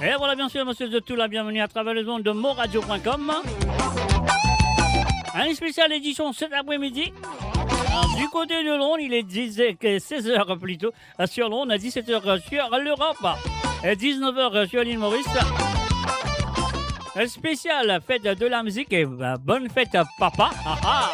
Et voilà, bien sûr, monsieur de tout, la bienvenue à travers les ondes de moradio.com. Un spécial édition cet après-midi. Alors, du côté de Londres, il est 16h plutôt sur Londres, 17h sur l'Europe, et 19h sur l'île Maurice. Un spécial fête de la musique et bonne fête papa. Ah, ah.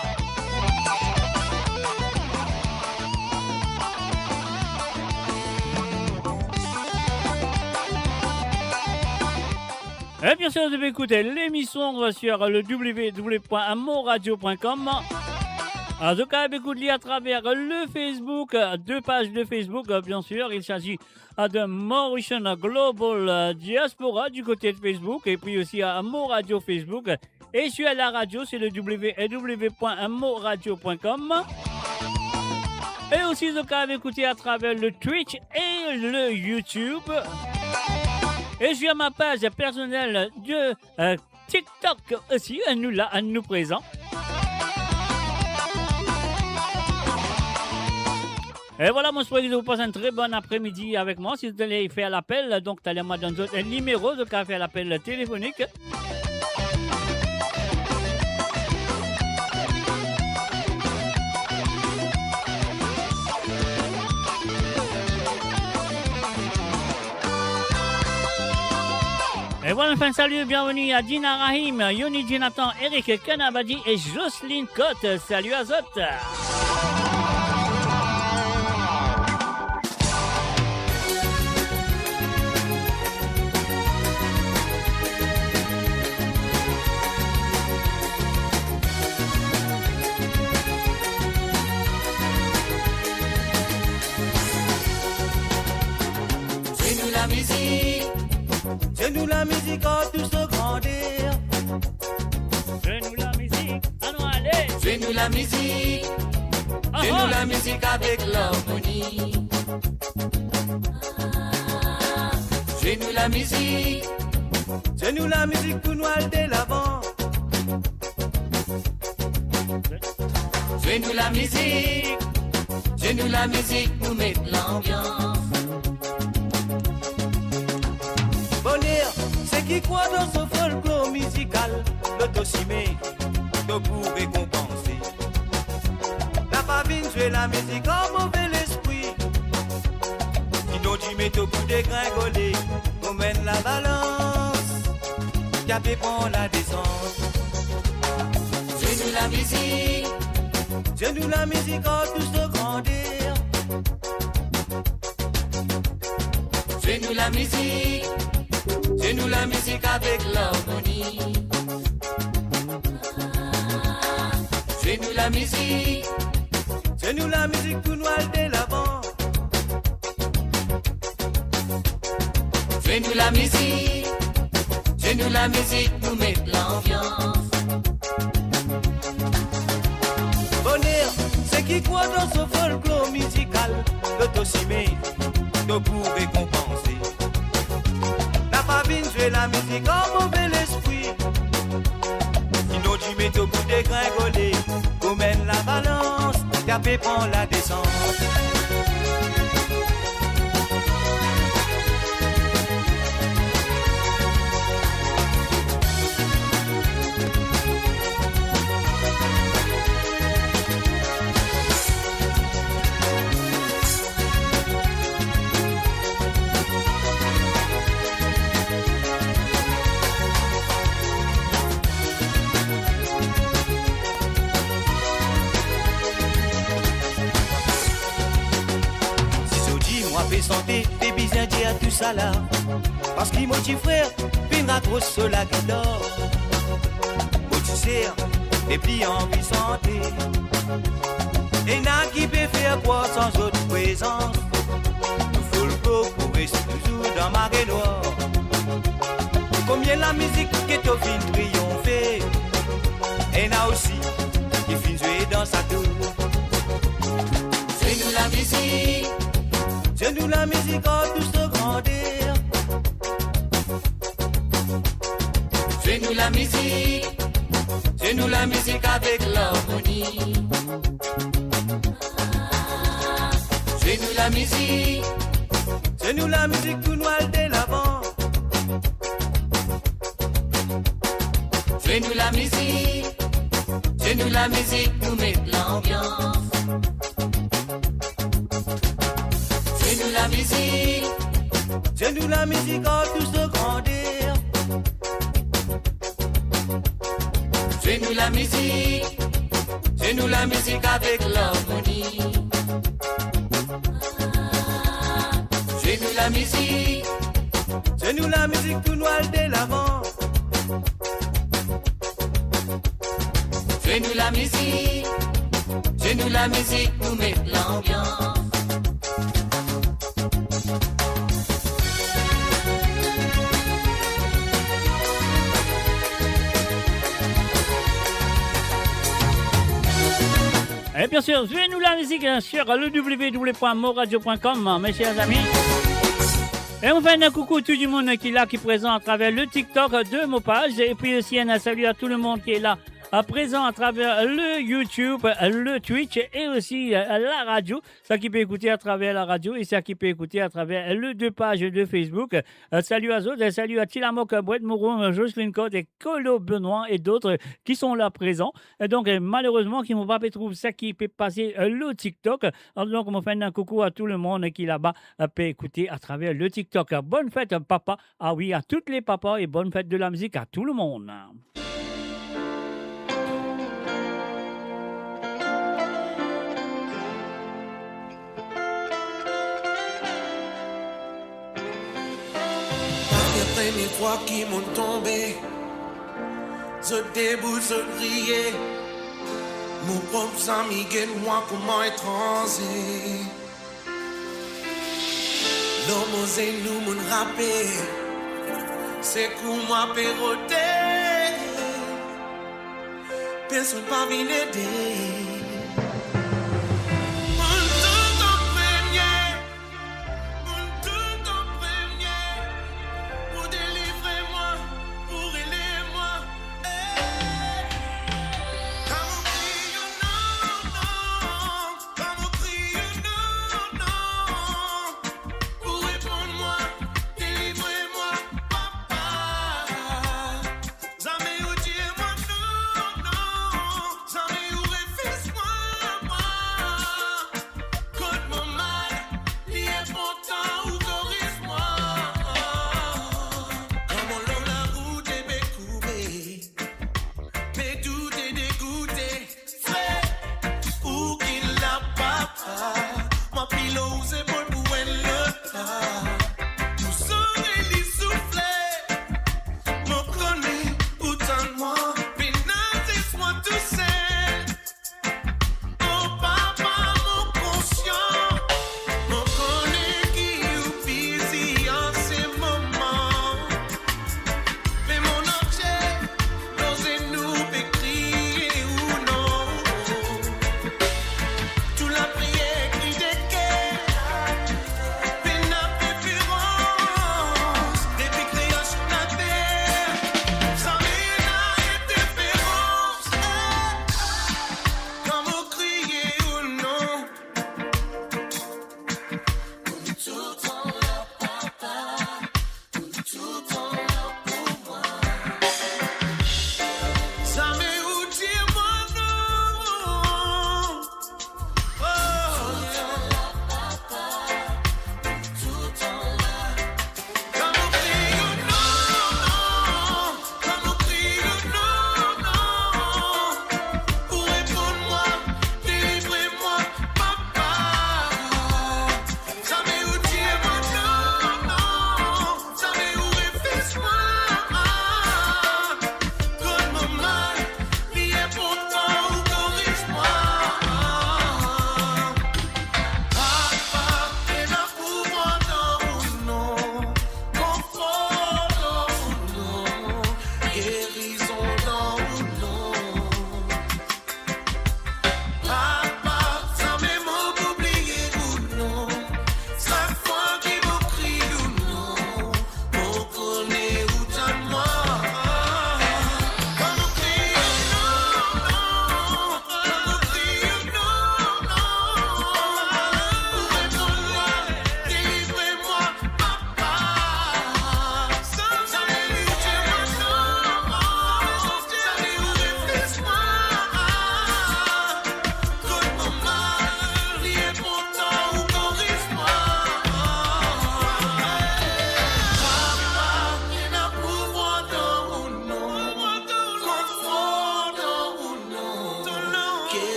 Et bien sûr, vous devez écouter l'émission sur le www.moradio.com. En tout cas, écoutez à travers le Facebook, deux pages de Facebook, bien sûr. Il s'agit de Mauritian Global Diaspora du côté de Facebook et puis aussi à Moradio Facebook. Et sur la radio, c'est le www.moradio.com. Et aussi, donc, écoutez à travers le Twitch et le YouTube. Et sur ma page personnelle de TikTok aussi, nous présent. Et voilà, moi, je souhaite que vous passez un très bon après-midi avec moi. Si vous allez faire l'appel, donc, allez-moi dans un numéro de faire l'appel téléphonique. Et voilà, enfin, salut, bienvenue à Dina Rahim, Yoni Jonathan, Eric Kanabadi et Jocelyne Cotte. Salut à Zot. C'est nous la musique. C'est nous la musique en tout se grandir. C'est nous la musique, allons aller. C'est nous la musique. C'est nous la musique avec l'harmonie. C'est nous la musique. C'est nous la musique pour nous aller de l'avant. C'est nous la musique. C'est nous la musique pour mettre l'ambiance. C'est qui croit dans ce folklore musical, l'autosimé, de pour récompenser. La babine jouer la musique en mauvais esprit. Sinon tu mets au bout dégringoler, on mène la balance, capé prend la descente. C'est nous la musique, c'est nous la musique en tout se grandir. C'est nous la musique. C'est nous la musique avec l'harmonie. C'est nous la musique. C'est nous la musique pour nous aller de l'avant. C'est nous la musique. C'est nous la musique pour mettre l'ambiance. Bonheur, c'est qui croit dans ce folklore musical, l'autosimé, de pour récompenser. Jouer la musique en mauvais esprit. Sinon tu mets au bout des gringolés, qu'on mène la balance, capé prend la descente. Santé, t'es bien dit à tout ça là. Parce qu'il m'a dit frère, viendra grosse la guitare. Moi tu sais, t'es bien en vie santé. Et n'a qui peut faire quoi sans autre présence. Nous faut le go pour rester toujours dans ma noire. Combien la musique qui te fin triompher. Et n'a aussi qui fin jouer dans sa tour. C'est nous la musique. C'est nous la musique en tout se grandir. C'est nous la musique. C'est nous la musique avec l'harmonie. C'est nous la musique. C'est nous la musique pour nous aller de l'avant. Fais-nous la musique, fais-nous la musique, nous met l'ambiance. Fais-nous la musique, fais-nous la musique en tous de grandeur. Fais-nous la musique, fais-nous la musique avec l'harmonie. Fais-nous la musique, fais-nous la musique tout noir de l'avant. Fais-nous la musique, fais-nous la musique, nous met l'ambiance. Et bien sûr, suivez-nous la musique sur le www.moradio.com, mes chers amis. Et on fait un coucou à tout le monde qui est là, qui est présent à travers le TikTok de mon page. Et puis aussi un salut à tout le monde qui est là, à présent à travers le YouTube, le Twitch et aussi la radio. Ça qui peut écouter à travers la radio et ça qui peut écouter à travers les deux pages de Facebook. Salut à eux, salut à Tilamok, Brett Moreau, Jocelyne Code et Colo Benoît et d'autres qui sont là présents. Et donc malheureusement, qui m'ont pas trouvé ça qui peut passer le TikTok. Donc on fait un coucou à tout le monde qui là-bas peut écouter à travers le TikTok. Bonne fête papa. Ah oui, à tous les papas et bonne fête de la musique à tout le monde. Première fois qu'ils m'ont tombé, je debout, je riais. Mon propre ami, moi comment étranger. L'homme osé nous mon rappé, c'est qu'on m'a péroté. Personne pas venu aider. Jamais où tu es moi, non, non. Jamais où refuse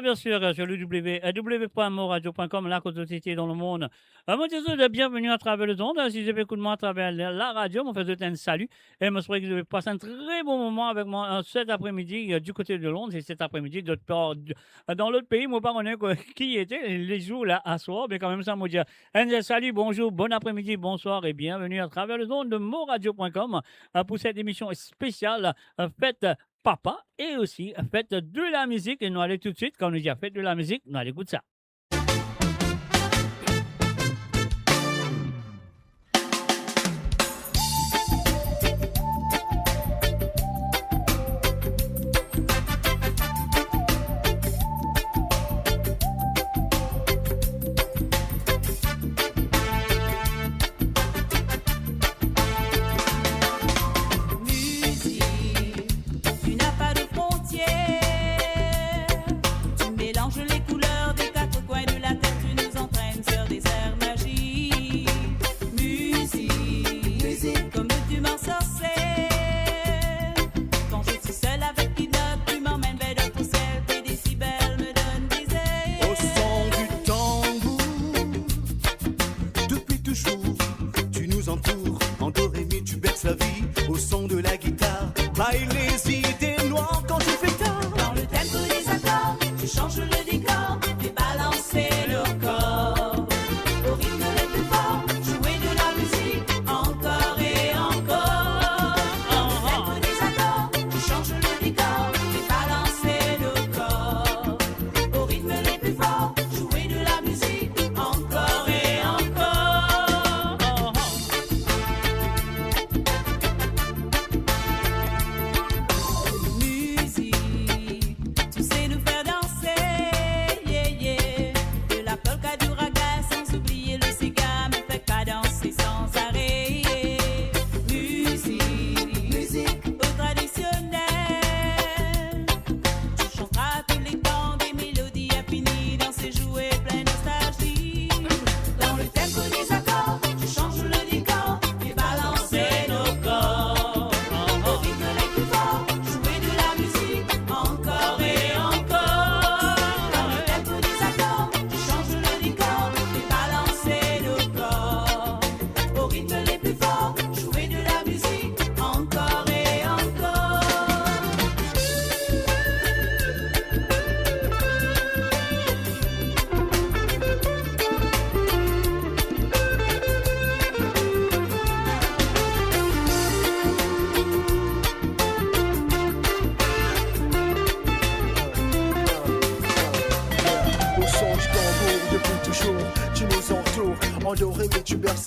voilà, bien sûr, sur le www.moradio.com, la quotidien dans le monde. Moi, je vous souhaite bienvenue à travers le monde. Si vous avez écouté moi à travers la radio, je vous fais un salut. Et je souhaite que vous avez passé un très bon moment avec moi cet après-midi du côté de Londres. Et cet après-midi, dans l'autre pays, moi, pas qui était les jours là à soir, mais quand même, ça me dit un salut, bonjour, bon après-midi, bonsoir et bienvenue à travers le monde de moradio.com pour cette émission spéciale faite papa et aussi faites de la musique et nous allons tout de suite, quand on nous dit faites de la musique, nous allons écouter ça.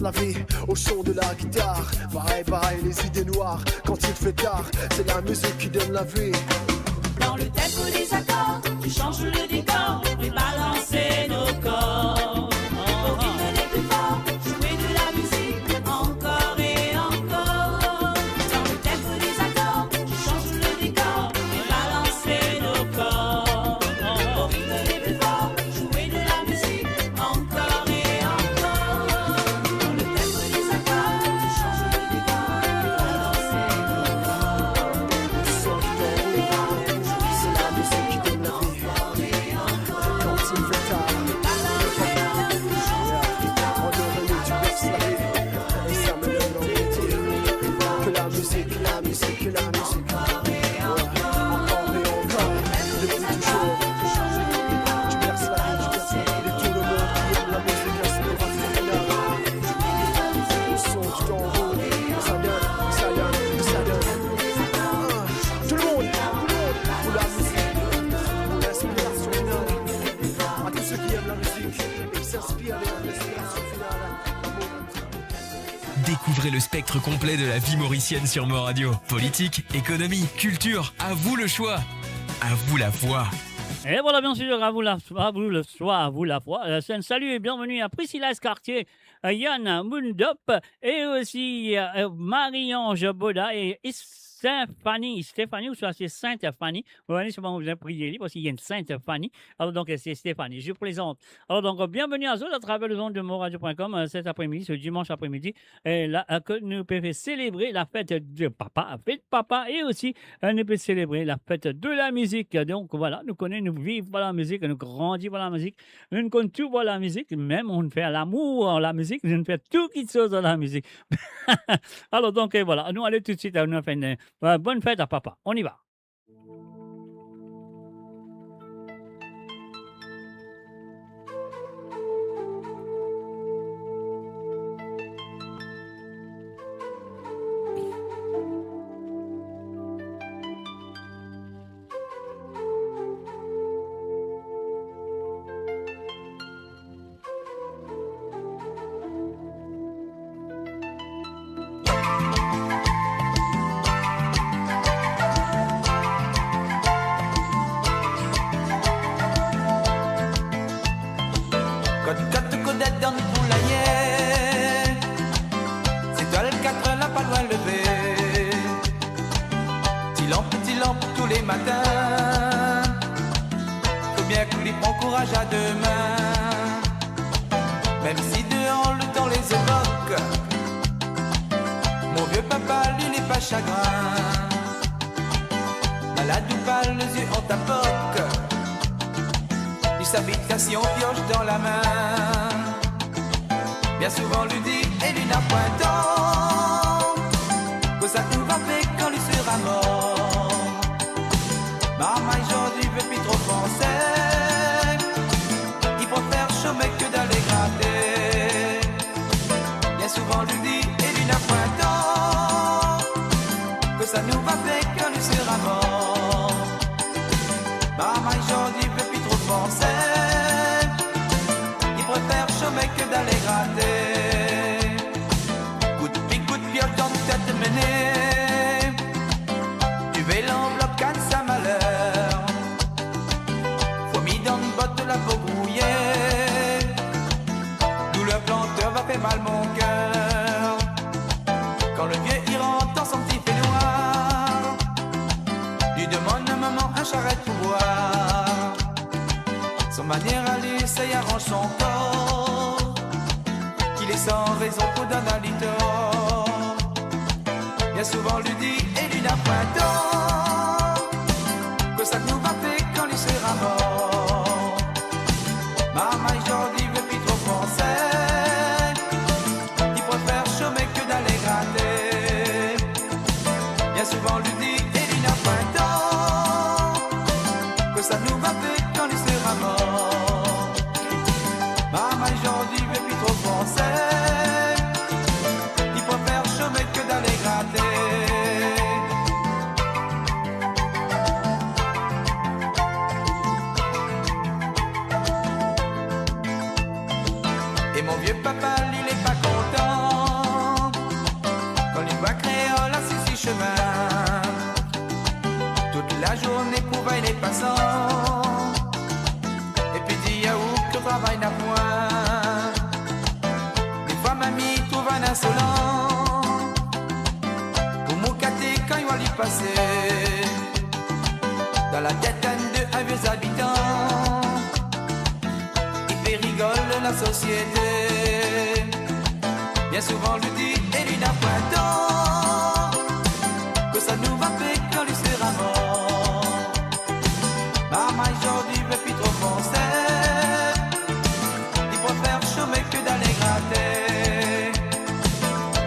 La vie au son de la guitare, bye bye les idées noires. Quand il fait tard, c'est la musique qui donne la vie. Dans le tempo des accords, tu changes le décor et balancer nos corps. Au rythme les plus forts, jouer de la musique encore et encore. Dans le tempo des accords, tu changes le décor et balancer nos corps. Au rythme les plus forts, jouer de la musique encore et encore. Dans le tempo des accords, tu changes le décor et balancer nos corps. Son c'est la musique qui donne la vie. Quand il fait tard, on aurait mieux tu baisses la vie. Et ça me donne envie de dire que la musique, la musique, la musique. Encore et encore, depuis toujours. Tu berces la vie, et tout le monde qui aime la musique, la célébration finale. Au son du tambour, ça donne, ça donne. Tout le monde, pour la musique, pour l'inspiration finale. À tous ceux qui aiment la musique et qui s'inspirent de l'inspiration finale. Découvrez le spectre complet de la vie mauricienne sur Mo Radio. Politique, économie, culture, à vous le choix. À vous la voix. Et voilà, bien sûr, à vous le soir, à vous la foi. C'est un salut et bienvenue à Priscilla Escartier, Yann Mundop et aussi Marie-Ange Boda et Stéphanie, ou soit c'est Sainte Fanny. Vous allez sûrement vous prier parce qu'il y a une Sainte Fanny. Alors donc c'est Stéphanie, je plaisante. Alors donc bienvenue à tous à travers le zone de moradio.com cet après-midi, ce dimanche après-midi, et là que nous pouvons célébrer la fête de papa, la fête papa, et aussi nous pouvons célébrer la fête de la musique. Donc voilà, nous connaissons, nous vivons par la musique, nous grandissons par la musique, nous connaissons tout par la musique, même on fait l'amour en la musique, nous fait tout qui chose dans la musique. Alors donc voilà, nous allons tout de suite, nous faire une bonne fête à papa. On y va. Quand tu connais dans le poulailler, c'est toi le 4 là pas loin levé. Petit lampe tous les matins. Faut bien que lui prend courage à demain. Même si dehors le temps les évoque, mon vieux papa lui n'est pas chagrin. Malade ou pas, les yeux en tapoque. Habitation pioche dans la main. Bien souvent lui dit et lui n'a point tant que ça nous va faire quand lui sera mort. Maman aujourd'hui veut plus trop penser. Il préfère chômer que d'aller gratter. Bien souvent lui dit et lui n'a point tant que ça nous va faire quand lui sera mort. Maman aujourd'hui veut plus trop penser. Mais que d'aller gratter. Coup de pique, coup de pioche dans tête menée. Tu veux l'enveloppe canne sa malheur. Faut mis dans une botte de la peau brouillée. D'où le planteur va faire mal mon cœur. Quand le vieux il rentre dans son petit peignoir, lui demande un moment un charrette pour boire. Son manière à lui, ça y arrange son corps. Qu'il est sans raison pour donner un litor. Bien souvent lui dit et lui n'a pas tort que ça nous va faire quand lui sera mort. Maman aujourd'hui veut plus trop penser. Il préfère chômer que d'aller gratter. Bien souvent lui dit et lui n'a pas tort que ça nous va faire quand lui sera mort. Maman aujourd'hui veut plus trop penser. Il préfère chômer que d'aller gratter. Et mon vieux papa, lui, il est pas content quand il voit créole à ses chemins. Toute la journée pour vailler les passants. Et puis dit yaourt que le travail n'a point. Des fois mamie trouve un insolent pour m'oucater quand il va lui passer. Dans la tête de un vieux habitant, il fait rigole la société. Bien souvent lui dit et lui n'a point tort que ça nous va faire quand lui sera mort. Maman aujourd'hui veut plus trop penser. Il préfère chômer que d'aller gratter.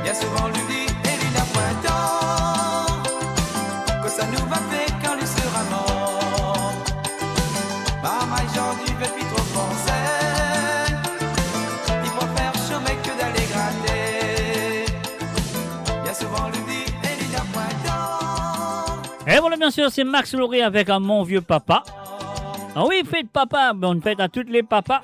Bien souvent lui dit et lui n'a point tort que ça nous va faire quand lui sera mort. Maman aujourd'hui veut plus trop penser. Il préfère chômer que d'aller gratter. Bien souvent lui dit et lui n'a point tort. Et voilà, bien sûr, c'est Max Lauré avec Mon vieux papa. Ah oui, fête papa, bonne fête à tous les papas.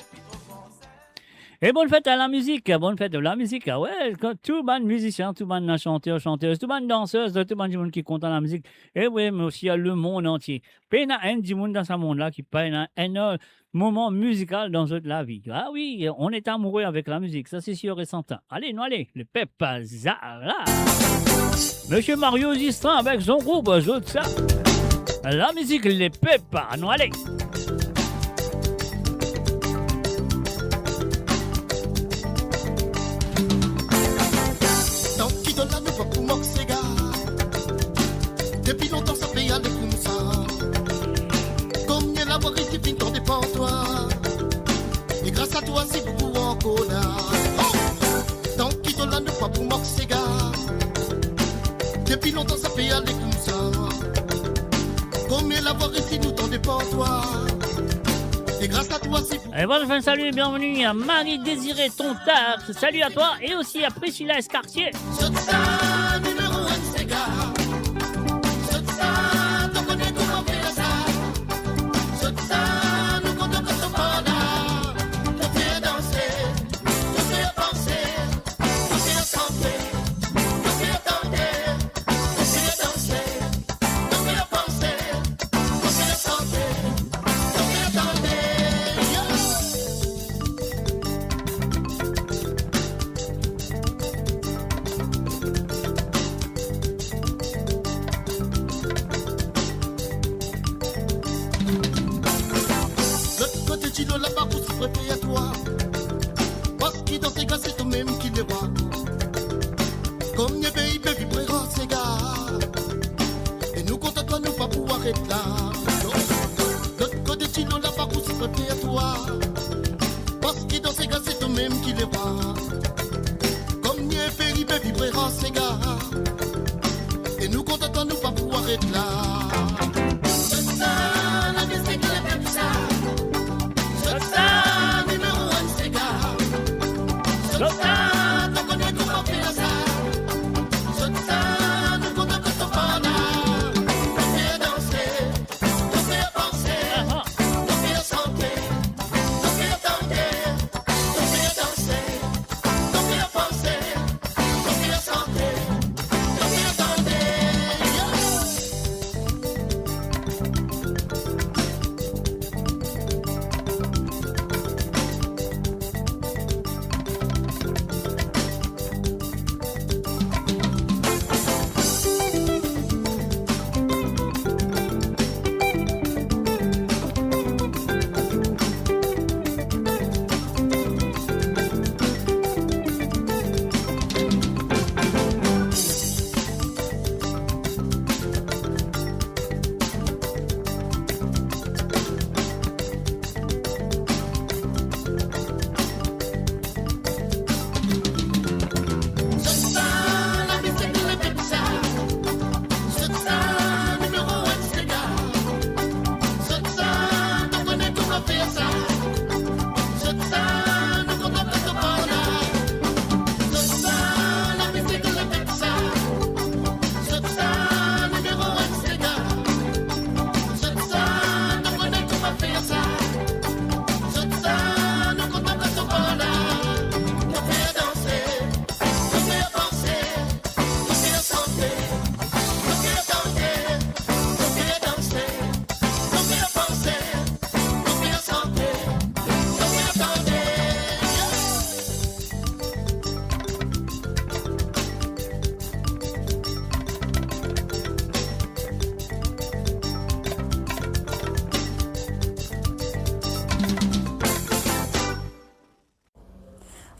Et bonne fête à la musique, bonne fête de la musique. Ah ouais, tout le monde musicien, tout le monde chanteur, chanteuse, tout le monde danseuse, tout le monde qui compte dans la musique. Et oui, mais aussi le monde entier. Il y a un du monde dans ce monde-là qui peine un moment musical dans toute la vie. Ah oui, on est amoureux avec la musique, ça c'est sûr et certain. Allez, nous allez, le Pep Zara. Monsieur Mario Zistrin avec son groupe, tout ça. La musique, les Pep, nous allez. Depuis longtemps ça fait aller comme ça. Combien la voix qui vient t'en dépend toi. Et grâce à toi c'est beaucoup encore là. Tant qu'il donne la ne pas pour moque ces gars. Depuis longtemps ça fait aller comme ça. Combien la voix ici nous t'en dépend toi. Et grâce à toi c'est beaucoup. Et bonne fin, salut et bienvenue à Marie-Désirée Tontard. Salut à toi et aussi à Priscilla Escartier. Numéro 1 ces gars. À toi, parce que dans ces gars c'est toi-même qui les vois. Comme les pays peuvent vibrer ces gars. Et nous comptons toi nous pas pouvoir être là. L'autre côté tu l'as là-bas où c'est prêt à toi. Parce que dans ces gars c'est toi-même qui les vois. Comme les pays peuvent vibrer ces gars. Et nous comptons toi nous pas pouvoir être là. C'est ça, la musique de la même ça. C'est ça.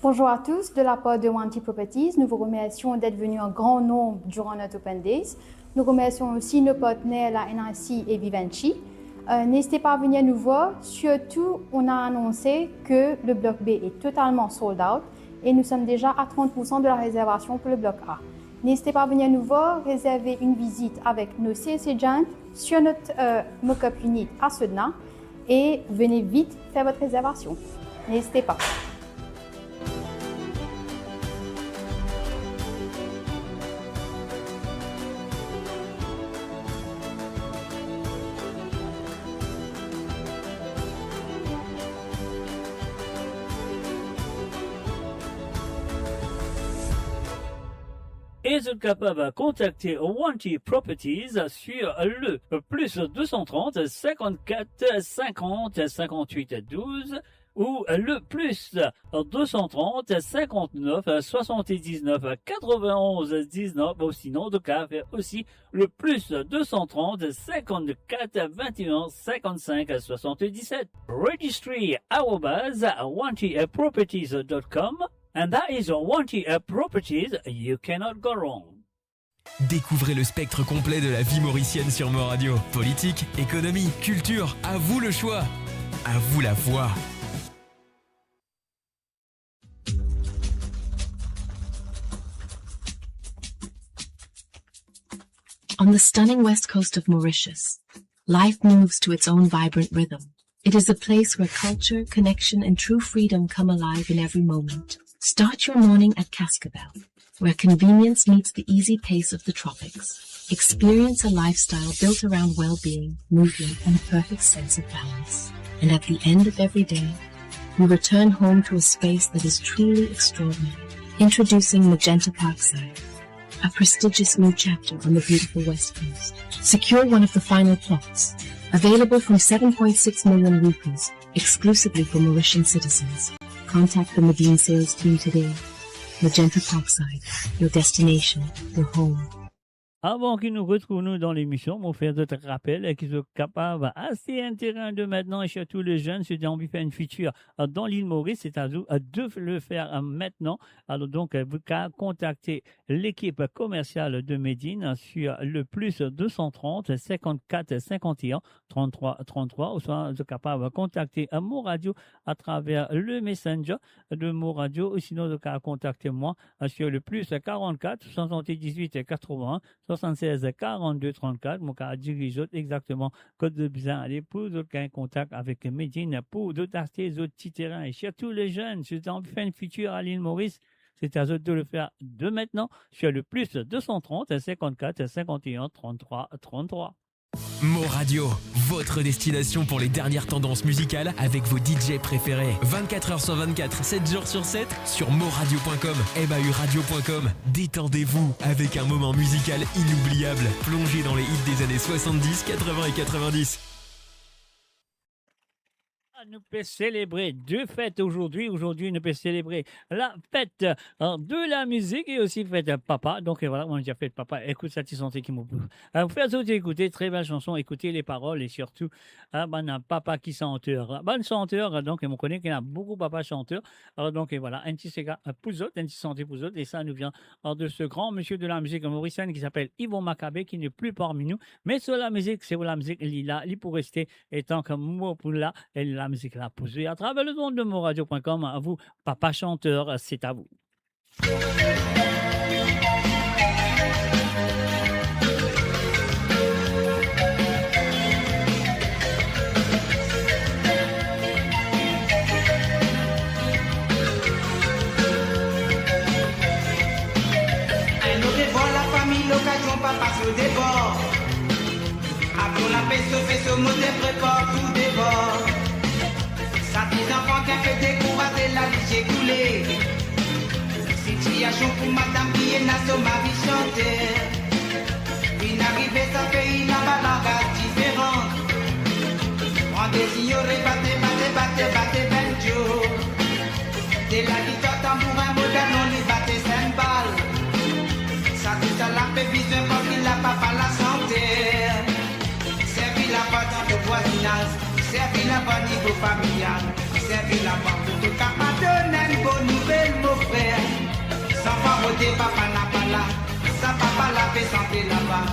Bonjour à tous, de la part de Wanty Properties, nous vous remercions d'être venus en grand nombre durant notre Open Days. Nous remercions aussi nos partenaires, la NRC et Vivendi. N'hésitez pas à venir nous voir. Surtout, on a annoncé que le bloc B est totalement sold out et nous sommes déjà à 30% de la réservation pour le bloc A. N'hésitez pas à venir nous voir, réserver une visite avec nos sales agents sur notre mock-up unit à Sedna et venez vite faire votre réservation. N'hésitez pas. Et vous êtes capable de contacter Wanty Properties sur le plus 230 54 50 58 12 ou le plus 230 59 79 91 19 ou sinon de cas aussi le plus 230 54 21 55 77 registry@wantyproperties.com and that is Wanty Properties. You cannot go wrong. Découvrez le spectre complet de la vie mauricienne sur Mo Radio. Politique, économie, culture, à vous le choix. À vous la voix. On the stunning west coast of Mauritius, life moves to its own vibrant rhythm. It is a place where culture, connection, and true freedom come alive in every moment. Start your morning at Cascabel, where convenience meets the easy pace of the tropics. Experience a lifestyle built around well-being, movement, and a perfect sense of balance. And at the end of every day, you return home to a space that is truly extraordinary. Introducing Magenta Parkside, a prestigious new chapter on the beautiful West Coast. Secure one of the final plots, available from 7.6 million rupees, exclusively for Mauritian citizens. Contact the Medine sales team today. Magenta Parkside, your destination, your home. Avant qu'ils nous retrouvent nous dans l'émission, on fait d'autres rappels qu'ils sont capables assez intéressants de maintenant et surtout les jeunes, ceux qui ont envie de faire une feature dans l'île Maurice, c'est à vous de le faire maintenant. Alors donc, vous pouvez contacter l'équipe commerciale de Medine sur le plus 230 54 51 33 33 ou soit vous êtes capable de contacter Mo Radio à travers le Messenger de Mo Radio ou sinon vous pouvez contacter moi sur le plus 44 78 80 76 42 34. Mon cas dirige exactement code de besoin aller pour d'autres un contact avec Medine pour d'autres acheter d'autres petits terrains et surtout les jeunes si vous avez envie de faire une future à l'île Maurice, c'est à eux de le faire de maintenant sur le plus 230 54 51 33 33. Mo Radio, votre destination pour les dernières tendances musicales avec vos DJ préférés. 24h sur 24, 7 jours sur 7 sur moradio.com, mahuradio.com. Détendez-vous avec un moment musical inoubliable. Plongez dans les hits des années 70, 80 et 90. Nous pouvons célébrer deux fêtes aujourd'hui. Aujourd'hui, nous pouvons célébrer la fête de la musique et aussi fête papa. Donc voilà, on a déjà fait papa. Écoute, ça, tu sentais qui m'a plu. Vous faites écouter, très belle chanson, écoutez les paroles et surtout, un papa qui chanteur. Un chanteur, donc, on connaît qu'il y a beaucoup de papa chanteurs. Alors donc, et voilà, un petit séga pour eux autres, un petit santé pour eux autres. Et ça nous vient de ce grand monsieur de la musique mauricienne qui s'appelle Yvon Maccabé, qui n'est plus parmi nous. Mais sur la musique, c'est où la musique, il est là, il pour rester. Et tant que moi pour là, et la musique là posée à travers le monde de moradio.com. À vous, papa chanteur, c'est à vous. L'occasion papa se déborde. Appelons la peso, monter prépare tout débord. Ça des enfants qui a fait décourager la vie j'ai coulé. Situation pour madame qui est nasso ma vie chanter. Une arrivée ça fait une balade différente. Prends ignoré, battez benjo. Dès la guitare tambourin moderne on y battait 5 balles. Ça dit ça la fait besoin parce qu'il a pas la santé. Servi la part dans le voisinage, servi la part niveau familial, servi la part pour tout capable de donner une bonne nouvelle mon frère. Sans pas voter papa n'a pas là, ça papa la fait santé là-bas.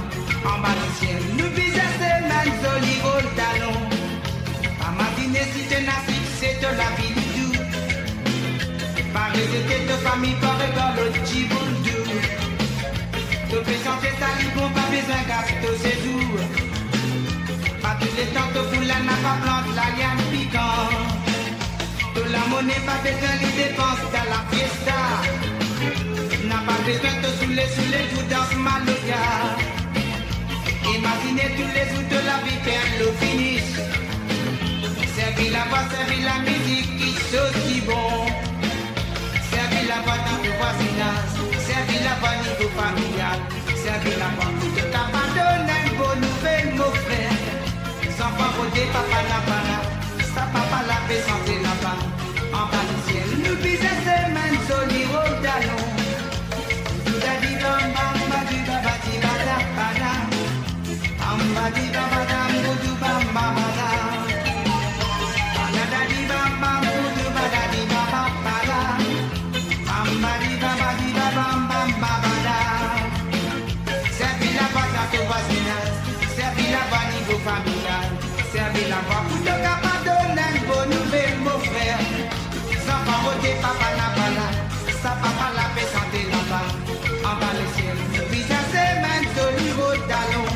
En bas du ciel, nous visons ces mêmes jolis rôles talons. Pas m'imaginer si tu n'as c'est de la vie du doux. Par les étés de famille, par le Djiboundou. De chanter ça, ils n'ont pas besoin gâteau, c'est doux. Pas tous les temps que vous la n'a pas plante, la liane piquant. De la monnaie, pas besoin les dépenses dans la fiesta. N'a pas besoin de saouler, vous danse mal le gars. Imaginez tous les jours de la vie, faire le finish. Servir la voix, servir la musique, qui saute qui bon. Servir la voix dans le voisinage, servir la voix niveau famille. servir la voix pour te donner une bonne nouvelle, mon frère. Sans pas voter, papa n'a pas là. Sa papa la paix, santé là-bas. En bas du ciel, nous visons ses mains solides au talon. Tout a dit bam bam bam du baba di bada bada. Amba di baba dam du bam bam bada. Bada di bam bam du bada di baba bada. Amba di baba bam bam bada. Servi la voix à ton voisinage, servi la voix niveau familial, servi la voix pour te capable donner une bonne nouvelle, mon frère. Sans pas voter, papa n'a pas là, sa papa la paix santé là-bas. En bas le ciel, puis à ses mains au niveau talon.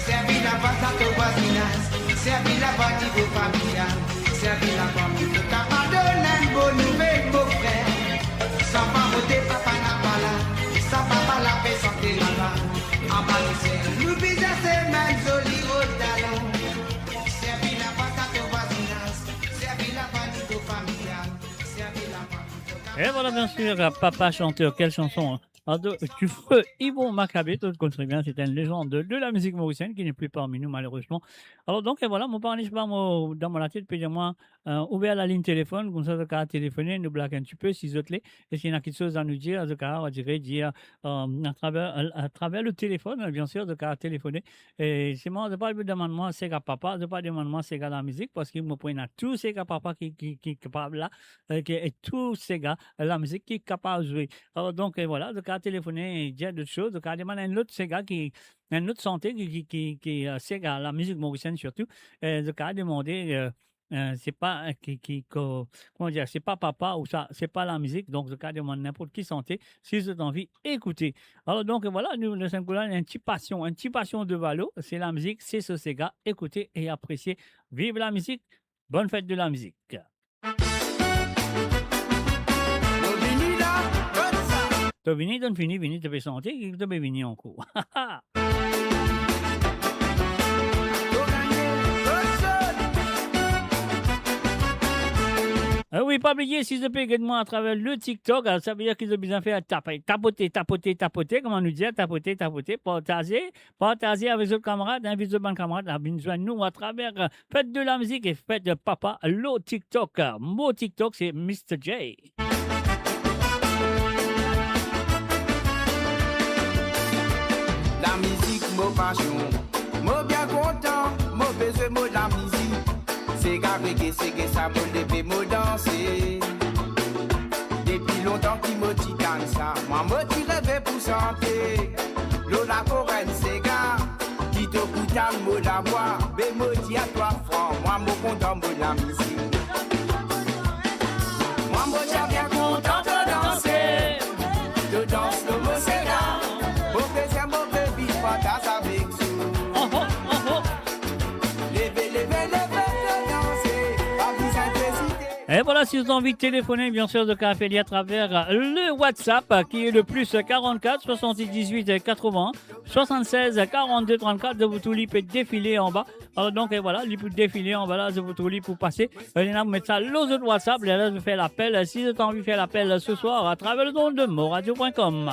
Servi la voix à ton voisinage, servi la voix niveau familial, servi la voix pour te capable donner une bonne nouvelle, mon frère. Sans pas voter, papa n'a pas là, sa papa la paix santé là-bas. En bas du ciel, nous visons ses mains jolies au talon. Servi la voix à ton voisinage, servi la voix niveau familial, servi la voix. Et voilà, bien sûr, Papa chanteur, quelle chanson, hein. Du feu Yvon Maccabé, tout compte très bien, c'est une légende de la musique mauricienne qui n'est plus parmi nous malheureusement. Alors donc, et voilà, mon parent, je pas dans mon tête, puis moi, ouvert la ligne téléphone, comme ça, de cas téléphoner, nous blaguer un petit peu, si autres, et s'il y a quelque chose à nous dire, de cas, on dirait dire à travers le téléphone, bien sûr, de cas téléphoner. Et c'est moi, de pas lui demander moi, c'est qu'à papa, de pas demander moi, c'est qu'à la musique, parce qu'il me prend tous ces gars papa qui est capable là, et tous ces gars, la musique qui est capable de jouer. Alors donc, et voilà, de cas téléphoner et dire d'autres choses, de cas demander un autre ces gars qui un autre santé qui c'est gars la musique mauricienne surtout, de cas demander c'est pas comment dire, c'est pas papa ou ça, c'est pas la musique, donc de cas demande n'importe qui santé si vous avez envie écouter. Alors donc voilà, nous le 5 un petit passion de Valo, c'est la musique, c'est ce ces gars, écoutez et appréciez, vive la musique, bonne fête de la musique. Tu vini, tu fini, tu peux santé, tu peux venir en cours. Oui, pas oublier, si je peux aider moi à travers le TikTok, ça veut dire qu'ils ont besoin de faire tapoter, comment nous dire, tapoter, partager avec vos camarades, avec vos bons camarades, à besoin de nous à travers Fête de la musique et Fête de Papa, le TikTok. Mon TikTok, c'est Mr. J. La musique, mon passion, mon bien content, mon besoin, mon la musique. C'est carré, c'est que ça me lève, me danser. Depuis longtemps qu'il me dit comme ça, moi me dit rêver pour santé. Lola Coren, c'est gars, qui te coûte à me la voix, mais me dit à 3 francs, moi me content de la musique. Moi me tiens bien content de danser, de danser le mot c'est là. Et voilà, si vous avez envie de téléphoner, bien sûr, de Cafélie à travers le WhatsApp qui est le plus 44 70 18 80 76 42 34 de votre lit peut défiler en bas. Alors donc, et voilà, il peut défiler en bas là de votre lit pour passer. Vous mettez ça l'autre de WhatsApp, et là, je fais l'appel. Si vous avez envie de faire l'appel ce soir à travers le nom de moradio.com.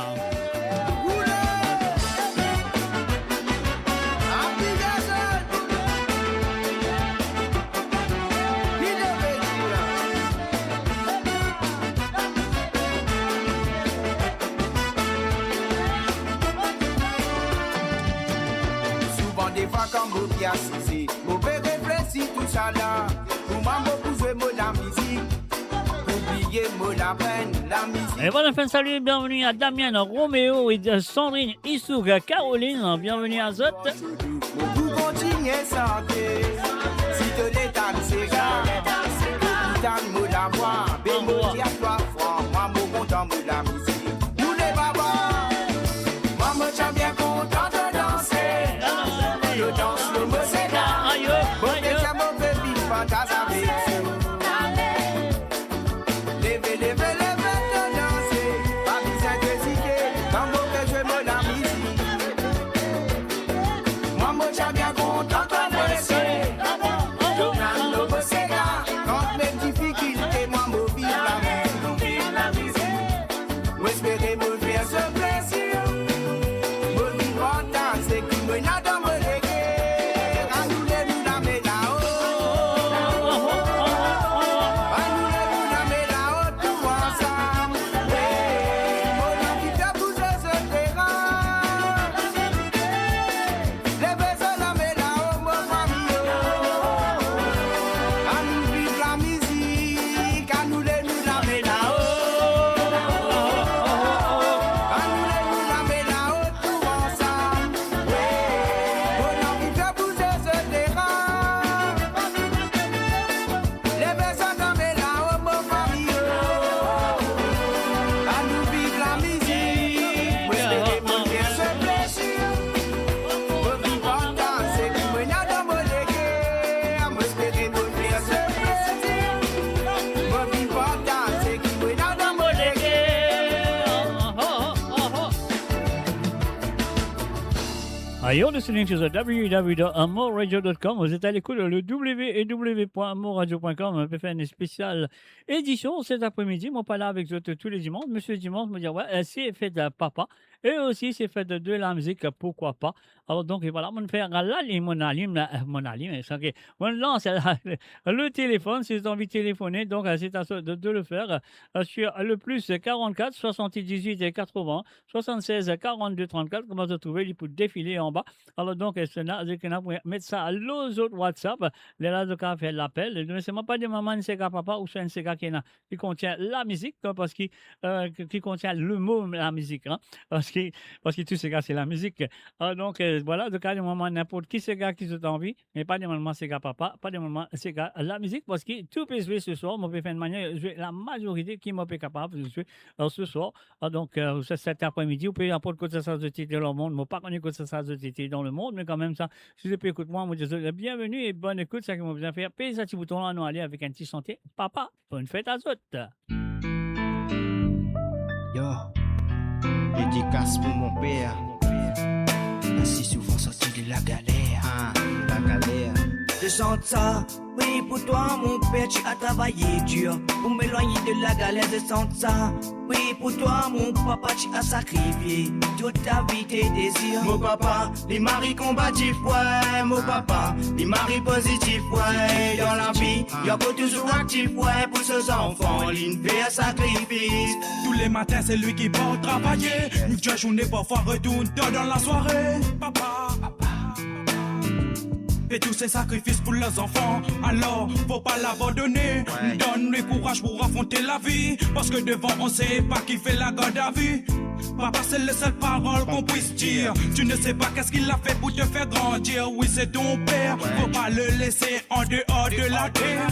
Quand vous bien assisez, vous pouvez réfléchir tout ça là. Pour moi, vous jouez la musique. Oubliez la peine, la musique. Et voilà, fin salut, bienvenue à Damien, Roméo et Sandrine, Issouk, Caroline, bienvenue à Zot. Vous continuez santé. Si te l'état c'est gars, vous t'en me la voix. Bémoti à 3 francs, moi, mon content de la musique. Nous les babas, moi, me tiens bien content de danser. Je danse le mot c'est là. Bon déjà mon baby fantasme avec vous. Levez de danser. Pas besoin de citer. Quand vous faites jouer mon la musique. Moi moi j'ai bien content de danser. Je danse le mot c'est là. Quand mes difficultés moi me vivre la musique. Moi espérer me faire ce plaisir. Me You're listening to the www.amourradio.com. Vous êtes à l'écoute le www.amourradio.com. On peut faire une spéciale édition cet après-midi. Moi, pas là avec vous tous les dimanches. Monsieur dimanche, me dire, ouais, c'est fait de papa. Et aussi, c'est fait de la musique, pourquoi pas. Alors, donc, voilà, on fait mon alim, c'est ok. On lance le téléphone, si vous avez envie de téléphoner. Donc, c'est à de le faire sur le plus 44 78 et 80 76 42 34. Comment vous trouvez, il peut défiler en bas. Alors, donc, c'est là, mettre ça à l'autre autres WhatsApp. Les là, donc, faire l'appel. Ne c'est pas des mamans, c'est papa ou c'est un CK qui contient la musique, parce qu'il qui contient le mot la musique. Hein, parce que tout ce gars, c'est la musique. Donc, voilà, de cas, du moment, n'importe qui, ce gars qui se envie, mais pas des moments, c'est gars papa, pas des moments, c'est gars la musique, parce que tout peut jouer ce soir. On peut faire une manière, jouer la majorité qui m'en est capable de jouer ce soir. Donc, cet après-midi, vous pouvez apporter que ça de titre dans le monde. Moi, pas connu que ça de titre dans le monde, mais quand même, ça, si vous pouvez écouter moi, vous dites bienvenue et bonne écoute. Ça qui m'a bien fait. Payez ce petit bouton-là, nous aller avec un petit chantier. Papa, bonne fête à toutes. Yo. Dédicace pour mon père, ainsi souvent sorti de la galère, la galère. Je chante ça, oui pour toi mon père tu as travaillé dur pour m'éloigner de la galère. Je chante ça, oui pour toi mon papa tu as sacrifié toute ta vie tes désirs. Mon papa, les maris combatifs, ouais. Mon papa, les maris positifs, ouais. Dans la vie, y'a pas toujours actif, ouais. Pour ses enfants, l'une fait un sacrifice. Tous les matins c'est lui qui va travailler. Une journée parfois retourne tard dans la soirée. Papa, papa. Et tous ces sacrifices pour leurs enfants, alors faut pas l'abandonner. Ouais. Donne-lui courage pour affronter la vie, parce que devant on sait pas qui fait la garde à vue. Papa c'est la seule parole qu'on puisse dire. Tu ne sais pas qu'est-ce qu'il a fait pour te faire grandir. Oui c'est ton père, faut pas le laisser en dehors de la terre.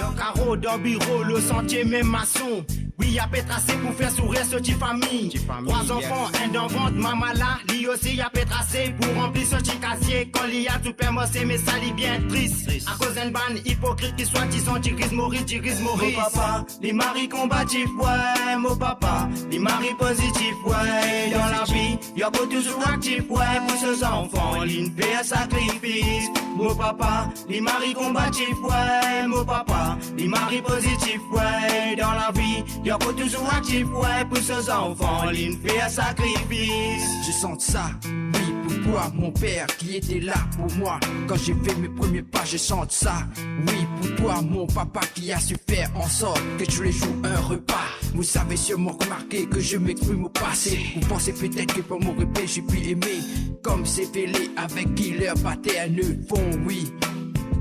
Dans carreau, dans bureau, le sentier même maçon. Oui, y'a pas tracé pour faire sourire ce petit famille. 3 enfants, un dans ventre, maman là. Lui aussi y'a pas tracé pour remplir ce petit casier. Quand il y a tout permocé, mais ça lit bien triste. À cause d'un ban hypocrite qui soit disant Tiris Maurice. Mon papa, les maris combatifs, ouais. Mon papa, les maris positifs, ouais. Dans la vie, y'a pas toujours actif, ouais. Pour ses enfants, l'une fait un sacrifice. Mon papa, les maris combatifs, ouais. Mon papa, les maris positifs, ouais. Dans la vie, y'a pas toujours actif, ouais. Pour ses enfants, l'une fait un sacrifice. Je sens ça, oui, pour toi, mon père, qui était là pour moi. Quand j'ai fait mes premiers pas, je chante ça. Oui, pour toi, mon papa, qui a su faire en sorte que tous les jours un repas. Vous savez sûrement remarqué que je m'exprime au passé. Vous pensez peut-être que pour mon répé, j'ai pu aimer. Comme ces fêlés avec qui leur paterne font, oui,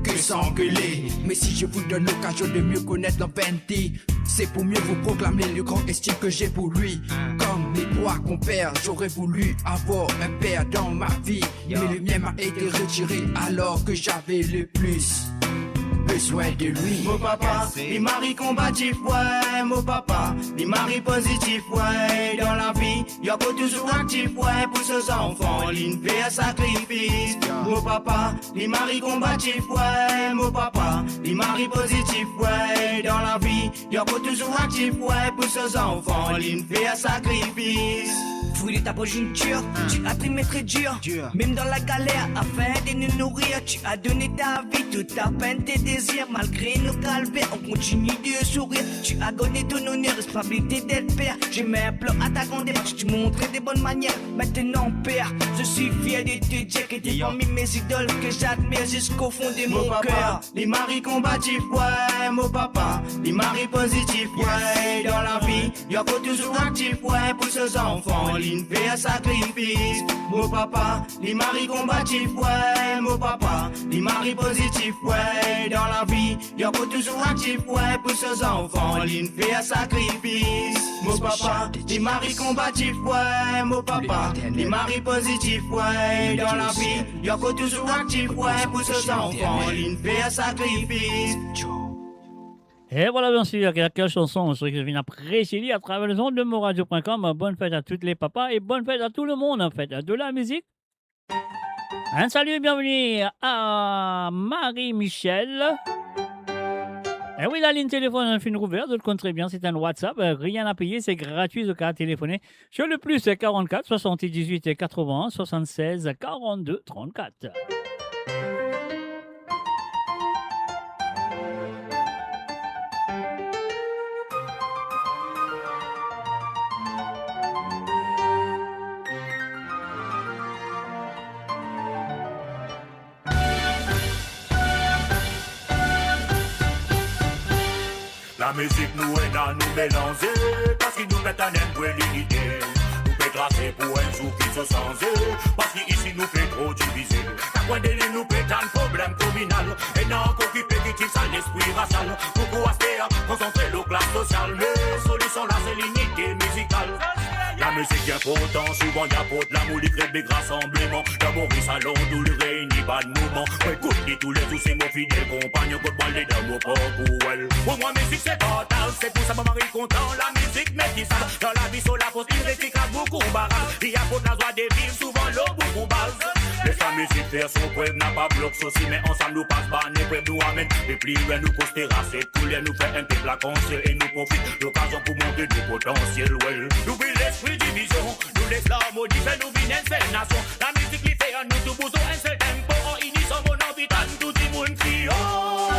que s'engueuler. Mais si je vous donne l'occasion de mieux connaître l'Openti, c'est pour mieux vous proclamer le grand estime que j'ai pour lui. Comme les 3 compères, j'aurais voulu avoir un père dans ma vie. Mais le mien m'a été retiré alors que j'avais le plus besoin de lui. Mon papa, les maris combatifs, ouais. Mon papa, les maris positifs, ouais. Dans la vie, y'a pas toujours actif, ouais. Pour ses enfants, l'une fait un sacrifice. Mon papa, les maris combatifs, ouais. Mon papa, les maris positifs, ouais. Dans la vie, y'a pas toujours actif, ouais. Pour ses enfants, l'une fait un sacrifice. Fruit de ta conjoncture, tu as trimé très dur. Même dans la galère, afin de nous nourrir, tu as donné ta vie, toute ta peine, tes désirs. Malgré nos calvaires, on continue de sourire. Tu as donné ton honneur, responsabilité d'être père. Je mets un plan à ta grandeur, tu montrais des bonnes manières. Maintenant, père, je suis fier de te dire que t'es parmi mes idoles, que j'admire jusqu'au fond de mon cœur. Les maris combatifs, ouais. Mon papa, les maris positifs, ouais. Dans la vie, y'a pas toujours actif, ouais. Pour ses enfants, l'une fait un sacrifice. Mon papa, les maris combatifs, ouais. Mon papa, les maris positifs, ouais. Dans la vie, y'a pas toujours actif, ouais. Pour ses enfants, l'une fait un sacrifice. Mon papa, les maris combatifs, ouais. Mon papa, les maris positifs, ouais. Dans la vie, y'a pas toujours actif, ouais. Pour ses enfants, l'une fait un sacrifice. Et voilà, bien sûr, quelques chansons que je viens apprécier à travers les ondes de moradio.com. Bonne fête à tous les papas et bonne fête à tout le monde, en fait. De la musique. Un salut et bienvenue à Marie-Michel. Eh oui, la ligne téléphone est une ouverte, de le compte très bien, c'est un WhatsApp, rien à payer, c'est gratuit de cas téléphoner sur le plus 44 78 et 81 76 42 34. La musique nous aide à nous mélanger, parce qu'il nous met en l'unité. Nous fait tracer pour un jour qui se sent, parce qu'ici nous fait trop diviser. La point de l'île nous fait un problème communal, et non encore qui fait qui ça l'esprit racial. Beaucoup à faire, concentrer le classe sociale, mais solution là c'est l'unité musicale. La musique est important, souvent y'a pas de l'amour, il crée des rassemblements. D'abord il salon, d'où le réunit, pas de mouvement. Écoute, tous les tous c'est mon fidèle compagnon, quand moi les dames pas pour elle. Pour moi musique c'est total, c'est pour ça mon mari content, la musique métissale. Dans la vie sur la poste, il récite beaucoup barrage. Il y a pas de la joie de vivre, souvent l'eau beaucoup base. Laisse la musique faire son preuve, n'a pas bloc souci, mais ensemble nous passe banne, preuve nous amène. Et plus loin nous cause terrasse, tous les nous fait un peu la concert et nous profite l'occasion pour montrer du potentiel. Well, n'oublie l'esprit division, nous laisse l'harmonie, fait nous vine une seule nation. La musique qui fait à nous tout besoin un seul tempo, en unissant mon envie, tout le monde crie oh.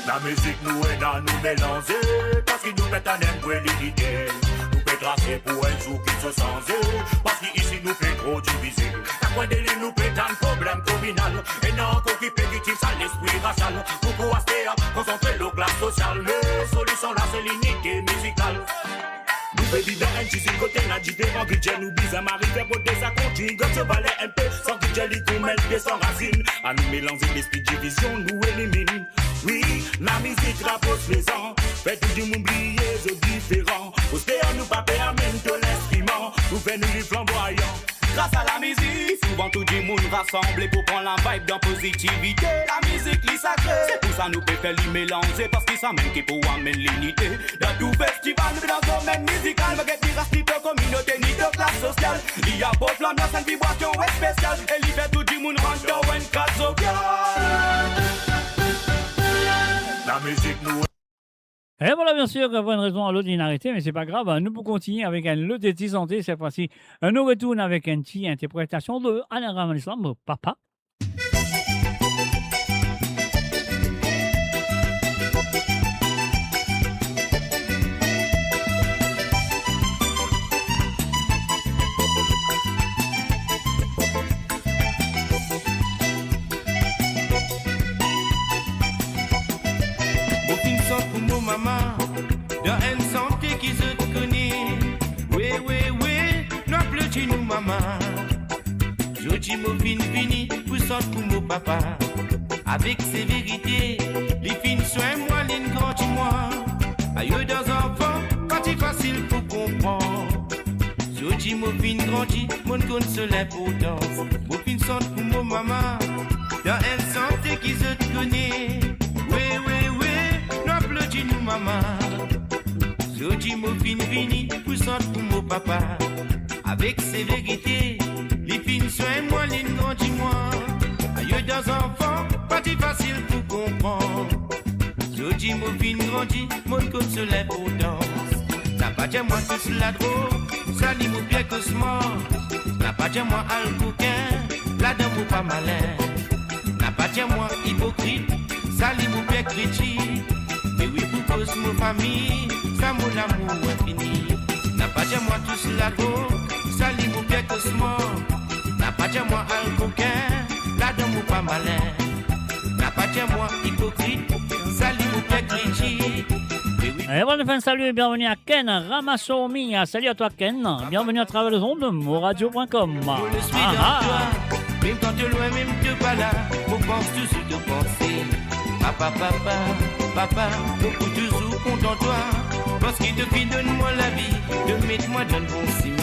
La musique nous aide à nous mélanger, parce qu'il nous fait un l'unité. Nous fait tracer pour un jour qui se sent, parce qu'ici nous fait trop diviser. La point de l'île nous fait un problème communal, et non encore qui fait qui ça l'esprit racial. Beaucoup à faire, concentrer le classe social, mais solution là c'est l'unité musicale. Nous fait vivre un petit côté n'a différent que Dieu nous bise à Marie fait pour des accomplis. Quand tu valais un peu sans que Dieu lui commette pieds sans racine. À nous mélanger l'esprit de division nous élimine. Oui, la musique rapproche les gens. Fait tout du monde briller de différents. Pour se nous pas permettre de l'instrument. Nous fait nous flamboyants. Grâce à la musique, souvent tout le monde rassemblé pour prendre la vibe dans positivité. La musique li sacrée, c'est pour ça nous préférons les mélanger parce qu'ils s'amènent qui pour amener l'unité. Dans tout festival, nous dans le domaine musical, mais qu'il n'y a ni de communauté ni de classe sociale. Il y a pas de l'ambiance, une vibration spéciale. Et il fait tout le monde rentre dans une case sociale. La musique nous. Et voilà, bien sûr, pour une raison à l'autre, il a arrêté, mais c'est pas grave. Nous pouvons continuer avec un Le Déti Santé. Cette fois-ci, nous retournons avec une petite interprétation de Alain Ramanislam, Papa. Maman, dans une santé qui se connaît. Oui, oui, oui, non plus tu nous maman. Je dis mon fini, pour sortir pour mon papa. Avec ses vérités, les fines soins, moi, les grands moi. Aïe, dans enfants, quand il facile pour comprendre. Je dis mon fin grandi, mon consoler pourtant. Mon fin sortir pour mon maman, dans une santé qui se connaît. Oui, oui, oui. Nous maman, je dis mon fini, poussante pour mon papa. Avec ses vérités, les fines soins, moi, les grandis, moi. Aïe, dans enfants, pas si facile pour comprendre. Je dis mon fin grandi, mon côte se lève aux danses. N'a pas dit moi tous la drôle, ça dit mon pied que ce mort. N'a pas dit moi al coquin, la dame ou pas malin. N'a pas dit moi hypocrite, ça dit mon pied critique. Mais oui, pour cause mon famille, ça mon amour infini. N'a pas dit moi tous la go, ça lit mon pied que ce mort. N'a pas dit moi un coquin, la dame ou pas malin. N'a pas dit moi hypocrite, ça lit mon pied critique. Et voilà, fin salut et bienvenue à Ken Ramassomi. Salut à toi Ken, bienvenue à travers les ondes de moradio.com. Je suis dans toi, même quand tu es loin, même tu pas là, on pense toujours de penser. Papa, papa, papa, beaucoup toujours content toi, parce qu'il te fit donne-moi la vie, de mettre moi dans le bon ciment.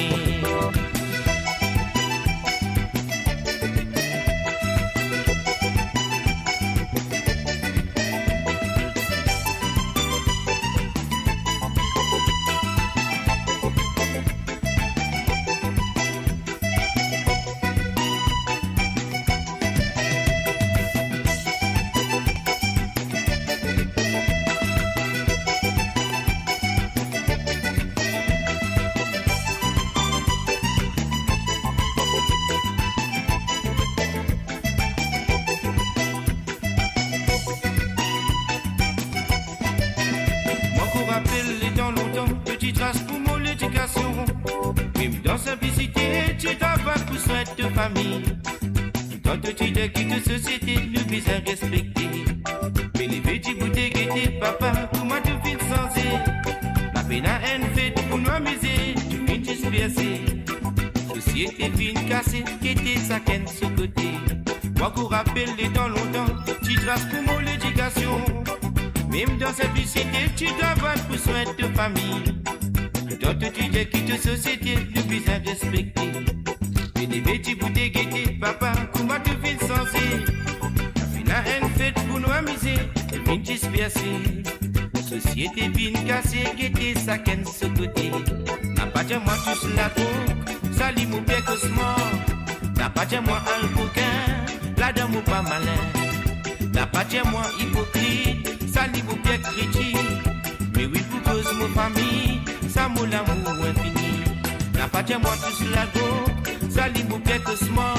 traces pour mon éducation. Même dans simplicité, tu travailles pour soin de famille. Quand tu dis quitte société, nous besoin respecter. Mais les petits bouts de gaieté, papa, pour moi tu finis sans. La peine à haine faite pour nous amuser, tu finis dispersé. Société fine cassée, quitter sa canne sur côté. Moi qu'on rappelle les temps longtemps, tu traces pour mon éducation. Même dans simplicité, tu travailles pour soin de famille. Quand tu dis quitte société, nous besoin respecter. Mais les petits bouts de gaieté, papa, comment tu finis censé? La haine faite pour nous amuser, elle vient disperser. Société vine cassée, gaieté, sa canne ce côté. N'a pas dit moi tous la coque, sali mon père cosmore. N'a pas dit moi un coquin, la dame ou pas malin. N'a pas dit moi hypocrite, sali mon père critique. Mais oui, pour cause mon famille, ça mon l'amour infini. N'a pas dit moi tous la coque, sali mon père cosmore.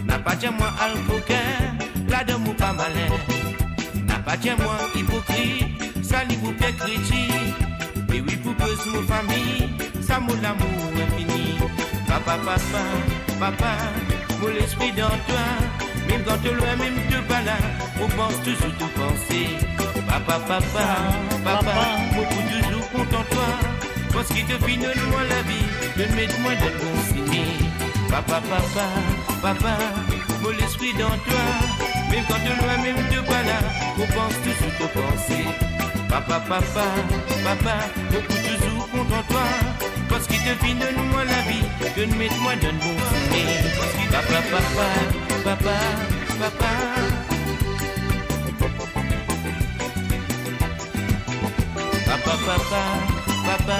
N'a pas dit moi un coquin, la dame ou pas malin. N'a pas dit moi hypocrite, sali vous fait critique. Mais oui, pour cause mon famille, ça mon l'amour infini. Papa, papa, papa, mon l'esprit dans toi. Même quand tu loin, même tu pas là, on pense toujours tout penser. Papa, papa, papa, mon coup toujours content toi. Parce qu'il te finit loin la vie, de mettre moins de bon signé. Papa, papa, papa, mon l'esprit dans toi. Même quand de loin, même de pas là, on pense toujours te penser. Papa, papa, papa, beaucoup toujours content toi. Parce qu'il te finit de nous la vie, de nous mettre moins de bon souvenir. Papa, papa, papa, papa. Papa, papa, papa,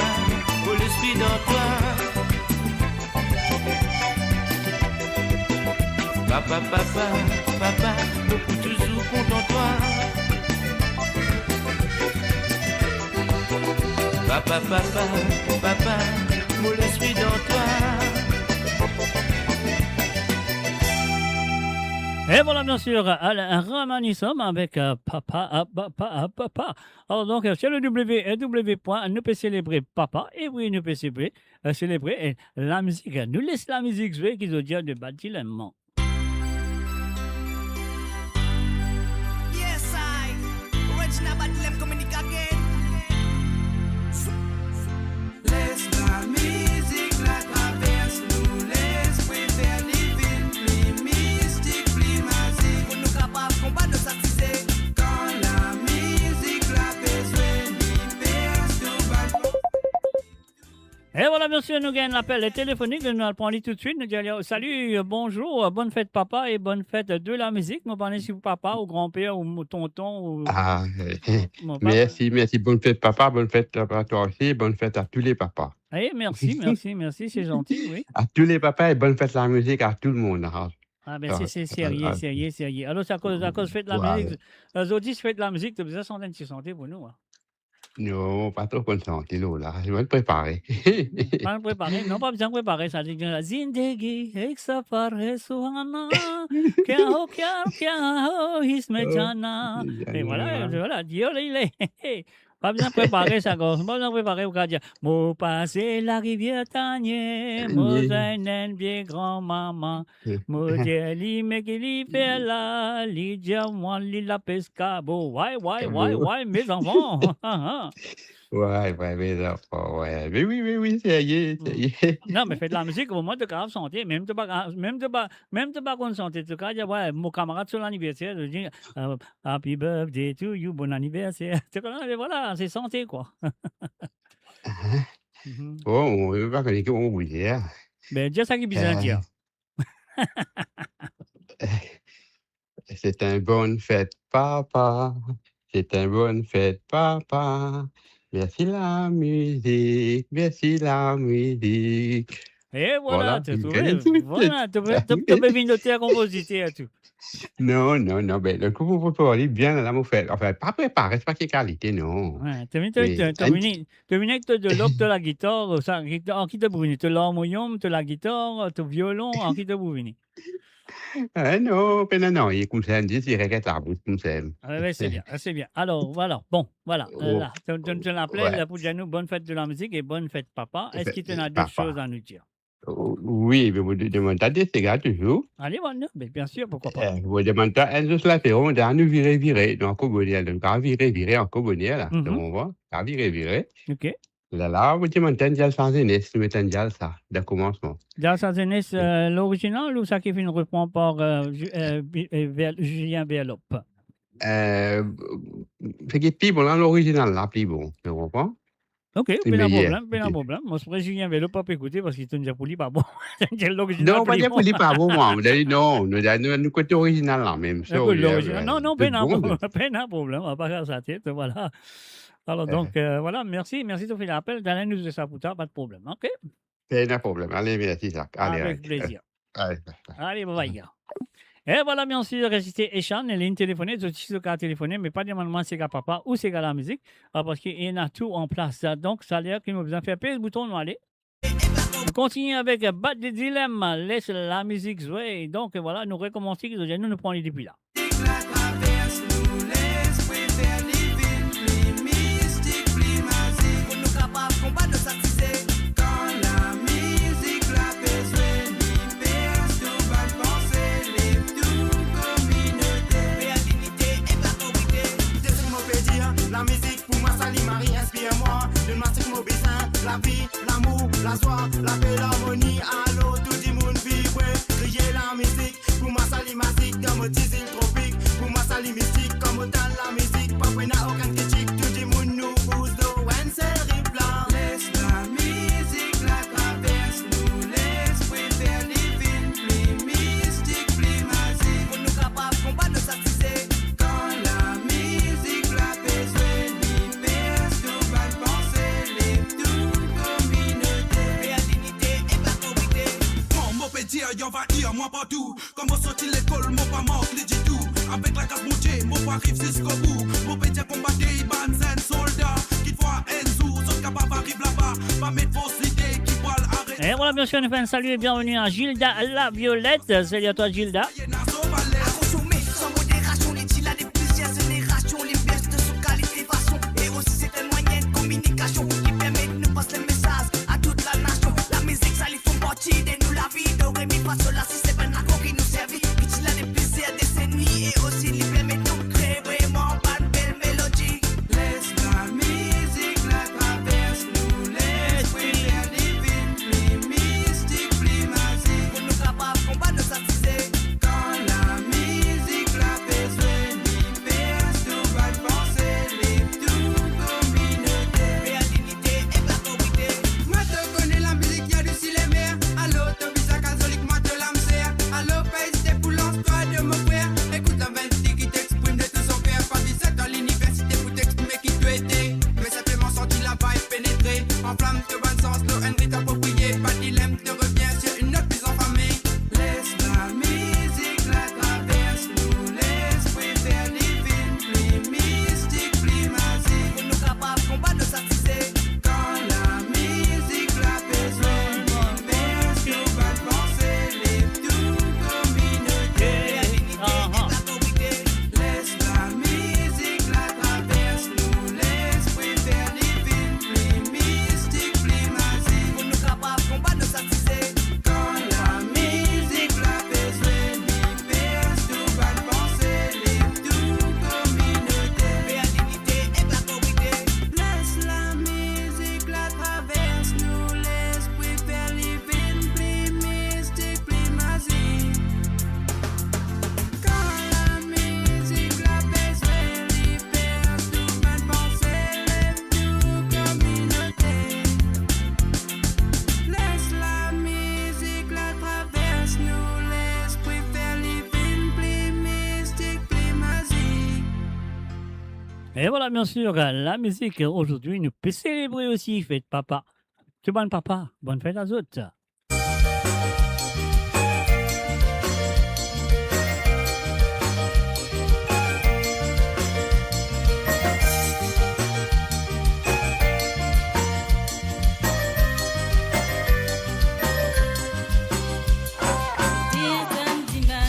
pour l'esprit dans toi. Papa, papa, papa, beaucoup toujours content toi. Papa, papa, papa, mon l'esprit dans toi. Et voilà, bien sûr, un ramanisme avec papa, papa, papa. Alors donc, sur le www, nous pouvons célébrer papa, et oui, nous pouvons célébrer la musique. Nous laisse la musique jouer, qu'ils ont dit de bâtir l'aimant. Yes, I, original Badlem communique again. Laisse la musique la traverse, nous laisse préfère divine, plus mystique, plus magique. Pour nous capables de combattre nos satisfaits. Quand la musique la besoin, ni perce de bateau. Et voilà, bien sûr, nous gagnons l'appel téléphonique. Nous allons prendre tout de suite. Nous disons salut, bonjour, bonne fête papa et bonne fête de la musique. Nous parlons si vous papa ou grand-père ou tonton. Ou... Ah, merci, merci. Bonne fête papa, bonne fête à toi aussi, bonne fête à tous les papas. Eh, merci, c'est gentil, oui. À tous les papas et bonne fête à la musique à tout le monde. Ah, ben c'est sérieux. Alors, c'est à cause de fête de la musique. Les autres fête de la musique, tu as besoin de santé pour nous. Hein. Non, pas trop content, là. Je vais me préparer. Pas me préparer, non, pas besoin de préparer. Ça dit que Zindagi, Exapare Suhana, Kya Hismejana. Et voilà, Dieu, il est. Pas besoin de préparer ça, pas besoin de préparer au dire Mo passer la rivière Tanier, mo zainen bien grand-maman, mo deli mekili pela, li diamant li la pesca, bo, ouais, mes enfants. Ouais, mes enfants, ouais. Mais oui, ça y est. Non, mais faites de la musique au moment de grave santé, même de pas bonne santé. Tu cas, ouais, mon camarade sur l'anniversaire, je dis Happy birthday to you, bon anniversaire. Voilà, c'est santé, quoi. Bon, on ne veut pas connaître comment vous dire. Ben, dis ça qui est bizarre, dire. C'est une bonne fête, papa. C'est une bonne fête, papa. Merci la musique. Et voilà, tu peux venir noter la composition et tout. Non, ben, le coup, vous pouvez aller bien à la fête. Enfin, pas préparé, c'est pas quelle qualité, non. Ouais, tu viens de l'octe de la guitare, en qui te brûle, tu l'harmonium, tu la guitare, tu violon, en qui te brûle. Non, ben non, il est comme ça, on dit, il regrette la bouche comme ça. Ouais, c'est bien, c'est bien. Alors, voilà, bon, voilà. Oh, Là, tu l'appelles ouais. là, pour dire nous bonne fête de la musique et bonne fête, papa. Est-ce qu'il te a d'autres Papa. choses à nous dire? Oui, mais vous demandez des cigares toujours. Allez, bon, mais bien sûr, pourquoi pas. Vous demandez un de cela fait, on a nous virer, donc on va donc à virer en cobonnier, là, Mhm. donc on va, à virer. OK. Là, vous demandez un dial sans aîné, si vous mettez un dial, ça, de commencement. Dans sa jeunesse, l'original ou ça qui finit reprend par Julien Béalop? C'est qui est plus bon, là, l'original, là, plus bon, tu comprends? OK, C'est pas de meilleur. problème, pas de problème. Moi, c'est vrai, Julien Béalop, pas écouter parce qu'il te dit pour lui, pas bon. C'est l'original. Non, pas plus dire bon. pour lui, pas bon, moi, on a dit non, nous côté original, là, même. Écoute, l'original. Non, tout pas bon, de problème, on va pas faire sa tête, voilà. Alors, donc, voilà, merci de faire l'appel. Dans nous de ça pour tard, pas de problème, OK? c'est un problème. Allez, merci, Jacques. Allez, Avec plaisir. allez. Allez, bye bye. Et voilà, bien sûr, rester Echan, les lignes téléphoniques, je suis qu'à téléphoner, mais pas demandement c'est qu'à papa ou c'est qu'à la musique, parce qu'il y en a tout en place. Donc, ça a l'air qu'il nous besoin de faire payer le bouton, nous aller. On continue avec Bad the Dilemma, laisse la musique jouer. Donc, voilà, nous recommençons, nous prenons les depuis là. La musique pour moi, ça Marie, inspire-moi. Donne-moi ce que mon besoin, la vie, l'amour, la joie, la paix, l'harmonie. Allô, tout le monde vibre. Crier la musique, pour moi, ça magique comme au diesel tropique. Pour moi, ça mystique comme dans la musique. Pas pour n'a aucune critique, tout le monde nous pousse d'eau. Un série plan. Laisse la musique, la traverse, nous l'esprit faire living, plus mystique, plus magique. Pour nous capables, combat de satisfaire. Quand la musique, la paix, y'en va dire moi partout. Comme on sortit l'école, moi pas manque les tout. Avec la case montée, moi pas arrive jusqu'au bout. Moi pédia combattre, ban zen soldat. Qui voit Enzo, sont capables d'arriver là-bas. Pas mettre fausse idée, qui voit l'arrêt. Et voilà, bien sûr, nous faisons un salut et bienvenue à Gilda la Violette. Salut à toi, Gilda. Consommer sans modération, les deals à des plusieurs générations. Les baisses de sous qualité façon. Et aussi c'est un moyen de communication qui permet de nous passer le message à toute la nation. La musique, ça lui font partie de nous la vie. De Rémi, pas cela, si c'est ben l'accord qui nous servit. Il a des plaisirs décennies et aussi lui permet de nous créer vraiment pas de belle mélodie. Laisse la musique la traverse, nous laisse faire divine, plus mystique, plus magique. Pour nous capables, combat de satisfaire. Quand la musique la besoin, l'hyper, tout va penser, les tout communauté. Réalité et parcourité. Moi te connais la musique, y'a du cinéma. Allô, t'as vu ça catholique, moi te l'âme serre. Allô, pays, c'était pour l'entour de mon frère. Écoute la 20 qui t'exprime de tout son cœur. Pas 17 dans l'université pour t'exprimer qui tu étais. Mais simplement senti la vibe pénétrer. En flamme de bon sens, le Henry t'approprié. Pas de dilemme, te revient sur une note plus enflammée. Laisse la musique la traverse, nous l'esprit faire divine, plus mystique, plus magique. Pour nous capables, combat de satisfaire. Quand la musique la besoin, l'hyper, tout va penser, les tout communauté. Réalité et parcourité. Laisse la musique la traverse, nous l'esprit faire divine, plus mystique, plus magique. Pour nous capables, combat de satisfaire. Quand la musique la besoin, l'hyper, tout va penser, les tout communauté. Réalité et parcourité. Laisse la musique la traverse, nous l'esprit faire divine, plus mystique, plus magique. Quand la musique la besoin, l'hyper, tout va penser, les tout communauté. Laisse la musique la traverse, nous l'esprit faire divine, plus mystique, plus magique. Et voilà, bien sûr, la musique. Aujourd'hui, nous peut célébrer aussi fête papa. Tout bon papa, bonne fête à toutes. Dear Dimanche,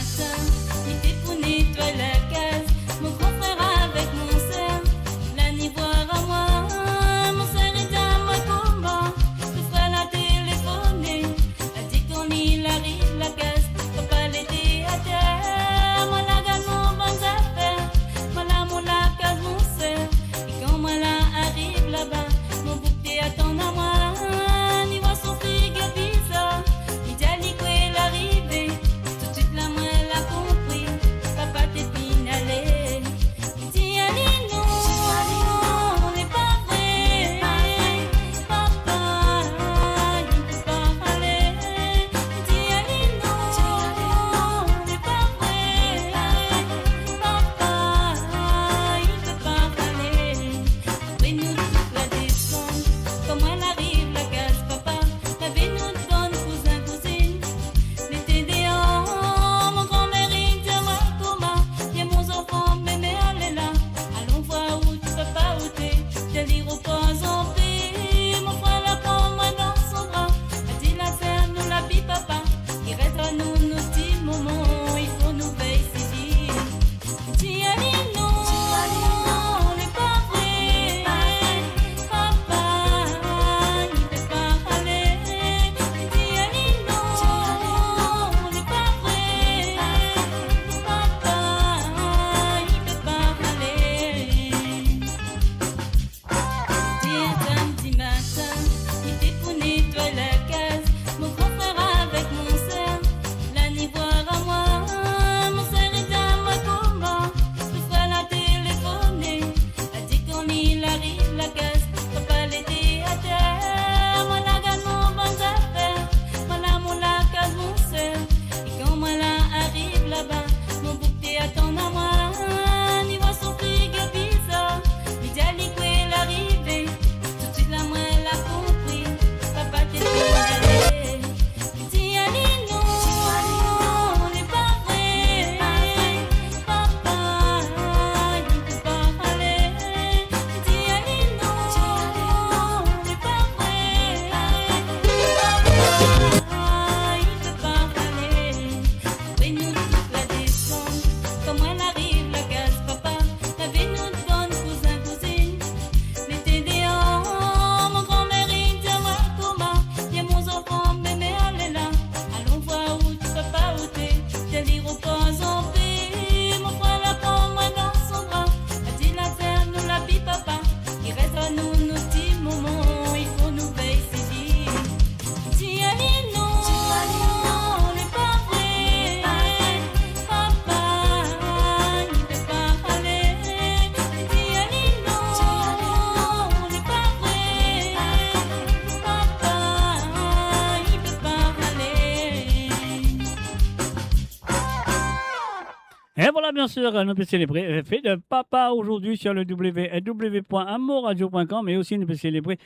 Et voilà, bien sûr, nous pouvons célébrer fête de papa aujourd'hui sur le www.amoradio.com, mais aussi nous pouvons célébrer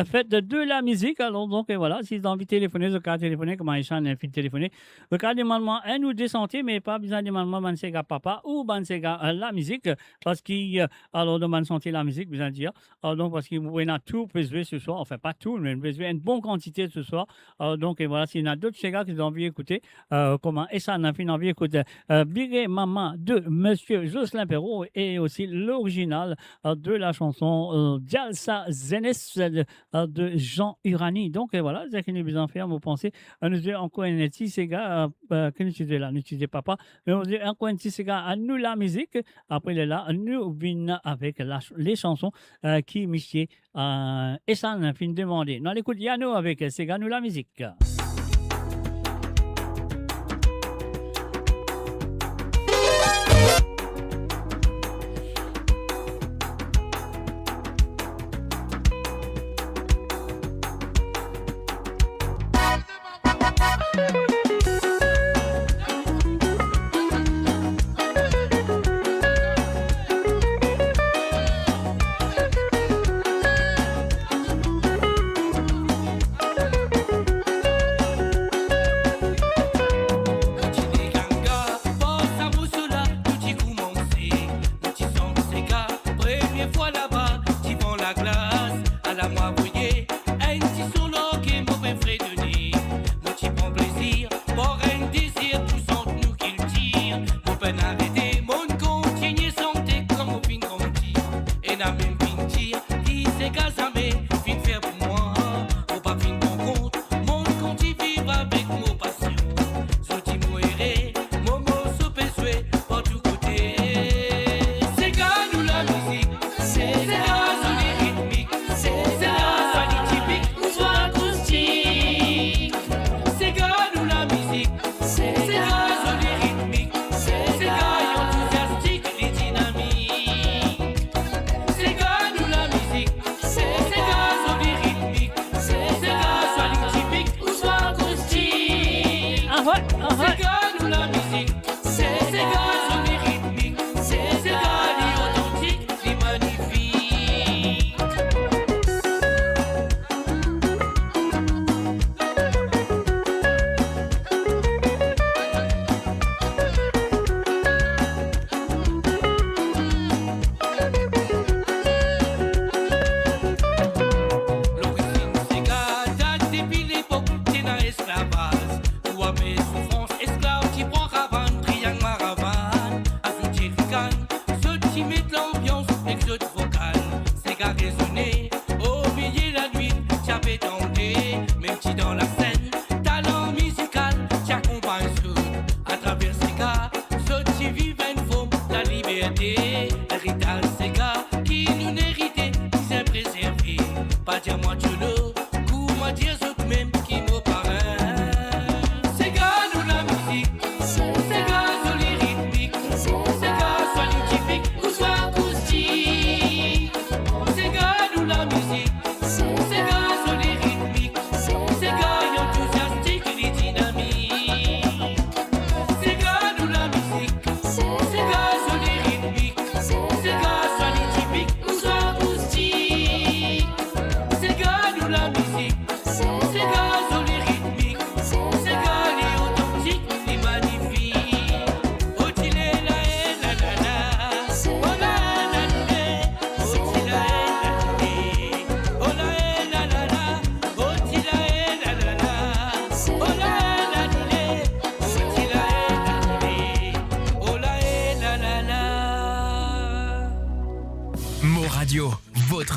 fête de la musique. Alors, donc, voilà, si vous avez envie de téléphoner, vous pouvez téléphoner, comme Aïcha a envie de téléphoner. Vous pouvez demander un ou deux santé, mais pas besoin de demander Bansega papa ou Bansega la musique, parce qu'il alors demande santé la musique, besoin de dire. Alors, donc, parce qu'il y a tout peut jouer ce soir, enfin, pas tout, mais il une bonne quantité ce soir. Alors, donc, et voilà, s'il y en a d'autres Sega qui ont envie d'écouter, comment, et ça, on a envie d'écouter Biré Maman de Monsieur Jocelyn Perrault et aussi l'original de la chanson Dialsa Zenes de Jean Urani. Donc voilà, c'est ce que nous besoin faire, vous pensez, nous avons encore un petit Sega que nous utilisons là, nous utilisons papa, mais nous avons encore un petit Sega à nous la musique. Après là, nous venons avec les chansons qui Michier et ça, on a fini de demander. Nous l'écoute Yano avec Sega nous la musique.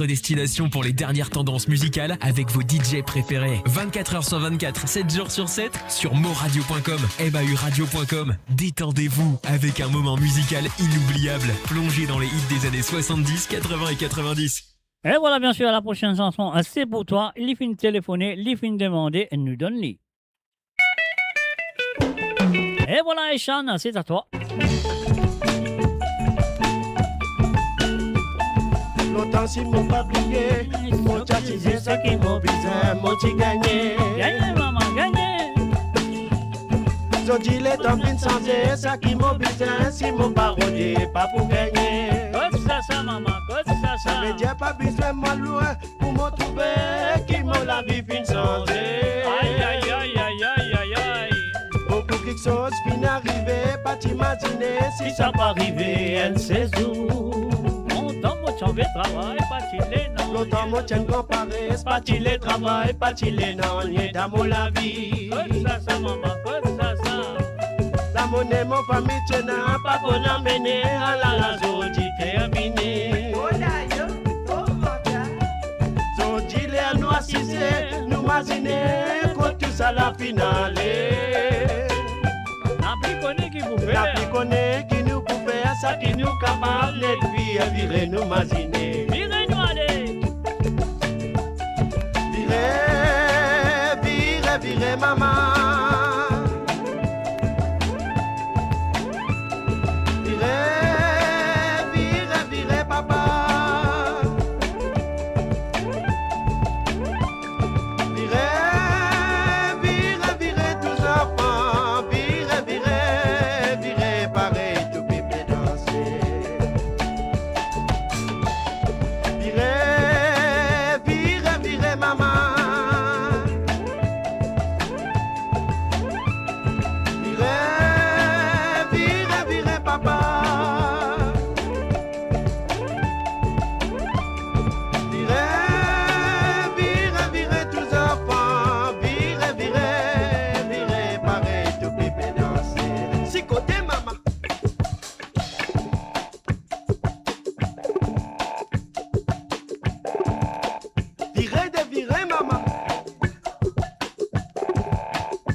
Destination pour les dernières tendances musicales avec vos DJ préférés. 24h sur 24, 7 jours sur 7 sur moradio.com, mahuradio.com. Détendez-vous avec un moment musical inoubliable. Plongez dans les hits des années 70, 80 et 90. Et voilà, bien sûr, la prochaine chanson, c'est pour toi. Il finit de téléphoner, il finit de demander, et nous donne-les. Et voilà, Eshan, c'est à toi. Longtemps si m'ont pas plié, mon chat c'est ça qui m'a besoin, mon petit gagné. Gagné maman, gagné. Aujourd'hui, les temps viennent changer, ça qui m'oblige, si mon parolier, pas pour gagner. Cause ça, maman, cause ça. Ça veut dire pas besoin moi loin pour me trouver, qui m'ont la vie fin changer. Aïe. Beaucoup quelque chose fin arrivé, pas t'imaginer si ça pas arrivé, un séjour. Longtemps, moi, tu en vais travail, pas t'il est non. Longtemps, moi, tu en comparé, pas t'il est travail, pas t'il est non, ni dans la vie. Cause ça, maman, cause ça. La monnaie, mon famille, tu n'as pas pour l'emmener à la raison, tu terminé. So, dis-les à nous assister, nous imaginer, quand tout ça la finale. La piconne qui vous fait. La piconne qui nous pouvait, ça qui nous capable, les filles, virer nous imaginer. Virez-nous, allez. Virez, maman. Virez, papa. Virez, tous enfants. Virez, pareil, tout bébé danser. Virez, maman. Virez, papa. Virez, tous enfants. Virez, pareil, tout bébé danser. Si côté maman. Virez, maman.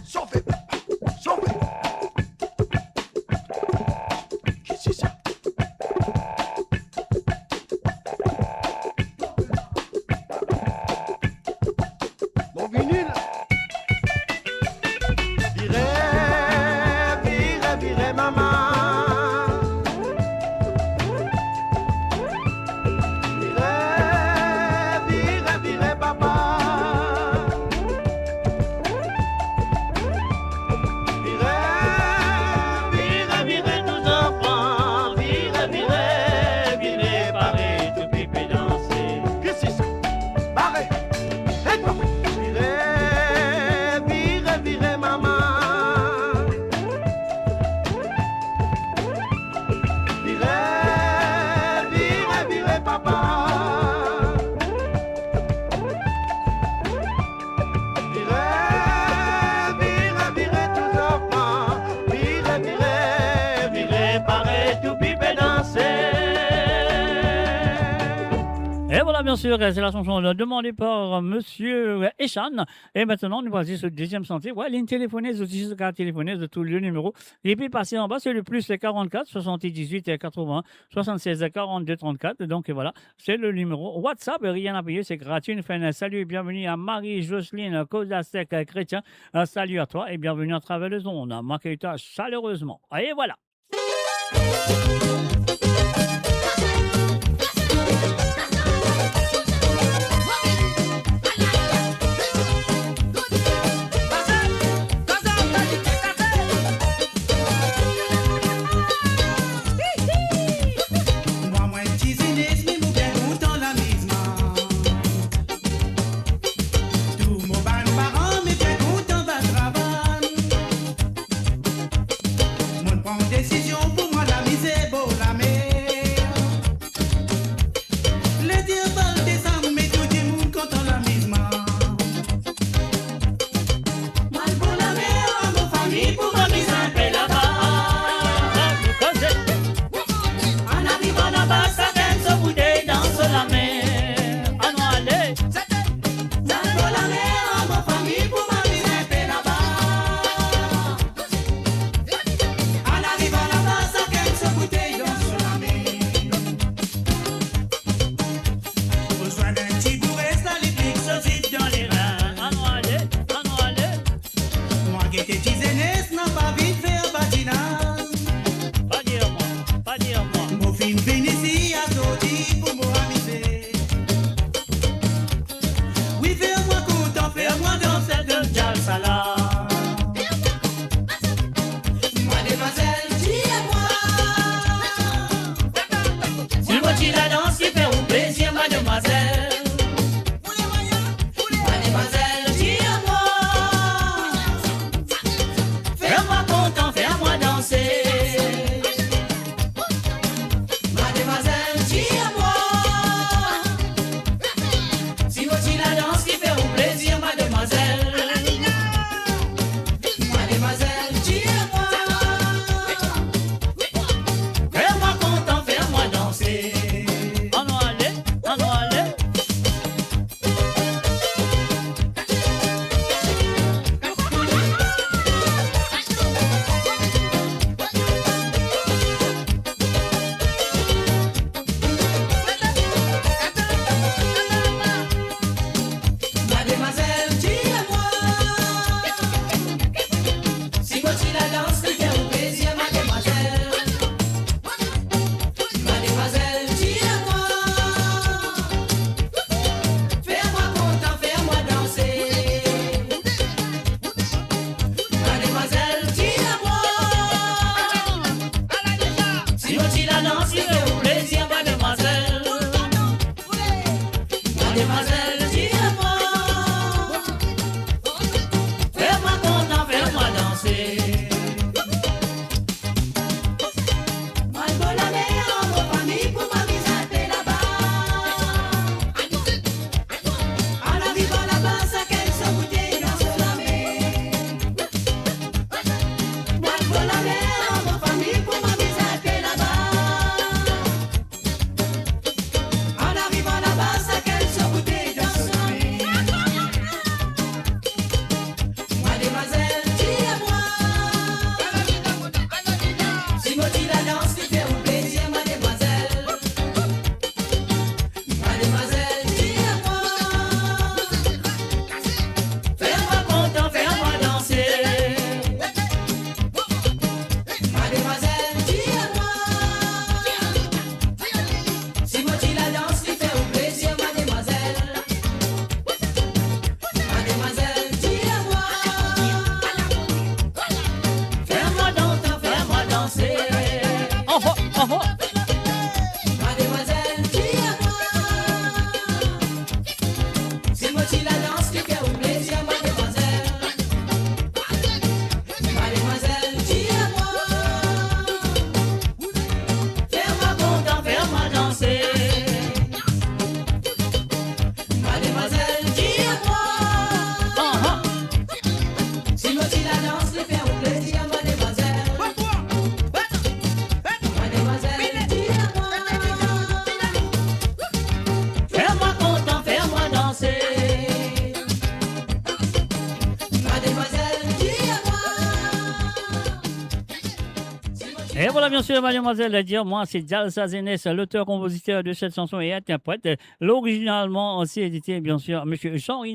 Sauvez. Qu'est-ce que c'est ça? Mon vinyle. Virez, maman. Virez, papa. Virez, tous enfants. Virez, pareil, tout bébé danser. Qu'est-ce que c'est ça? Pareil. Virez, maman. Virez, papa. Virez, tous enfants. Virez, pareil, tout bébé danser. Et voilà, bien sûr, c'est la chanson demandée par Monsieur Echan. Et maintenant, nous voici sur le deuxième sentier. Ouais, ligne téléphoneuse, aussi sur carte téléphoneuse de tout le numéro. Et puis, passer en bas, c'est le plus 44 78 80 76 42 34. Donc, voilà, c'est le numéro WhatsApp. Rien à payer, c'est gratuit. Salut et bienvenue à Marie-Jocelyne Kozasek Chrétien. Salut à toi et bienvenue à travers les ondes. M'accueille-toi chaleureusement. Et voilà. Décision pour moi la misère, la Mademoiselle, dis-moi, c'est moi qui la danse qui fait au plaisir, mademoiselle. Mademoiselle, dis-moi, fais-moi content, fais-moi danser. Mademoiselle, dis-moi, c'est moi qui la danse qui fait au plaisir, mademoiselle. Mademoiselle, dis-moi, fais-moi content, fais-moi danser. Mademoiselle, dis-moi. Et voilà, bien sûr, mademoiselle, dire-moi, c'est Jalsa Zenes, l'auteur-compositeur de cette chanson et interprète. L'originalement aussi édité, bien sûr, monsieur Jean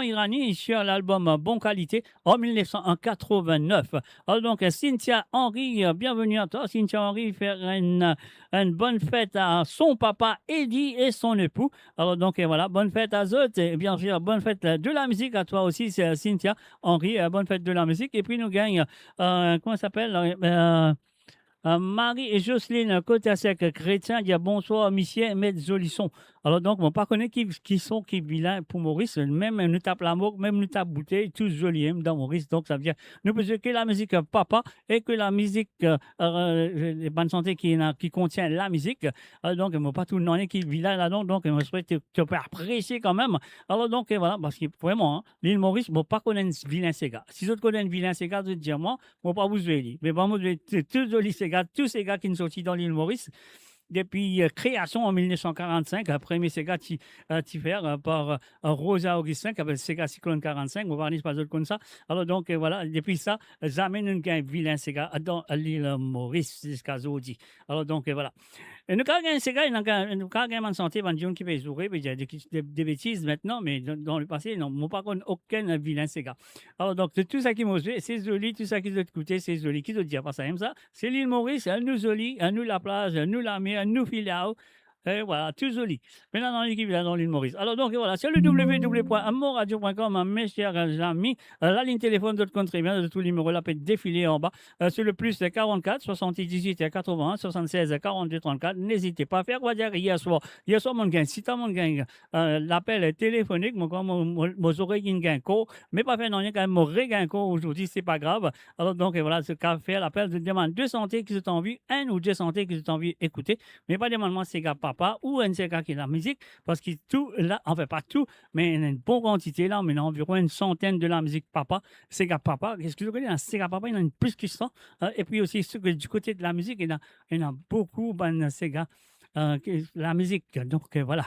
Irani sur l'album Bon Qualité en 1989. Alors donc, Cynthia Henry, bienvenue à toi. Cynthia Henry, faire une bonne fête à son papa Eddie et son époux. Alors donc, voilà, bonne fête à eux. Et bien sûr, bonne fête de la musique à toi aussi, c'est Cynthia Henry, bonne fête de la musique. Et puis, nous gagne, comment ça s'appelle Marie et Jocelyne côté sec chrétien dit bonsoir monsieur Metzolisson. Alors donc on pas connaît qui vilain pour Maurice, même nous tape la mort, même nous tape bouteille, tous jolis dans Maurice. Donc ça veut dire nous pensons que la musique papa et que la musique bonne santé qui contient la musique. Alors donc on pas tout le nom qui vilain là-dedans, donc on souhaite te peux apprécier quand même. Alors donc voilà, parce que vraiment l'île Maurice bon pas connaître vilain Sega. Si vous connaissez vilain Sega, je dire moi pas vous dire, mais bon moi tous jolis Sega, tous ces gars qui sont sortis dans l'île Maurice depuis création en 1945, premier Sega faire par Rosa Augustin qui appelle Sega Cyclone 45, on va pas d'autre comme ça. Alors donc voilà, depuis ça, jamais nous avons vilain Sega dans l'île Maurice jusqu'à aujourd'hui. Alors donc voilà. Et nous avons un Sega, nous avons un santé, nous avons qui peut jouer, il y a des bêtises maintenant, mais dans le passé, nous n'avons pas aucun vilain Sega. Alors donc tout ça qui m'a joué, c'est joli, tout ça qui doit écouter, c'est joli, qui doit dire pas ça comme ça. C'est l'île Maurice, elle nous joli, elle nous la plage, elle nous la mer, elle nous filao. Et voilà, tout joli. Maintenant, dans l'équipe, là, dans l'île Maurice. Alors, donc, voilà, c'est le www.amoradio.com, mes chers amis. La ligne téléphone de compte très bien, de tout numéro là, peut défiler en bas. C'est le plus 44 78 81 76 42 34. N'hésitez pas à faire quoi dire hier soir, mon gang, si t'as mon gang, l'appel téléphonique, mon oreilles une gain co, mais pas fait non, quand même, mon regain co aujourd'hui, c'est pas grave. Alors, donc, voilà, ce qu'a fait l'appel de demande de santé qui sont en vue, un ou deux santé qui sont en vue, écoutez, mais pas demandement, c'est gars papa ou un CK qui est la musique, parce que tout là, enfin pas tout, mais il y a une bonne quantité là, mais il y a environ une centaine de la musique papa, CK papa, qu'est-ce que vous connaissez, un CK papa, il y en a une plus que ça, et puis aussi du côté de la musique, il y en a beaucoup, ben, CK, la musique, donc voilà.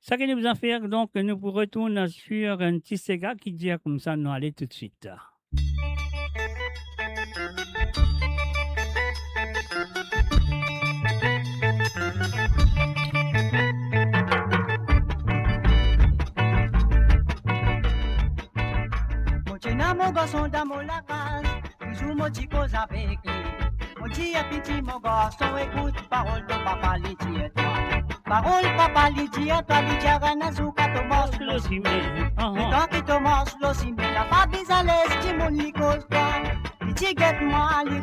Ça qui nous a fait, donc nous retournons sur un petit CK qui dit comme ça, nous allons tout de suite. Mon garçon dans mon la case, toujours mon petit cause avec lui. Mon petit petit mon garçon, écoute parole de papa lui dit à toi. Parole papa lui dit à toi, lui dit à Ranazou quand Thomas le simé. Et tant que Thomas le simé, la pas besoin de mon lui cause toi. Il dit guette-moi, lui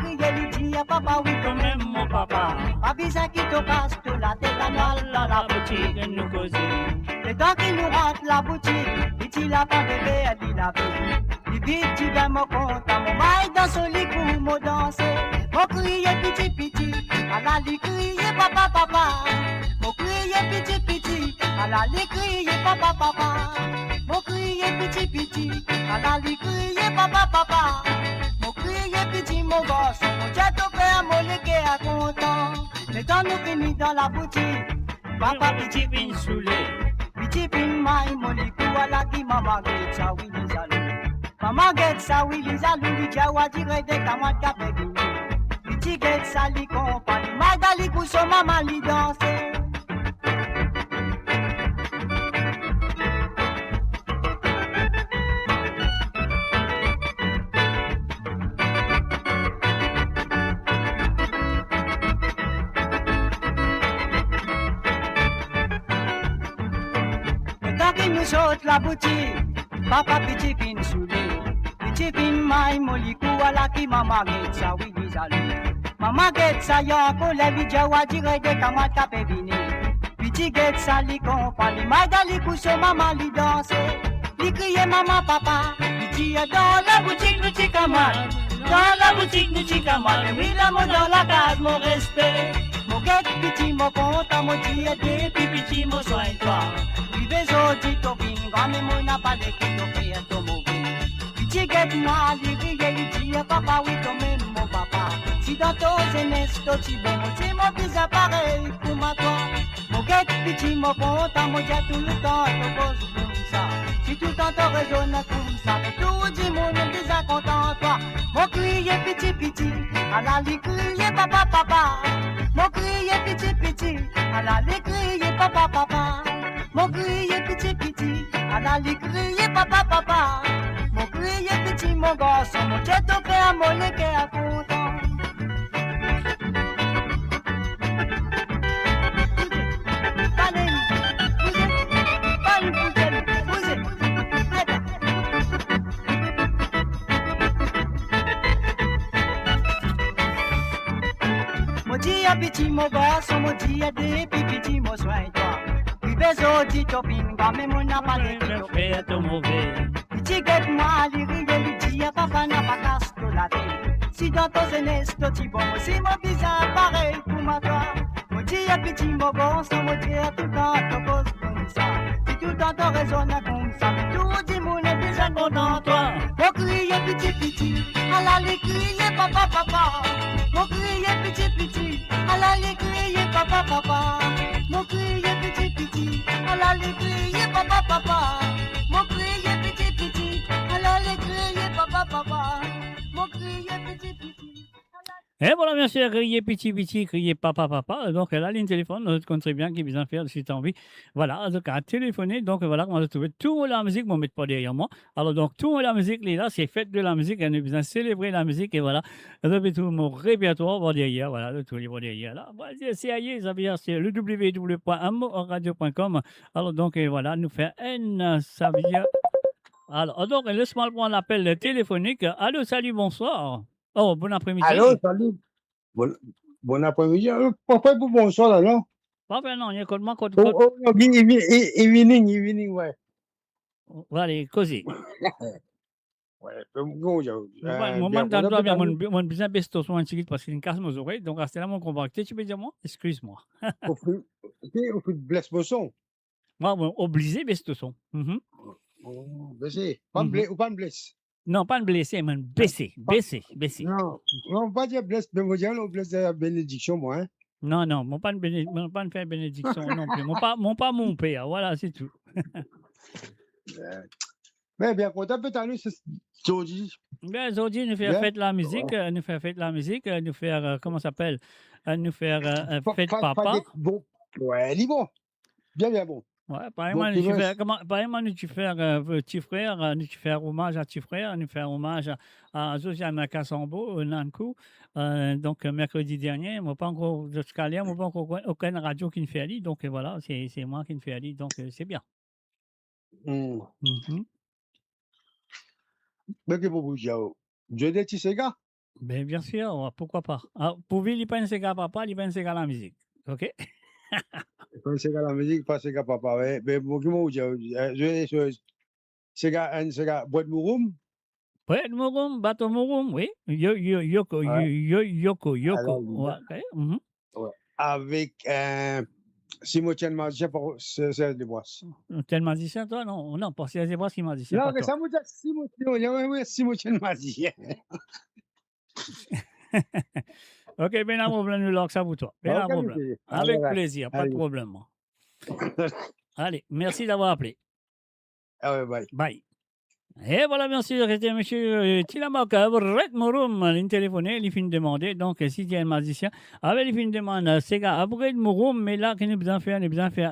dit à papa, oui quand même mon papa. Pas besoin qu'il te casse toute la tête à dans la boutique et nous causer. Et tant qu'il nous rentre la boutique, il dit la pas bébé, elle dit la bébé. Petit dans mon compte, mon maille dans son lit pour me danser. Mon crier petit petit, à la lit crier papa papa. Mon crier petit petit, à la lit crier papa papa. Mon crier petit petit, à la lit crier papa papa. Mon crier petit mon gosse, mon jet au père mon légué à content. Mais quand nous finissons dans la boutique, papa petit pin soulé. Petit pin maille mon lit pour à la qui maman get ça oui les amis. Maman get ça, oui, les alous, jawa, dire de kamat kapegi. Petit get ça, li compagnie. Magali pousse maman li danser. Et tant qu'il nous saute la boutique, papa petit pin soulé. Petit pin maille, molikou à la qui maman met ça, oui, les alous. Maman get sa yon ko le vi jawa dire de kamat ka pe vini. Piti get sa li comprend li magali couche maman li danse. Li crier maman papa. Piti dans la boutique nous ti kamat. Dans la boutique nous ti kamat. Oui l'amour dans la case mon respect. Mon get piti mon content mon ti aide puis piti mon soin toi. Vive zodi to bin gami mon n'a pas de qui to faire to mauvais. Piti get moi li crier li ti papa oui to même mon papa. Si dans ton jeunesse, toi tu bon, c'est mon fils pareil pour ma toi. Mon guette petit, mon content, mon dia tout le temps, te pose comme ça. Si tout le temps te raisonne comme ça, mais tout dit mon est déjà content toi. Mon crier petit petit, à la li crier papa papa. Mon crier petit petit, à la li crier papa papa. Mon crier petit petit, à la li crier papa papa. Mon crier petit, mon garçon, mon dia ton frère, mon leke à content. Dia petit mon garçon, mon dia des petit mon soin toi. Puis beso dit topin, comme mon n'a pas de qui fait ton mauvais. Petit get moi, li rigue li dia papa n'a pas casse de la vie. Si dans ton jeunesse, toi tu bon, si mon bizarre pareil pour ma toi. Mon dia petit mon garçon, mon dia tout le temps te pose comme ça. Si tout le temps te raisonne comme ça, mais tout dit mon est déjà content toi. Mon crier petit petit, à la li crier papa papa. Mon crier petit petit, à la li crier papa papa. Mon crier petit petit, à la li crier papa papa. Mon crier petit petit, à la li crier papa papa. Mon crier petit petit. Et voilà, bien sûr, crier petit, petit, crier papa, papa. Donc, la ligne téléphone, on compte très bien qui besoin de faire si tu as envie. Voilà, donc, à téléphoner. Donc, voilà, on va trouver toute la musique, on ne met pas derrière moi. Alors, donc, toute la musique, là, c'est fait de la musique. On a besoin de célébrer la musique. Et voilà, donc, tout mon répertoire, va derrière. Voilà, tout les va derrière. Là, voilà, c'est ailleurs, ça veut dire, c'est le www.amoradio.com. Alors, donc, et voilà, nous fait N, ça veut dire. Alors, donc, laisse-moi prendre l'appel téléphonique. Allô, salut, bonsoir. Oh, bon après-midi. Allô, salut. Bon après-midi. Pourquoi pour bonsoir là, non? Pas bien, non, il y a code moi, code. Oh, evening, ouais. Voilà, cosy. Ouais, bon, mon besoin besto son antique parce qu'il casse mes oreilles, donc c'est là mon convaincre. Tu peux dire moi? Excuse-moi. Au plus blesse mon son. Moi, obligé besto son. Blessé. Pas me blesse. Non, pas me blesser, mais baisser. Non, pas dire blesse, mais moi, on blesse la bénédiction, moi. Hein? Non, mon pas ne faire bénédiction non plus. Mon père, voilà, c'est tout. Mais bien, content, peut-être, c'est aujourd'hui. Bien, aujourd'hui, nous faisons fête la musique, nous faisons, comment ça s'appelle? Nous faisons fête papa. Bon, ouais, il est bon. Bien bon. Ouais, apparemment, nous tu fais petit frère, nous tu fais hommage à petit frère, nous faisons hommage à Josiane Kassambo, Nankou. Donc, mercredi dernier, moi pas encore de Scalia, moi pas encore aucune radio qui ne fait aller. Donc, voilà, c'est moi qui ne fais aller. Donc, c'est bien. Mais que vous dire, je dis tu sais gars? Ben, bien sûr, pourquoi pas. Pour vivre, il pas un Sega papa, il pas un Sega la musique. OK? Pas un Sega la musique, pas un Sega papa. Mais pour qui vous dire, Sega boîte mouroum? Boîte mouroum, bateau mouroum, oui. Yoko. Ouais. Avec Simon magicien pour Serge Desbois. Tel magicien, toi? Non, pas Serge Desbois qui magicien. Non, mais ça me dit Simon magicien. OK, ben, un problème, nous lâche ça pour toi. Ben, un problème. Avec plaisir, pas de problème. Allez, merci d'avoir appelé. Ah ouais, bye. Bye. Et voilà, bien sûr, c'était M. Tilamaka, Red Mouroum, il téléphonait, il finit de demander. Donc, si il y a un magicien, avec il finit de demander, Sega, Red Mouroum, mais là, qu'il a besoin de faire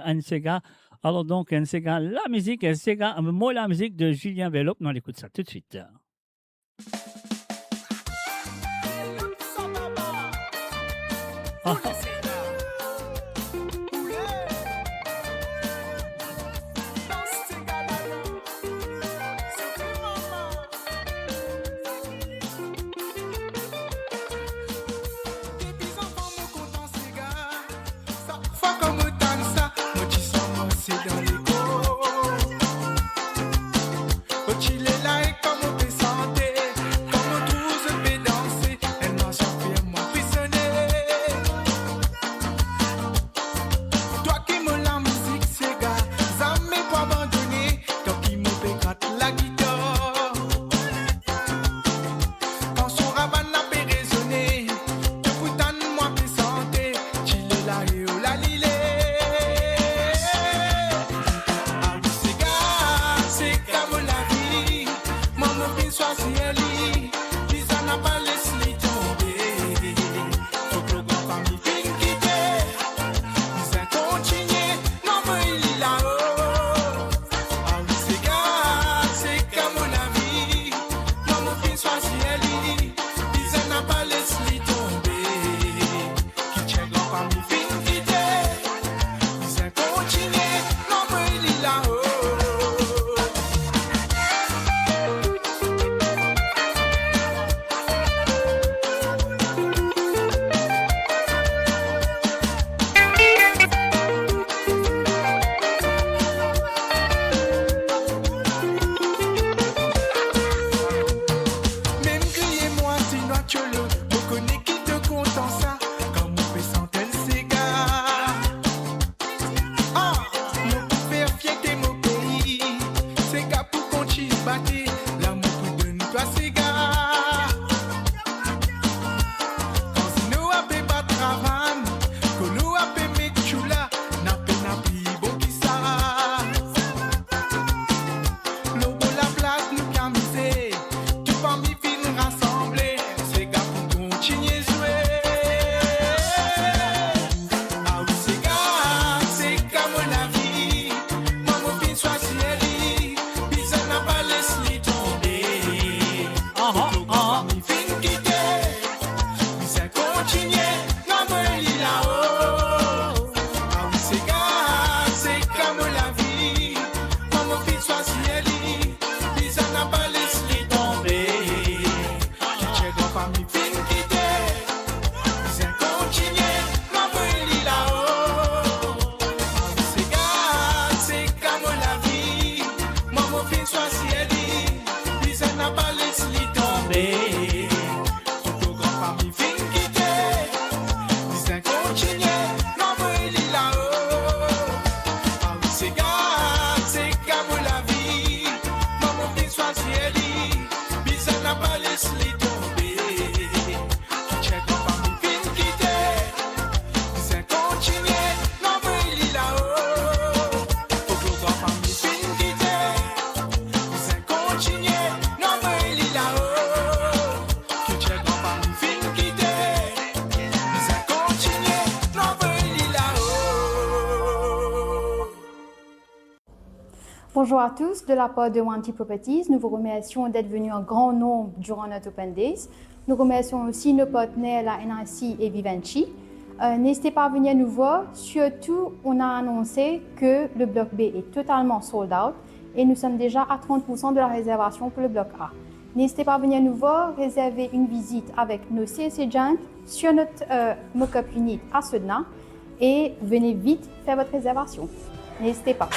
un Sega. Alors, donc, un Sega, la musique, un Sega, moi, la musique de Julien Velop. On écoute ça tout de suite. choisir lui, puis ça n'a pas laissé tomber. Faut que le grand famille fin quitter, puis ça continue, non mais il est là-haut. Ah oui c'est gars, c'est comme la vie, non mon fin choisir lui, puis ça n'a pas laissé tomber. Qui tient grand famille fin quitter, puis ça continue, non mais il est là-haut. Même crier moi, si noir que le, vous connaissez qui te content ça, comme on fait sentir ces gars. Ah, mon pour faire fierté mon pays, ces gars pour continuer battre, l'amour pour de nous, toi ces gars. Quand si nous avons pas de travail, que nous avons mis chula, n'a pas bon qui ça. Nous pour la place nous camiser, tu pas mi fin rassembler, ces gars pour continuer jouer. Ah oui ces gars, c'est comme la vie, maman fin choisir lui, puis ça n'a pas laissé tomber. Mi fin quitter, puis ça continue, non mais il est là-haut. Ah oui ces gars, c'est comme la vie, maman fin choisir lui, puis ça n'a pas laissé tomber. Qui tient grand famille fin quitter, puis ça continue, non mais il est là-haut. Ah oui ces gars, c'est comme la vie, maman fin choisir lui, puis ça n'a pas laissé tomber. Tout grand famille fin quitter, puis ça continue, non mais il est là-haut. Ah oui ces gars, c'est comme la vie, maman fin choisir lui, puis ça n'a pas laissé tomber. Qui tient grand famille fin quitter, puis ça continue, non mais il est là-haut. Faut que le grand famille fin quitter, puis ça continue, non mais il est là-haut. Qui tient grand famille fin quitter, puis ça continue, non mais il est là-haut. Bonjour à tous, de la part de Wanty Properties, nous vous remercions d'être venus en grand nombre durant notre Open Days. Nous remercions aussi nos partenaires, la NRC et Vivendi. N'hésitez pas à venir nous voir. Surtout, on a annoncé que le bloc B est totalement sold out et nous sommes déjà à 30% de la réservation pour le bloc A. N'hésitez pas à venir nous voir, réserver une visite avec nos sales agents sur notre mock-up unit à Sedna et venez vite faire votre réservation. N'hésitez pas.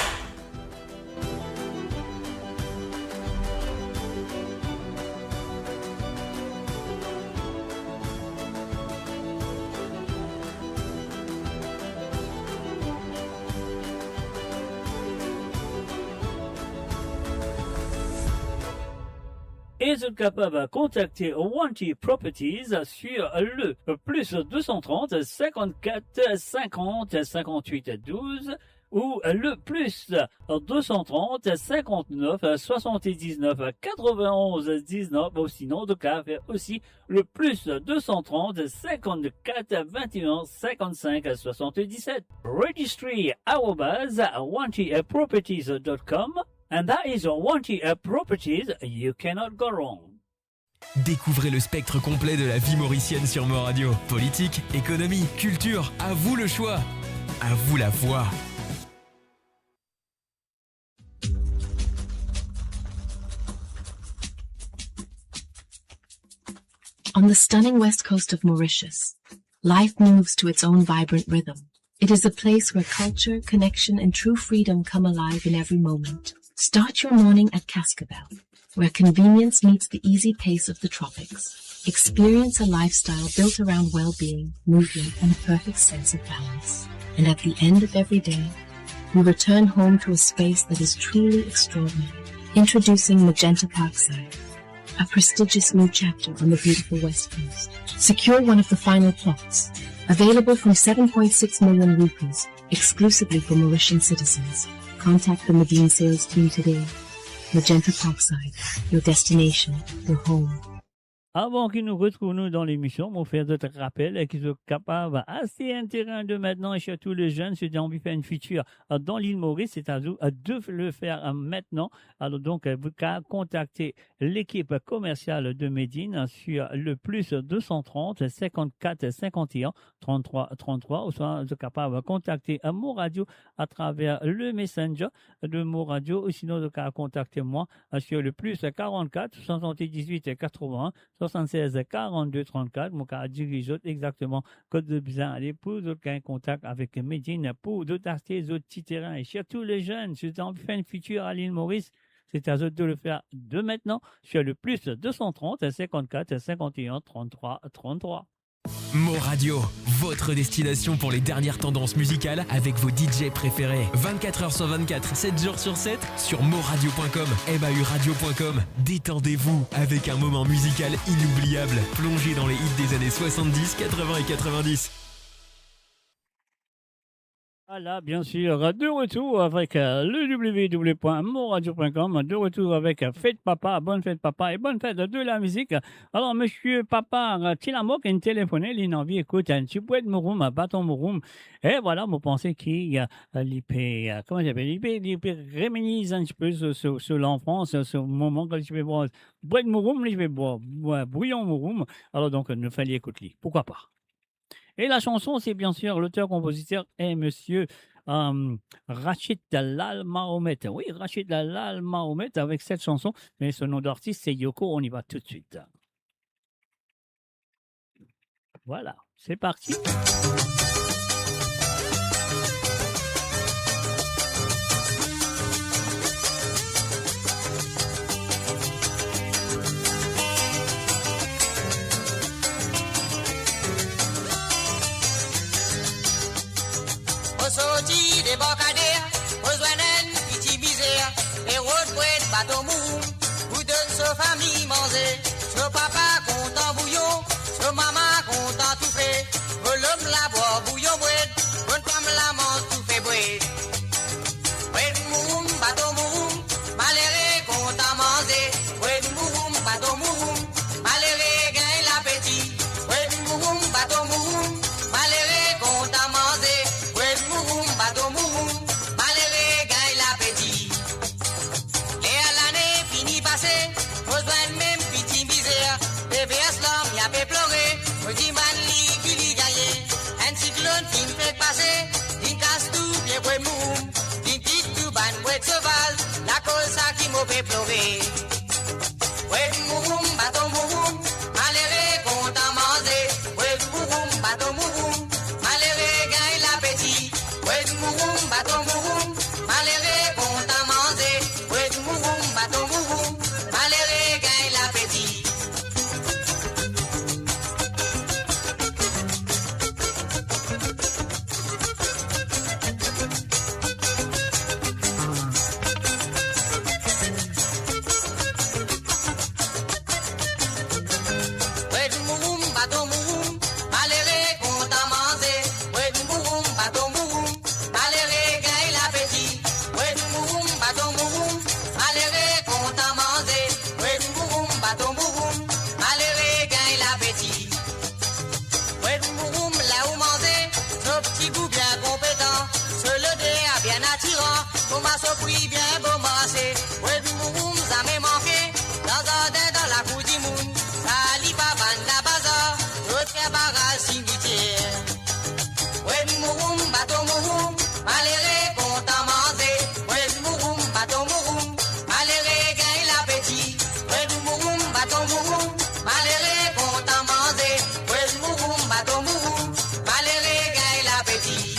Et vous êtes capable de contacter Wanty Properties sur le plus 230 54 50 58 12 ou le plus 230 59 79 91 19 ou sinon de cas aussi le plus 230 54 21 55 77. Registry @wantyproperties.com. And that is Wanty Properties, you cannot go wrong. Découvrez le spectre complet de la vie mauricienne sur Mo Radio. Politique, économie, culture, à vous le choix. À vous la voix. On the stunning west coast of Mauritius, life moves to its own vibrant rhythm. It is a place where culture, connection, and true freedom come alive in every moment. Start your morning at Cascabel, where convenience meets the easy pace of the tropics. Experience a lifestyle built around well-being, movement, and a perfect sense of balance. And at the end of every day, we return home to a space that is truly extraordinary. Introducing Magenta Parkside, a prestigious new chapter on the beautiful West Coast. Secure one of the final plots, available from 7.6 million rupees, exclusively for Mauritian citizens. Contact the Medine sales team today. Magenta Popside, your destination, your home. Avant qu'ils nous retrouvent nous dans l'émission, on fait d'autres rappels qu'ils sont capables assez intéressants de maintenant et surtout les jeunes, si ont envie de faire une feature dans l'île Maurice, c'est à vous de le faire maintenant. Alors donc, vous pouvez contacter l'équipe commerciale de Médine sur le plus 230 54 51 33 33 ou soit vous êtes capable de contacter Mo Radio à travers le messenger de Mo Radio ou sinon vous pouvez contacter moi sur le plus 44 78 81 76 42 34. Mon cas dirige exactement code de besoin aller pour d'autres cas en contact avec Médine pour d'autres acheter d'autres petits terrains et surtout les jeunes. Si vous avez envie de faire une future à l'île Maurice, c'est à eux de le faire de maintenant sur le plus 230 54 51 33 33. Mo Radio, votre destination pour les dernières tendances musicales avec vos DJ préférés. 24h sur 24, 7 jours sur 7 sur moradio.com, mahuradio.com. Détendez-vous avec un moment musical inoubliable. Plongez dans les hits des années 70, 80 et 90. Voilà, bien sûr, de retour avec le www.moradio.com, de retour avec Fête Papa et bonne fête de la musique. Alors, monsieur Papa, Tilamok, une téléphoné, il a envie, écoute, un petit peu de mouroum, bâton mouroum. Et voilà, vous pensez qu'il comment j'appelle, il peut réménise un petit peu sur l'enfance, ce moment quand je vais boire, boire de mouroum, je vais boire, bouillon mouroum. Alors donc, il fallait écouter, pourquoi pas. Et la chanson, c'est bien sûr l'auteur-compositeur est monsieur Rachid Dalal Mahomet. Oui, Rachid Dalal Mahomet avec cette chanson, mais son nom d'artiste, c'est Yoko. On y va tout de suite. Voilà, c'est parti. Sorti des bocadères, besoin d'un petit misère, et road bread, bateau mou, vous donne sa famille manger, ce papa content bouillon, ce maman content tout fait, l'homme la boit bouillon bread, bonne femme la mange tout fait bread. Bread mou, bateau mou, malheureux content manger, bread mou, bateau mou, malheureux gagne l'appétit, bread mou, bateau mou, malheureux content manger. Bateau mouroum, malheureux gagne l'appétit. Et à l'année finie passée, besoin de même petit misère. Bébé Aslam, y a fait pleurer, me dit man li qui li gagne. Un cyclone qui me fait passer, il casse tout bien boy mouroum. Il dit tout ban boy sauvage, la cause ça qui m'a fait pleurer. Ouais mouroum, bateau mouroum, malheureux content manger. Ouais mouroum, bateau mouroum, malheureux gagne l'appétit. Mouroum, bateau mouroum, malheureux content manger. Oui, mouroum, bateau mouroum, malheureux gagne l'appétit. Oui, mouroum, bateau mouroum, malheureux content manger. Oui, mouroum, bateau mouroum. Malheureux gagne l'appétit, ouais mouroum, bateau mouroum, malheureux content manger, ouais mouroum, bateau mouroum, malheureux gagne l'appétit. Ouais mouroum, là où manger, ce petit goût bien compétent, ce le dé a bien attirant, pour ma surprise bien beau marché, ouais mouroum, ça m'est manqué, dans un dé dans la cour du monde, ça lit pas ban la bazar, l'autre barrage cimetière. Ouais mouroum, bateau mouroum, malheureux content manger, ouais mouroum, bateau mouroum, malheureux gagne l'appétit, ouais mouroum, bateau mouroum, malheureux content manger, ouais mouroum, bateau mouroum, malheureux gagne l'appétit.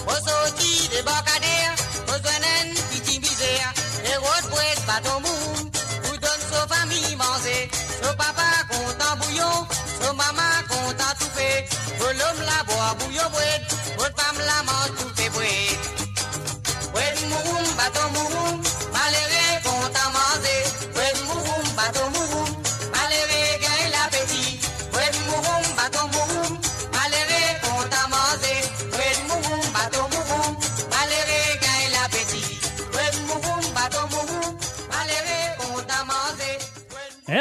Au sorti des bocadères, besoin d'un petit misère, et road bread, bateau mouroum, vous donne sa famille manger, ce papa content bouillon, ce maman content tout fait, l'homme la boit bouillon bread, votre femme la mange tout fait bread. Ouais mouroum, bateau mouroum, malheureux content manger, ouais mouroum, bateau mouroum, malheureux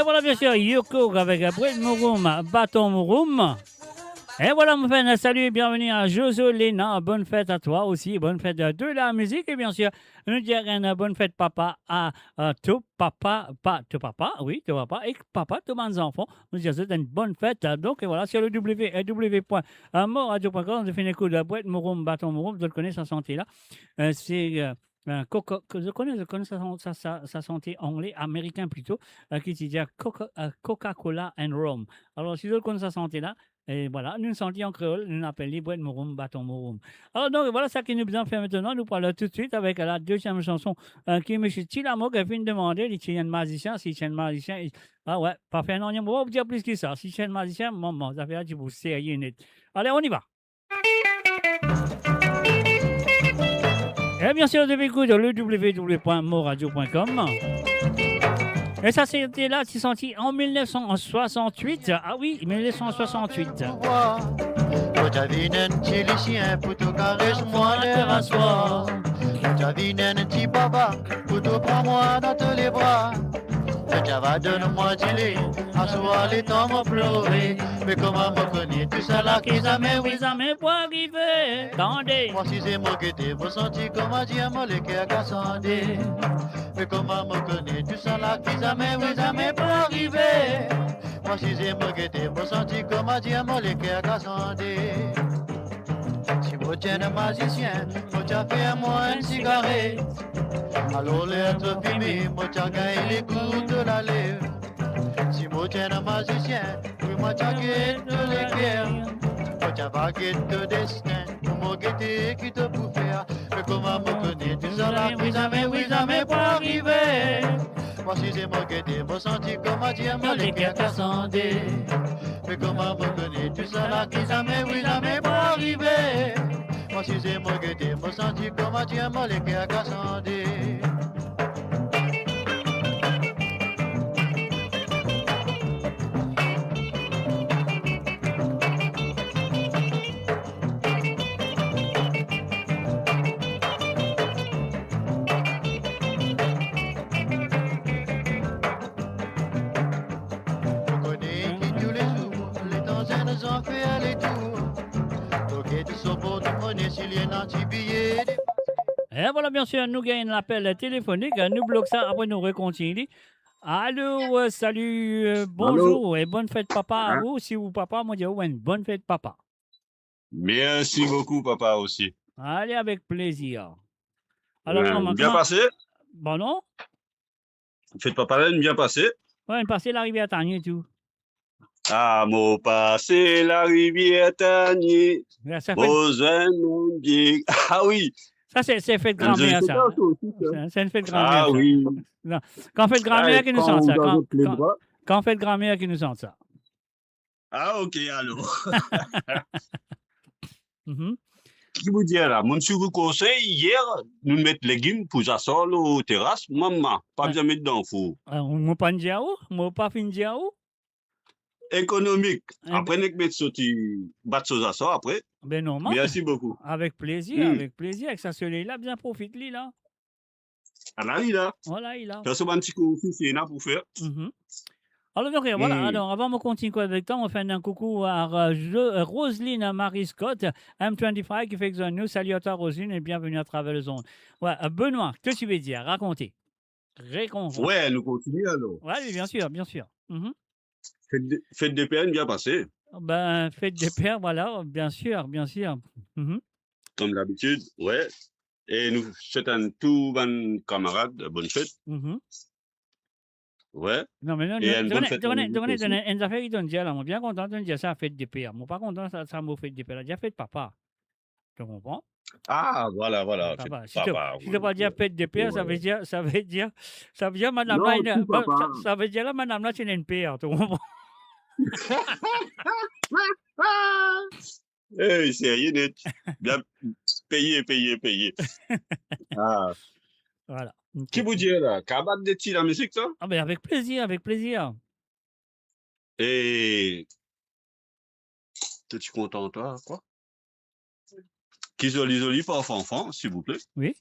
Et voilà, bien sûr, Yoko avec Brett Mouroum, Bâton Mouroum. Et voilà, mon frère, salut et bienvenue à Josolena. Bonne fête à toi aussi, bonne fête de la musique. Et bien sûr, nous disons une bonne fête, papa, à tout papa, oui, tout papa, et papa, tous mes enfants. Nous disons une bonne fête. Donc, et voilà, sur le www.moradio.com, on fait une écoute de Brett Mouroum, Bâton Mouroum, vous le connaissez, sa santé là. C'est. Je connais sa santé anglais, américain plutôt, qui se dit Coca-Cola and Rome. Alors, si vous connaissez sa santé là, et voilà, nous sommes en créole, nous l'appelons Brett Mouroum, Bâton Mouroum. Alors, donc, voilà ça qui nous besoin faire maintenant. Nous parlons tout de suite avec la deuxième chanson qui est M. Tilamo qui vient de demander, il est un magicien, si c'est un magicien. Ah ouais, pas fait un on va vous dire plus que ça. Si c'est un magicien, maman, ça fait là, tu vous sérieux net. Allez, on y va. Et bien sûr, vous écoutez le www.moradio.com. Et ça, c'était là, c'est sorti en 1968. Ah oui, 1968. J'avais un petit lycéen pour te caresser moi à soir. J'avais un petit papa pour te prendre moi dans tous les bras. J'avais donne-moi du lait, à soir les temps m'ont pleuré. Mais comment me connaît tout ça là qu'ils amènent, oui, amènent pour arriver. Attendez. Moi si c'est moi qui t'ai ressenti, comment dire moi les cœurs cassandés. Mais comment me connaît tout ça là qu'ils amènent, oui, amènent pour arriver. Moi si c'est moi qui t'ai ressenti, comment dire moi les cœurs cassandés. Si vous êtes un magicien, vous t'as fait à moi une cigarette. Alors l'être fumé, moi t'as gagné les coups de la lèvre. Si moi t'es un magicien, oui moi t'as gagné les guerres. Moi t'as vagué de destin, pour moi guetter qui te pour faire. Mais comment me connaît tout ça là, oui jamais pour arriver. Moi si c'est moi qui t'ai ressenti, comment dire moi les cœurs cassandés. Mais comment me connaît tout ça là, qui jamais pour arriver. Moi si c'est moi qui t'ai ressenti, comment dire moi les cœurs cassandés. Et voilà, bien sûr, nous gagnons l'appel téléphonique, nous bloquons ça, après nous recontinuons. Allô, salut, bonjour et bonne fête papa à vous. Si vous papa, moi je dis une bonne fête papa. Merci beaucoup papa aussi. Allez, avec plaisir. Alors, bien passé? Bon non? Fête papa, bien passé? Ouais, passé la rivière Tanier et tout. Ah, mon passé la rivière Tanier. Ah oui. Ça, c'est fait de grand-mère, ça. C'est une fête de grand-mère. Ah oui. Non. Quand on fait de grand-mère qui nous sent ça. Quand on fait de grand-mère qui nous sent ça. Ah, ok, alors. Qui vous dit là, mon sur conseil, hier, nous mettons les légumes pour asseoir aux terrasses. Maman, pas bien mettre dans le four. Moi, pas où? Moi, pas fin où? Économique. Après, nous mettons sorti, battre aux asseoirs après. Ben non, merci beaucoup. Avec plaisir, avec plaisir. Avec ça, celui-là, bien profite, lui, là. Ah là, il a. Voilà, il a. Faire ce petit coup, c'est là pour faire. Alors, donc, voilà. Alors, avant de continuer avec toi, on fait un coucou à Roselyne Marie Scott, M25, qui fait que nous. Salut à toi, Roselyne, et bienvenue à travers le zone. Ouais, Benoît, que tu veux dire? Racontez. Ouais, nous continuons alors. Oui, bien sûr, bien sûr. Fête des pères bien passée. Ben, fête des pères, voilà, bien sûr, bien sûr. Comme d'habitude, ouais. Et nous souhaitons tous nos camarades bonne fête. Ouais. Non, mais non, une affaire qui donne dire là, moi bien content de dire ça, fête des pères. Moi pas content ça m'a fait des pères, déjà fête papa. Tu comprends? Ah, voilà. Papa. Si tu ne pas dire fête des pères, ça veut dire madame là, ça veut dire là, madame là, c'est une père, tu comprends? Eh, c'est rien net. Bien payé. Ah. Voilà. Qui vous dit là? Cabat de ti la musique, ça? Ah, ben avec plaisir. Et. T'es-tu content, toi, quoi? Qui joli, pas fanfan, s'il vous plaît. Oui.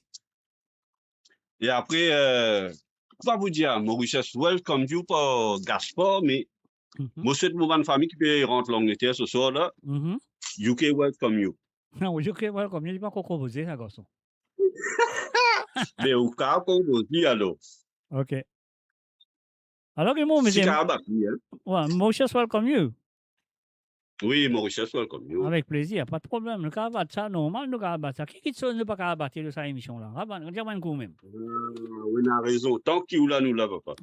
Et après, pas vous dire, Mauritius welcome you pour Gaspard, mais moi, c'est mon famille qui peut rentrer l'Angleterre ce soir là. UK welcome you. Non, UK welcome you, il n'est pas encore composé, ça, garçon. Mais au cas où vous dites alors. OK. Alors, que moi, mais Si c'est. Caraba, hein. Ouais, Mauritius welcome you. Oui, Mauritius welcome you. Avec plaisir, pas de problème. Le Carabat, ça, normal, le Carabat, ça. Qui ne peut pas Carabater de sa émission là? On dirait un coup même. Oui, on a raison. Tant qu'il là, nous l'avons pas.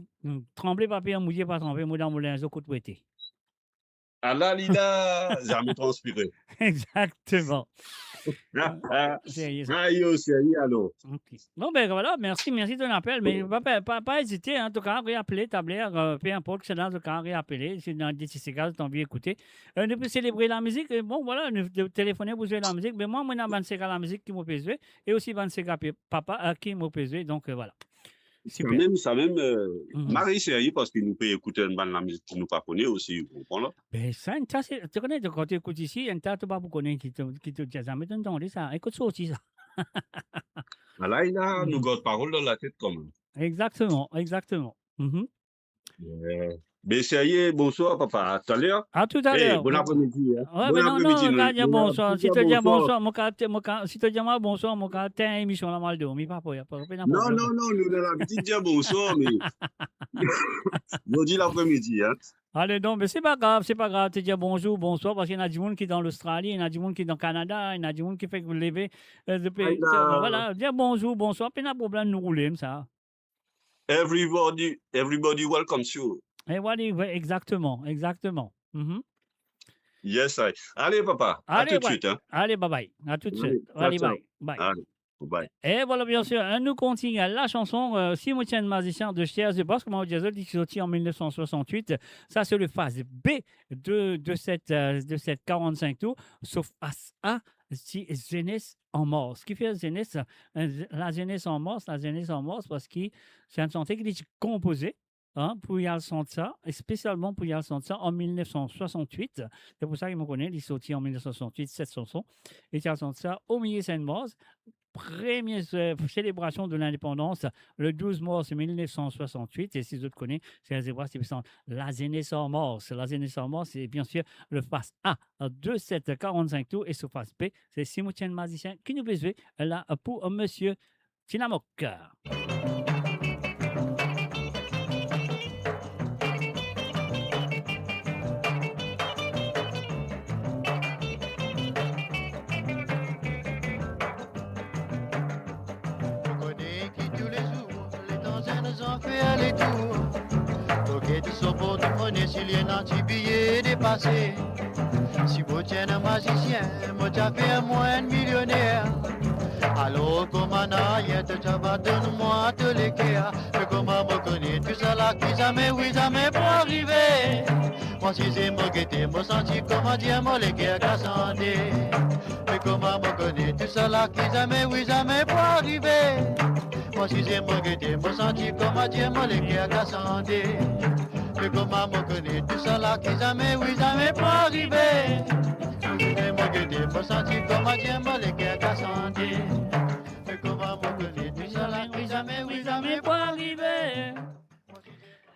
Trembler, papier, mouiller, pas trembler, moi, dans mon linge, au coup de pété. Allah, Lida, jamais transpiré. Exactement. Sérieux, alors. Bon, ben voilà, merci de ton appel. Mais pas hésiter, en tout cas, réappeler, tabler, peu importe, c'est dans le cas, réappeler. Si dans ces cas, tu as envie d'écouter. Nous pouvons célébrer la musique. Bon, voilà, nous téléphoner pour jouer la musique. Mais moi, je suis la musique qui m'a pesé. Et aussi, papa qui m'a pesé. Donc, voilà. Ça même, Marie sérieux parce qu'il nous peut écouter une bande de la musique qui nous pas connaît aussi, vous comprenez? Ben ça, tu connais, quand tu écoutes ici, un tas de pas pour connaître qui te dit ça, mais tu entends ça, écoute ça aussi, ça. Là, il a nous garde parole dans la tête quand même. Exactement. Ben sérieux, bonsoir papa, à tout à l'heure. À tout à l'heure. Bon après-midi. Ouais, mais non, bonsoir. Si tu dis bonsoir, si tu dis bonsoir, mon caractère émission la mal de mi papa, y a pas Non, nous dans la petite dire bonsoir, mais nous dit l'après-midi, hein. Allez, donc, mais c'est pas grave, tu dis bonjour, bonsoir, parce qu'il y en a du monde qui est dans l'Australie, il y en a du monde qui est dans le Canada, il y en a du monde qui fait que vous levez depuis. Voilà, dis bonjour, bonsoir, puis il n'y a pas de problème, nous rouler, ça. Everybody welcomes you. Et voilà, exactement. Yes, I. Allez, papa. Allez, à tout de suite. Hein. Allez, bye. À tout de suite. Allez, bye. Allez, bye. Et voilà, bien sûr, nous continuons la chanson Simotien Magicien de Cher The Boss, comme on dit, qui est sorti en 1968. Ça, c'est le phase B de cette 45 tours, sauf face A, si jeunesse en mort. Ce qui fait la jeunesse en mort, parce que c'est un chanteur qui est composé. Pour y aller ça, et spécialement pour y aller ça en 1968. C'est pour ça qu'il me connaît, il est sorti en 1968, cette chanson. Et il a ça au milieu de Sainte-Mause. Première célébration de l'indépendance, le 12 mars 1968. Et si vous connaissez, c'est la jeunesse en mars. La jeunesse en mars, c'est bien sûr le face A de cette 45 tours. Et ce face B, c'est Simotien Magicien qui nous besoin là pour monsieur Tinamok. Faire les tours, ok, tout son porte-monnaie, s'il y a un petit billet dépassé. Si vous tenez un magicien, moi t'as fait un moins millionnaire. Alors, comment y a tu vas donne-moi tous les cas. Mais comment me connais tout ça là, qui jamais, oui, jamais pour arriver. Moi, si c'est moi qui t'ai, moi senti comment dire, moi les gars qu'à santé. Mais comment me connais tout ça là, qui jamais, oui, jamais pour arriver. Moi si c'est moi qui t'ai, moi senti comment dire, moi les gars qu'à santé. Mais comment me connais tout ça là, qui jamais, oui, jamais pour arriver. C'est moi qui t'ai, moi senti comment dire, moi les gars qu'à santé. Mais comment me connais tout ça là, qui jamais, oui, jamais pour arriver.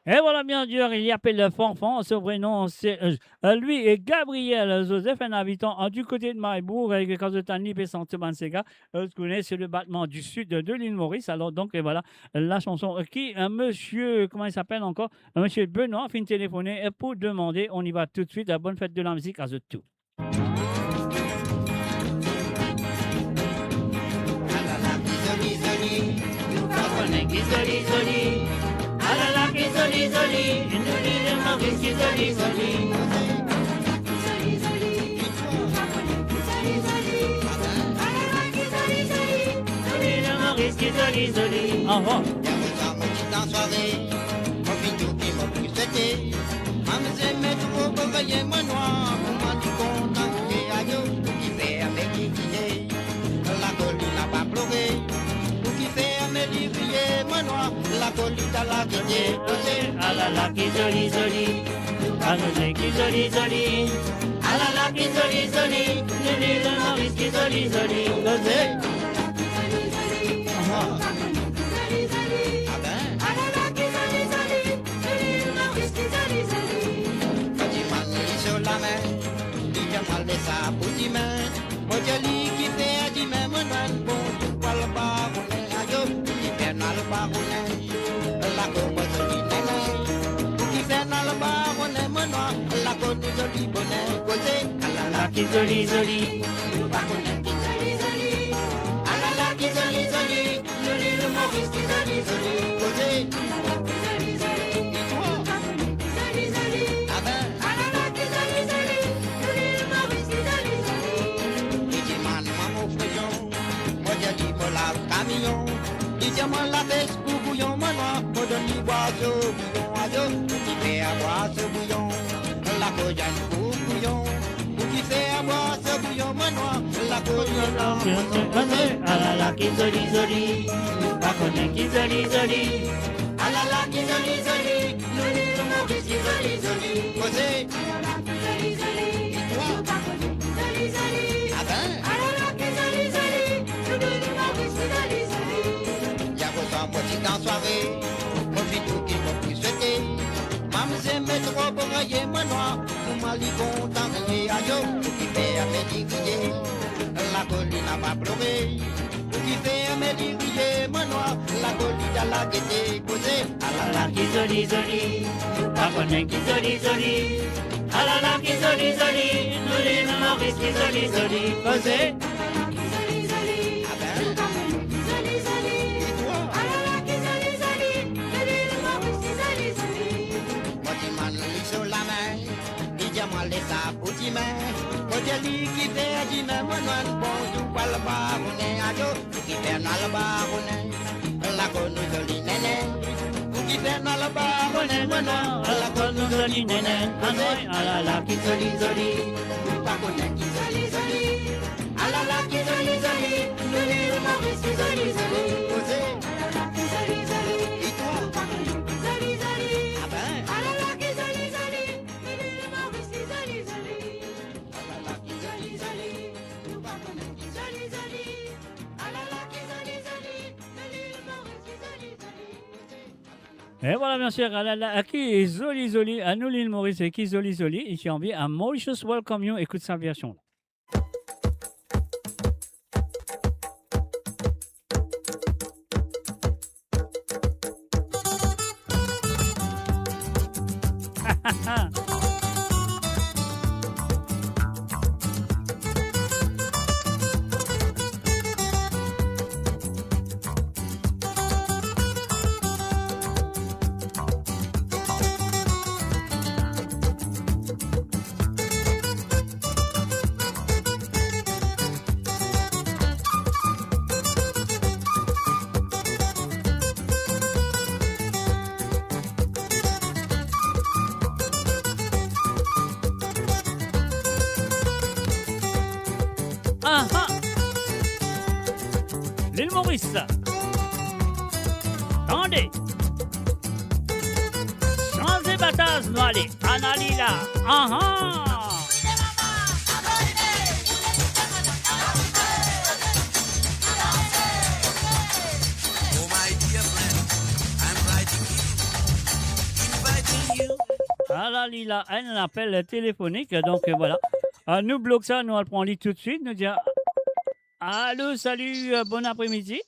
Et voilà, bien sûr, il y appelle le Fanfan. Son vrai nom, c'est lui et Gabriel Joseph, un habitant du côté de Maïbourg, avec le cas de Tani et Santé-Bansega. Vous connaissez, c'est le battement du sud de l'île Maurice. Alors, donc, et voilà, la chanson qui, monsieur, comment il s'appelle encore? Monsieur Benoît, fin de téléphoner pour demander. On y va tout de suite. Bonne fête de la musique à tout. Zoli, zoli, nous disons Maurice qui zoli, zoli. Zoli, zoli, zoli, zoli. Nous disons Maurice qui zoli, zoli. Au revoir. En soirée, mon vidéo qui m'a pu souhaiter. Maman, mettre au beurre, moi noir, pour moi du content, et aïe, qui fait avec qui est. La colline n'a pas pleuré. Qui fait mes livriers, moi noir, la colline à la guidée. Ah la la, qui joli, joli. Ah la qui joli, joli. Ah la la, qui joli, joli. Nous disons Maurice qui joli, joli. Ah ben. ça pour dimanche. Moi, je lis qui fait à dimanche, moi, bon, tout pas le bar, on est à yo, qui fait dans le bar, on est la copa jolie, néné. Qui fait dans le bar, on est mon noir, la copa jolie, bonnet, côté, à la qui jolie, jolie. Nous pas connaître qui jolie, jolie. À la qui jolie, jolie. Le l'île Maurice qui jolie, jolie, côté. Dis-moi la baisse pour bouillon, moi, pour donner boire ce bouillon à deux, qui fait à boire ce bouillon, la cojane pour bouillon, pour qui fait à boire ce bouillon, moi, la cojane, ah la la, qui jolie, jolie, pas connaître qui jolie, jolie, ah la la, qui jolie, jolie, nous l'île Maurice qui jolie, jolie, posé, ah la la, qui jolie, jolie, et toi, pas connaître qui jolie, jolie, ah ben, ah la la, qui jolie, jolie, nous l'île Maurice qui jolie, jolie. Petite en soirée, mon vidéo qui m'a plus souhaité. Maman s'est mettre au brailler, moi noir, tout m'a dit content, et aïe, qui fait à mes digriers. La colline n'a pas pleuré, qui fait à mes digriers, moi noir, la colline à la gaieté, posée. Ah la la, qui jolie, jolie, pas connaître qui jolie, jolie. Ah la la, qui jolie, jolie, nous les Maurice qui jolie, jolie, posée. Moi les aboutis moi je dis qui fait à dimanche moi non bon tout pas le bar on est à dos qui fait dans le bar on est la conne jolie néné qui fait dans le bar on est moi non la conne jolie néné ah la la qui jolie jolie pas connaître qui jolie jolie ah la la qui jolie jolie nous les Maurice qui jolie jolie posé ah la la qui jolie jolie et toi pas connaître qui jolie jolie ah ben ah la la qui jolie jolie nous les Maurice qui jolie jolie ah la la qui jolie jolie nous pas connaître qui jolie jolie ah la la qui jolie jolie nous les Maurice qui jolie jolie. Et voilà, bien sûr, à qui est Zoli Zoli, à nous l'île Maurice et qui Zoli Zoli, ici en vie, à Mauritius Welcome You, écoute sa version. L'île Maurice. Attendez. Changez bataille, nous allez. Analila. Analila, un appel téléphonique, donc voilà. Nous bloquons ça, nous allons prendre lit tout de suite, nous dire. Allô, salut, bon après-midi.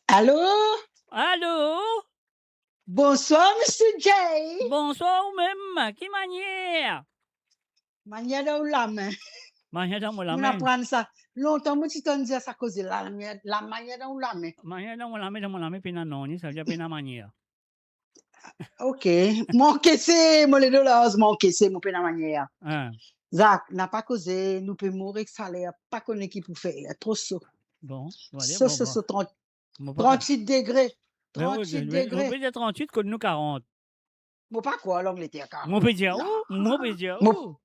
Allô? Allô? Bonsoir, Monsieur Jay. Bonsoir, ou même. Qui manière? Manière dans la main. Manière dans la On main. apprend ça. Longtemps, moi, tu t'en dis ça cause de la manière dans la main. Manière dans la main, puis non, ça veut dire puis manière. Ok. Mon caissé, mon les dollars, mon caissé, mon péna manière. Zach, n'a pas causé, nous pouvons mourir que ça l'air, pas connaître qui pour faire, trop chaud. Bon, voilà. Ça, 38 degrés. 38 degrés. On peut dire 38, comme nous 40. Moi, pas quoi, l'Angleterre, 40. Moi, peut dire où? Moi, peut dire où?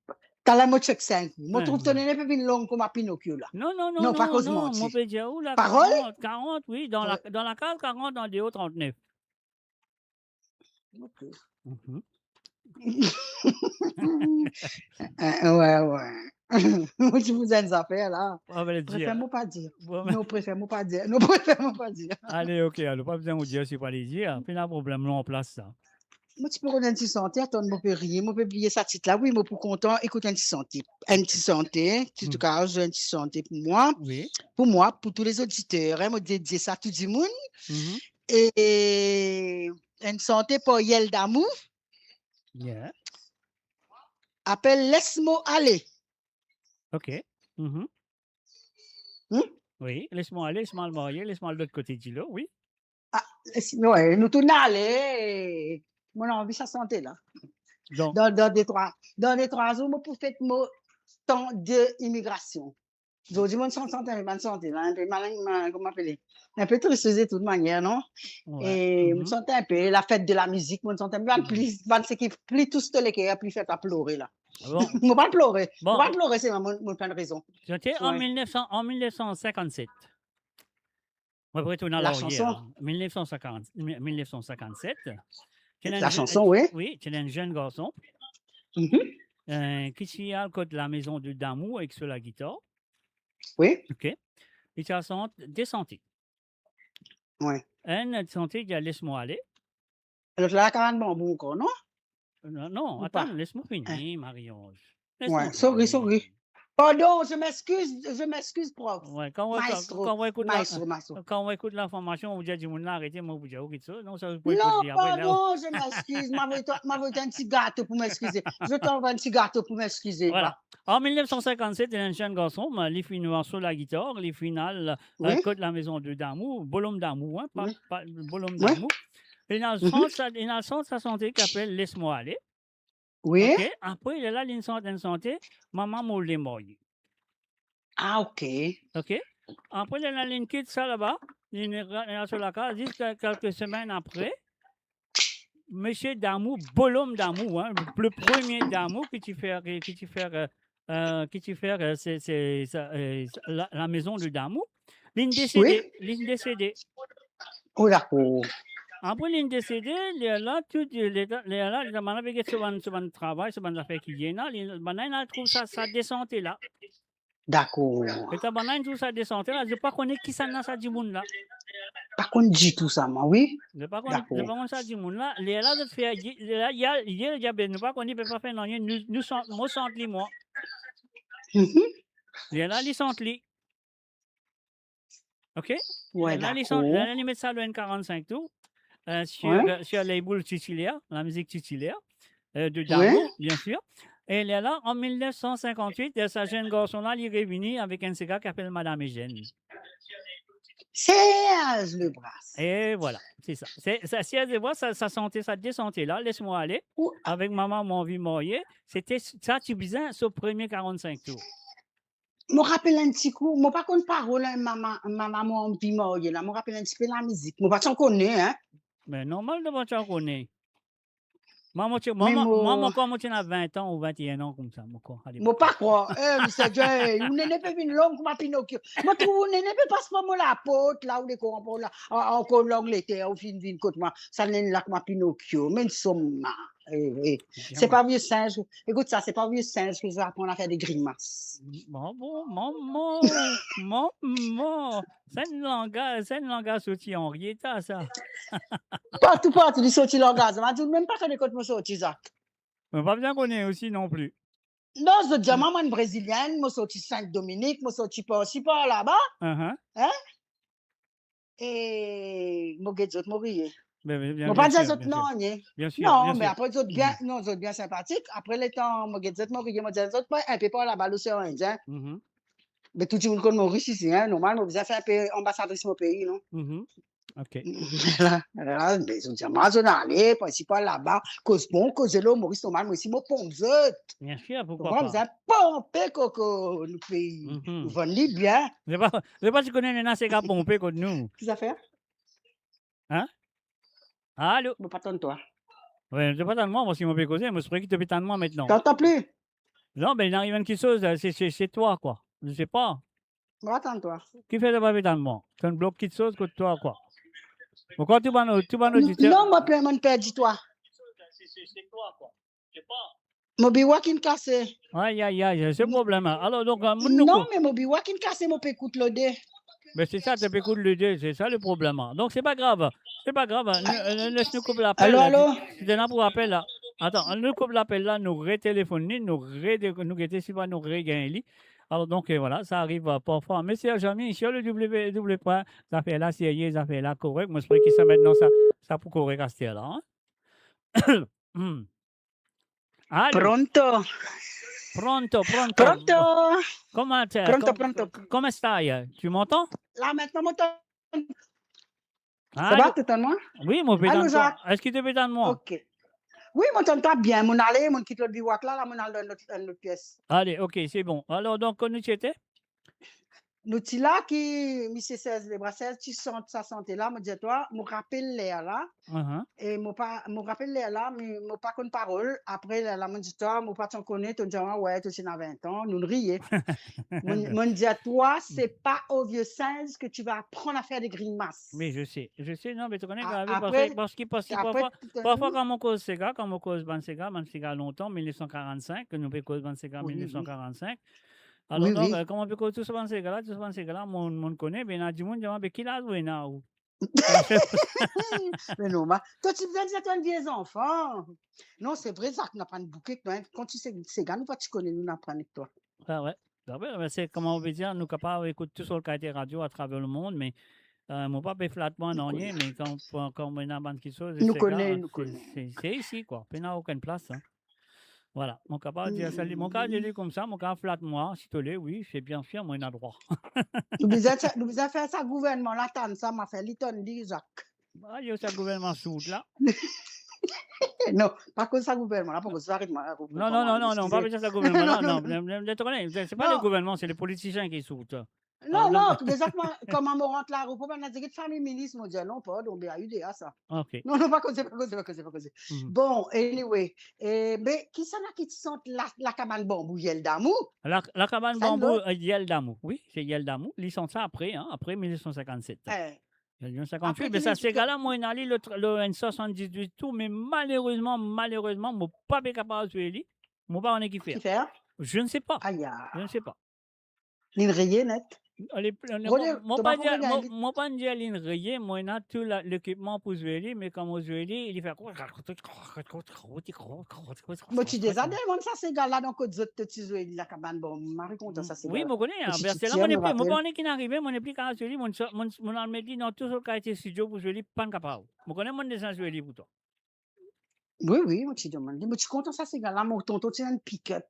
T'as la mode check 5. Moi, trouve ton nez peut venir long comme un Pinocchio, là. Non, pas cause non, mentir. moi, peut dire où, là? Parole? 40, oui, dans la case 40, dans le déo 39. Ok. Ouais. Tu vous avez des affaires là. Préfère-moi pas dire. Non, préfère-moi pas dire. Non, préfère-moi pas dire. Allez, ok, alors pas besoin de vous dire si pas les dire. Puis là, problème, là, en place ça. Moi, tu peux connaître un petit santé, attends, moi, peux rire, moi, peux oublier ça titre là. Oui, moi, pour content, écoute un petit santé. Un petit santé, tout le cas, j'ai un petit santé pour moi. Oui. Pour moi, pour tous les auditeurs, hein, moi, dédié ça à tout le monde. Mhm. Et une santé pour Yel d'amour. Yeah. Appelle Laisse-moi aller. OK. Mhm. Hmm? Oui, laisse-moi aller, laisse-moi le marier, laisse-moi de l'autre côté du lot, oui. Ouais, nous tournons aller. Mon envie, ça santé là. Donc. Dans les 3 jours, moi, pour faire mon temps d'immigration. Je dis, mon santé, bonne santé, là, un peu malin, comment appeler? Un peu triste de toute manière, non? Ouais. Et mon santé un peu, la fête de la musique, mon santé un peu, plus, ce qui plus tout ce qui a plus fait à pleurer, là. Bon. Moi, pas pleurer. Bon. Moi, pas pleurer, c'est mon plein de raison. J'étais en Ouais. 1957. On va retourner à La l'arrière. chanson? 1957. La chanson, oui. Oui, c'est un jeune garçon qui s'y a côté de la maison de Damou avec sur la guitare. Oui. OK. Et ça sent descente. Oui. Un santé qui a laisse-moi aller. Alors, là, quand même, bon, encore, non? Non, Ou attends, pas? laisse-moi finir, Marie-Ange. Ouais, sorry. Pardon, je m'excuse, prof. Ouais, quand on écoute l'information, on vous dit du monde arrêtez, moi vous dites ok ça. Non, ça vous Non, pardon, je m'excuse. M'avait un petit gâteau pour m'excuser. Je t'envoie un petit gâteau pour m'excuser. Voilà. En 1957, il y a un jeune garçon, les finales sur la guitare, les finales côté la maison de Damou, Bolom Damou, hein, pas Bolom Damou. Et dans le sens sa santé qui appelle Laisse-moi aller. Oui. Okay. Après, il est là, une santé, maman m'a le marié. Ah, OK. OK. Après, il y a une quitte ça là-bas, il est sur la case, quelques semaines après, monsieur Damou, Bolom Damou, hein, le premier Damou qui fait la maison de Damou, il est décédé. Oh, d'accord. Après, il est décédé, il est là, il est là, il a fait ce travail, ce affaire qui vient là, il trouve ça descente là. D'accord. Et ta banane tout ça descente là, je ne sais pas connaître qui ça n'a ça du monde là. Par contre, dis tout ça, moi, oui. Je ne sais pas connaître ça du monde là. Il est là de faire, il y a ne pas connaître, il ne peut pas faire rien, nous sentons les moi. Il est là, il sent les. OK? Ouais, là, il met ça le N45 tout. Sur les boules titulaires, la musique titulaire de Damou, bien sûr. Et elle est là en 1958, et sa jeune garçon-là, il est revenu avec un cigare qui s'appelle Madame Eugène. Serge le bras. Et voilà, c'est ça. Si elle voit ça sentait, ça descendait là, laisse-moi aller. Avec maman, mon vie mariée. C'était ça, tu disais, ce premier 45 tours. Je me rappelle un petit coup, je ne pas contre parole, maman, mon vie mariée, là. Je me rappelle un petit peu la musique. Je ne pas t'en connais, hein. Mais normal de pas t'en connaître. Maman, quand tu as 20 ans ou 21 ans comme ça, je ne pas croire. Monsieur Dieu, vous n'avez pas une langue comme Pinocchio. Moi, vous n'avez pas passé par la porte, là où les corps, là, encore l'Angleterre, au fin de compte, ça n'est là comme Pinocchio. Mais nous sommes. C'est pas vieux singe. Écoute ça, c'est pas vieux singe que je vais apprendre à faire des grimaces. Maman. C'est une langage sorti en rieta, ça. Partout, du sorti langage. Je ne même pas faire des côtes, moi, sorti ça. Mais pas bien qu'on est aussi non plus. Non, je dis, maman brésilienne, moi, sorti Saint-Dominique, moi, sorti pas là-bas. Hein? Et moi, je vais mourir. Bien pas dire autres non, bien sûr. Non, mais après, autres bien, non, autres bien sympathiques. Après les temps, moi, je vais mourir, moi, je autres pas un peu pas là-bas, l'océan Indien. Mais tout le monde connaît Maurice ici, hein. Normalement, vous avez fait un peu ambassadrice au pays, non? OK. Là, je dis, moi, je vais aller, principal là-bas, cause bon, cause l'eau, Maurice, normalement, aussi, moi, pompe. Bien sûr, pourquoi pas. Vous avez pompé, coco, le pays. Vous vendez bien. Je sais pas si tu connais les nains, c'est pompé contre nous. Qu'est-ce que ça fait? Hein? Allô? Je ne pas tant de toi. Oui, je ne sais pas tant de moi, parce qu'il m'a fait causer, mais je crois qu'il te fait tant de moi maintenant. T'entends plus? Non, mais il arrive une chose, c'est toi, quoi. Je ne sais pas. Attends-toi. Qui fait de pas fait tant de moi? C'est un bloc qui te chose contre toi, quoi. Pourquoi tu vas nous dire? Non, moi, je ne perds toi. C'est toi, quoi. Je sais pas. Je suis walking cassé. Aïe, c'est le problème. Alors, donc, non, mais je suis walking cassé, je peux écouter le dé. Mais c'est ça, tu peux écouter le deux, c'est ça le problème. Hein. Donc, c'est pas grave. C'est pas grave. Laisse-nous couper l'appel. Allô, allô? Tu es là pour l'appel là. Attends, nous coupe l'appel là, nous rétéléphoner, nous guetter si pas nous regagner. Alors, donc, voilà, ça arrive parfois. Mais c'est jamais sur le www. Ça fait là, sérieux, ça fait là, correct. Moi, je crois que ça maintenant, ça pour correct à ce là. Hein? Allô? Pronto. Pronto. Pronto. Comment stai? Tu m'entends? Là, maintenant, m'entends. Ça Allô? va, t'entends-moi? Oui, mon pédant. Allô, Jacques? Est-ce que tu peux de moi? OK. Oui, m'entends bien. Mon aller, mon quitte le bivouac là, mon aller dans notre pièce. Allez, ok, c'est bon. Alors, donc, nous étais? Nous sommes là qui, monsieur 16, les bras 16, tu sens sa santé là, me dis toi, me rappelle l'air là, et me rappelle l'air là, mais me pas une parole. Après, là, me dit toi, me pas t'en connaître, tu dis, ouais, tu as 20 ans, nous rions. Me dit à toi, c'est pas au vieux singe que tu vas apprendre à faire des grimaces. Mais je sais, non, mais tu connais Après, parce qu'il parfois quand on cause Sega, quand on cause Bansega longtemps, 1945, que nous peut cause Bansega 1945. Alors, Oui, donc, oui. comment on peut cause tout ce Bansega là, mon connaît, ben, il y a du monde qui dit, qui l'a joué là? Mais non, toi, tu viens de dire que tu es un vieux enfant. Non, c'est vrai, ça, que nous apprenons beaucoup. Quand tu sais, c'est gars, nous, pas tu connais, nous apprenons avec toi. Ah ouais. C'est comment on veut dire, nous capables d'écouter tout sur le quartier radio à travers le monde, mais mon papa est flattement non rien, mais quand on a une bande qui chose, Nous connaissons. c'est ici, quoi. Il n'y a aucune place. Hein. Voilà. Mon capable de dire salut. Mon cas, je comme ça, mon cas flatte moi, si tu l'es, oui, c'est bien sûr, moi, il a droit. Nous avons fait ça, gouvernement, là, ça m'a fait l'Iton dit, Jacques. Ah, il y a ça, gouvernement soute, là. Non, pas que ça, gouvernement, là, pas que ça, arrête-moi. Non, pas besoin de ça, gouvernement, là, non. C'est pas le gouvernement, c'est les politiciens qui sautent. Non, exactement, comment on rentre là, on peut pas dire que famille ministre, on dit non, pas, donc, il y a ça. Ok. Non, pas causer. Bon, anyway, mais qui ça qui te sent la cabane bambou, Yel d'amour? La cabane bambou, Yel d'amour, oui, c'est Yel d'amour. Ils sont ça après 1957. 1958, mais ça, ces gars-là, moi, ils allé le N78 tout, mais malheureusement, mon pas capable de jouer lui. Mon pas en équipe. Je ne sais pas. Je ne sais pas. L'une rayée net. Mon pas dire l'une rayée, moi, il a tout l'équipement pour jouer lui, mais comme on joue lui, il fait quoi? Moi, tu dis, ça, ça, ces gars-là, donc, tu joues la cabane bambou. Marie content ça, c'est oui, moi, connais. C'est là, mon pas qui n'arrive, mon plus qu'à jouer lui, mon me dit dans tout ce quartier studio pour jouer lui, pas capable. Moi, connais mon dessin jouer lui pour toi. Oui, moi, tu demandes. Mais tu content ça, ces gars-là, mon tonton, tu as un pick-up.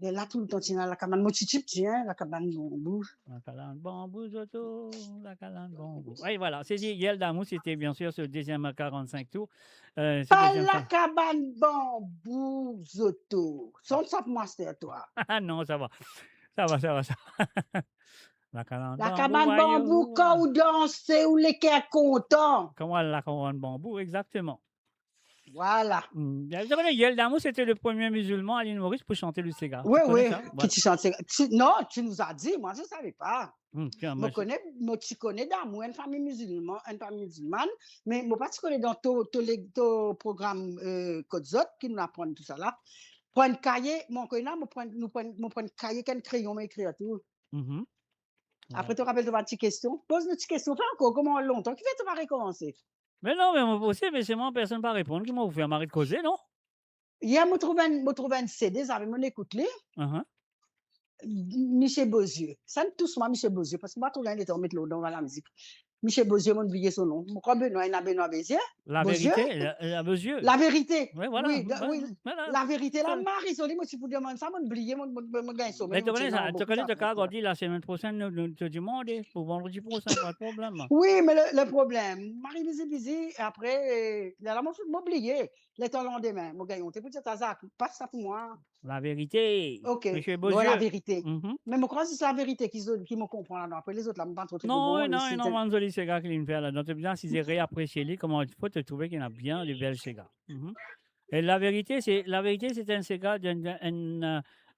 Et là, tout le temps, tu as la cabane. Moi, tu tiens la cabane bambou. La cabane bambou, Zoto, la cabane bambou. Oui, voilà. C'est dit, Yel d'amour, c'était bien sûr ce deuxième 45 tours. Pas la cabane bambou, Zoto. Sonne ça pour moi, c'est toi. Ah non, ça va. La cabane bambou, quand vous dansez, ou les cœurs contents. Comment la cabane bambou, exactement. Voilà. Yel d'amour, c'était le premier musulman à l'île Maurice pour chanter le Sega. Oui. Qui tu chantes Sega? Non, tu nous as dit, moi je ne savais pas. Tu connais d'amour, une famille musulmane, mais moi pas tu connais dans tous les programmes Kodzot qui nous apprennent tout ça là. Prends un cahier, mon connaît, nous prends un cahier, qu'un crayon, m'écrire tout. Après, tu te rappelles de ma petite question? Pose une petite question. Fais encore, comment longtemps? Qui fait tu vas recommencer? Mais non, mais moi aussi, mais c'est moi, personne ne va répondre. Qui m'a fait un mari de causer, non? Hier, je trouve un CD, j'avais mon écoute Michel Beauzieux. Ça ne touche moi, Michel Beauzieux, parce que moi, tout le temps, mettre l'eau dans la musique. Michel Beauzieux, on oublié son nom. Je crois Benoît Béziers. La vérité, la Beauzieux. La vérité. Oui, voilà. La vérité, la Marie-Solie, moi, si vous demandez ça, je oublié mon gain. Mais tu connais le cas, on dit la semaine prochaine, nous te demandons, pour vendredi prochain, pas de problème. Oui, mais le problème, Marie busy, après, elle m'a oublié. Les temps lendemain, mon gars, tu peux dire, passe ça pour moi. La vérité. Ok. Monsieur Beauzieux. La vérité. Mais je crois que c'est la vérité qui me comprend là. Après, les autres, là, je ne pas trop. Non, Manzoli, c'est gars qui vient faire là. Donc, c'est bien, si c'est réapprécié, comment il faut te trouver qu'il y en a bien les belles Sega. Et la vérité, c'est un Sega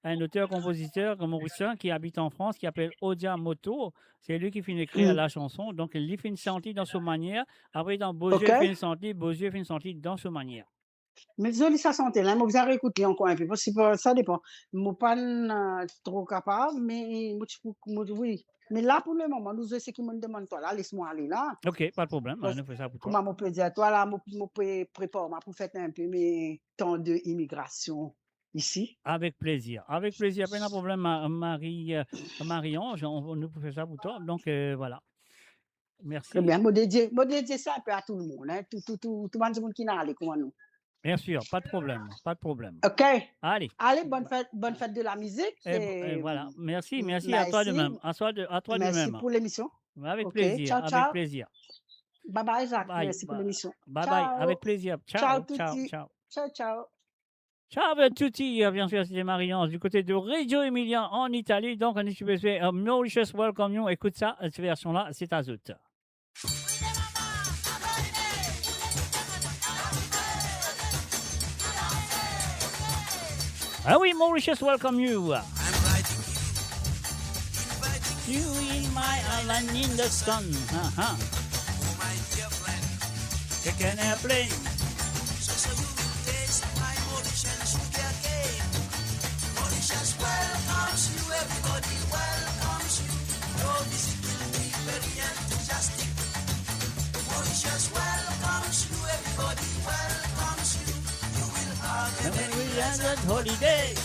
un auteur-compositeur mauricien qui habite en France, qui s'appelle Odia Moto. C'est lui qui finit d'écrire la chanson. Donc, il fait une sortie dans sa manière. Après, dans Beauzieux, il fait une sortie dans sa manière. Mais joli ça santé là, moi vous avez écouté encore un peu parce que ça dépend. Moi pas trop capable mais oui. Mais là, pour le moment, nous, c'est qui me demande, toi, là, laisse-moi aller là. Ok, pas de problème. On fait ça pour toi. Comment on peut dire, toi, là, je peux préparer pour faire un peu mes temps d'immigration ici. Avec plaisir. Avec plaisir. Pas de problème, Marion. Nous pouvons faire ça pour toi. Donc, voilà. Merci. Très bien. Moi, dédier ça un peu à tout le monde. Hein. Tout le monde qui n'a allé, comment nous. Bien sûr, pas de problème. Pas de problème. OK. Allez. Allez, bonne fête de la musique. Et voilà. Merci à toi de même. À toi de même. Merci pour l'émission. Avec Okay. plaisir. Ciao, avec ciao. plaisir. Bye bye, Jacques. Bye, Merci pour bye. l'émission. Bye Ciao. bye. Avec plaisir. Ciao. Ciao, Ciao. tutti. Ciao. Ciao, ciao. Ciao a tutti, bien sûr, c'était Marion du côté de Reggio Emilia en Italie. Donc, on est sur Mauritius Welcome You. Écoute ça, cette version-là, c'est à Zout. Ah oui, Mauritius Welcome You. You in my island in the sun. Take an airplane. Mauritius welcomes you, everybody welcomes you. Your visit will be very enthusiastic. Mauritius welcomes you, everybody welcomes you. You will have a very pleasant holiday.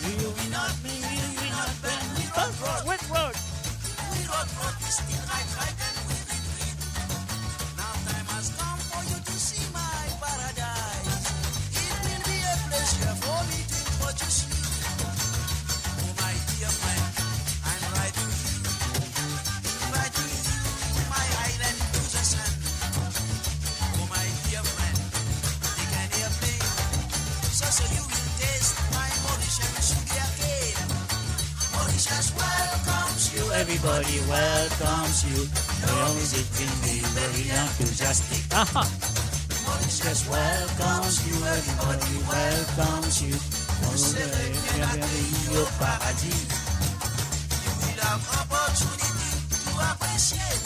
You will not be, you will not bend with road. With road. We road is still right and we read. Now time has come for you to see my paradise. It will be a pleasure for me to introduce you. Oh my dear friend, I'm writing you, my island to the sun. Oh my dear friend, take an airplane, so you will taste my Mauritian sugar cane. Mauritius welcomes you, everybody welcomes you. Your visit will be very enthusiastic. Mauritius welcomes you, everybody welcomes you. Vous serez bienvenue au paradis. You will have opportunity to appreciate.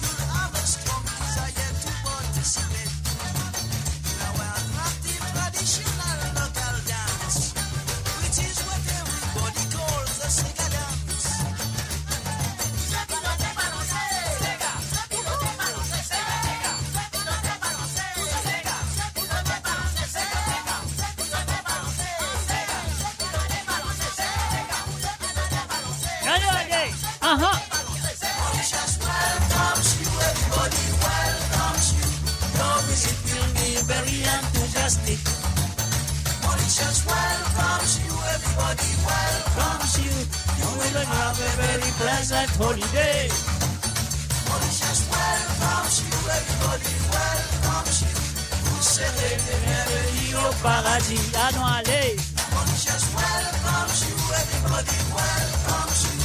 You'll have a strong desire to participate in our attractive traditional local dance, which is what everybody calls the Sega dance. Mauritius welcomes you, everybody welcomes you. Your visit will be very enthusiastic. Mauritius welcomes you, everybody welcomes you. You will have a very pleasant holiday. Mauritius welcomes you, everybody welcomes you. Vous serez bienvenue au paradis. Ah non, allez. Mauritius welcomes you, everybody welcomes you.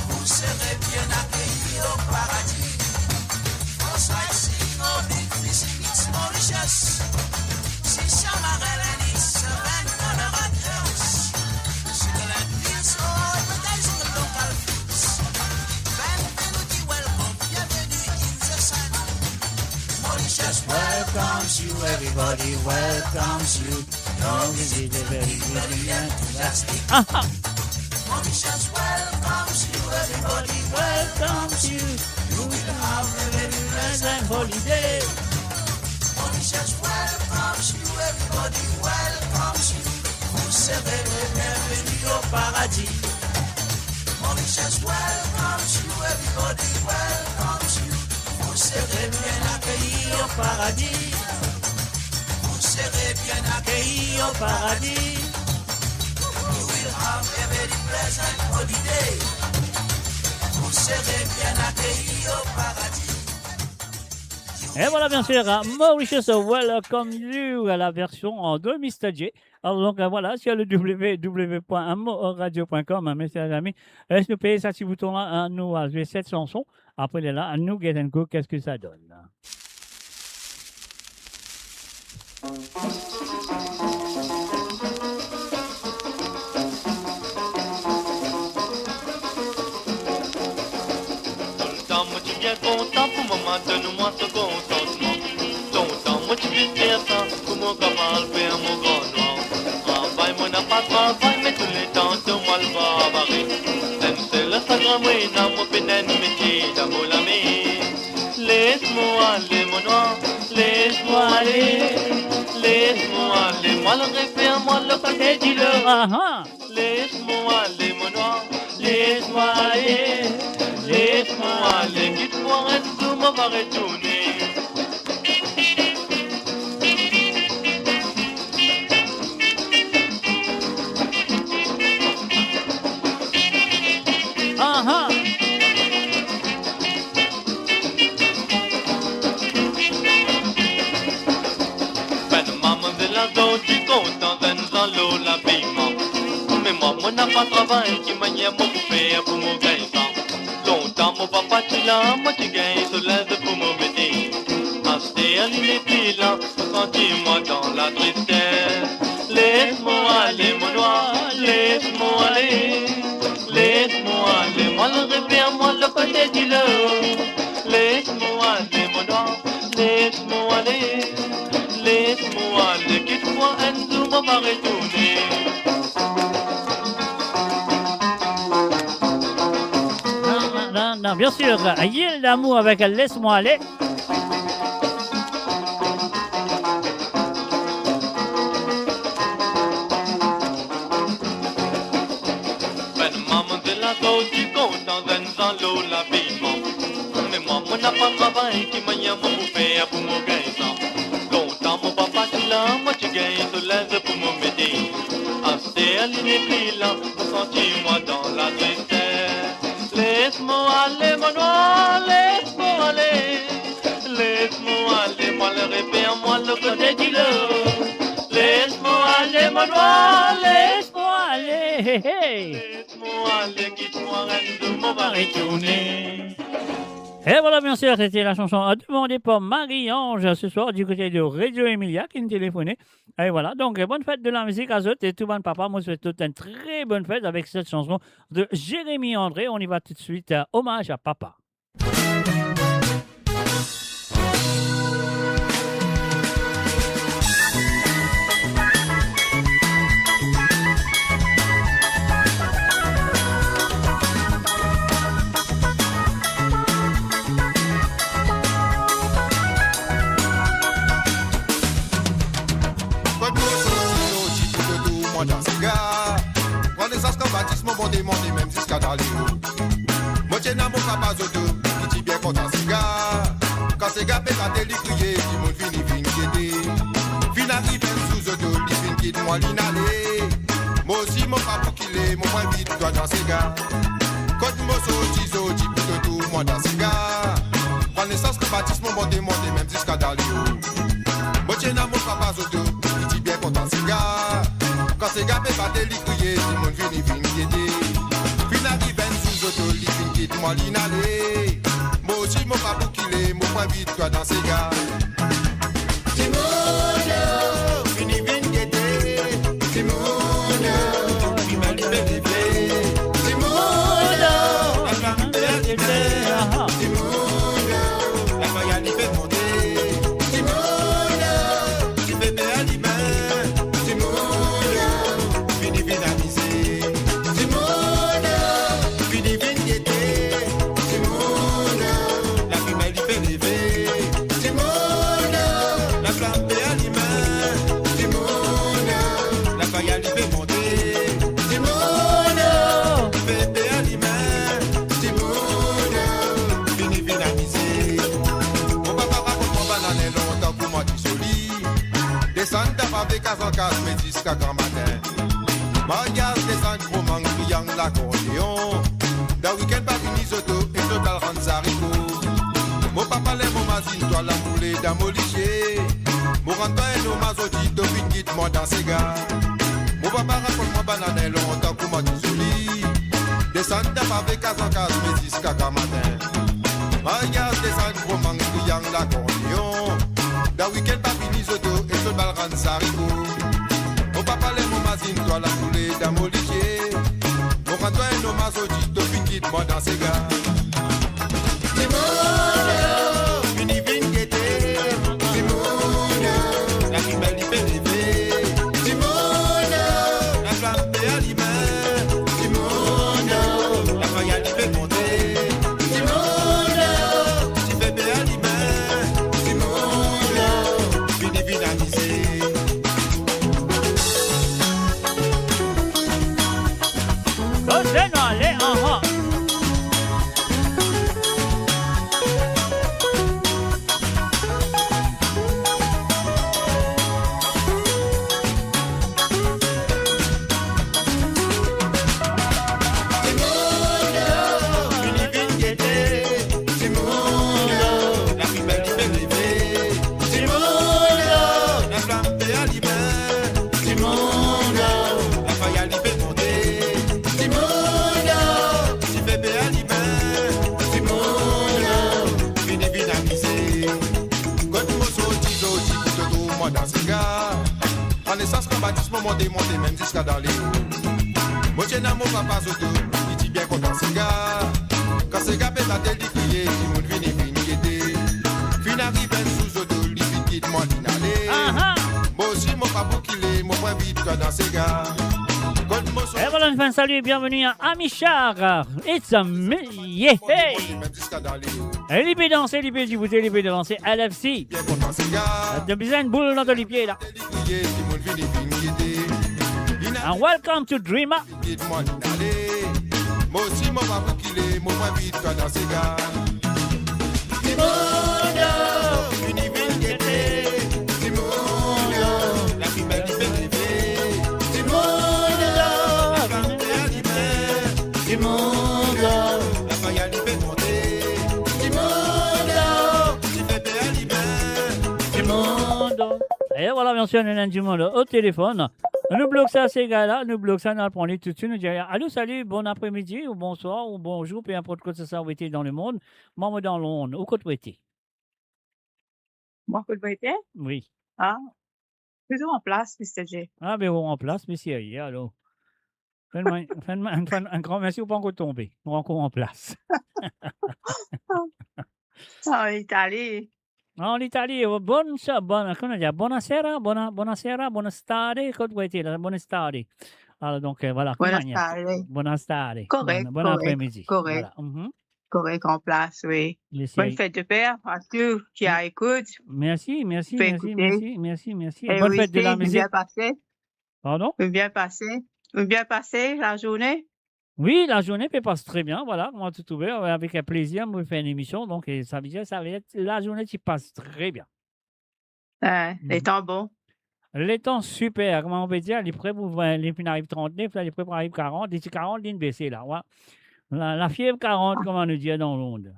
Vous serez bien accueillis au paradis. For sightseeing or big fishing, it's Mauritius. See Chamarel and its Vancouver and hills. Sugarland fields or advertising the local foods. Benvenuti, welcome, bienvenue in the sun. Mauritius welcomes you, everybody welcomes you. Your visit is very, very enthusiastic. Mauritius welcomes you, everybody welcomes you. You will have a very pleasant holiday. Mauritius welcomes you, everybody welcomes you. Vous serez bienvenue au paradis. Mauritius welcomes you, everybody welcomes you. Vous serez bien accueillis au paradis. Vous serez bien accueillis au paradis. You will have a very pleasant holiday. Vous serez bien accueillis au paradis. Et voilà, bien sûr, Mauritius Welcome You, la version de Mr. J. Alors, donc, voilà, sur le www.moradio.com, mes chers amis, laisse-nous payer ça, ce bouton-là, nous, à jouer cette chanson. Après, là, à nous, Get and Go, qu'est-ce que ça donne? Moi tu viens content pour maman, donne-moi ce contentement. Ton temps, moi tu viens faire ça pour mon camarade faire mon grand noir. Travail, moi n'a pas de travail, mais tous les temps de moi le barbarie. Même c'est le Instagram, oui, Mochina, mon pénen, métier, d'amour l'ami. Laisse-moi aller, mon noir, laisse-moi aller. Laisse-moi aller, moi le rêve, moi le côté du leurre. Laisse-moi aller, mon noir, laisse-moi aller. Laisse-moi aller, quitte-moi, reste-moi, m'en va retourner. Tu comptes dans l'eau l'habillement. Mais moi, mon n'a pas travail qui m'a mon poupée pour mon gagner. Longtemps, mon papa, tu l'as, moi, tu gagnes, se lève pour mon bébé. Acheter à l'inépile, sentis-moi dans la tristesse. Laisse-moi aller, mon noir, laisse-moi aller. Laisse-moi aller, moi, le rêve, moi, le côté du leurre. Laisse-moi aller, mon noir, laisse-moi aller. Laisse-moi aller, quitte-moi, un jour, m'en va retourner. Non, bien sûr, ayez l'amour avec elle, laisse-moi aller. Ben, maman de la go, tu comptes dans l'eau l'habillement. Mais moi, mon n'a pas travail qui m'a mon poupée pour mon gagnant. Longtemps, mon papa, tu l'as, moi, tu gagnes, te lève pour mon métier. Acheter à l'inépile, sentis-moi dans la tristesse. Laisse-moi aller, mon noir, laisse-moi aller. Laisse-moi aller, moi le rêve, moi le côté du leurre. Laisse-moi aller, mon noir, laisse-moi aller. Hey, hey. Laisse-moi aller, quitte-moi, un jour, va retourner. Et voilà, bien sûr, c'était la chanson à demander par Marie-Ange ce soir du côté de Radio Emilia qui nous téléphonait. Et voilà, donc bonne fête de la musique à Zot et tout bon papa. Moi, je souhaite toute une très bonne fête avec cette chanson de Jérémy André. On y va tout de suite. Hommage à papa. Dans ces gars, quand les astres baptismes vont demander même jusqu'à Daléo. Moi tiens à mon capaz de qui dit bien content ces gars. Quand ces gars pètent à délicrier, qui m'ont fini guider. Fin arrive sous eux deux, les fins qui moi l'inalé. Moi aussi mon papa qu'il est, mon moins vite toi dans ces gars. Quand moi sortis pour tout moi dans ces gars. Quand les astres baptismes vont demander même jusqu'à Daléo. Moi tiens à mon capaz de qui dit bien content ces gars. Quand ces gars peuvent pas délicrier, tout le monde vient guider. Fin arrive sous auto, les fins qui moi l'inalé. Moi aussi mon papa qu'il est, mon point vite toi dans ces gars. Timono, fini vin guider. Timono, qui m'a libéré. Timono, la flamme de la Timono, la faille n'y fait monter. Timono, tu fais bien l'image. Avec en casse, mais jusqu'à grand matin. Mariage des angros, manque, triangle, l'accordéon. D'un week-end, pas fini, soto, et total, rendre haricot. Mon papa, l'aime, mon mazine, toi, la moulée, d'amoliché. Mon rentre, et nos mazoti, d'ofine, quitte-moi dans ces gars. Mon papa, raconte-moi, banane, longtemps, pour moi, du souli. Descendre avec en casse, mais jusqu'à grand matin. Mariage des angros, manque, triangle, l'accordéon. D'un week-end, pas fini, soto, et total, rendre haricot. Mon papa l'aime mon mazine, toi la moulée d'amoliché. Mon rentre et nos mazoti, d'ofine, quitte-moi dans ces gars. Timono, fini vin guetter. Timono, la rimelle y fait rêver. Timono, la flamme à l'image. Timono, la royale y fait monter. mon monter, même jusqu'à dans les hauts. Moi, j'ai mon papa Soto, il dit bien content, c'est gars. Quand c'est gars, pète la tête, il criait, il monte, vini, guetter. Fin arrive, sous Soto, il fit quitte, moi, d'inaller. Moi aussi, mon papa, qu'il est, mon point vite, toi, dans ces gars. Et voilà, une fin, salut et bienvenue à Amichard. It's a yeah, hey. Et libé danser, libé djibouté, libé de lancer LFC. De besoin une boule dans les pieds là. And welcome to Dreamer. Moi aussi, mon papa qu'il est, mon point vite, toi, dans ces gars. La plus belle Et voilà, bien sûr, on a du monde au téléphone. Nous bloquons ça, ces gars-là. Nous bloquons ça, nous allons prendre tout de suite. Nous disons allô, salut, bon après-midi, ou bonsoir, ou bonjour, peu importe quoi que ça où était dans le monde. Moi, dans Londres, où côté où était? Moi, côté où était? Oui. Ah, plutôt en place, Mr. J. Ah, ben, en place, monsieur, alors. Faites-moi un grand merci, ou pas encore tombé. Ou encore en place. En Italie. En Italie, buonasera, buona stare, côté où était là, buona stare. Alors, donc, voilà. Buona stare. Correct. Bon après-midi. Correct. Voilà. Correct, en place, oui. Bonne fête de père à tous qui écoutent. Merci. Et Bonne oui, fête de la musique. Bien passé. Pardon? Bien passé la journée. Oui, la journée peut passer très bien, voilà. Moi, tout ouvert, avec un plaisir, moi, je fais une émission, donc ça veut dire que ça va être la journée qui passe très bien. Les temps bons. Les temps super, comment on peut dire, les prêts pour les fins arrivent 39, là, les prêts pour arrivent 40, d'ici 40, ligne baissée, là. Ouais. La fièvre 40, comment on nous dit dans l'onde.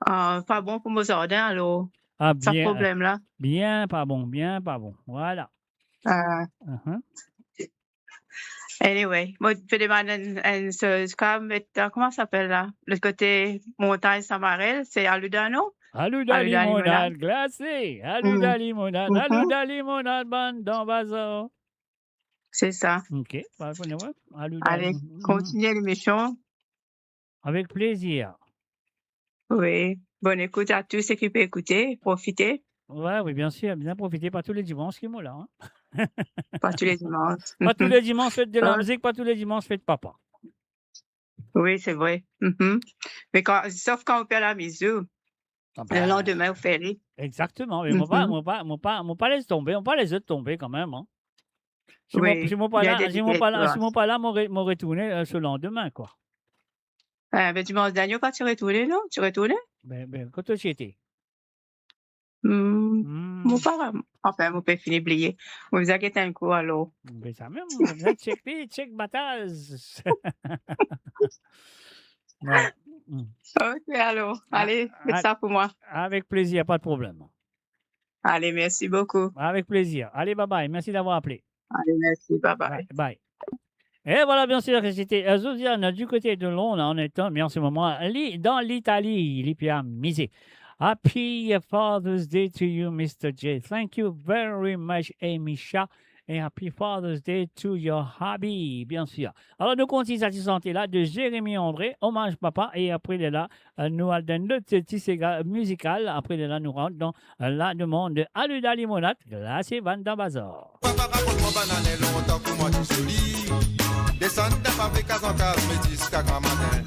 Pas bon pour mes ordres, alors. Ah, Ça bien. problème là. Bien, pas bon. Voilà. Anyway, moi, je fais demander comment ça s'appelle là? Le côté montagne Samarel, c'est Aludano? Aluda limonade glacée. Aluda limonade, bande dans bazar. C'est ça. OK. Allez, continuez l'émission. Avec plaisir. Oui. Bonne écoute à tous ceux qui peuvent écouter, profiter. Oui, bien sûr. Bien profiter, pas tous les dimanches qui sont là. Hein. Pas tous les dimanches. Pas tous les dimanches, faites de la musique, pas tous les dimanches, faites papa. Oui, c'est vrai. Mais sauf quand on fait la musique, le lendemain, on fait les. Exactement. Mais moi, pas laisse tomber. On pas les autres tomber quand même. Hein. Si moi pas là, m'aurais tourné ce lendemain, quoi. Ben, dimanche dernier, pas tu retourné, non? Tu retourné? Ben, quand tu étais? Mon parent, enfin, mon père finit oublié. On vous a quitté un coup, alors. Ben, ça même, vous êtes check bataille. Voilà. Ok, alors, allez, faites ça pour moi. Avec plaisir, pas de problème. Allez, merci beaucoup. Avec plaisir. Allez, bye-bye. Merci d'avoir appelé. Allez, merci, bye-bye. Bye. Et voilà, bien sûr, c'était Zodiane du côté de Londres, en étant, mais en ce moment, dans l'Italie, Lipia Misé. Happy Father's Day to you, Mr. J. Thank you very much, Amy Shah. Et Happy Father's Day to your hubby, bien sûr. Alors, nous continuons cette santé-là de Jérémy André, hommage papa. Et après de là, nous allons notre petit ségal musical. Après de là, nous rentrons dans la demande de Aluda Limonade. Là, c'est Van Bazar. Descendre de fabrique à son cas, mais jusqu'à grand matin.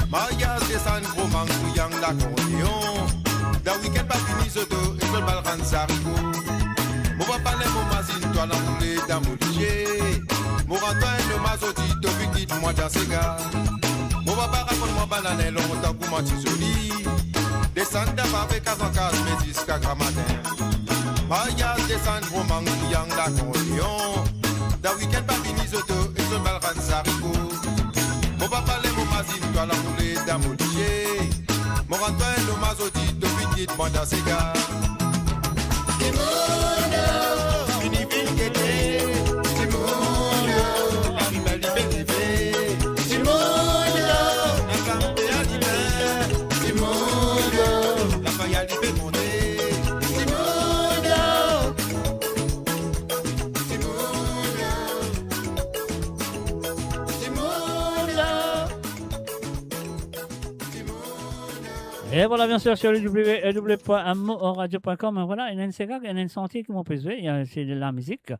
Mariage descend gros manque, yang l'accordéon. D'un week-end pas fini, soto, et je vais rendre ça rico. Mon papa n'est mon mazine, toi l'enroulé dans mon liché. Mon rentoin est le mazoti, toi vite, moi dans ces gars. Mon papa raconte-moi banane, longtemps pour moi tisoli. Descendre de fabrique à son cas, mais jusqu'à grand matin. Mariage descend gros manque, yang l'accordéon. D'un week-end pas fini, soto, et je vais rendre ça rico. Mon papa l'aime mon mazine, toi l'enroulé dans mon liché. Mon rentoin est le mazoti, toi vite, moi dans ces gars. Et voilà, bien sûr, sur le www.radio.com, voilà, il y a une séquence, il y a une santé qui m'ont pesé, c'est de la musique.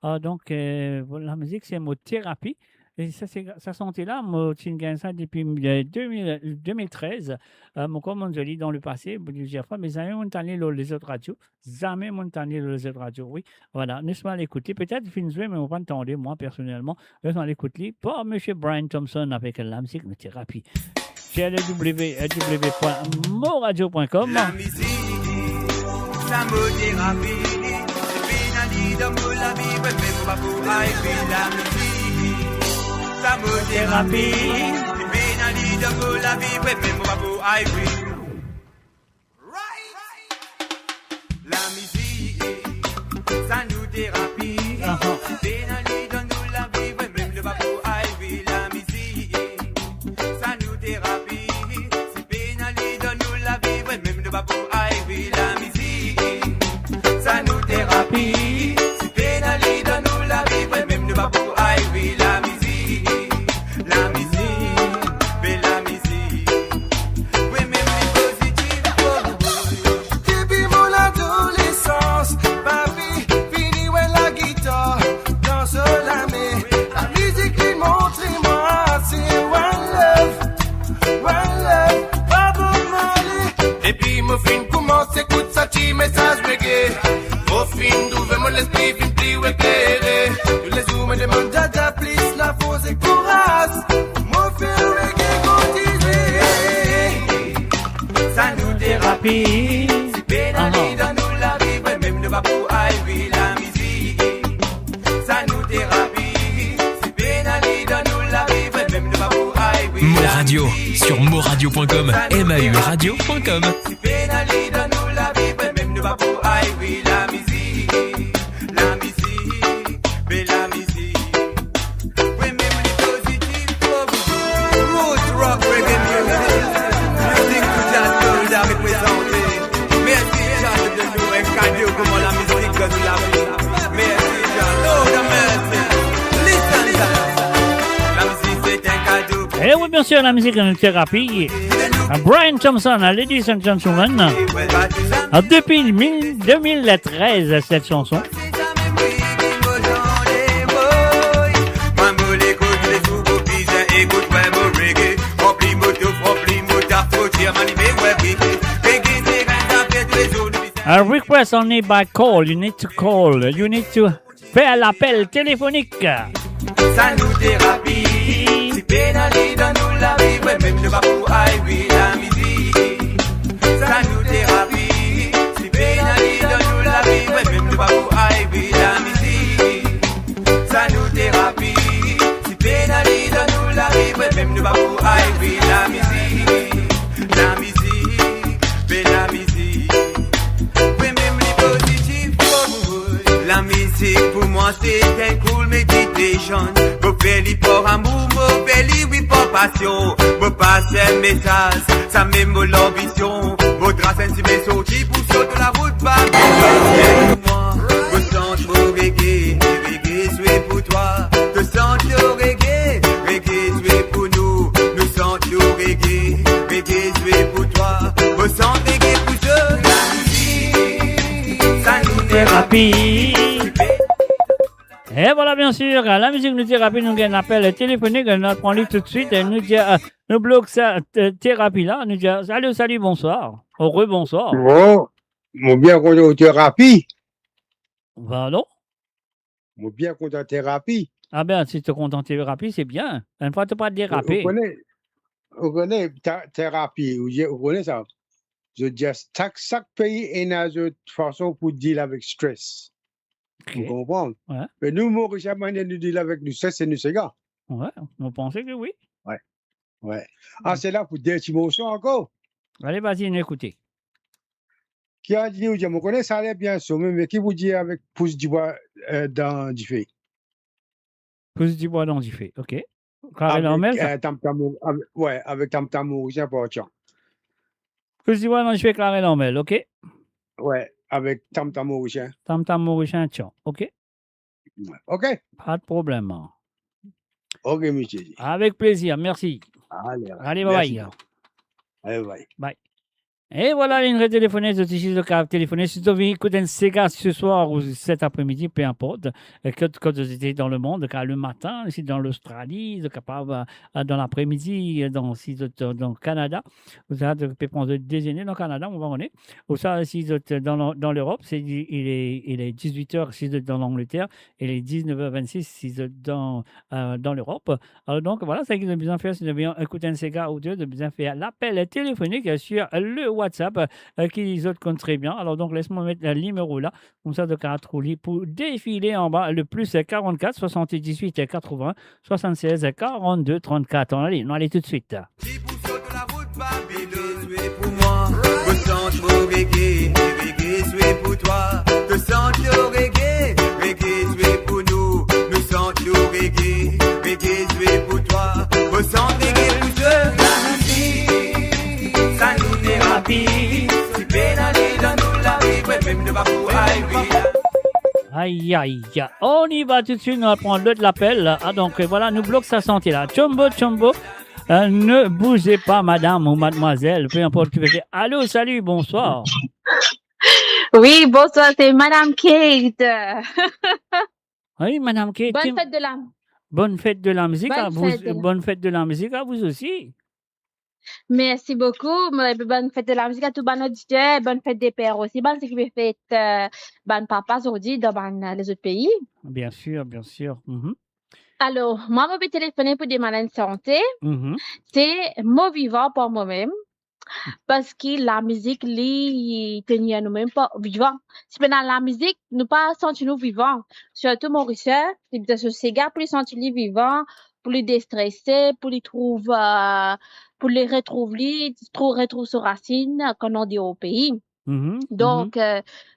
Donc, la musique, c'est mot thérapie. Et ça santé-là, moi, j'ai gagné ça depuis 2013. Comme je dis dans le passé, plusieurs fois, mais jamais mon tanné les autres radios. Jamais mon tanné les autres radios, oui. Voilà, laisse-moi l'écouter. Peut-être fin jouer, mais on va pas entendre, moi, personnellement. Laisse-moi l'écouter pour M. Brian Thompson avec la musique, mais thérapie. Sur le www.moradio.com. La musique, la mothérapie, c'est pénali dans la vie, mais pas pour arriver la musique. La mothérapie, c'est pénali dans la vie, mais pas pour arriver. La musique, ça nous thérapie, c'est pénali dans la vie, mais pas pour arriver. La musique, ça nous thérapie, c'est pénali dans la vie, même de pas pour arriver. La musique, ça nous thérapie, c'est pénali dans la vie, même de pas pour arriver. La musique, mais la musique, oui, même les positifs, depuis mon adolescence, papi, fini ouais la guitare, dans ce lamé, la musique lui montre-moi, c'est one love, Papa Marley. Et puis mon film commence, écoute ça, petit message reggae. Mon film d'ouvre l'esprit, film plus éclairé. Tous les jours me demandent Dada, please, la fausse et courage. Mon film reggae continue. Ça nous thérapie, c'est pénali dans nous la vie, même ne va pour arriver la musique. Ça nous thérapie, c'est pénali dans nous la vie, même ne va pour arriver Mo la Radio sur moradio.com, MAUradio.com. c'est pénali dans nous la vie, même ne va pour arriver la musique. La musique, mais la musique. Oui, même les positifs, roots, rock, reggae music. Musique tout ça, tout ça représenté. Merci, Jean, de nous incarner comment la musique nous la vie. Merci, Jean, Lord have mercy. Listen, la musique c'est un cadeau. Et oui, bien sûr, la musique est une thérapie. Brian Thompson, ladies and gentlemen. Depuis 2013, cette chanson. A request only by call. You need to call. You need to faire l'appel téléphonique. Ça nous thérapie, c'est pénali dans nous la vie, même ne va pour arriver la musique. Ça nous thérapie, c'est pénali dans nous la vie, même ne va pour arriver la musique. Ça nous thérapie, c'est pénali dans nous la vie, même ne va pour arriver la musique. La musique, mais la musique. Oui, même les positifs, la musique pour moi c'est un cool meditation. Vous faites pour amour, vous faites oui pour passion. Vous passez un message, ça même mon ambition. Votre racine si mes sorties pour sauter la route, pas moi. Vous sentez vos reggae, reggae c'est pour toi. Te sentez le reggae, reggae c'est pour nous. Nous sentons le reggae, reggae c'est pour toi. Vous sentez reggae pour eux, la musique, ça nous Thérapie. Et voilà, bien sûr, la musique nous thérapie, nous gagne un appel téléphonique, nous prend tout de suite, nous dit, nous bloque ça, thérapie là, nous dit, salut, bonsoir, heureux, bonsoir. Bon, mon bien content de thérapie. Pardon? Mon bien content de thérapie. Ah ben, si tu es content de thérapie, c'est bien. Une fois, tu pas de déraper. Vous connaissez thérapie, vous connaissez ça? Je dis, chaque pays est dans une façon pour dealer avec stress. Vous comprenez? Ouais. Mais nous, Maurice, manière de dealer avec le stress, c'est nous, ces gars. Ouais, on pensait que oui. Ouais. Ah, c'est là pour des petits motions encore. Allez, vas-y, écoutez. Qui a dit, vous connaissez, ça allait bien sommet, mais qui vous dit avec pouce du bois dans du feu? Pouce du bois dans du feu, ok. Carré normal, ça? Ouais, avec tam-tam mauricien pour autre. Pouce du bois dans du feu, carré normal, ok. Ouais, avec tam-tam mauricien. Tam-tam mauricien, tiens, ok. Ok. Pas de problème. Ok, monsieur. Avec plaisir, merci. Allez, bye bye. Allez, bye. Bye. Et voilà, une téléphonée de Tichy de Cave téléphoné. Si tu veux écouter un Sega ce soir ou cet après-midi, peu importe, quand vous étiez dans le monde, car le matin, ici dans l'Australie, capable dans l'après-midi, dans le Canada, vous avez prendre le déjeuner dans le Canada, on va en est. Ou ça, si dans l'Europe, il est 18h si dans l'Angleterre, et il est 19h26 si dans l'Europe. Alors donc voilà, c'est ce qu'ils ont besoin de faire, si vous avez écouté un Sega ou deux, de bien faire l'appel téléphonique sur le WhatsApp qui les autres comptent très bien. Alors donc laisse-moi mettre le numéro là, comme ça de 4 roulis pour défiler en bas le plus 44 78 80 76 42 34. On allait tout de suite. Pour moi, me sens trop reggae, reggae c'est pour toi. Te sens trop reggae, reggae c'est pour nous. Nous sens trop reggae, reggae c'est pour toi. Me sens reggae pour toi. La musique, ça nous thérapie. Tu peux aller dans nous la vie, ouais, même ne pas pour Aïe, aïe, on y va tout de suite, on va prendre l'autre l'appel. Ah, donc voilà, nous bloque sa santé là. Chombo, Chombo. Ne bougez pas, madame ou mademoiselle, peu importe qui veut dire. Allô, salut, bonsoir. Oui, bonsoir, c'est Madame Kate. Oui, Madame Kate. Bonne fête de la musique à vous. Bonne fête de la musique à vous aussi. Merci beaucoup. Bonne fête de la musique à tout bon auditeur. Bonne fête des pères aussi. Bonne fête bonne papa aujourd'hui dans les autres pays. Bien sûr, bien sûr. Alors, moi, je vais téléphoner pour demander une santé. C'est mot vivant pour moi-même. Parce que la musique, lui, tenir nous-mêmes pas vivants. Si pendant la musique, nous pas sentir nous vivants. Surtout Maurice, c'est ces gars pour les sentir vivants, pour les déstresser, pour les trouver, pour les retrouver sur racine, quand on dit au pays. Donc,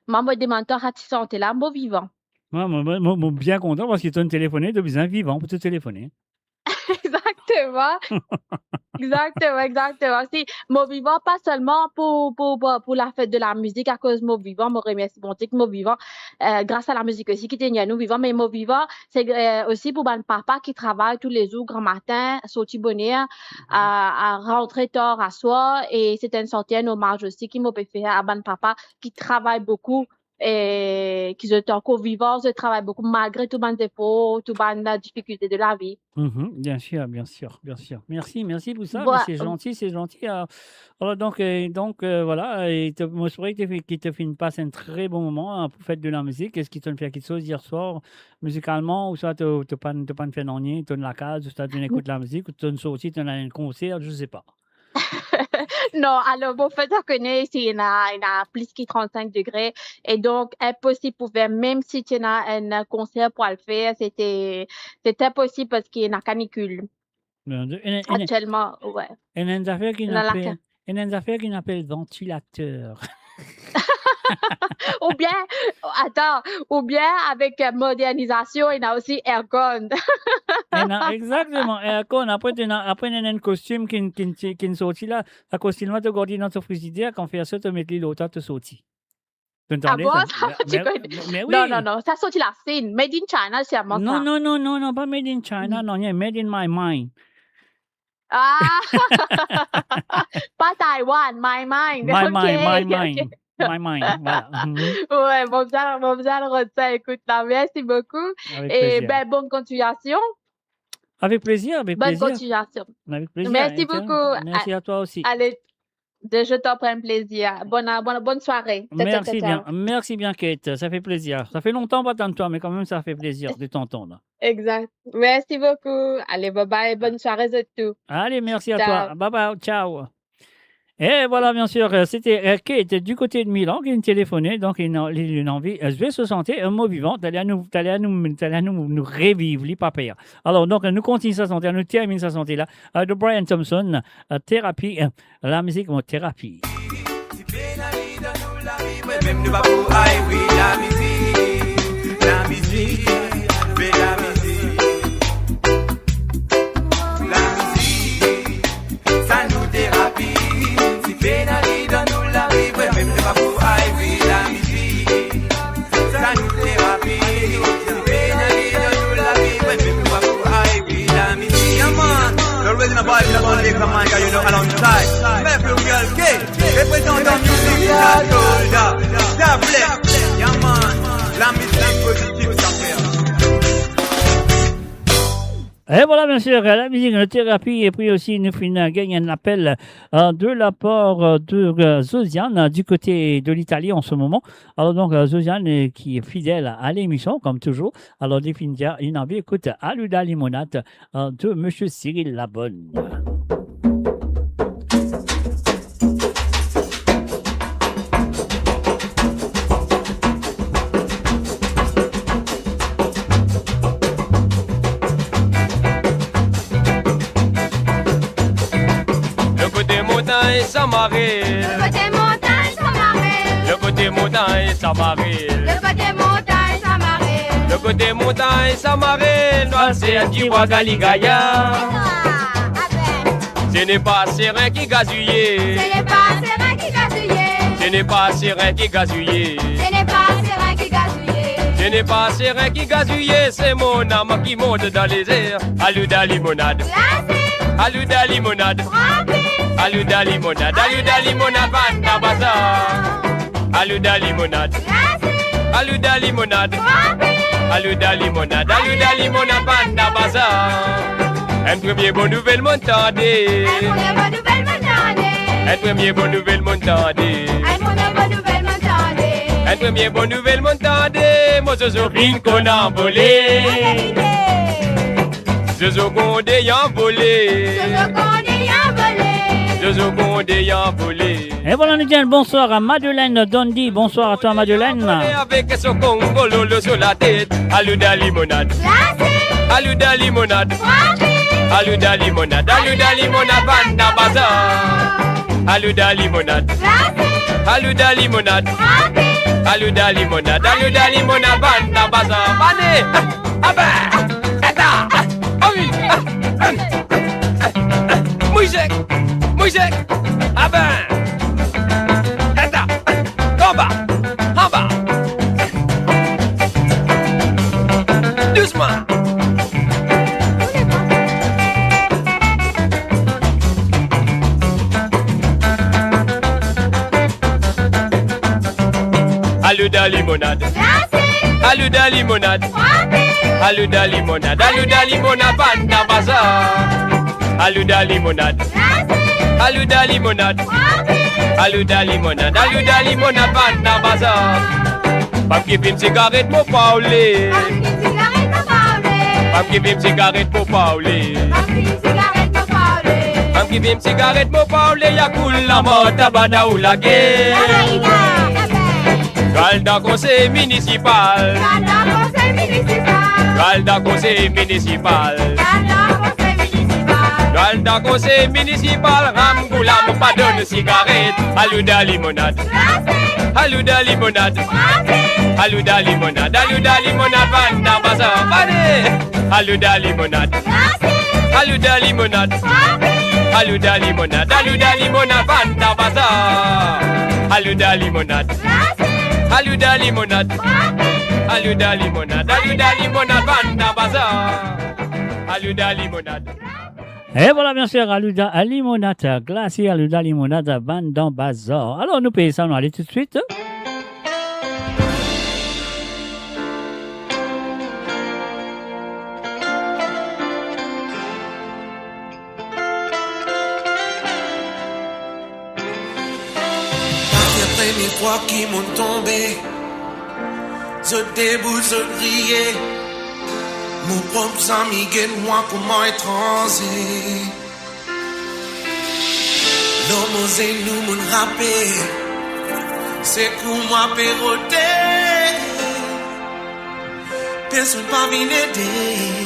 moi, je demande à cette santé-là, mot vivant. Moi, je suis bien content parce qu'ils t'ont téléphoné de bien vivant pour te téléphoner. Exactement. Si, mon vivant, pas seulement pour la fête de la musique, à cause de mon vivant, je remercie mon Dieu, mon vivant, grâce à la musique aussi qui était nous vivant, mais mon vivant, c'est aussi pour mon papa qui travaille tous les jours, grand matin, sorti bonheur, à rentrer tard à soir, et c'est une sortie, un hommage aussi qui m'a fait à mon papa qui travaille beaucoup. Et qui sont encore vivants, ils travaillent beaucoup malgré tout les défauts, toutes les difficultés de la vie. Bien sûr. Merci pour ça. Voilà. C'est gentil. Alors donc voilà, et moi je souhaite qu'il te fait passer un très bon moment pour fête de la musique. Qu'est-ce qui te fait quelque chose hier soir musicalement, ou ça tu pas fait rien, tu es dans la case, ou tu écoutes la musique, ou tu es sorti, tu as un concert, je sais pas. Non, alors, bon, fait connaître, il y a plus que 35 degrés. Et donc, impossible pour faire, même si tu as un concert pour le faire, c'était impossible parce qu'il y a une canicule. Actuellement, ouais. Il y a une affaire qui appelle ventilateur. ou bien avec modernisation, il y a aussi aircon. Exactement, aircon. Après, il y a un costume qui sorti là. Le costume là, tu gardes dans ton frigidaire, quand tu fais ça, tu mets l'autre, tu sorti. Ah bon, mais oui. Non, ça sorti la scène. Made in China, c'est à moi. Non, pas made in China, non, made in my mind. Ah, pas Taïwan, my mind. My mind. Voilà. Ouais, bon, bien le écoute, là, merci beaucoup. Et bonne continuation. Avec plaisir. Bonne continuation. Avec plaisir. Merci beaucoup. Merci à toi aussi. Allez, je t'en prends un plaisir. Bonne soirée. Merci bien, Kate. Ça fait plaisir. Ça fait longtemps pas tant de toi, mais quand même, ça fait plaisir de t'entendre. Exact. Merci beaucoup. Allez, bye-bye. Bonne soirée de tout. Allez, merci à toi. Bye-bye. Ciao. Et voilà, bien sûr, c'était Kate du côté de Milan qui nous téléphonait, donc il a une envie, je vais se sentir un mot vivant, d'aller à nous revivre, les papiers. Alors, donc, nous continuons sa santé, nous terminons sa santé là, de Brian Thompson, thérapie, la musique, thérapie. Même nous va pour la musique, la musique. Ça nous thérapie. Pénali dans nous la vie, ouais, même pas pour arriver la musique. Ça nous thérapie. Pénali dans nous la vie, ouais, même pas pour arriver la musique. Yeah, man. You're raising a boy in the body, come on, you know, alongside. Même le real kid, représente Et voilà, bien sûr, la musique, la thérapie, et puis aussi, nous finissons gagner un appel de la part de Zosiane du côté de l'Italie en ce moment. Alors, donc, Zosiane qui est fidèle à l'émission, comme toujours. Alors, définitivement, une envie, écoute, Aluda Limonade de Monsieur Cyril Labonne. Samaril. Le côté montagne, Samaril. Le côté montagne, Samaril. Le côté montagne, Samaril. Le côté montagne, Samaril. Noir, c'est un qui voit Galigaya. Ce n'est pas serein qui gazouillé. Ce n'est pas serein qui gazouillé. Ce n'est pas serein qui gazouillé. Ce n'est pas serein qui gazouillé. Ce n'est pas serein qui gazouillé. C'est mon âme qui monte dans les airs. Aluda limonade. Aluda limonade. Aluda limonade, Vanda Bazar. Aluda limonade, Aluda limonade, Aluda limonade, Vanda Bazar. Un premier bonne nouvelle m'entendez. Un premier bonne nouvelle m'entendez. Un premier bonne nouvelle m'entendez. Moi zozo fin qu'on a envolé. Zozo gondé envolé. Et voilà, nous disons bonsoir à Madeleine Dondi. Bonsoir à toi, Madeleine. Avec son congololo sur la tête. Aluda limonade. Aluda limonade. Aluda limonade. Aluda limonade. Vanda Bazar. Aluda limonade. Aluda limonade. Aluda limonade. Aluda limonade. Vanda Bazar. Mané. Ah ben. Eta. Ah oui. Mouizek. Mouizek. Ah ben. Eta. En bas. En bas. Doucement. Aluda limonade. Aluda limonade. Aluda limonade. Aluda limonade. Vanda Bazar. Aluda limonade. Aluda limonade. Aluda limonade. Aluda limonade. Vanda Bazar. Femme qui fume cigarette pour parler. Femme qui fume cigarette pour parler. Femme qui fume cigarette pour parler. Y'a cool la mort, tabada ou la guerre. Galda conseil municipal. Galda conseil municipal. Galda conseil municipal. Ramgoulam pas donne cigarette. Aluda limonade. Aluda limonade. Aluda limonade. Aluda limonade. Vanda Bazar. Allez. Aluda limonade. Aluda limonade. Aluda limonade. Aluda limonade. Vanda Bazar. Aluda limonade. Aluda limonade. Aluda limonade. Aluda limonade. Vanda Bazar. Aluda limonade. Et voilà, bien sûr, Aluda limonade, glacier Aluda limonade, Vanda Bazar. Alors, nous payons ça, on va aller tout de suite. Après mes croix qui m'ont tombé, je debout, je criais. Mon propre ami gagne moi comment étranger. L'homme osé nous mon rappé, c'est pour moi péroter. Personne pas venir aider.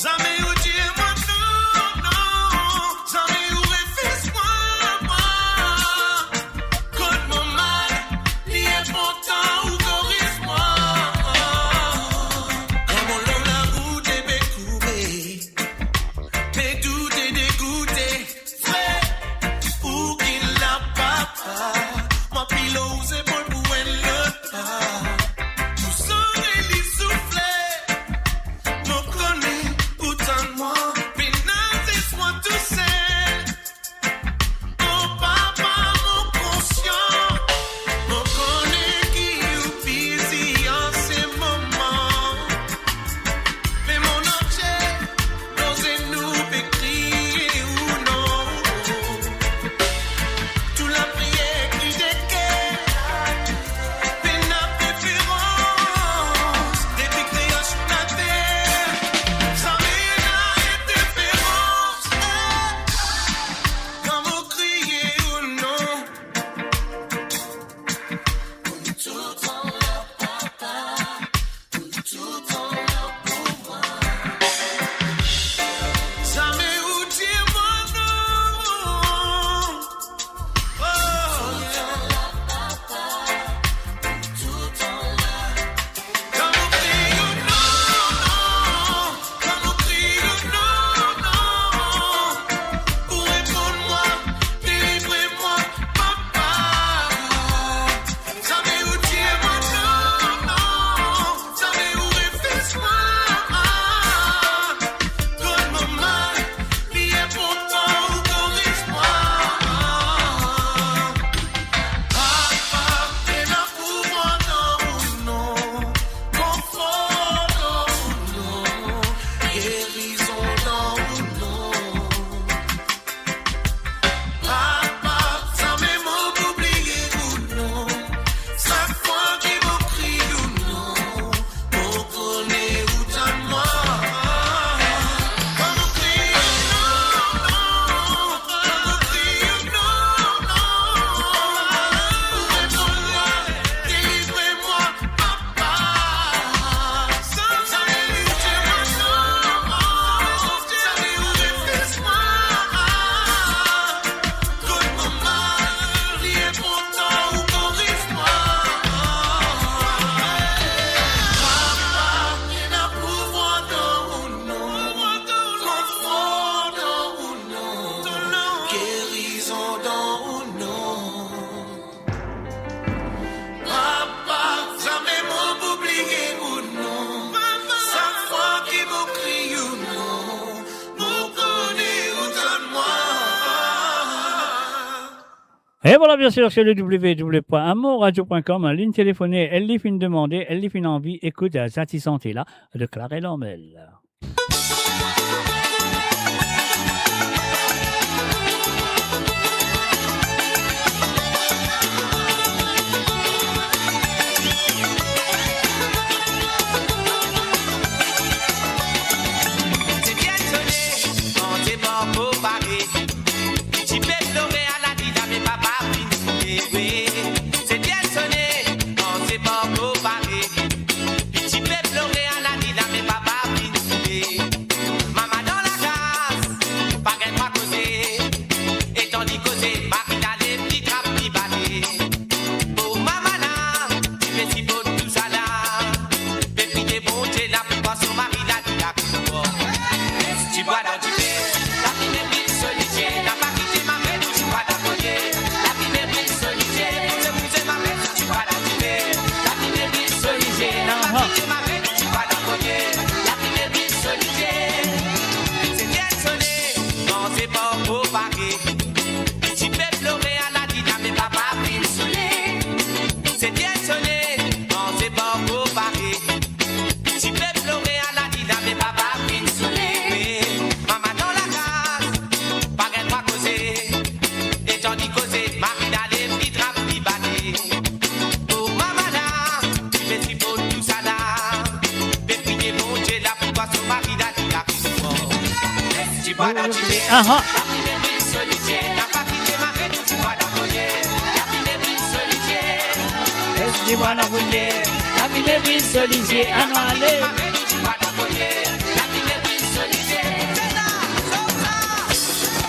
Jamais où Dieu moi non, jamais où réfléchis Et voilà, bien sûr, c'est le www.amourradio.com, ligne téléphonée, elle les fin demander, elle les fin envie, écoute, Zati Santé là, de Clara Lormel. C'est bien sonné, quand c'est pas pour parler. Tu peux pleurer à la vie, mais papa finit. Oui, c'est bien sonné, quand c'est pas pour parler. Tu peux pleurer à la vie, mais papa finit. Maman dans la case, pas qu'elle va causer. Et tandis causer, Marie dans les petits trappes qui battent. Oh maman là, tu fais si beau tout ça là. Fais prier bon Dieu là pour pas son mari là, tu l'as pris de bord. Tu bois dans du verre, la vie n'est plus solitaire. N'a pas quitté ma mère, tu bois dans ton verre. La vie n'est plus solitaire, pousser ma mère, tu bois dans du verre. La vie n'est plus solitaire, n'a pas quitté ma mère, tu bois dans ton verre. La vie n'est plus solitaire. C'est bien sonné, quand c'est pas pour parler. Tu peux pleurer à la dîne, mais papa vient saouler. C'est bien sonné, quand c'est pas pour parler. Tu peux pleurer à la dîne, mais papa vient saouler. Maman dans la case, pas qu'elle va causer. Et tandis causer, Marie dans les petits draps qui battent. Oh maman là, tu fais si beau tout ça là. Fais prier mon Dieu là pour pas son mari là, tu l'as pris de bord. Tu bois dans du verre, la vie n'est plus solitaire. N'a pas quitté ma mère, tu bois dans ton verre. La vie n'est plus solitaire. Tu bois dans ton verre, la vie n'est plus solitaire. Ah non, allez. Tu bois dans ton verre, la vie n'est plus solitaire.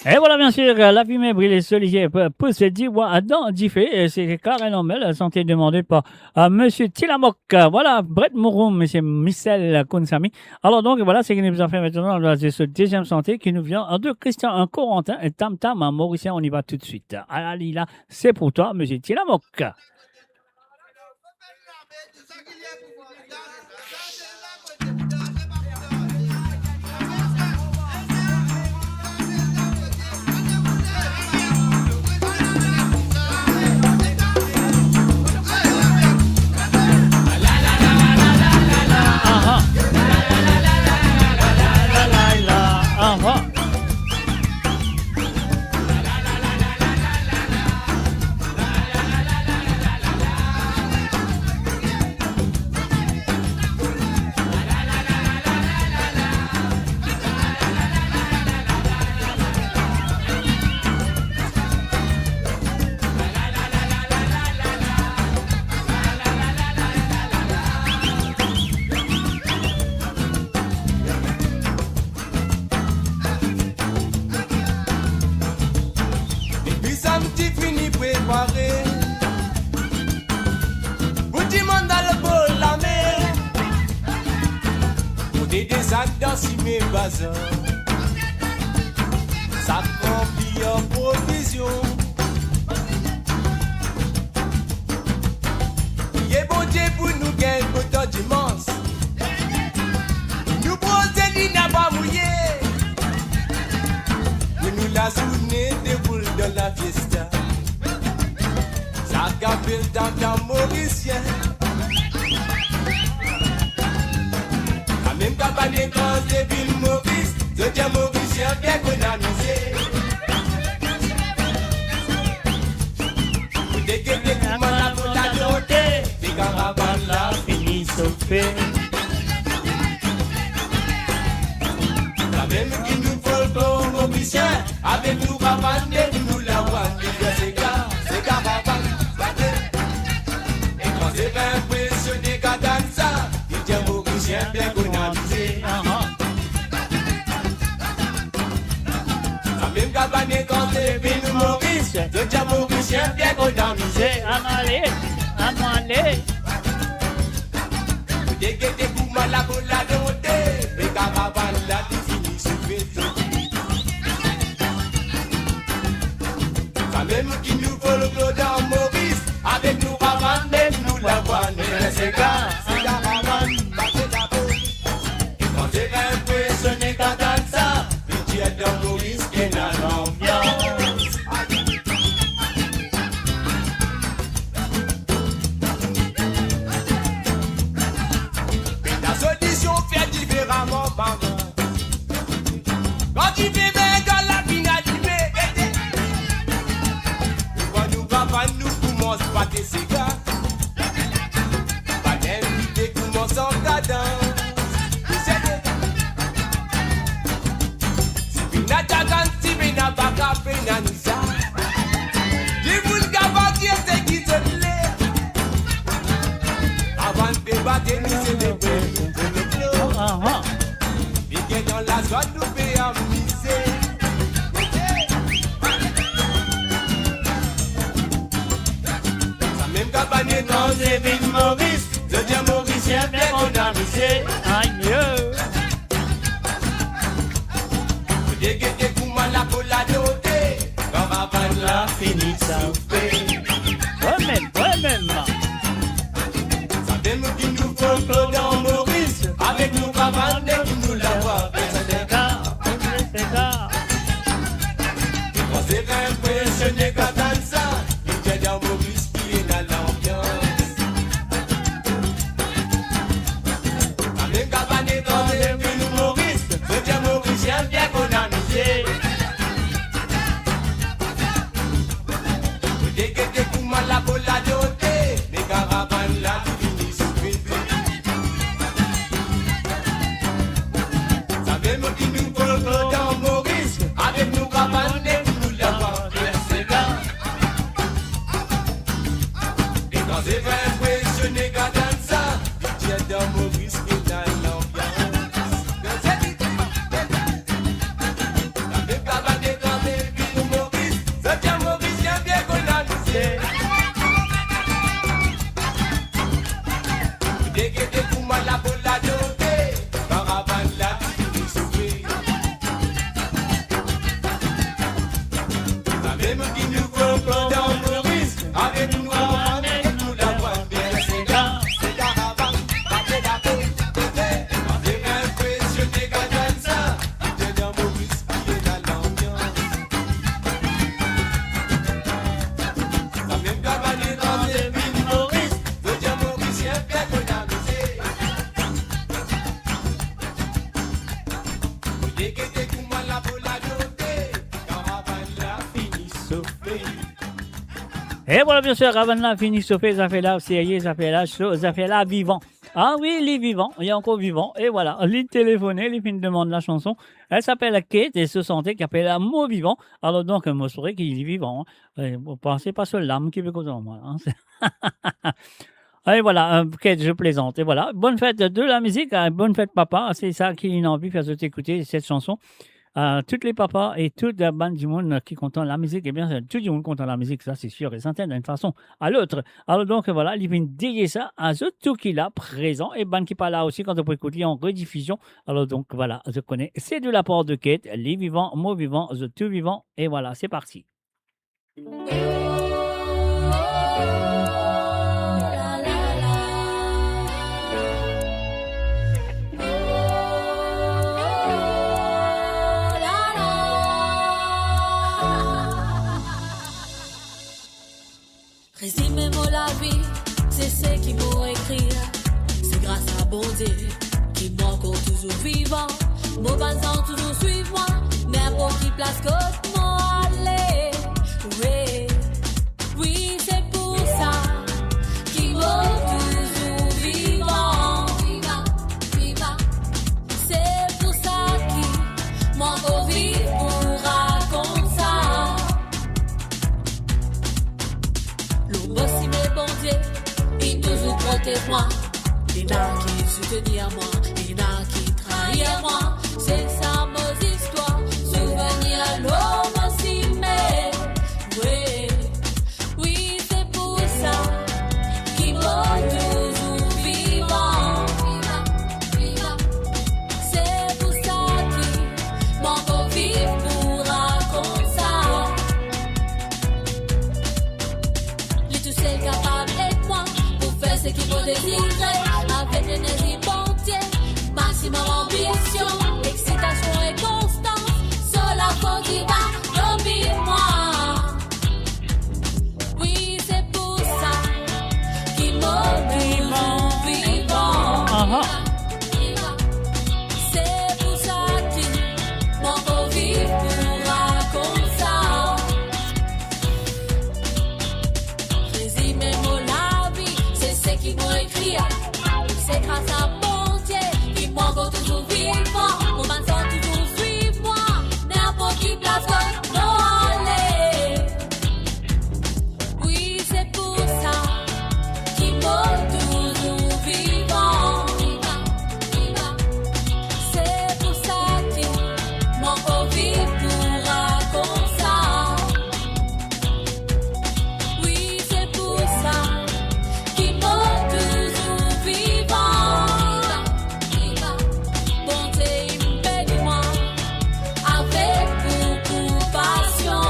Et voilà, bien sûr, la fumée brûle les solidiers pousse dit dans Diffé, c'est Karen Lormel, santé demandée par monsieur Tilamok. Voilà, Brett Mouroum, monsieur Michel Kounsami. Alors donc, voilà, c'est ce qui nous a fait maintenant dans ce deuxième santé qui nous vient de Christian Corentin et Tam Tam, un Mauricien. On y va tout de suite. Allez, là, c'est pour toi, monsieur Tilamok. soirée. Pour du monde dans le bol la mer. Pour des sacs dans si mes bazars. Ça remplit en provision. Et bon Dieu pour nous gagner autant d'immense. Nous broser l'île n'a pas mouillé. Pour nous la journée déboule dans la fiesta. Ça capelle dans ta mauricien. Quand même qu'à pas des grands des villes Maurice. Je tiens mauricien bien qu'on a misé. Pour des guettes des coups malades pour la doter. Les caravanes là finissent au fait. La même qui nous faut pour mauricien. Avec nous caravanes nous la voix. C'est caravane. Et quand c'est impressionné qu'à dans ça. Il tient mauricien bien qu'on a misé. Même cabane quand c'est venu Maurice, je tiens Mauricien bien qu'on a misé. Allez. Dès que t'es pour mal la boule la doter, les caravanes là qui finissent sur véto. Ça même qui nous faut le clos dans Maurice, avec nous caravane, nous la voix, c'est caravane, battez la boule. Et quand t'es impressionné quand dans ça, il tient dans Maurice qui est dans l'ambiance. La solution fait différemment, maman. Quand tu fais bien, quand la finale du mec, quand nous papa nous commence pas tes cigares, pas d'invité commence en cadence. Si bien attaquant, si bien attaquant, pénalisa. Dis-vous le gars qui est qui se l'est. Avant de battre, ni c'est le bleu. Et dans la zone, nous fait amuser. Ça même cabane dans les villes Maurice. Je tiens Mauricien bien qu'on a misé. Aïe. Dès que t'es pour mal la pour la doter. Caravane là finit souper. Ouais-même. Ça même qui nous faut Claude en Maurice. Avec nous caravane et nous la voix. Quand c'est impressionné quand dans ça, il y a dans Maurice qui est dans l'ambiance. La même cabane dans les villes Maurice, je tiens Mauricien bien qu'on a misé. Dès que t'es pour mal la pour la doter, les caravanes là finissent sur bébé. Ça même qui nous faut dans Maurice, avec nous caravane et nous la voix. Et quand c'est impressionné quand dans ça, il tient dans Maurice qui est dans l'ambiance. La même cabane dans les villes Maurice, je tiens Mauricien bien qu'on a misé. Dès que t'es pour mal la pour la doter, caravane là finit souper. La même qui nous faut dans Maurice, avec nous caravane et nous la voix bien. C'est caravane, battez la peau, côté. Quand t'es impressionné quand dans ça, t'es dans Maurice qui est dans l'ambiance. La même cabane dans les villes Maurice, je tiens Mauricien bien qu'on a misé. Dès que t'es pour mal la pour la doter, caravane là finit souper. Et voilà, bien sûr, Ravana fini sauvé, ça fait là, sérieux, ça fait là, vivant. Ah oui, les vivants, il y a encore vivant. Et voilà, les téléphoner, les films demandent la chanson. Elle s'appelle Kate et se sentait qu'elle appelle un mot vivant. Alors donc, moi, je saurais qu'il est vivant. Vous pensez pas sur l'âme qui veut causer en moi. Hein. Et voilà, Kate, je plaisante. Et voilà, bonne fête de la musique, bonne fête papa. C'est ça qui a une envie de faire écouter cette chanson. à tous les papas et toute la bande du monde qui content la musique. Et bien, tout le monde content la musique, ça c'est sûr et certain, d'une façon à l'autre. Alors donc, voilà, il vient dédier ça à tout qui est là, présent, et bande qui pas là aussi quand on peut écouter en rediffusion. Alors donc, voilà, je connais. C'est de la part de Kate, les vivants, mots vivants, the tout vivant. Et voilà, c'est parti. Résumez-moi la vie, c'est ce qui m'ont écrit. C'est grâce à bon Dieu qui m'encore toujours vivant. Mon passant toujours suivre moi, n'importe qui place que moi aller. Oui, oui, c'est pour ça qui m'ont toujours vivant. Viva, viva. C'est pour ça qui m'encore vivre pour raconter ça. Le boss il m'est bon Dieu, il toujours protège moi. Il y en a qui soutenir moi, il y en a qui trahir moi. C'est ça mon histoire, souvenir l'homme aussi mais oui, oui c'est pour ça qu'il m'a toujours vivant. Viva, viva. C'est pour ça qu'il m'encore vivre pour raconter ça. Les tous celles capables d'être moi pour faire ce qu'il faut désirer. Avec l'énergie bonté, maximum ambition, excitation et constance, sur la faute qui va dormir moi. Oui, c'est pour ça qu'il m'a toujours vivant. C'est pour ça qu'il m'a encore vivre pour raconter ça. Résumez-moi la vie, c'est ce qui m'ont écrit. C'est grâce à mon Dieu qui m'envoie toujours vivant. Mon man sent toujours suivre moi, n'importe qui place que non aller. Oui, c'est pour ça qu'il m'envoie toujours vivant. Viva, viva. C'est pour ça qu'il m'envoie vivre pour raconter ça. Oui, c'est pour ça qu'il m'envoie toujours vivant. Bonté, bénis-moi avec beaucoup de passion.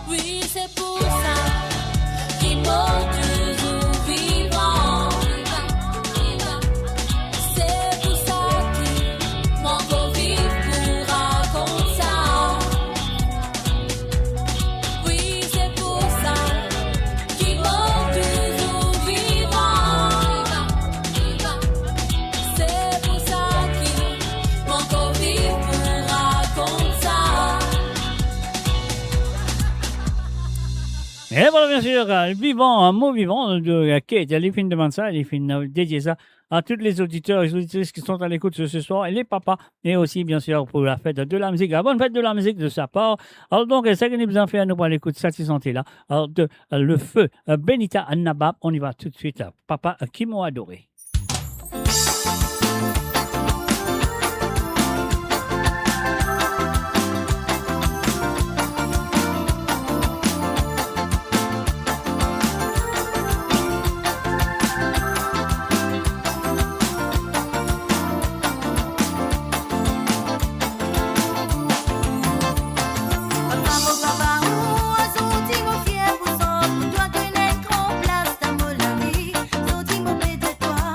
Oui, c'est pour ça qu'il m'a toujours vivant. C'est pour ça qu'il m'envoie vivre pour raconter ça. Oui, c'est pour ça qu'il m'a toujours vivant. C'est pour ça qu'il m'envoie vivre pour raconter ça. Et voilà, bien sûr, vivant, un mot vivant de Kate. Les films demandent ça, les films dédiés ça à tous les auditeurs et les auditrices qui sont à l'écoute ce soir, et les papas, et aussi, bien sûr, pour la fête de la musique, la bonne fête de la musique de sa part. Alors, donc, ça que nous vous en fait à nous pour l'écoute, ça, c'est santé là. Alors, de le feu, Benita Nabab, on y va tout de suite. Papa qui m'ont adoré. Pour toi, tu n'es qu'en place dans mon ami. Sorti mon de toi.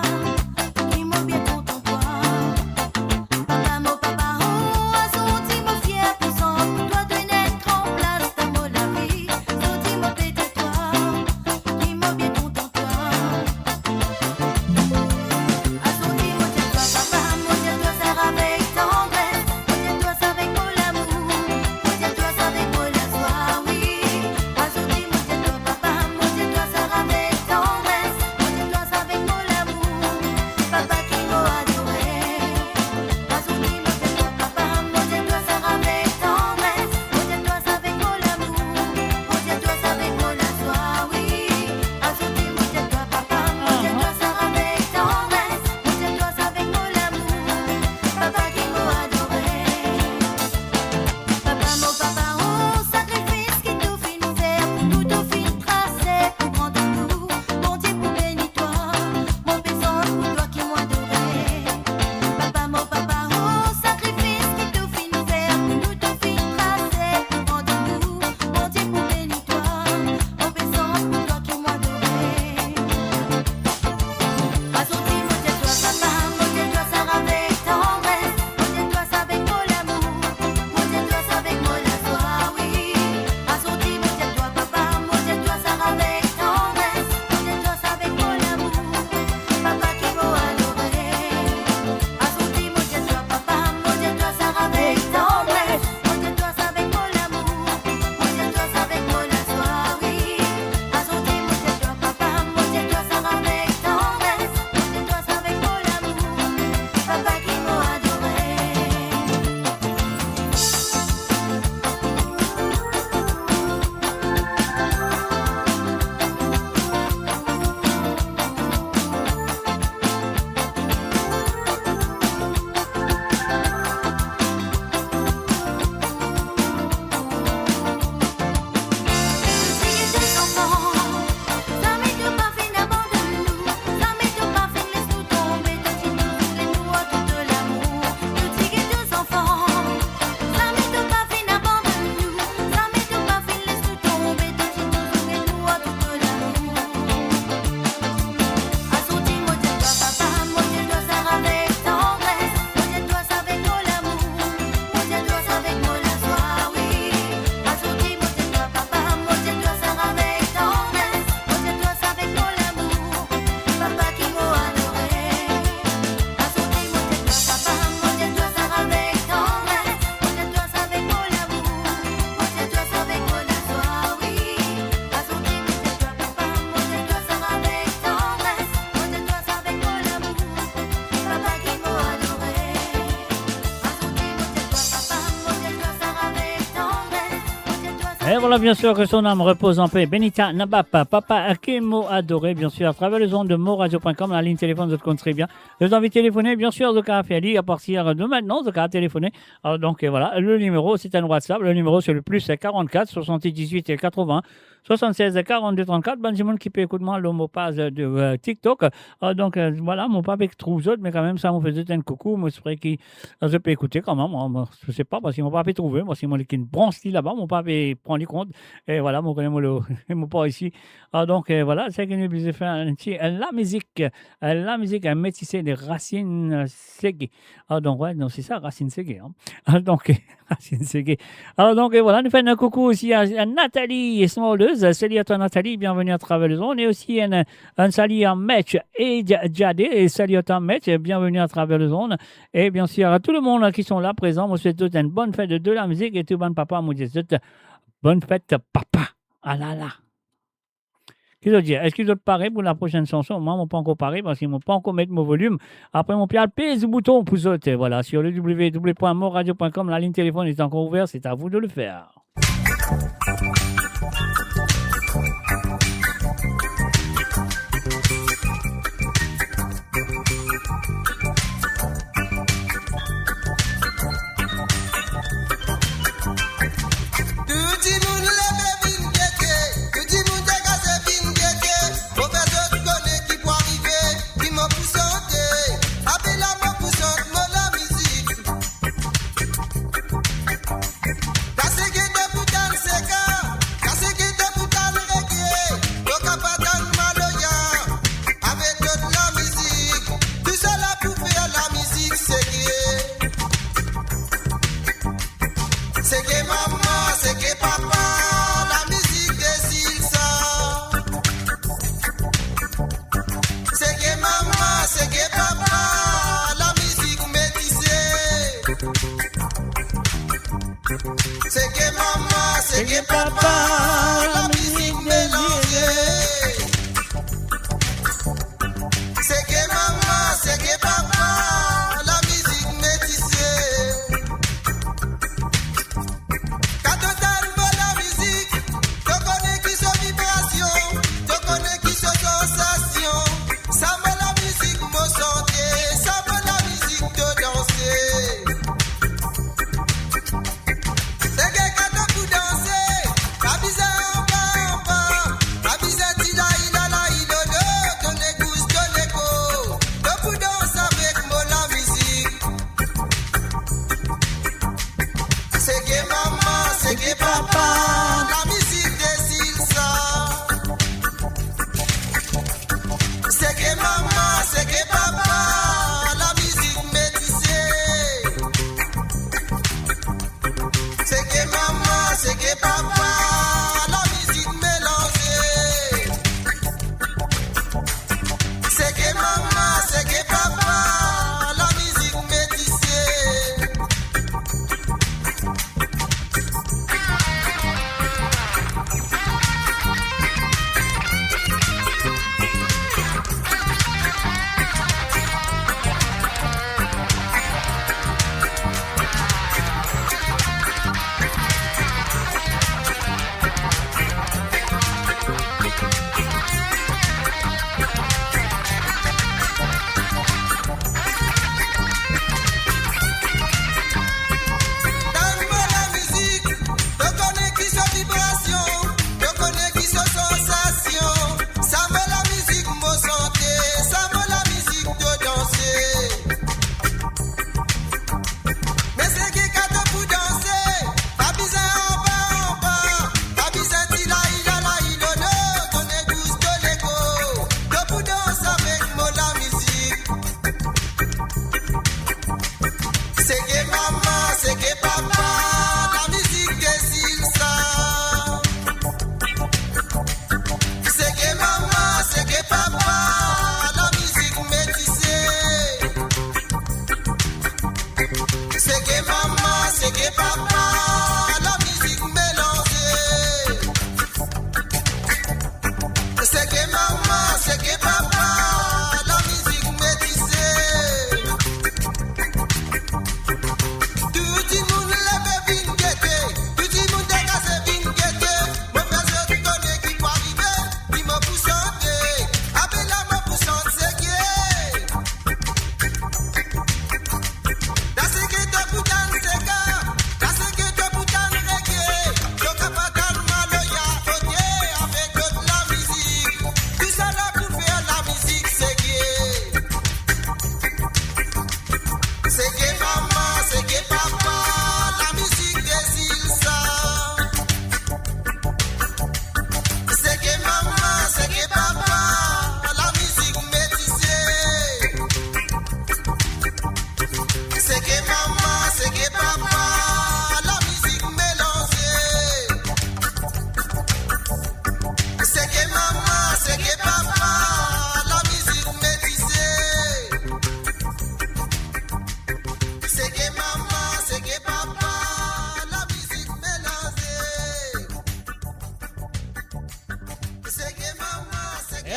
Et voilà, bien sûr, que son âme repose en paix. Benita Nabapa, Papa Akemo adoré, bien sûr, à travers les ondes de moradio.com, la ligne téléphone, vous connaissez bien. Vous avez téléphoné, bien sûr, de Café à partir de maintenant, de téléphoner. Alors, donc, voilà, le numéro, c'est un WhatsApp. Le numéro, c'est le plus 44 78 80 76 42 34. Benjamin qui peut écouter moi le mot passe de TikTok. Donc, voilà, mon papa avec trop autres, mais quand même, ça me faisait un coucou. Moi, c'est vrai que je peux écouter quand même. Moi, je sais pas, parce que mon papa est trouvé. Moi, c'est moi qui branche là-bas. Mon papa prend les comptes. Et voilà, mon connaît mon pas ici. Donc, voilà, c'est qu'il nous a fait la musique, métissée des Racine Ségué. Donc, ouais, non, c'est ça, Racine Ségué. Hein. Donc, Racine Ségué. Donc, voilà, nous faisons un coucou aussi à Nathalie Smoldeuse. Salut à toi, Nathalie, bienvenue à travers les ondes. Et aussi un salut à Metch et Djadé. Et salut à toi, Metch, bienvenue à travers les ondes. Et bien sûr, à tout le monde qui sont là présents, moi, je souhaite toute une bonne fête de la musique. Et tout bon papa, moi, je souhaite bonne fête, papa. Ah là là. Qu'est-ce que je dis? Est-ce qu'ils sont parés pour la prochaine chanson? Moi, je ne suis pas encore paré parce qu'ils ne m'ont pas encore mis mon volume. Après, mon pied pèse le bouton pour sauter. Voilà, sur le www.moradio.com, la ligne téléphone est encore ouverte. C'est à vous de le faire. That's again the Bhutan Seka.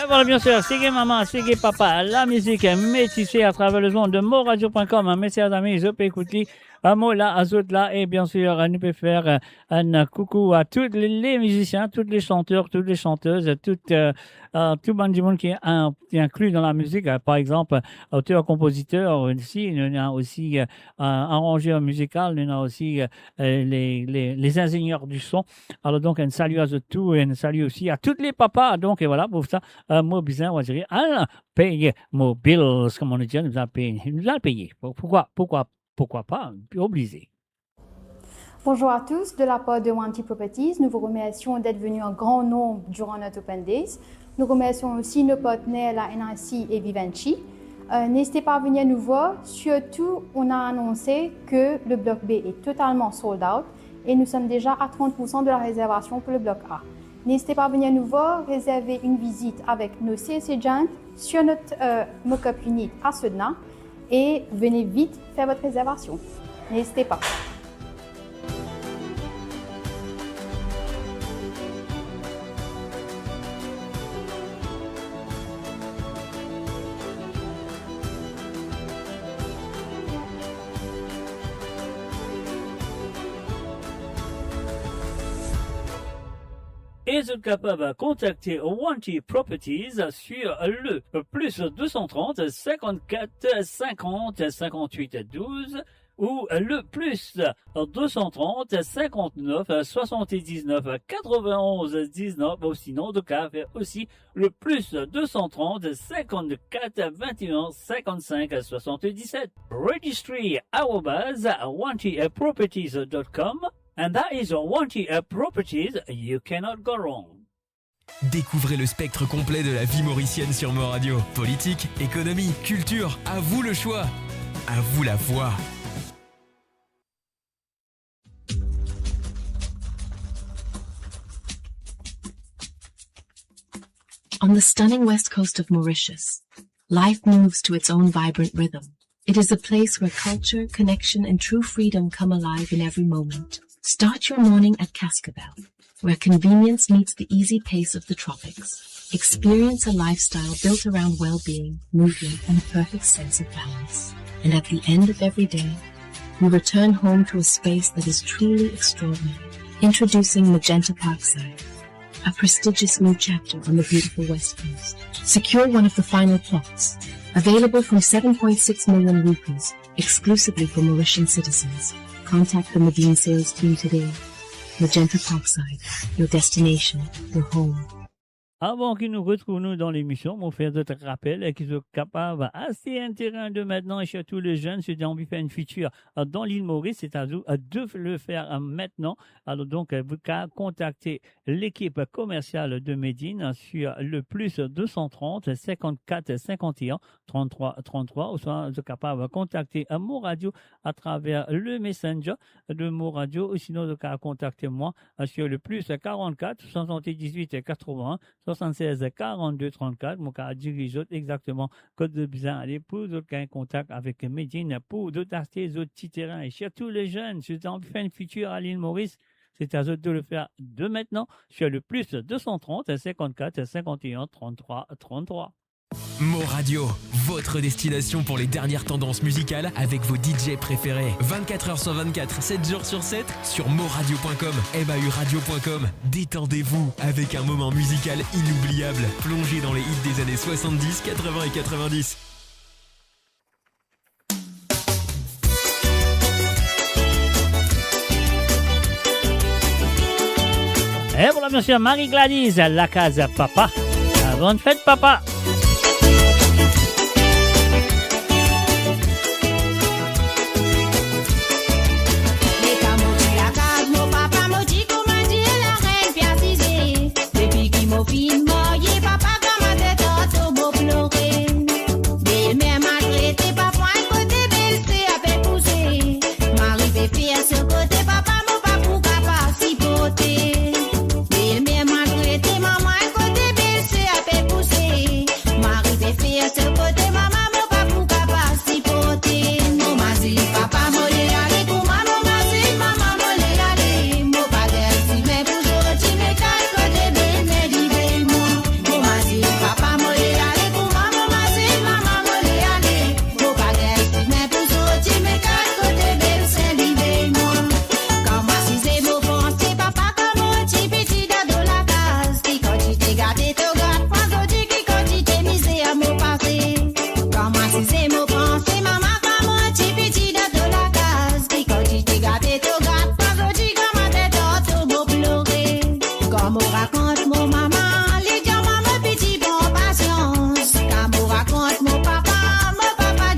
Et voilà, bien sûr, c'est maman, c'est papa, la musique métissée à travers le son de moradio.com. Mes chers amis, je peux écouter un mot là, un autre là, et bien sûr, nous pouvons faire un coucou à tous les musiciens, tous les chanteurs, toutes les chanteuses, tout le monde qui est inclus dans la musique. Par exemple, auteur, compositeur, ici, il y a aussi arrangeur musical, il y a aussi les ingénieurs du son. Alors donc, un salut à tous et un salut aussi à tous les papas. Donc, et voilà, pour ça, mot bizarre, on va dire, payer mon bills, comme on dit, nous allons payer. Pourquoi pas, obligé. Bonjour à tous, de la part de Wanty Properties, nous vous remercions d'être venus en grand nombre durant notre Open Days. Nous remercions aussi nos partenaires, la NRC et Vivendi. N'hésitez pas à venir nous voir. Surtout, on a annoncé que le bloc B est totalement sold out et nous sommes déjà à 30% de la réservation pour le bloc A. N'hésitez pas à venir nous voir, réserver une visite avec nos sales agents sur notre mock-up unit à Sedna et venez vite faire votre réservation. N'hésitez pas. Et vous êtes capable de contacter Wanty Properties sur le plus 230 54 50 58 12 ou le plus 230 59 79 91 19 ou sinon de cas aussi le plus 230 54 21 55 77 registry@wantyproperties.com. And that is Wanty Properties, you cannot go wrong. Découvrez le spectre complet de la vie mauricienne sur Mo Radio. Politique, économie, culture, à vous le choix. À vous la voix. On the stunning west coast of Mauritius, life moves to its own vibrant rhythm. It is a place where culture, connection, and true freedom come alive in every moment. Start your morning at Cascabel, where convenience meets the easy pace of the tropics. Experience a lifestyle built around well-being, movement, and a perfect sense of balance. And at the end of every day, you return home to a space that is truly extraordinary. Introducing Magenta Parkside, a prestigious new chapter on the beautiful West Coast. Secure one of the final plots, available from 7.6 million rupees, exclusively for Mauritian citizens. Contact the Medine sales team today. Magenta Parkside, your destination, your home. Avant qu'ils nous retrouvent dans l'émission, on va faire d'autres rappels qui sont capables assez intéressants de maintenant et surtout les jeunes, ceux qui ont envie de faire une feature dans l'île Maurice, c'est à vous de le faire maintenant. Alors donc, vous pouvez contacter l'équipe commerciale de Medine sur le plus 230 54 51 33 33 ou soit vous êtes capable de contacter Mo Radio à travers le Messenger de Mo Radio ou sinon vous pouvez contacter moi sur le plus 44 78 80 76 42 34. Mon cas dirige exactement code de besoin aller pour d'autres qui ont contact avec Medine pour d'autres acheter d'autres petits terrains et surtout les jeunes si vous avez envie de faire une future à l'île Maurice, c'est à eux de le faire de maintenant sur le plus 230 54 51 33 33. Mo Radio, votre destination pour les dernières tendances musicales avec vos DJ préférés. 24h sur 24, 7 jours sur 7 sur moradio.com, mahuradio.com. Détendez-vous avec un moment musical inoubliable. Plongez dans les hits des années 70, 80 et 90. Et voilà, monsieur Marie-Gladys, la case papa. Bonne fête, papa. Fin moye papa kamate toto bo plore. Belle-mère m'a traité papa côté belle c'est à fait pousser. M'arrive faire ce côté papa mon pas pour capacipoter. Belle-mère m'a traité maman côté belle c'est à fait pousser. Quand me raconte mon maman, les gens maman petit bon patience. Quand me raconte mon papa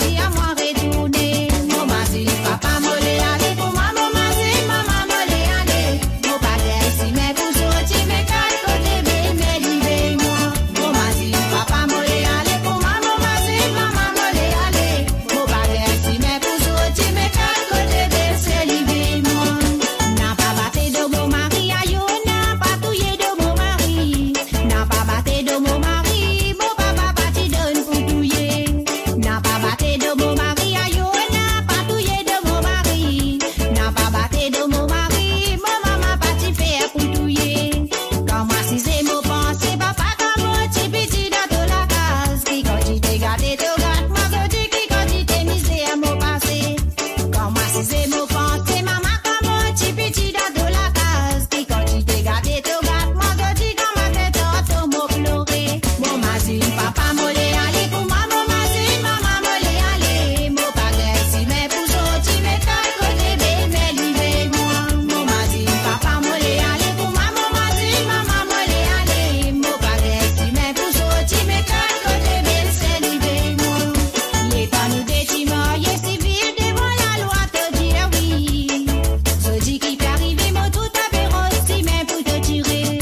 dit à moi retourner. Mon mari, papa me l'est allé pour moi, mon mari, maman me l'est allé. Mon père si mais pour sortir mes quatre côtés, mais livrez moi. Mon mari, papa me l'est allé pour moi, mon mari, maman me l'est allé. Mon père si mais pour sortir mes quatre côtés, c'est livrez moi. N'a pas batté de mon mari, aïe, n'a pas touillé de mon mari. N'a pas batté de mon mari, mon papa parti donne pour touiller. N'a pas batté de mon mari, aïe, n'a pas touillé de mon mari. N'a pas batté de mon mari, mon maman parti faire pour touiller. Quand moi si c'est mon pensée, papa quand moi petit dans de la case. Qui quand tu t'es gâté, te gâte, moi je dis qui quand tu t'es misé à mon passé. Quand moi si c'est mon pensée, maman quand moi petit dans de la case. Qui quand tu t'es gâté, te gâte, moi je dis quand ma tête auto m'a pleuré. Mon mari, papa me l'est allé pour moi, mon mari, maman me l'est allé. Mon père si mais pour sortir mes quatre côtés, mais livrez moi. Mon mari, papa me l'est allé pour moi, mon mari, maman me l'est allé. Mon père si mais pour sortir mes quatre côtés, c'est livrez moi. L'état nous détiment, y est civil devant la loi te dire oui. Je dis qui peut arriver, moi tout à fait si mais pour te tirer.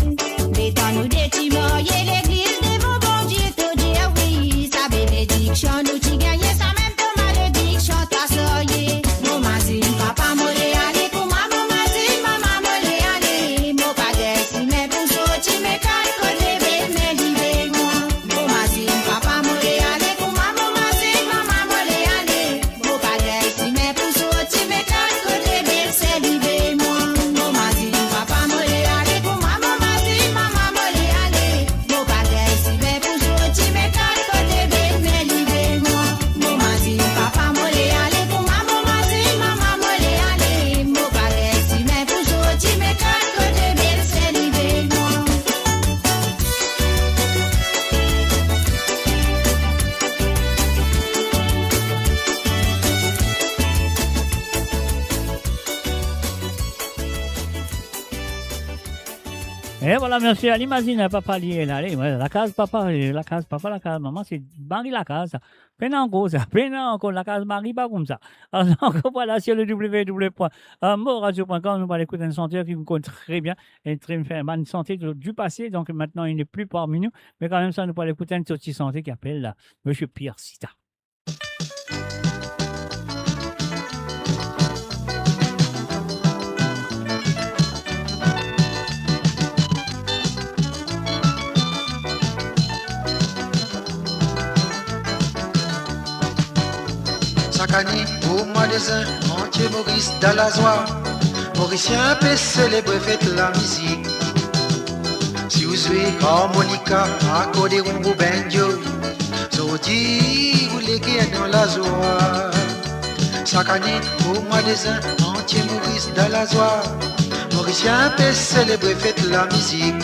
L'état nous détiment, y est l'église devant bon Dieu te dire oui. Sa bénédiction nous t'y gagne, ça même ton malédiction t'a soyé. Mon mari, papa me l'est allé pour moi, mon mari, maman me l'est allé. Mon père si mais pour sortir mes quatre côtés, mais livrez moi. Mon mari, papa me l'est allé pour moi, mon mari, maman me l'est allé. Mon père si mais pour sortir mes quatre côtés, c'est livrez moi. Mon mari, papa me l'est allé pour moi, mon mari, maman me l'est allé. Mon père si mais pour sortir mes quatre côtés, mais livrez moi. Mon mari, papa me l'est allé pour moi, mon mari, maman me l'est allé. Mon père si mais pour sortir mes quatre côtés, c'est livrez moi. Et voilà, merci à l'imagine, papa lié là, allez, la case papa, la case papa, la case maman, c'est Marie la case. Peine encore ça, peine encore la case Marie, pas comme ça. Alors, voilà, sur le www.moradio.com, nous allons écouter un chanteur qui vous connaît très bien et très me fait une santé du passé, donc maintenant il n'est plus parmi nous, mais quand même ça, nous allons écouter une petite santé qui appelle Monsieur Pierre Sita. Chaque année, au mois de juin, entier Maurice Dalazoie, Mauricien peut célébrer fête la musique. Si vous jouez harmonica, accordéon ou banjo, Zodi, vous léguez dans la joie. Chaque année, au mois de juin, entier Maurice Dalazoie, Mauricien peut célébrer fête la musique.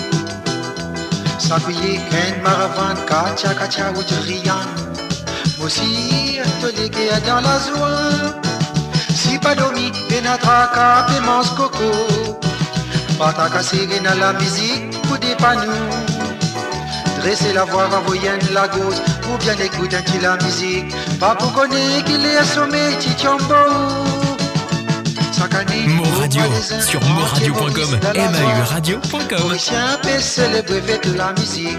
S'appuyer, Ken Maravan, Kacha Kacha ou Rian. Moi aussi, te léguer dans la joie. Si pas dormi, pénétraka, pémence coco. Pas ta casser dans la musique, pour des panneaux. Dresser la voix, envoyer la gauche, pour bien écouter un petit la musique. Pas pour connaître qu'il est assommé, Tichombo. Moradio sur moradio.com, mauradio.com. Mauricien peut célébrer fête la musique.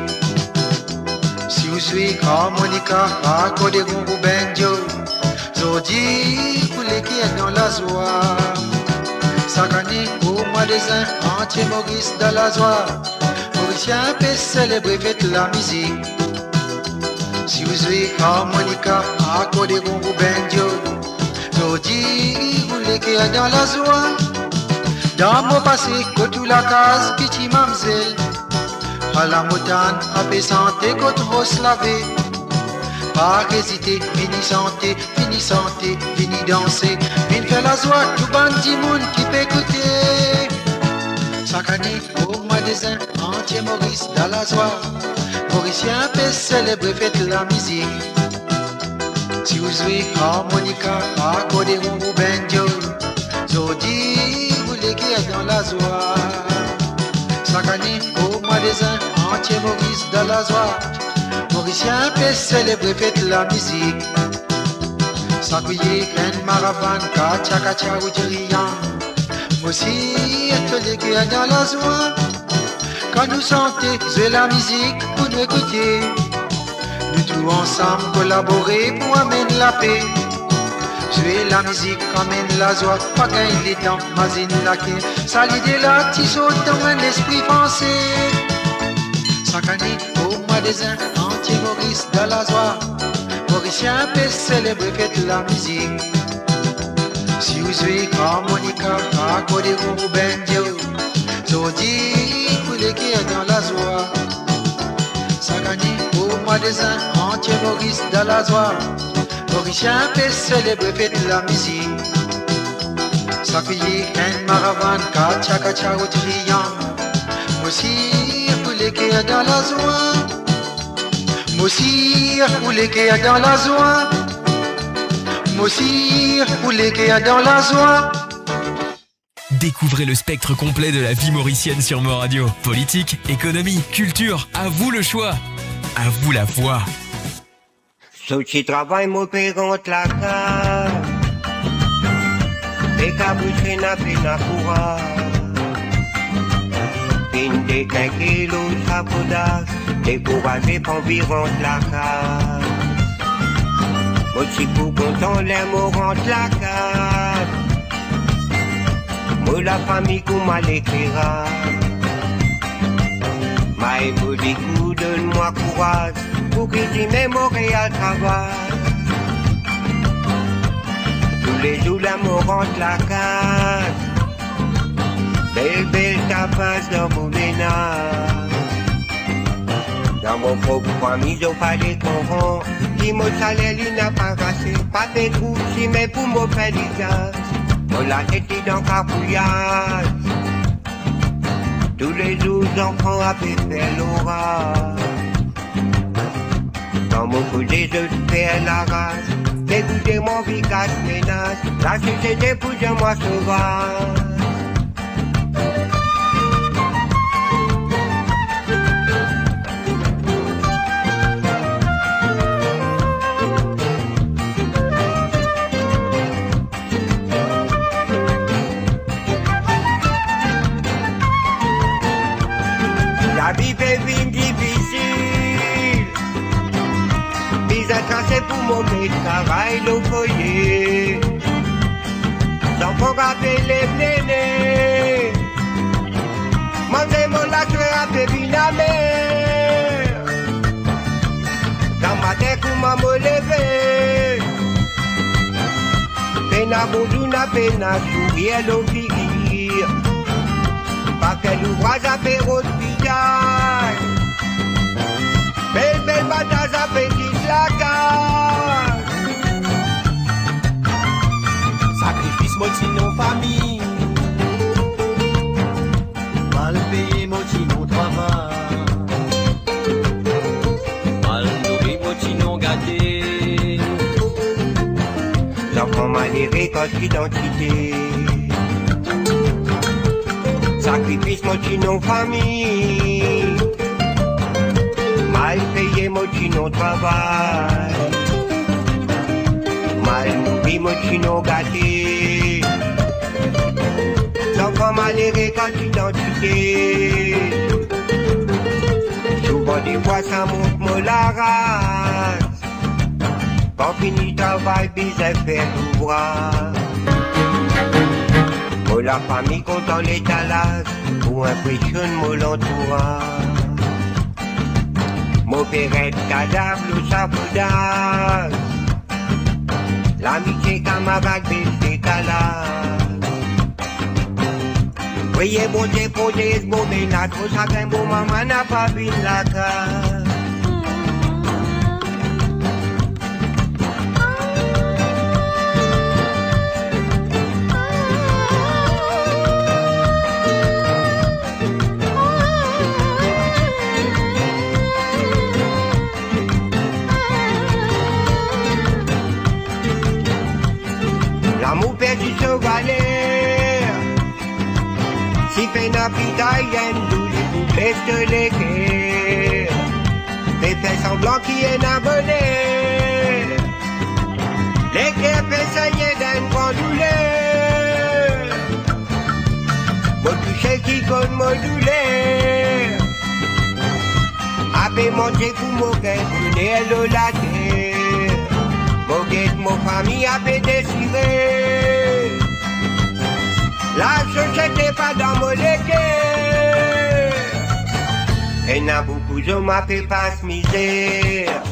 Si vous jouez harmonica, accordéon ou banjo, Zodi, vous l'équiez dans la joie. Chaque année, au mois de juin, entier Maurice dans la joie. Mauricien peut célébrer fête la musique. Si vous jouez harmonica, accordéon ou banjo, Zodi, vous l'équiez dans la joie. Dans mon passé, que tout la case, petit mamzelle. À la montagne, à paix santé, côte rose lavé. Pas hésiter, fini santé, fini danser. Vini faire la joie, tout bandit monde qui peut écouter. Chaque année, au mois de juin, entier Maurice dans la joie. Mauricien peut célébrer fête la musique. Si vous jouez harmonica, accordéon ou banjo, Zodi, vous léguez dans la joie. Chaque année, au mois des ans, entier Maurice de la joie. Mauricien peut célébrer fête la musique. S'accueillir qu'un maravane, kacha kacha ou diriant. Moi aussi, être légué dans la joie. Quand nous sentons jouer la musique pour nous écouter. Nous tous ensemble collaborer pour amener la paix. Jouer la musique amène la joie, pas gagner les temps, mazine la quai. Ça l'idée là, tu sautes dans un esprit pensé. Chaque année, au mois des ans, entier Maurice de la joie. Mauricien peut célébrer fête la musique. Si vous jouez harmonica, accordéon ou banjo, Jodi, vous les qui est dans la joie. Chaque année, au mois des ans, entier Maurice de la joie. Mauricien peut célébrer fête la musique. S'accueillir un maravane, kacha kacha au triant. Moi aussi, vous les qui est dans la joie. Moi aussi, vous les qui est dans la joie. Moi aussi, vous les qui est dans la joie. Découvrez le spectre complet de la vie mauricienne sur Mo Radio. Politique, économie, culture, à vous le choix. À vous la voix. Ceux qui travaillent, mon père, contre la carte. Des cabouches, n'a pas courage. Une des 15 kilos, ça podasse. Découragé, pour environ la carte. Moi, si pour content, les mots rentrent la carte. Moi, la famille, qu'on m'a l'éclairage. Ma évolué, donne-moi courage. Pour que tu m'aimes Montréal travail. Tous les jours l'amour rentre la case. Belle tapas dans mon ménage. Dans mon propre famille, j'ai pas les corons. Si mon salaire lui n'a pas cassé, pas fait trou, si mais pour mon faire des gaz. On l'a tête dans capouillage. Tous les jours j'enfants à faire l'orage. Dans mon côté, je fais la race. Écoutez mon vicage ménage. La société pour de moi sauvage. La vie fait vie difficile. Mise à tracer pour mon travail au foyer. Sans programmer les nénés. Manger mon lacre à bébé la mer. Dans ma tête, comment me lever. Peine à bonjour, n'a peine à sourire, l'eau figure. Pas quel ouvrage à faire hospital. Belle bataille à petite la cage. Sacrifice moitié famille. Mal payé moitié travail. Mal nourri moitié gâté. L'enfant malheureux quand identité. Sacrifice moitié famille. Mal payé moitié travail. Mal nourri moitié gâté. L'enfant malheureux quand identité. Souvent des fois ça monte moi la race. Quand fini travail, bizarre faire l'ouvrage. Moi la famille content l'étalage. Pour impressionner mon entourage. Mon père cadavre, le sabotage. L'amitié camarade, belle décalage. Voyez bon Dieu, pour des beaux ménages. Pour chacun, bon maman n'a pas vu la case. L'amour perdu se valait. Si fait n'a pita, y'en doule. les cœurs. Les fait semblant qu'il est abonné. Les cœurs fait saigner d'une grande douleur. Mon toucher qui compte mon douleur. Après manger pour mon guet, brûler l'eau la terre. Mon guet, mon famille avait déchiré. La société pas dans mon cœur. Et n'a beaucoup de m'a fait pas misère.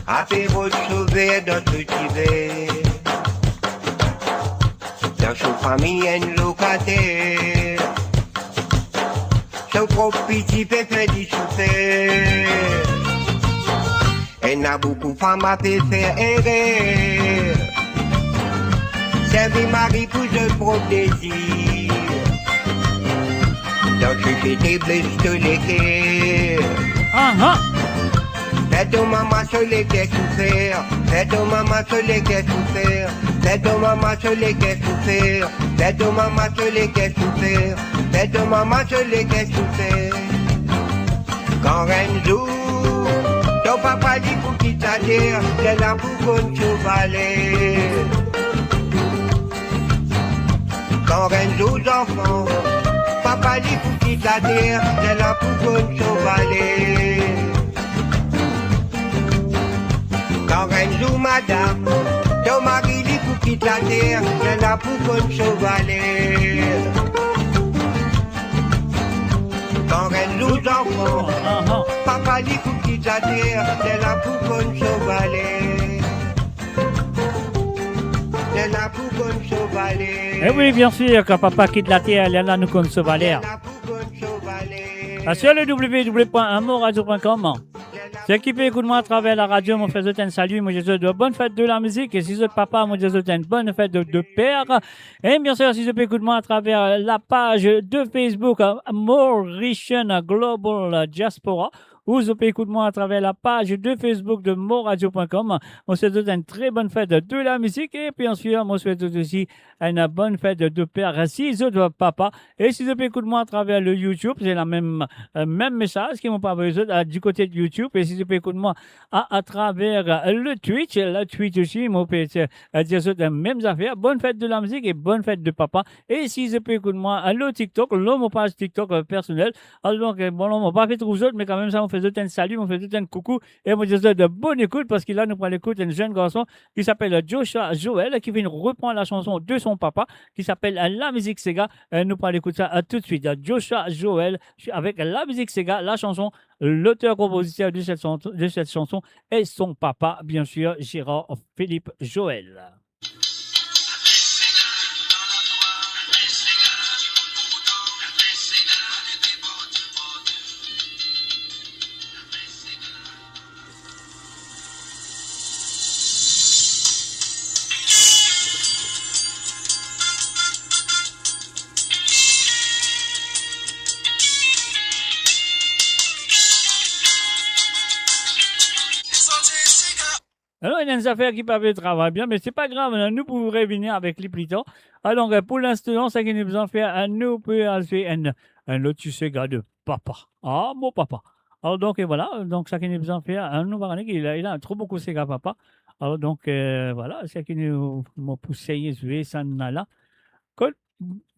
Après votre sauver dans tout hiver. Dans son famille une locataire. Son propre petit peut faire du souffrir. Et n'a beaucoup de femmes à fait faire erreur. Servir mari pour de propre désir. Dans ce qui était blessé de l'équerre. Fais ton maman sur les quais souffrir. Fais ton maman sur les quais souffrir. Fais ton maman sur les quais souffrir. Fais ton maman sur les quais souffrir. Fais ton maman sur les quais souffrir. Quand Renzo, ton papa dit pour qu'il t'adhère, c'est là pour qu'on chevaler. Quand Renzo enfants, papa dit pour qu'il t'adhère, c'est là pour qu'on chevaler. Quand Renzo madame, ton mari dit pour qu'il t'adhère, c'est là pour qu'on chevaler. Quand Renzo enfants, papa dit pour qu'il t'adhère, c'est là pour qu'on chevaler. C'est là pour qu'on chevaler. Eh oui, bien sûr, quand papa quitte la terre, il y en a nous comme Sauvalaire. Sur le www.amoradio.com. Ceux qui peut écouter moi à travers la radio, mon frère un salut, moi je souhaite de bonne fête de la musique. Et si vous êtes papa, moi je souhaite une bonne fête de père. Et bien sûr, si vous pouvez écouter moi à travers la page de Facebook, Mauritian Global Diaspora. Ou vous pouvez écouter moi à travers la page de Facebook de moradio.com. On souhaite une très bonne fête de la musique. Et puis ensuite, on souhaite aussi une bonne fête de père si vous êtes papa. Et si vous pouvez écouter moi à travers le YouTube, c'est la même message qui m'ont pas besoin du côté de YouTube. Et si vous pouvez écouter moi à travers le Twitch aussi, moi peut dire les mêmes affaires. Bonne fête de la musique et bonne fête de papa. Et si vous pouvez écouter moi à le TikTok, mon page TikTok personnel. Alors donc, bon, on m'a pas fait trop autres, mais quand même ça, on fait un salut, on fait un coucou et on dit de bonne écoute parce qu'il a nous prend l'écoute un jeune garçon qui s'appelle Joshua Joel qui vient reprendre la chanson de son papa qui s'appelle La Musique Sega. Nous prend l'écoute ça tout de suite. Joshua Joel avec La Musique Sega, la chanson, l'auteur-compositeur de cette chanson est son papa, bien sûr, Gérard Philippe Joel. Alors, il y a des affaires qui peuvent travailler bien, mais c'est pas grave, nous pourrons revenir avec les plus tard. Alors, pour l'instant, ça qui nous besoin de faire, nous pouvons faire un autre sujet de papa. Ah, mon papa. Alors, donc, et voilà, donc, ça qui nous besoin de faire, nous va il a un trop beaucoup de sega papa. Alors, donc, voilà, c'est qui nous m'a poussé, ça là.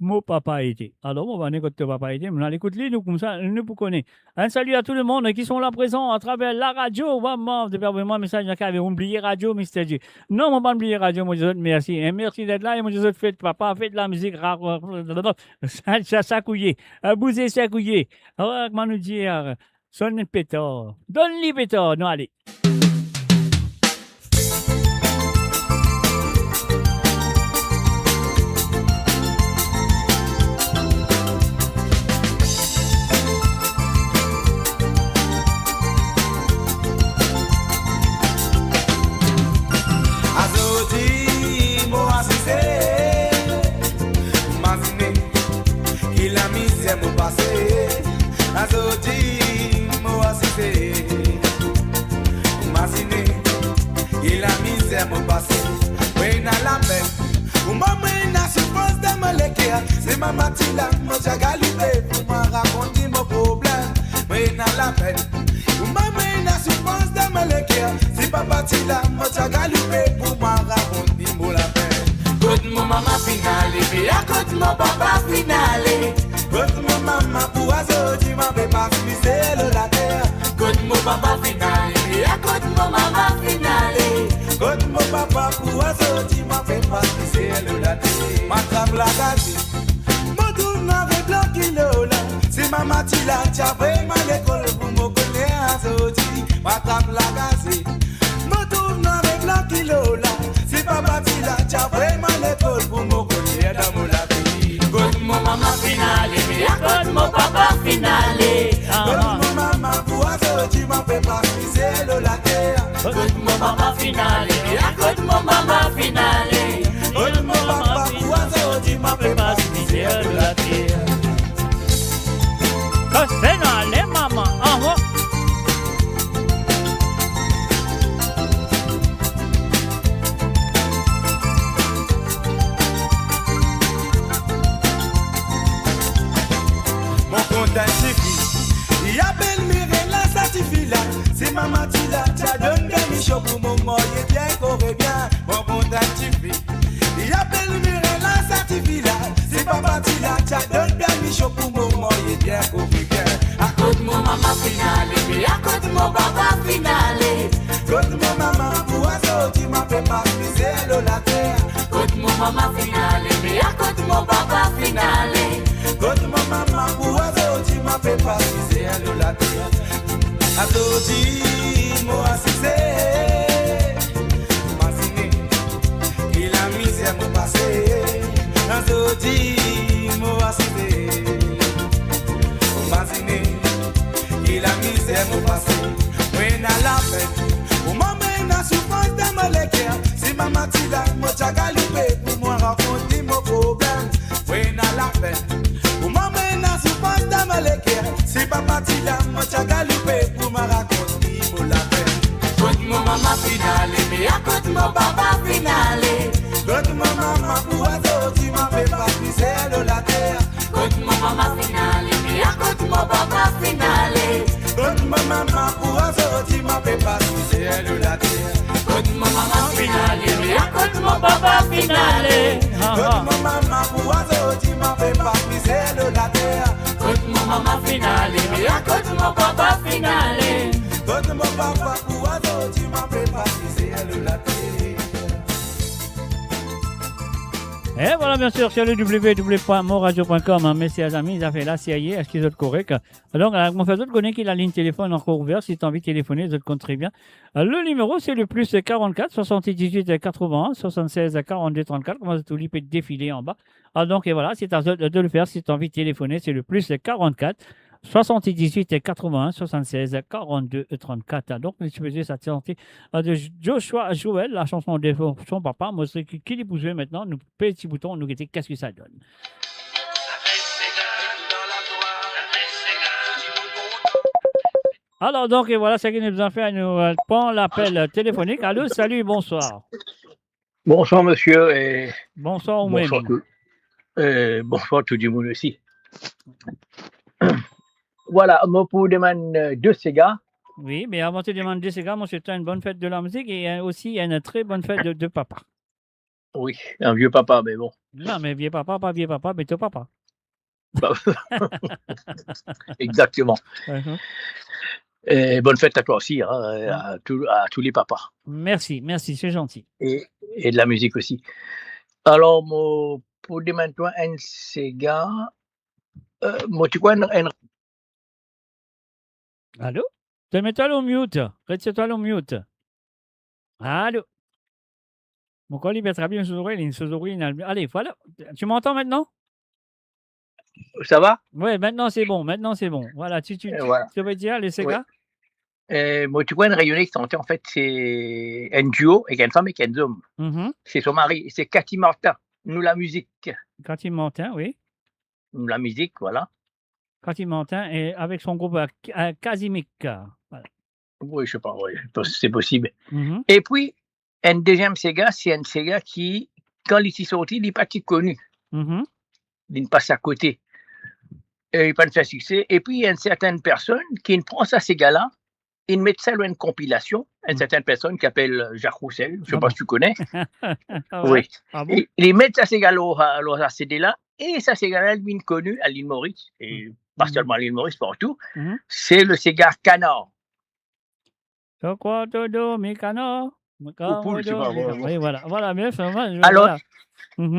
Mon papa a été. Alors, on va écouter papa a été. On l'écoute lui, nous, comme ça, nous pour connaître. Un salut à tout le monde qui sont là présents à travers la radio. Maman, de faire vraiment un message, il y a oublié radio, Mr. J. Non, on va pas oublier radio, moi, je vous merci. Et merci d'être là. Et moi, je vous faites papa, faites de la musique rare. Ça couillé. Bouser, ça couillé. Alors, comment nous dire, sonne pétard. Donne-lui pétard. Non, allez. Azoti, mo assisté, Massine, il a mis mon passé. Oui, na la même, ou maman n'a suppose de me l'écrire. C'est ma Matilda, mon jagalibé, pour me raconter mon papa tila, moi t'as galopé pour moi raconter mon la peine. Côte mon maman finale, mais à côte mon papa finale. Côte mon maman pour oiseau, tu m'as fait pas pisser la terre. Côte mon papa finale, mais à côte mon maman finale. Côte mon papa pour oiseau, tu m'as fait pas pisser la terre. M'attrape la gazette, mon tourne avec blanc kilo là. C'est maman tila, t'as vraiment l'école pour me connaître à Zodi. M'attrape la gazette, mon tourne avec blanc kilo là. C'est papa tila, t'as vraiment l'école pour me connaître dans mon lapi. Côte mon maman finale, mais à côte mon papa finale. Côte mon maman pour oiseau, tu m'as fait pas pisser la terre. Côte mon papa finale, mais à côte mon maman finale. Côte mon papa pour oiseau, tu m'as fait pas pisser la terre. C'est dans les mamans. Mon compte suffit. Il appelle Mirella Satifila. C'est maman Tila, t'as donné des michons pour mon moyen bien, corré bien. Mon compte suffit. Il appelle Mirella Satifila. C'est papa Tila, t'as donné des michons pour mon moyen bien, corré bien. À côté de mon maman finale, mais à côté de mon papa finale. Côte mon maman pour oiseau, tu m'as fait pas pisser la terre. Côte mon maman finale, mais à côté de mon papa finale. Côte mon maman pour oiseau, tu m'as fait pas pisser la terre. A Zodi, moi assisé, m'imaginé, il a mis à mon passé. A Zodi, moi assisé, m'imaginé, il a mis à mon passé. When I love it, au moment où la souffrance de mon lecteur, si maman tila, moi t'as galopé pour moi raconter mon problème. When I love it, au moment où la souffrance de mon lecteur, si papa tila, moi t'as galopé pour moi raconter mon la peine. Côte mon maman finale, mais à côté mon papa finale. Côte mon maman pour oiseau, tu m'as fait pas pisser la terre. Côte mon maman finale, mais à côté mon papa finale. Côte mon maman pour oiseau, tu m'as fait pas pisser la terre. Côte mon maman finale, mais à côté mon papa finale. Côte mon maman pour oiseau, tu m'as fait pas pisser la terre. Côte mon maman finale, mais à côté mon papa finale. Côte mon papa pour oiseau, tu m'as fait pas pisser la terre. Et voilà, bien sûr, sur le www.moradio.com, messieurs amis, ils ont fait la CIA, est-ce qu'ils sont corrects? Donc, mon frère, vous connaissez qu'il a la ligne téléphone encore ouverte, si tu as envie de téléphoner, vous compte très bien. Le numéro, c'est le plus 44 78 81 76 42 34, comment tout peut défiler en bas. Donc, et voilà, c'est à de le faire, si tu as envie de téléphoner, c'est le plus 44 78 81 76 42 34. Donc, je faisais sa santé de Joshua Joel, la chanson de son papa. Moi, c'est qui les bougeait maintenant. Nous, petit bouton, nous guetter qu'est-ce que ça donne. Alors, donc, et voilà, ce qui nous a fait, nous prend l'appel téléphonique. Allô, salut, bonsoir. Bonsoir, monsieur. Et bonsoir, bonsoir, bonsoir tout le monde aussi. Voilà, moi pour demander deux Sega. Oui, mais avant de demander deux Sega, moi, c'est une bonne fête de la musique et aussi une très bonne fête de papa. Oui, un vieux papa, mais bon. Non, mais vieux papa, pas vieux papa, mais ton papa. Exactement. Et bonne fête à toi aussi, hein, à tous les papas. Merci, merci, c'est gentil. Et de la musique aussi. Alors, moi, pour demander un Sega, moi, tu vois, Allô? Te mets-toi au mute. Reste-toi au mute. Allô? Mon collègue va très bien se ouvrir. Allez, voilà. Tu m'entends maintenant? Ça va? Oui, maintenant c'est bon. Voilà, tu veux dire les Sega? Moi, tu vois, une rayonnée qui en fait, c'est un duo avec une femme et un homme. C'est son mari, c'est Cathy Martin. Nous, la musique. Cathy Martin, oui. Nous, la musique, voilà. Cathy Martin et avec son groupe Casimic. Voilà. Oui, je sais pas, oui, c'est possible. Et puis, un deuxième Sega, c'est un Sega qui, quand il est sorti, il n'est pas si connu. Il passe à côté. Et il n'a pas fait succès. Et puis, il y a une certaine personne qui prend sa Sega-là ils mettent ça dans une compilation. Une certaine personne qui s'appelle Jacques Roussel, je ne sais pas si tu connais. Oui. Ah bon? Ils mettent ça, ces gars-là, CD-là, et ça, ces gars-là, lui, connu à l'île Maurice, et pas seulement à l'île Maurice, partout. C'est le cigare Canard. C'est quoi, Dodo, mes canards? Poule, tu vas voir. Oui, voilà, bien fait. Alors,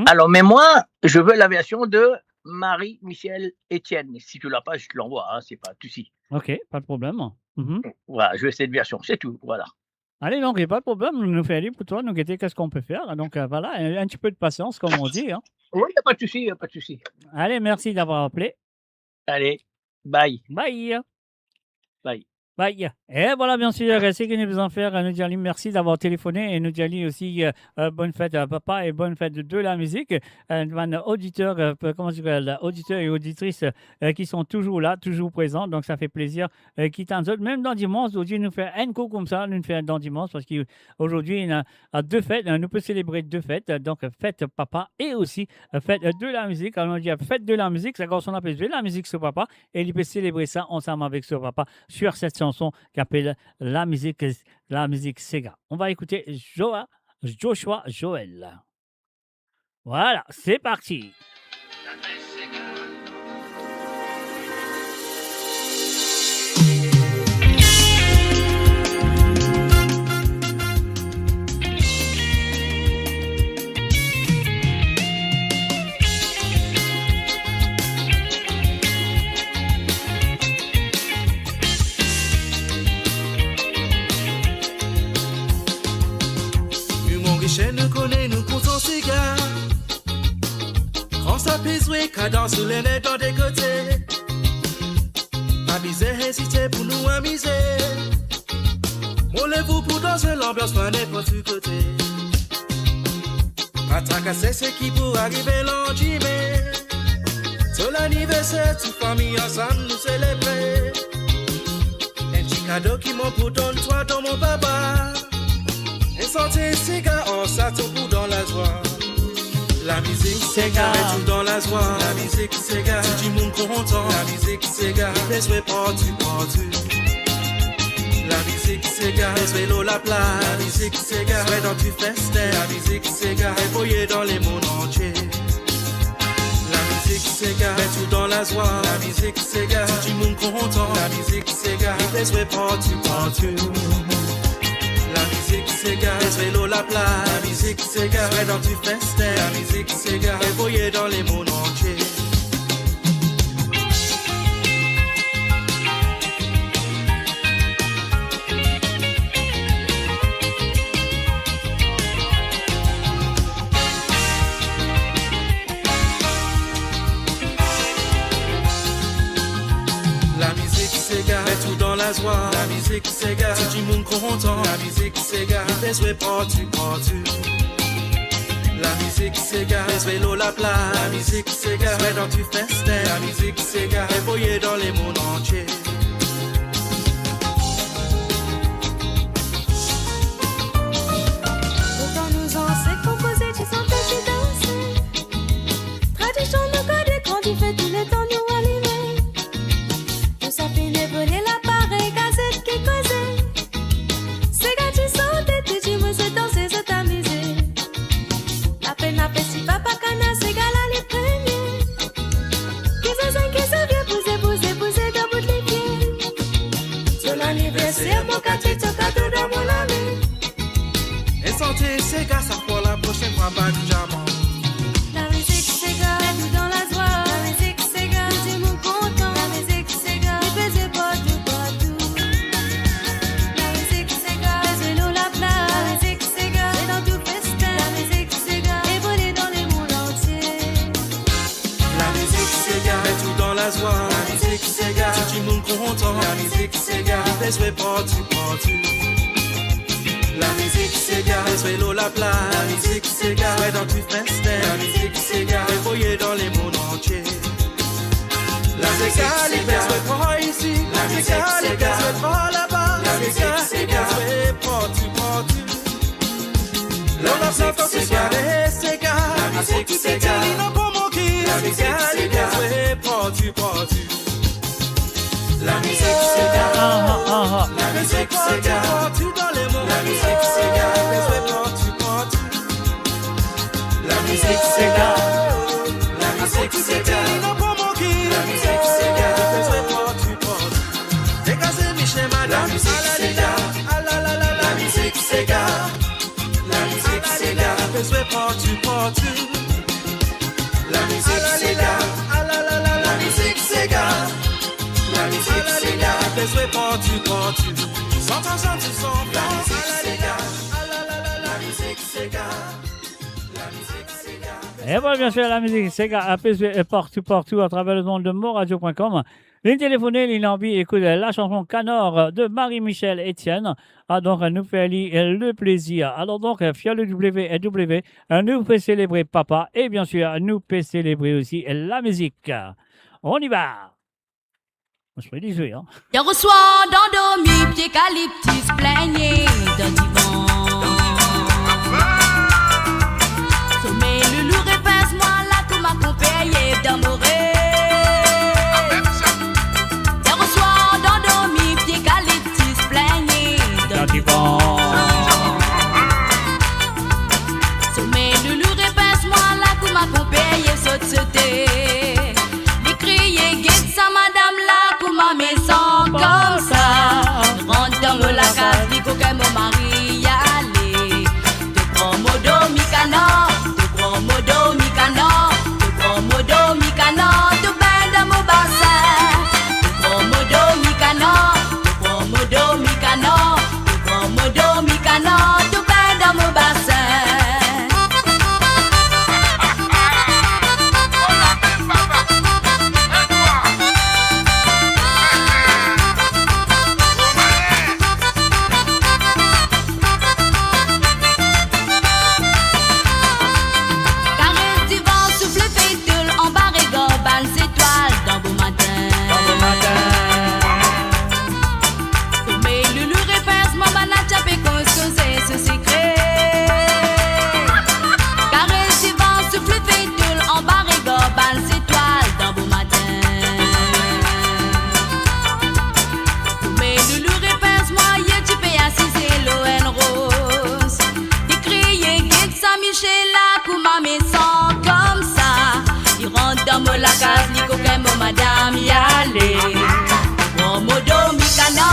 alors, mais moi, je veux la version de Marie-Michel Etienne. Si tu l'as pas, je te l'envoie, hein, c'est pas tout si. Ok, pas de problème. Voilà, je veux cette version, c'est tout, voilà. Allez, donc, il n'y a pas de problème, nous fait aller pour toi, nous guetter qu'est-ce qu'on peut faire. Donc, voilà, un petit peu de patience, comme on dit. Hein. Oui, il n'y a pas de souci, Allez, merci d'avoir appelé. Allez, bye. Bye. Bye. Bye. Et voilà, bien sûr, c'est ce que nous faisons faire. Nous disons merci d'avoir téléphoné et nous disons aussi bonne fête à papa et bonne fête de la musique. Auditeurs, auditeurs et auditrices qui sont toujours là, toujours présents. Donc, ça fait plaisir. Qui t'en même dans dimanche, aujourd'hui, nous fait un coup comme ça, nous fait dans dimanche parce qu'aujourd'hui, il y a deux fêtes. Nous pouvons célébrer deux fêtes. Donc, fête papa et aussi fête de la musique. Alors, on dit fête de la musique, c'est quand on appelle de la musique sur papa et il peut célébrer ça ensemble avec son papa sur cette chanson qui appelle la musique Sega. On va écouter Joshua Joel. Voilà, c'est parti. Nous connaît, nous comptons cigare. Quand ça pèse, oui, cadence sous les nez dans des côtés. Amusez, hésitez pour nous amuser. Mollez-vous pour danser l'ambiance, pas n'importe où côté. Pas tracasser ce qui peut arriver l'enjimé. Tout l'anniversaire, toute famille ensemble nous célébrer. Un petit cadeau qui m'en pour donne toi dans mon papa. Et santé, cigare, en s'attend pour dans la joie. La musique, cigare, et tout dans la joie. La musique, cigare, tout le monde content. La musique, cigare, les souhaits partout. La musique, cigare, les vélos, la plage. La musique, cigare, ouais, dans tu festin. La musique, cigare, évoluer dans les mondes entiers. La musique, cigare, et tout dans la joie. La musique, cigare, tout le monde content. La musique, cigare, les souhaits partout. La musique cigare, les vélos, la plage. La musique cigare, ouais, dans du festin. La musique cigare, évoluer dans les mondes entiers. La musique cigare, et tout dans la joie. La musique cigare, tout le monde content. La musique cigare, les souhaits partout. La musique cigare, les vélos, la plage. La musique cigare, ouais, dans du festin. La musique cigare, évoluer dans les mondes entiers. Pourtant nous en sait composer, tu sentais, tu dansais. Tradition de code, quand tu fais tous les temps nous allumer. Tout ça finit voler l'appareil, gazette qui causait. C'est quand tu sentais, tu dis, moi c'est danser, c'est t'amuser. La peine à faire si papa cana, c'est gala les premiers. Qui se vient pousser, dans bout de les pieds. Sur l'anniversaire, mon cadeau, ton cadeau dans mon ami. Et santé, c'est gars, ça pour la prochaine fois, pas du diamant. La musique c'est gars, tout dans la joie. La musique c'est gars, tout le monde content. La musique c'est gars, il faisait partout. La musique c'est gars, les vélos, la plage. La musique c'est gars, c'est dans tout festin. La musique c'est gars, évoluer dans les mondes entiers. La musique c'est gars, et tout dans la joie. La musique c'est gars, tout le monde content. La musique c'est gars, les souhaits partout. La musique c'est gars, les vélos, la plage. La musique c'est gars, ouais, dans tout festin. La musique c'est gars, évoluer dans les mondes entiers. La musique c'est gars, les pas ici. La musique c'est gars, les pas là-bas. La musique c'est gars, les partout. L'on a s'entend que soirée c'est gars. La musique c'est gars, la musique c'est gars, les partout. La musique c'est gars, la musique c'est partout dans les mondes. La musique c'est partout. La musique c'est la musique c'est la musique c'est partout. Dégagez Michel madame. La musique c'est la musique c'est la musique c'est partout. La musique c'est la musique c'est la musique c'est partout. Sans argent tu sens la musique c'est la musique c'est la musique c'est Et voilà, bien sûr, la musique Sega apaisée partout à travers le monde de moradio.com. Ligne téléphonée, ligne en vie, écoute la chanson Canor de Marie-Michel Etienne. Donc, elle nous fait le plaisir. Alors donc, Fiat le WW, nous peut célébrer papa et bien sûr, nous peut célébrer aussi la musique. On y va. Je peux les jouer, hein. Hier au soir, dans Domi, pied calyptus, plaigné d'un divan. Sommet, le lourd épaisse-moi là, tout m'a compayé d'amoureux. Hier au soir, dans Domi, pied calyptus, plaigné d'un divan. Sommet, le lourd épaisse-moi là, tout m'a compayé, saute-sauter. Les crier, guette ça, madame là. Ma maison comme ça, rentre dans la case, dit qu'aucun mon mari allait. Te prends modo mi cano, te prends modo mi cano, te prends modo mi cano, te bain dans mon bassin. Te prends modo mi cano, te prends modo mi cano, te prends modo mi cano, te bain dans mon bassin. La case, ni coquin, mon madame, y aller. Prends modo, mi cano,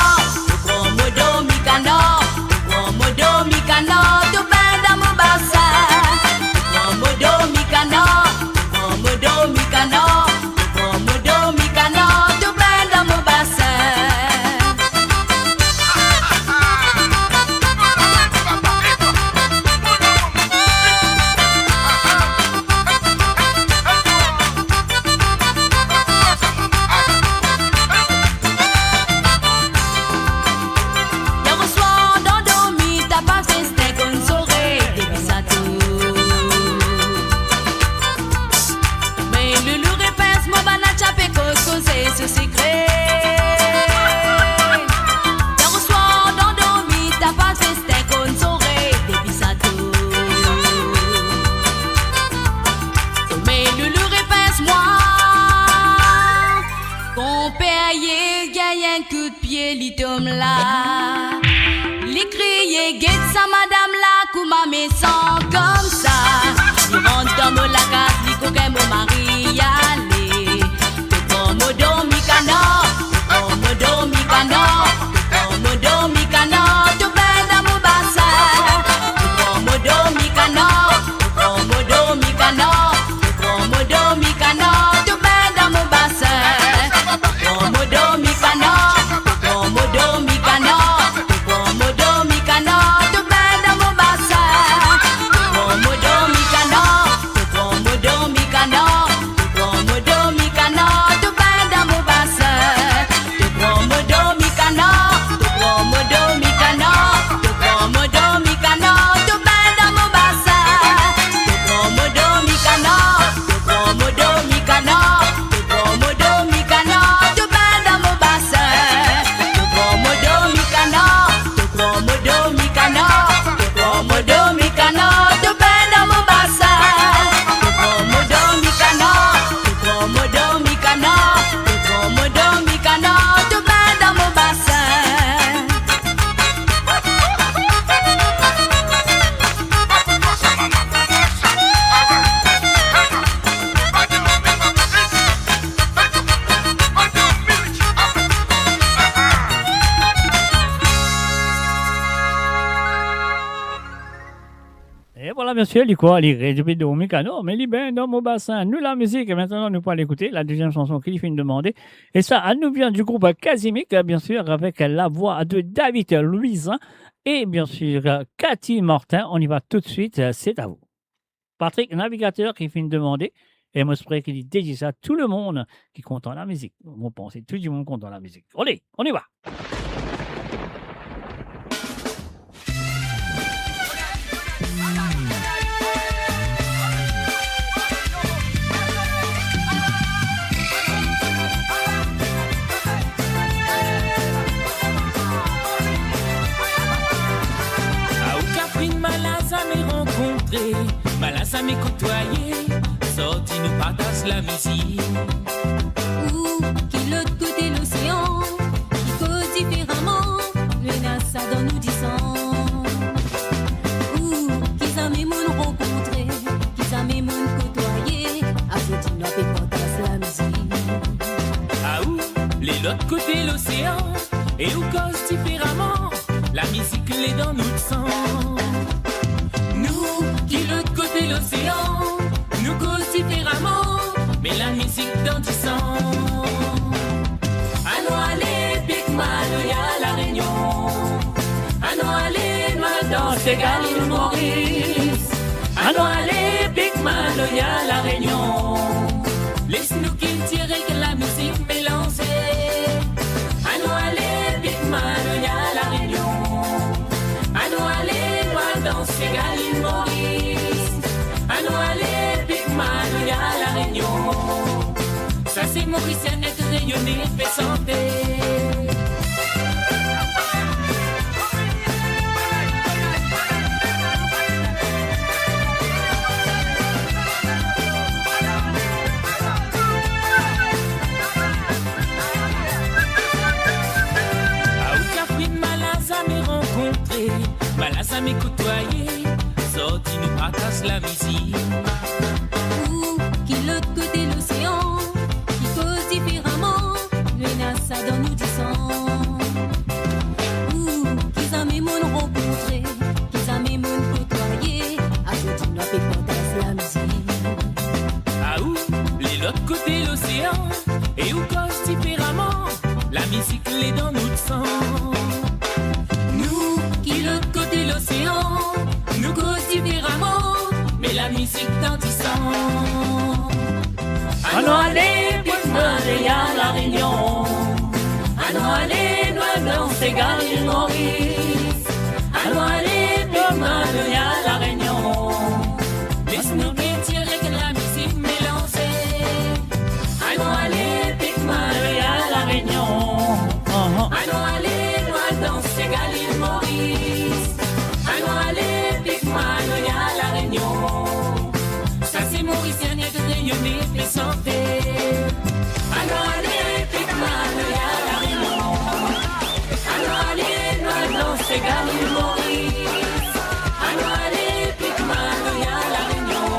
prends modo, mi cano, prends modo, mi cano, tout bain dans mon bassin. Prends modo, mi cano, prends modo, mi cano, prends modo, mi cano, tout bain dans mon bassin. Ce secret. Hier au soir, dans Domi, t'as pas festin qu'on saurait des bisatos. Mais le lourd épaisse-moi, qu'on paye, gagne un coup de pied, l'itom là. Les crier, guette ça, madame là, kouma maison comme ça. Il rentre dans la case, li coquin, mon mari, allez. Modo mi cano, modo mi cano, modo mi cano, tu bain dans mon bassin. Modo mi cano, modo mi cano, modo mi cano, tu bain dans mon bassin. Modo mi cano, modo mi cano, modo mi cano, tu bain dans mon bassin. voilà, monsieur, il quoi, il réduit de mécano, mais il est bien dans mon bassin. Nous, la musique, et maintenant, nous pouvons l'écouter, la deuxième chanson qu'il finit de demander. Et ça, elle nous vient du groupe Casimic, bien sûr, avec la voix de David Louisin et bien sûr, Cathy Martin. On y va tout de suite, c'est à vous. Patrick, navigateur, qui finit de demander. Et moi, je prie qu'il dédie ça à tout le monde qui compte en la musique. On pense, tout le monde compte en la musique. Allez, on y va. Malas à mes côtoyer, sorti nous partage la musique. Ou qui l'autre côté l'océan, qui cause différemment, le NASA dans nous disant. Ou qui s'amène mon rencontrer, qui s'amène mon côtoyer, ajoute nous avec partage la musique. Ah ou, les l'autre côté l'océan, et où cause différemment, la musique l'est dans notre sang. Nous, qui l'autre côté l'océan, nous cause différemment, mais la musique dans du sang. À nous aller, Big Man, y'a la Réunion. À nous aller, nous danser, Galil Maurice. À nous aller, Big Man, y'a la Réunion. Laisse-nous qu'il tire que la musique mélangée. À nous aller, Big Man, y'a la Réunion. À nous aller, nous danser, Galil Maurice. À nous aller, Big Man, y'a la Réunion. Ça c'est Mauricien net rayonné, fait santé. Malas à mes côtoyer, sorti nous partage la musique. Ou qui l'autre côté l'océan, qui cause différemment, le NASA dans nous disant. Ou qui s'amène mon rencontrer, qui s'amène mon côtoyer, ajoute nous avec partage la musique. Ah ou, les l'autre côté l'océan, et où cause différemment, la musique l'est dans notre sang. L'autre côté l'océan, nous cause différemment, mais la musique dans du sang. À nous aller, Big Man, y'a la Réunion. À nous aller, nous danser, Galil Maurice. À nous aller, Big Man, y'a la Réunion. Laisse-nous tirer que la musique mélangée. À nous aller, Big Man, y'a la Réunion. À nous aller, nous danser, Galil Maurice. À nous aller, Big Man, y'a la Réunion. Ça c'est Mauricien, y'a de rayonner, fait santé. À nous aller, Big Man, y'a la Réunion. À nous aller, nous danser, Galil Maurice. À nous aller, Big Man, y'a la Réunion.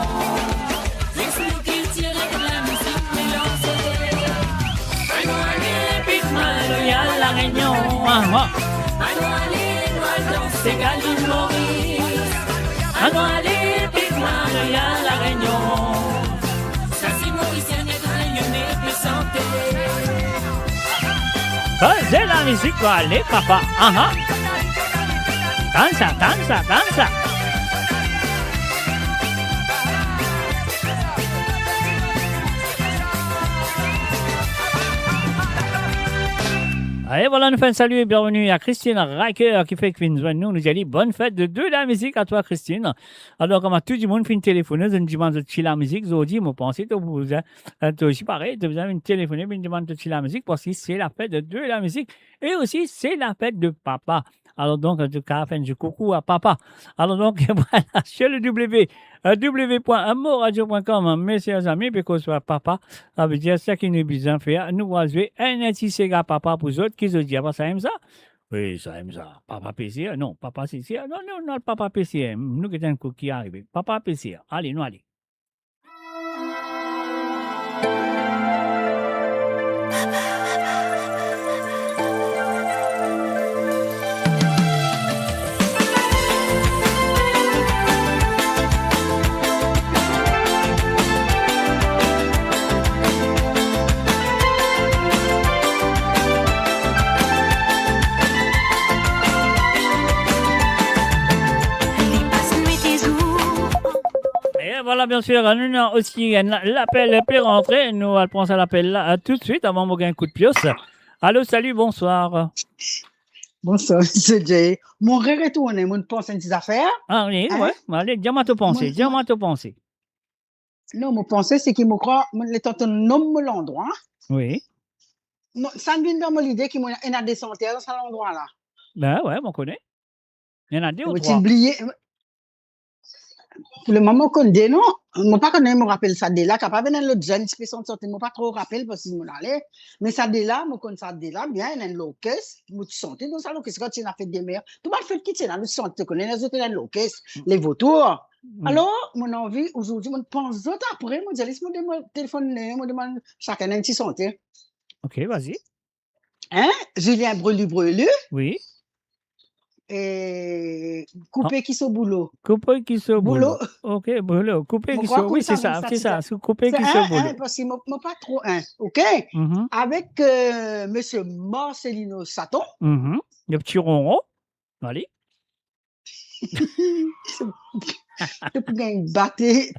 Laisse-nous qu'il tire que la musique mélangée. À nous aller, Big Man, y'a la Réunion. À nous aller, nous danser, Galil Maurice. À nous aller, Big Man, y'a la Réunion. Ça c'est Mauricien, y'a de rayonner, de santé. C'est la musique, va aller, papa. Dansa, dansa, dansa. Allez, voilà, nous faisons un salut et bienvenue à Christine Riker qui fait que nous nous a dit bonne fête de la musique à toi, Christine. Alors, comme à tout le monde fait une téléphoneuse, une demande de chill la musique, je dis, moi, pensez que vous êtes aussi pareil, vous avez une téléphoneuse, une demande de chill la musique parce que c'est la fête de la musique et aussi c'est la fête de papa. Alors donc, en tout cas, du coucou à papa. Alors donc, voilà, sur le www.amoradio.com, mes chers amis, parce que soit papa, ça veut dire ça qui nous besoin de faire. Nous allons jouer un petit Sega papa pour eux autres qui se disent, ah, ça aime ça? Oui, ça aime ça. Papa PCR? Non, papa CCR? Non, papa PCR. Nous qui avons un coup qui arrive. Papa PCR. Allez, nous allez. voilà, bien sûr, nous avons aussi l'appel est rentré. Nous allons à l'appel là tout de suite avant de gagner un coup de pioche. Allô, salut, bonsoir. Bonsoir, c'est Jay. Mon retourné, mon pense à des affaires. Ah oui, ouais. Allez, dis-moi ton pensée. Dis-moi ton pensée. Non, mon pensée, c'est qu'il me croit, les tantôt nomme l'endroit. Oui. Ça me vient dans l'idée qu'il y a des santé dans cet endroit-là. Ben ouais, on connaît. Il y en a deux ou Tu trois. oublié. Pour le moment, qu'on dit non. Moi, pas connais, me rappelle ça de là. Capable de l'autre jeune, qui peut s'en sortir. Moi, pas trop rappelle parce qu'il m'en allait. Mais ça de là, moi, connais ça de là, bien, il y a une loquesse. Moi, tu sentais dans ça loquesse. Quand tu as fait des mères, tout le monde fait qui tu là, nous sentons, tu connais les autres, la loquesse, les vautours. Alors, mon envie, aujourd'hui, moi, pense d'autres après, moi, laisse-moi téléphoner, moi, demande chacun un petit santé. Ok, vas-y. Hein? Julien Brelu. Oui. Et coupé qui se boulot. Coupé qui se boulot. Ok, boulot. Coupé qui se boulot. Oui, c'est ça, c'est ça. Coupé qui se boulot. Parce qu'il m'a pas trop un. Ok? Avec monsieur Marcelino Saton. Le petit ronron. Allez. Tu peux gagner une bâtée.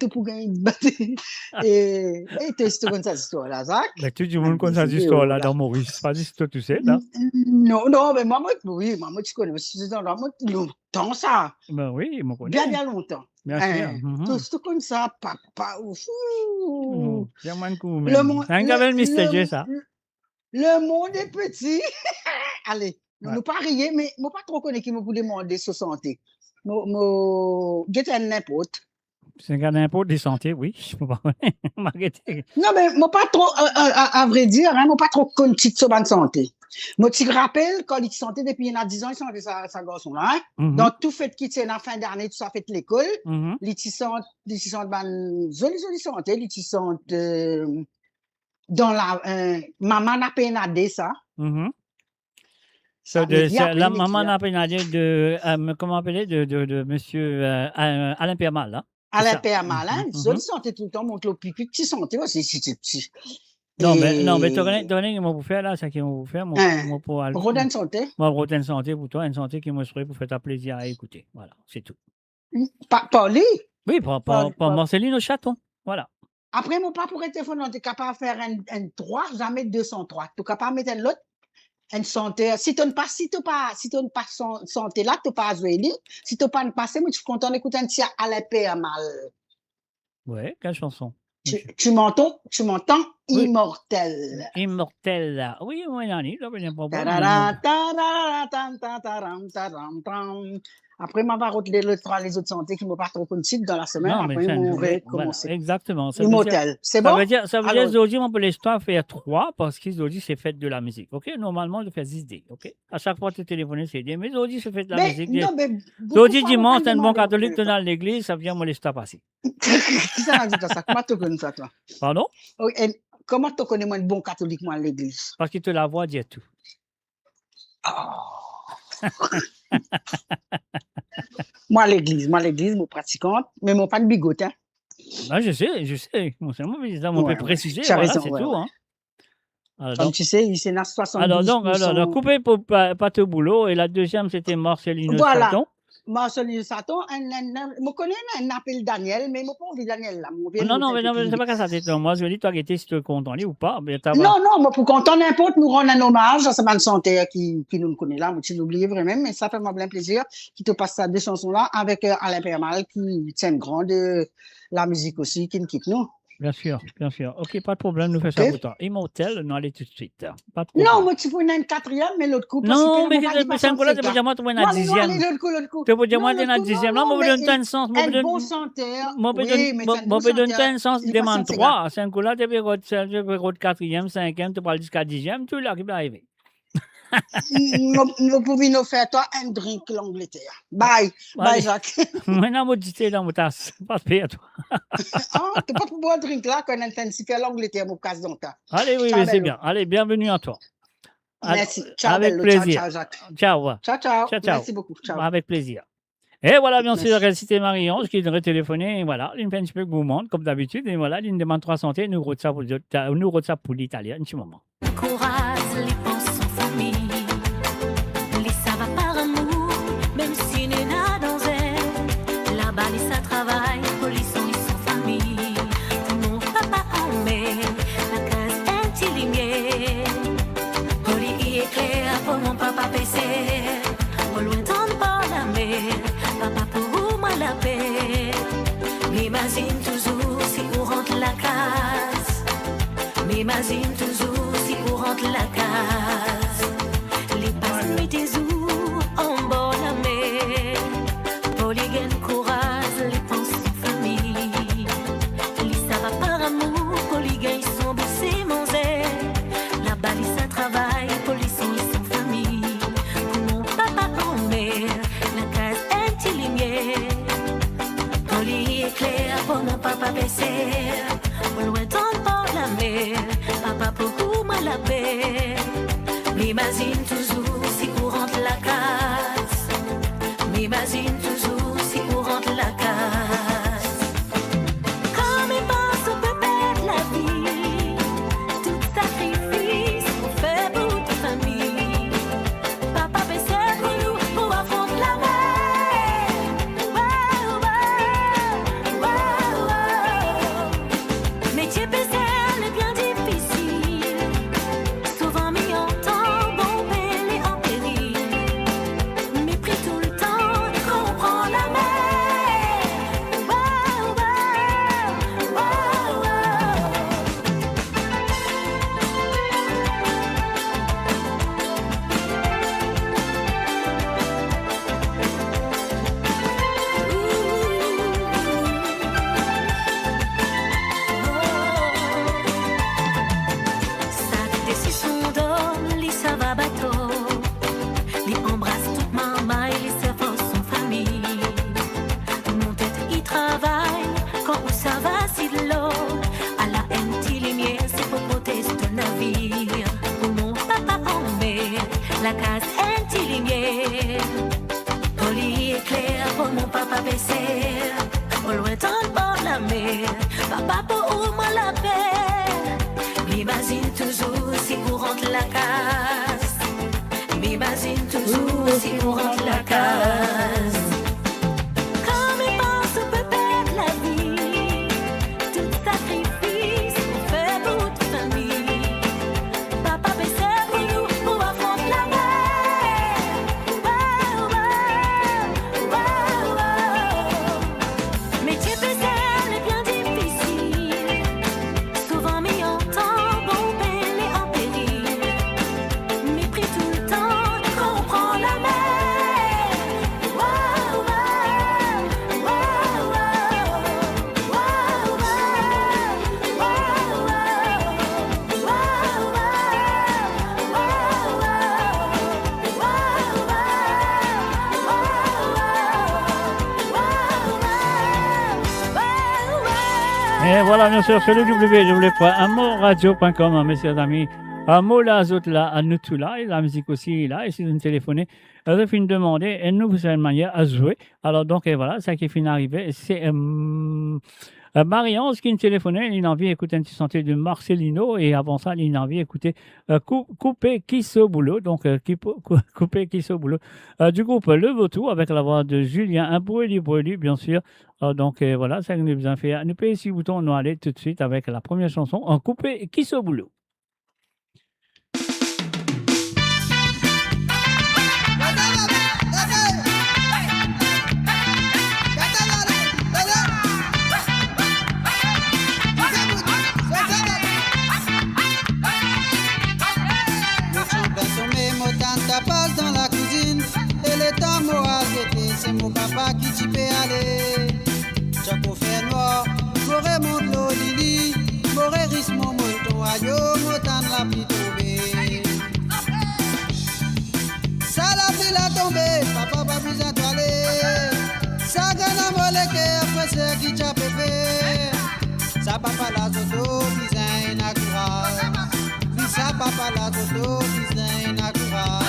Et tu sais comme ça, cette histoire-là, Zach? Mais tout le monde connaît cette histoire-là dans Maurice. Pas dit toi, tu sais, là? Non, mais moi, tu connais. C'est dans longtemps, ça. Ben oui, je connais. Bien longtemps. Bien sûr. Tout comme ça, papa. Bien moins de coups. C'est un gavel mystérieux, ça. Le monde est petit. Allez, ne pas rire, mais je ne pas trop connaître qui me peut demander sa santé. J'ai un n'importe. C'est un n'importe des santé, oui. Je peux pas non, mais moi pas trop, à vrai dire, hein, moi pas trop connu sur bonne santé. Moi, tu te rappelles, quand il est santé depuis il y a 10 ans, il sentait sa garçon là. Donc, tout fait qui tient en fin d'année, tout ça fait l'école. Il sent jolie santé, il sent dans la, maman n'a pas nadé ça. La maman n'a pas nadé de, comment appeler, de monsieur Alain Permal, là. Alain Permal, hein? Jolie santé tout le temps, monte le pipi, petit santé aussi, si tu petit. Non, mais tu connais, moi, pour faire là, ça qui m'a vous faire, moi, pour aller. Rodin santé? Moi, Rodin santé pour toi, une santé qui me serait pour faire ta plaisir à écouter. Voilà, c'est tout. Pas lui? Oui, pour Marceline au chaton. Voilà. Après, mon papa pourrait téléphoner, tu es capable de faire un 3, jamais 203. Tu es capable de mettre un autre, une santé. Si tu n'as pas santé là, tu n'as pas joué. Si tu n'as pas passé, mais tu es content d'écouter un petit à la paix mal. Ouais, quelle chanson? Tu m'entends? Oui. Immortel. Immortel. Oui, moi, il y Après, je vais retenir les autres santé qui ne m'ont pas trop connu dans la semaine. Non, après, on va recommencer. Voilà, exactement. Immortel. C'est bon? Ça veut dire aujourd'hui, on peut l'histoire faire 3 parce qu'aujourd'hui, c'est fête de la musique. OK? Normalement, je fais 10 dés. OK? À chaque fois, tu téléphones, c'est des. Mais aujourd'hui, c'est fête de la musique. Aujourd'hui, dimanche, t'es un bon catholique, tu es dans l'église, ça veut dire, moi, l'histoire passer. Qui ça dit ça? Comment tu connais ça, toi? Pardon? Comment tu connais moi un bon catholique, moi, à l'église? Parce qu'il te la voit dire tout. Moi, à l'église, moi, pratiquante, mais moi, pas de bigote, hein. Ah, je sais. Mon peut préciser, tu as voilà, raison, c'est tout, hein. Alors, comme tu sais, il s'est dans 70%. Alors, coupé pour pas te boulot, et la deuxième, c'était Marceline Saton. Marceline Saton, je connais un appel Daniel, mais je n'ai pas envie Daniel là. Non, mais c'est pas que ça t'étonne. Moi, je dis, toi, si tu es content ou pas. Non, moi, pour content, n'importe, nous rendre un hommage à cette bonne santé qui nous connaît là. Tu l'oublies vraiment, mais ça fait moi bien plaisir qui te passe ça deux chansons-là avec Alain Permal qui tient grand de la musique aussi, qui nous quitte nous. Bien sûr. OK, pas de problème, nous faisons ça pour toi. Immortel, nous allons tout de suite. Pas de problème. Non, moi, tu peux une quatrième, mais l'autre coup. Non, mais c'est un coup là, tu peux dire moi, tu peux une dixième. Tu peux dire moi, tu peux une dixième. Là, moi, je donne un sens. Moi, je donne un sens, je demande 3. C'est un coup là, tu peux être quatrième, cinquième, tu parles jusqu'à dixième, tout là qui peut arriver. Nous pouvons nous faire toi un drink l'Angleterre. Bye, Jacques. Maintenant, moi, je dans mon tasse. Pas de paix à toi. Tu peux pas boire un drink là qu'on intensifie l'Angleterre, mon casse dans ta. Allez, oui, c'est bien. Allez, bienvenue à toi. Merci. Ciao, avec plaisir. Ciao, Jacques. Ciao. Merci beaucoup. Ciao. Avec plaisir. Et voilà, bien sûr, Cité Marie-Ange qui devrait téléphoner. Et voilà, une petit peu gourmande, comme d'habitude. Et voilà, une demande 3 santé. Nous route ça pour l'Italien, un petit moment. Courage, les pensées en famille. Les ça va par amour, même si n'est là dans elle. Là-bas, les ça travaille, police, ils sont famille. tes ou en bord la mer. Polygen courage, les pensées famille. Li ça va par amour, polygen ils sont bossés mon zè. La balise à travail, polisson ils sont famille. Pour mon papa en mer, la case anti-lumière. Poly éclair pour mon papa baissé. Au loin dans bord la mer, papa pour moi la paix. M'imagine toujours si vous rentre la casse. M'imagine toujours si vous rentre la casse. Comme il pense on peut perdre la vie. Tout sacrifice qu'on fait pour ta famille. Papa baissé pour nous pour affronter la mer. Wow, wow, wow, wow. Métier baissé est bien difficile. Souvent mis en temps, bon et en péril. Mépris tout le temps, comprends la mer. Wow, wow, wow, wow. Sa décision d'homme, li ça va bateau. Li embrasse toute maman et les servants son famille. Mon tête y travaille quand où ça va si de l'eau. À la lumière, c'est pour protéger ton navire. Pour mon papa en mer, la case lumière. Poli éclair pour mon papa baissé. Au loin dans le bord de la mer, papa pour moi la paix. M'imagine toujours si vous rentre la casse. M'imagine toujours si vous rentre la casse. Comme il pense on peut perdre la vie. Tout sacrifice qu'on fait pour ta famille. Papa baissé pour nous pour affronter la mer. Wow, wow, wow, wow. Métier baissé est bien difficile. Souvent mis en temps, bon et en péril. Mépris tout le temps, comprends la mer. Wow, wow, wow, wow, wow, Et voilà, bien sûr, sur le www.amoradio.com, messieurs amis. Mola Zotla, à nous tout là, et la musique aussi est là. Et si vous nous téléphonez, vous finissez de demander, et nous, vous avez une manière à jouer. Alors, donc, et voilà, ça qui est fini d'arriver. C'est Marie-Ange qui nous téléphonait, il a envie d'écouter un petit santé de Marcelino, et avant ça, il a envie d'écouter Coupé Kisso Boulot, donc Coupé Kisso Boulot, du groupe Le Vautour, avec la voix de Julien, un brûli, bien sûr. Donc voilà, ça nous a fait. Nous payons 6 boutons, on va aller tout de suite avec la première chanson, en Coupé Kisso Boulot. Passe dans la cuisine et le temps m'aura jeté, c'est mon papa qui t'y peut aller. Chaque fait noir, m'aurait mon l'eau lili, m'aurait risque mon moton, ayo, m'autant la pluie tombée. Ça la pluie la tombée, papa pas plus étoilé. Ça gagne à voler après c'est qui t'a pépé. Ça papa la zoto, design à courage. Ça papa la zoto, design à courage.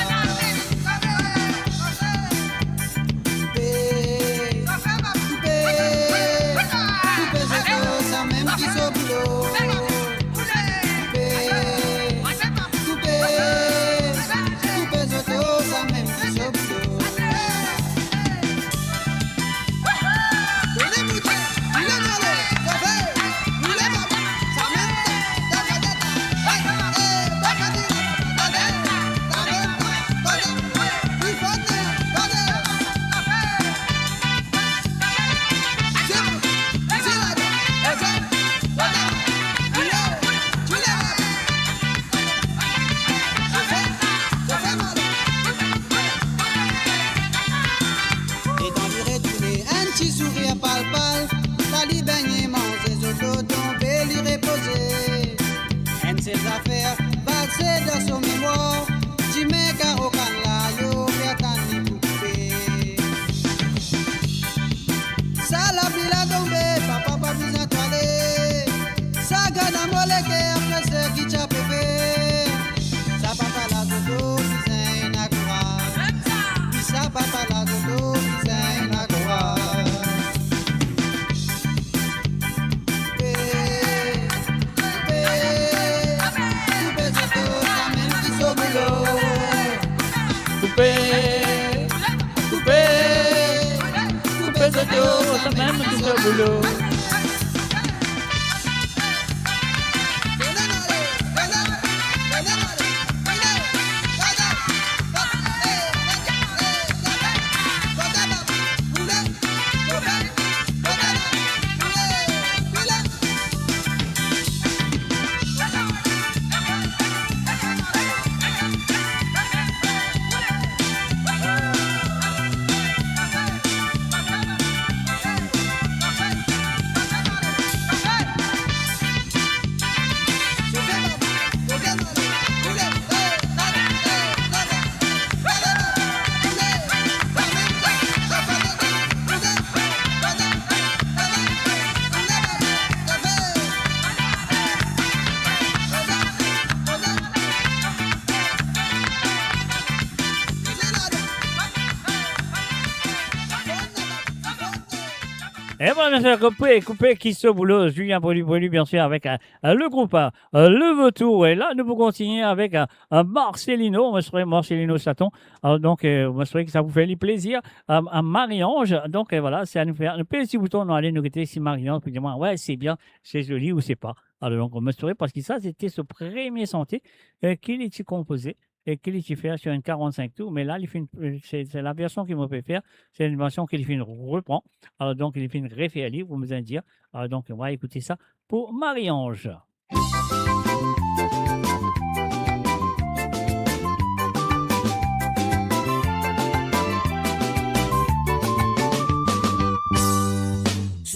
Coupé, coupé ce tour, ça même tout ce boulot. Et voilà, bien sûr, coupé qui se boulot, Julien Brelu, bien sûr, avec le groupe Le Vautour. Et là, nous pouvons continuer avec Marcelino, Marcelino Saton. Donc, moi, je que ça vous fait le plaisir. Marie-Ange, donc voilà, c'est à nous faire un petit bouton, nous allons nous quitter si Marie-Ange peut dire, ouais, c'est bien, c'est joli ou c'est pas. Alors, donc, on me saurait parce que ça, c'était ce premier santé qu'il est composé. Et qu'il est fait sur une 45 tours, mais là, c'est la version qu'il m'a fait faire, c'est une version qu'il fait reprend. Alors donc, il fait une référée, vous me allez dire. Alors donc, on va écouter ça pour Marie-Ange.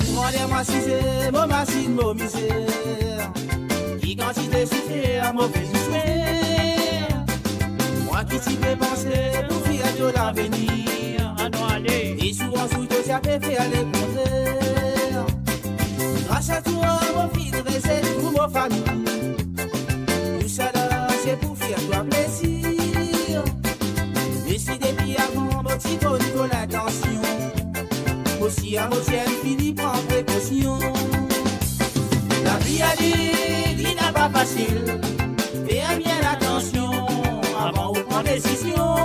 Demandez-moi si c'est mon machine, mon misère. Qui quantité souffrir, mauvais souffrir. Moi qui t'y fais penser pour faire de l'avenir. Et souvent sous toi, ça fait faire les contraires. Grâce à toi, mon fils de recette pour ma famille. Tout ça là, c'est pour faire toi plaisir. Décide depuis avant, mon petit contrôle l'attention. Aussi à mon ciel, fini, prends précaution. La vie a dit n'a pas facile. Fais bien attention avant de prendre décision.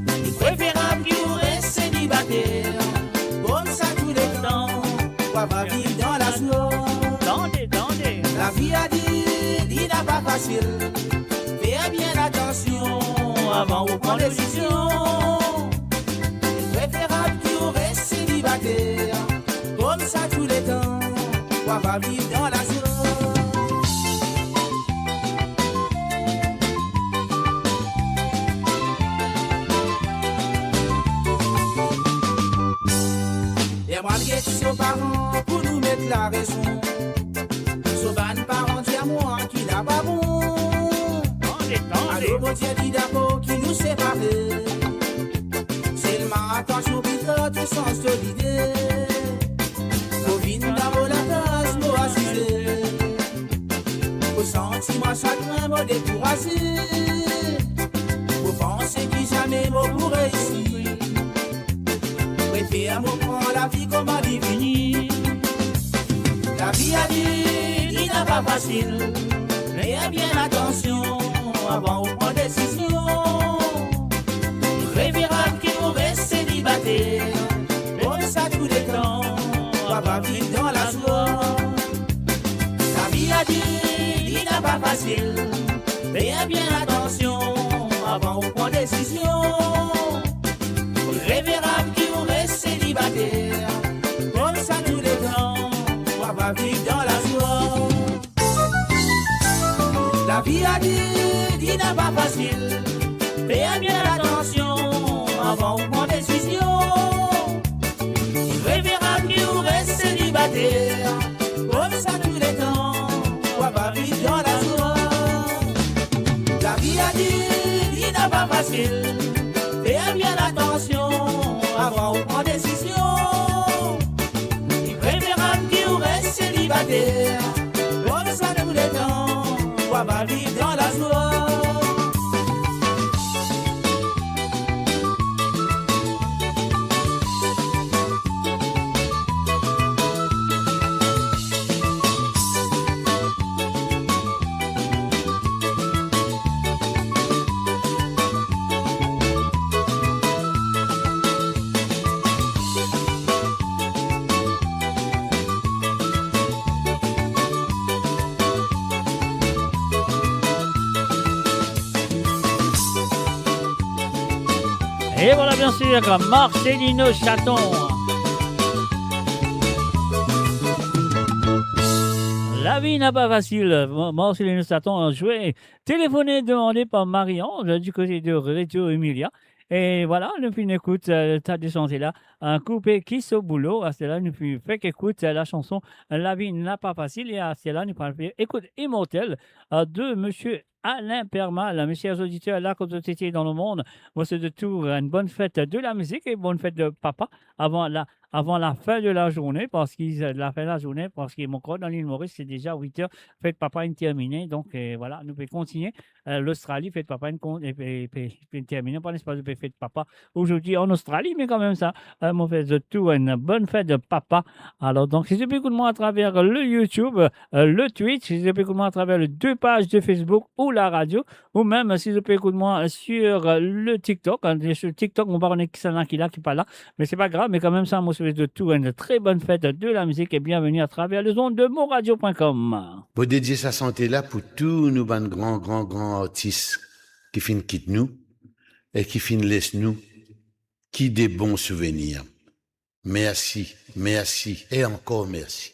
Il est préférable que vous restez célibataire. Comme ça tous les temps, on va vivre dans la joie. La vie a dit n'a pas facile. Fais bien attention avant de prendre décision. Il est préférable que vous restez célibataire. Comme ça tous les temps, on va vivre dans la joie. Nos parents pour nous mettre la raison. Sauvan parents dit à moi qui n'a pas bon. Alors bon Dieu dit d'accord qui nous sépare. Seulement attention vite tout sens de l'idée. Nos vies nous n'avons la case, nous assiser. Au sentiment chagrin, me décourager. Vous pensez que jamais vous pourrez réussir. Préfère me prendre la vie comme à divini. La vie a dit, il n'a pas facile. Mais bien attention avant de prendre décision. Préférable que vous restez célibataire. Comme ça tous les temps, on va vivre dans la joie. La vie a dit, il n'a pas facile. Mais bien attention avant de prendre décision. Préférable que vous restez célibataire. Comme ça tous les temps, on va vivre dans la joie. La vie a dit, il n'a pas facile. Fais bien attention avant de prendre décision. Préférable que vous restez célibataire. Comme ça tous les temps, on va vivre dans la joie. La vie a dit, il n'a pas facile. Fais bien attention avant de prendre décision. Il est préférable que vous restez célibataire. Comme ça tous les temps, on va vivre dans la joie. Et voilà bien sûr Marcelino Chaton. La vie n'a pas facile. Marcelino Chaton a joué, téléphoné, demandé par Marie-Ange du côté de Radio Emilia. Et voilà, nous puis écoute ta descente là, un coupé qui au boulot. À cela, nous puis fait qu'écoute la chanson La vie n'a pas facile. Et à cela, nous parlons écoute Immortel de Monsieur Alain Permal. Mes chers auditeurs, là, quand vous étiez dans le monde, voici de tout une bonne fête de la musique et bonne fête de papa avant la fin de la journée, parce que mon corps dans l'île Maurice, c'est déjà 8h, fête papa est terminée. Donc voilà, nous pouvons continuer. L'Australie, fête papa est terminée, pas l'espace de fête papa aujourd'hui en Australie, mais quand même ça, mon fait de tout une bonne fête de papa. Alors donc, si vous écoutez moi à travers le YouTube, le Twitch, si vous écoutez moi à travers les 2 pages de Facebook ou la radio, ou même si vous écoutez moi sur le TikTok. Sur TikTok, on parle qui là, qui pas là, mais c'est pas grave, mais quand même ça, moi, c'est de tout une très bonne fête de la musique et bienvenue à travers les ondes de monradio.com. Pour dédier sa santé là pour tous nos grands artistes qui fin quittent nous et qui fin laissent nous qui des bons souvenirs. Merci et encore merci.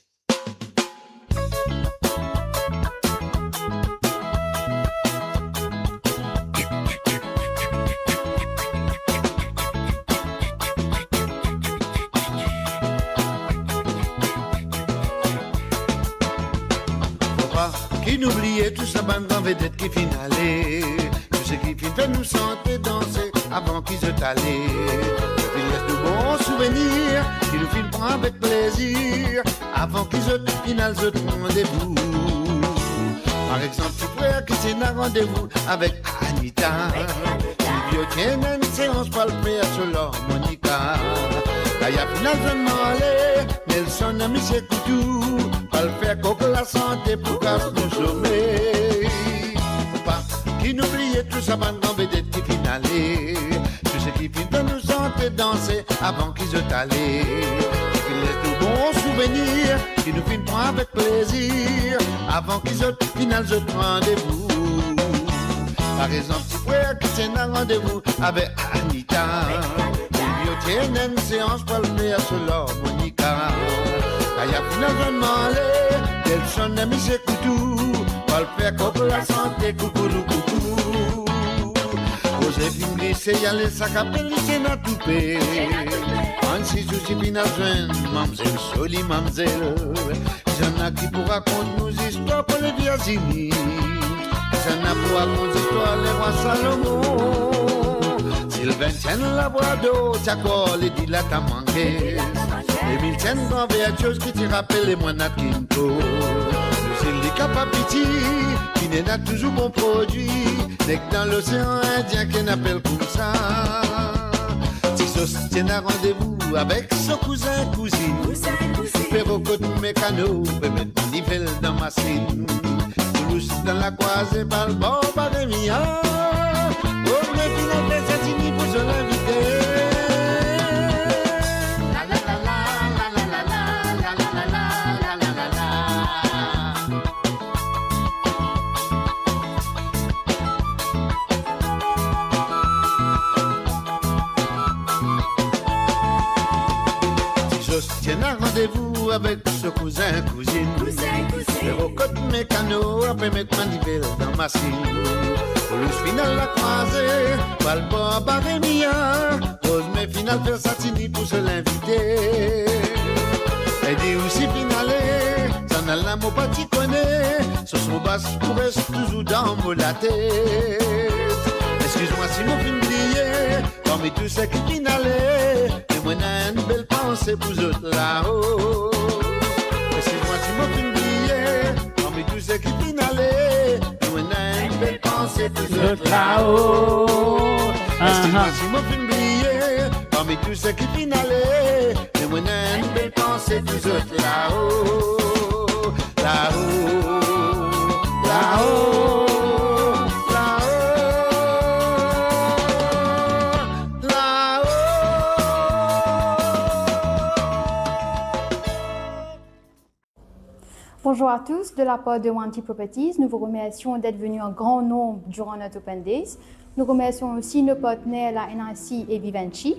Qui n'oubliait tout ça, bande grand vedette qui finalait. Tout ce qui fait nous sentir danser avant qu'ils se allaient. Puis laisse de bons souvenirs qui nous filment prendre avec plaisir avant qu'ils se finale se rendez-vous. Par exemple, tu frère qui s'est un rendez-vous avec Anita. Silvio tienne une séance pour le faire sur l'harmonica. Là, il y a final seulement aller, Nelson a mis ses couteaux. Pas le faire coque la santé pour casse nos sommeil. Pas qui n'oubliait tout ça, bande grand vedette qui finalait. Tout ce qui finit de nous sentir danser avant qu'ils se allaient. Qui laisse de bons souvenirs, qui nous finit prendre avec plaisir avant qu'ils se finale se rendez-vous. Par exemple, petit frère qui s'est un rendez-vous avec Anita. Silvio tienne une séance pour le faire sur l'harmonica. Là, y a finalement les Nelson a mis ses couteaux. Pas le faire comme la santé, coucou. Joséphine glissé, y'a les sacs à pellisser dans tout pays. Ansi souci final jeune, mamzelle, jolie mamzelle. J'en ai qui pour raconter nos histoires pour les Virginie. J'en ai pour raconter l'histoire les rois Salomon. Sylvain tienne la boîte d'eau, t'as quoi les dit là t'as manqué. Emile tienne grand vertueuse qui te rappelle les moines à Quinto. Le Zélika Papiti, qui n'est pas toujours bon produit. Dès que dans l'océan Indien qu'on appelle comme ça. Tissos tient un rendez-vous avec son cousine. Perroco de mécano, peut mettre manivelle dans ma cine. Toulouse dans la croisée, par le bord, par les miens. Oh, mais finalement, c'est fini pour se l'inviter. Tiens un rendez-vous avec ce cousine. Le rocotte mécano, après mettre manivelle dans ma cime. Toulouse finale la croisée, Valbord Barémia. Rose mais finale faire Satini pour se l'inviter. Elle dit aussi finale, ça n'a la mot pas t'y connaît. Ce son basse pour reste toujours dans la tête. Excuse-moi si mon film brillait, parmi tous ceux qui finalaient. Moi n'a une belle pensée pour eux là-haut. Excuse-moi si mon film brillait, parmi tous ceux qui finalaient. Moi n'a une belle pensée pour eux là-haut. Excuse-moi si mon film brillait, parmi tous ceux qui finalaient. Moi n'a une belle pensée pour eux là-haut. Là-haut. Bonjour à tous, de la part de Wanty Properties, nous vous remercions d'être venus en grand nombre durant notre Open Days. Nous remercions aussi nos partenaires, la NRC et Vivendi.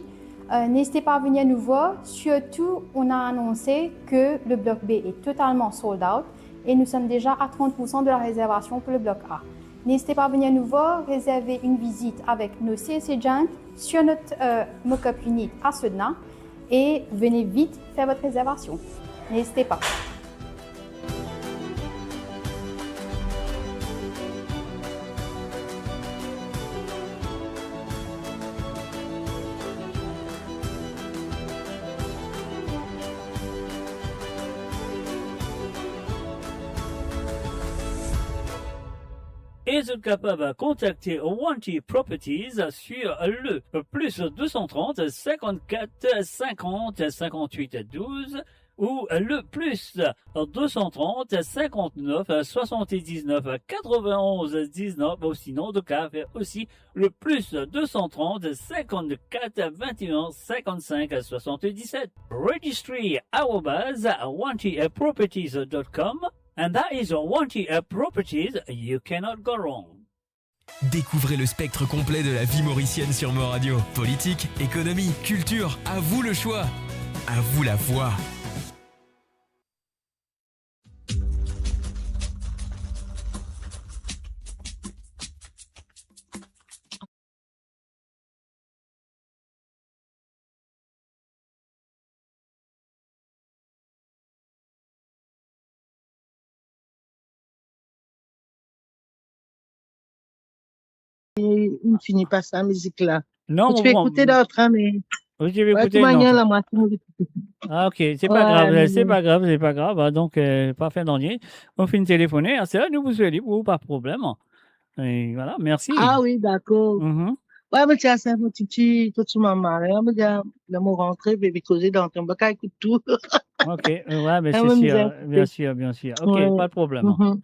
N'hésitez pas à venir nous voir. Surtout, on a annoncé que le bloc B est totalement sold out et nous sommes déjà à 30% de la réservation pour le bloc A. N'hésitez pas à venir nous voir, réserver une visite avec nos sales agents sur notre mock-up unit à Sedna et venez vite faire votre réservation. N'hésitez pas. Et vous êtes capable de contacter Wanty Properties sur le plus 230 54 50 58 12 ou le plus 230 59 79 91 19 ou sinon de cas aussi le plus 230 54 21 55 77 registry@wantyproperties.com. And that is Wanty Properties. You cannot go wrong. Découvrez le spectre complet de la vie mauricienne sur Mo Radio. Politique, économie, culture, à vous le choix. À vous la voix. Et il ne finit pas sa musique-là. Non, Tu peux bon, écouter d'autres, mais. oui, je vais Ouais, de écouter toute une manière, autre. la moitié, on l'écoute. Ah, ok, c'est Ouais, pas grave, mais c'est bon. pas grave, c'est pas grave. Donc, pas fin dernier. On finit de téléphoner. Ah, c'est là, nous vous souhaitons, pour pas de problème. Et voilà, merci. Ah oui, d'accord. Mhm. Ouais, mais tiens, c'est un petit, tout ce moment. Me dit, le mot rentré, bébé causer dans ton bac, écoute tout. Ok, ouais, mais Ah, c'est ouais, mais sûr, j'ai bien écouté. sûr, bien sûr. Ok, Ouais. pas de problème. Mhm.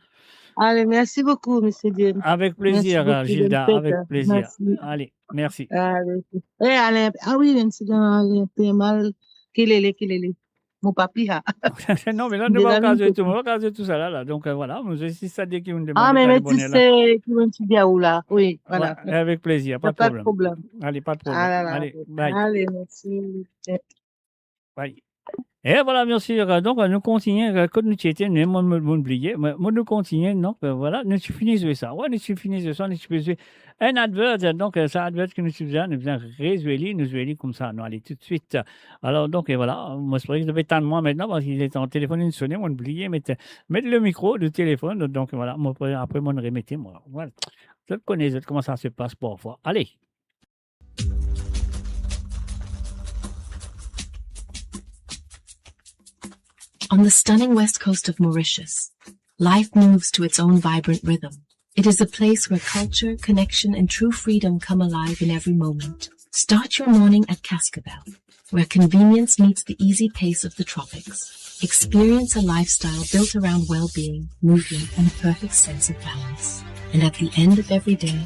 Allez, merci beaucoup, monsieur James. Avec Merci plaisir, beaucoup, Gilda, bonne avec fête. plaisir. Merci. Allez, merci. Allez. Eh, allez. Ah oui, l'incident, il mal. Qu'il est. Mon papi, ah. Non, mais là, Il nous est va là, caser lui, tout, on va caser tout ça là. Donc, voilà, si ça dit qu'ils nous Ah, demandent mais d'aller tu bonner là. sais, tu veux me dire où là. Oui, voilà. Ouais, avec plaisir, pas de Pas de problème. problème. Allez, pas de problème. Ah là là. Allez, bye. Allez, merci. Bye. Et voilà, bien sûr. Donc, nous continuons, quand nous étions, nous oublié, mais nous continuons, donc, voilà, nous finissons ça. Ouais, nous finissons ça, nous faisons un advert, donc, ça advert que nous faisons, nous faisons résumer, nous faisons comme ça, nous allons tout de suite. Alors, donc, et voilà, moi, je pourrais que je vais attendre moi maintenant, parce qu'il est en téléphone, il sonne, on oublié, mettre le micro du téléphone, donc, voilà, moi, après, moi, remettez, moi, voilà. Je connais, comment ça se passe parfois. Allez. On the stunning west coast of Mauritius, life moves to its own vibrant rhythm. It is a place where culture, connection, and true freedom come alive in every moment. Start your morning at Cascabel, where convenience meets the easy pace of the tropics. Experience a lifestyle built around well-being, movement, and a perfect sense of balance. And at the end of every day,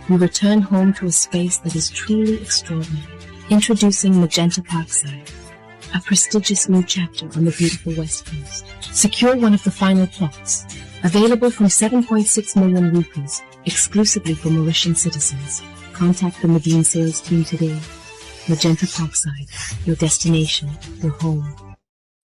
we return home to a space that is truly extraordinary. Introducing Magenta Parkside, a prestigious new chapter on the beautiful West Coast. Secure one of the final plots, available from 7.6 million rupees, exclusively for Mauritian citizens. Contact the Medine sales team today. Magenta Parkside, your destination, your home.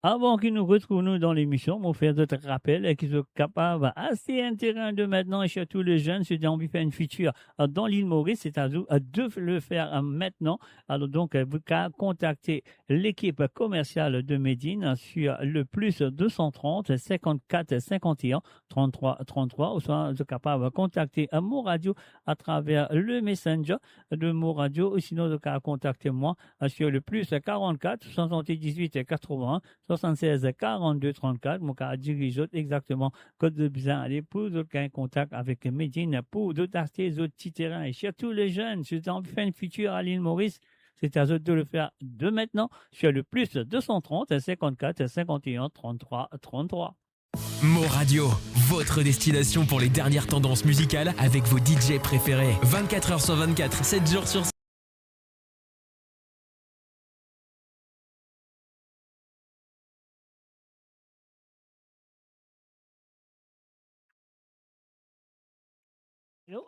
Avant qu'ils nous retrouvent nous dans l'émission, on fait d'autres rappels et qu'ils soient capables, assez intéressant de maintenant, et surtout les jeunes, ceux qui ont envie de faire une future dans l'île Maurice, c'est à vous de le faire maintenant. Alors donc, vous pouvez contacter l'équipe commerciale de Medine sur le plus 230 54 51 33 33, ou soit vous êtes capable de contacter Mo Radio à travers le Messenger de Mo Radio, ou sinon vous pouvez contacter moi sur le plus 44 78 81 76 42 34. Mon cas dirige exactement code de besoin aller pour un contact avec Medine pour d'autres acheter d'autres petits terrains et surtout les jeunes, si vous avez envie de faire une future à l'île Maurice, c'est à eux de le faire de maintenant sur le plus 230 54 51 33 33. Mo Radio, votre destination pour les dernières tendances musicales avec vos DJ préférés. 24h sur 24, 7 jours sur 7.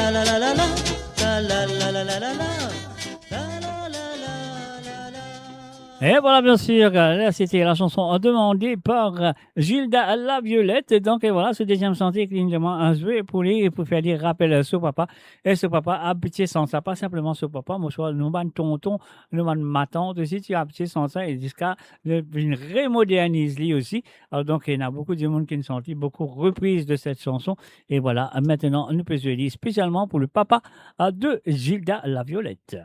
la la la la la, la la la la la la la. Et voilà, bien sûr, là, c'était la chanson demandée par Gilda La Violette. Donc, et voilà, ce deuxième chantier clignement a joué pour faire des rappels à ce papa. Et ce papa a pitié sans ça, pas simplement ce papa, moi, je nous ban tonton, nous ban ma tante aussi, tu as pitié sans ça, et jusqu'à une remodernise lui aussi. Alors, donc, il y a beaucoup de monde qui ont senti beaucoup de reprises de cette chanson. Et voilà, maintenant, nous pouvons lire spécialement pour le papa de Gilda La Violette.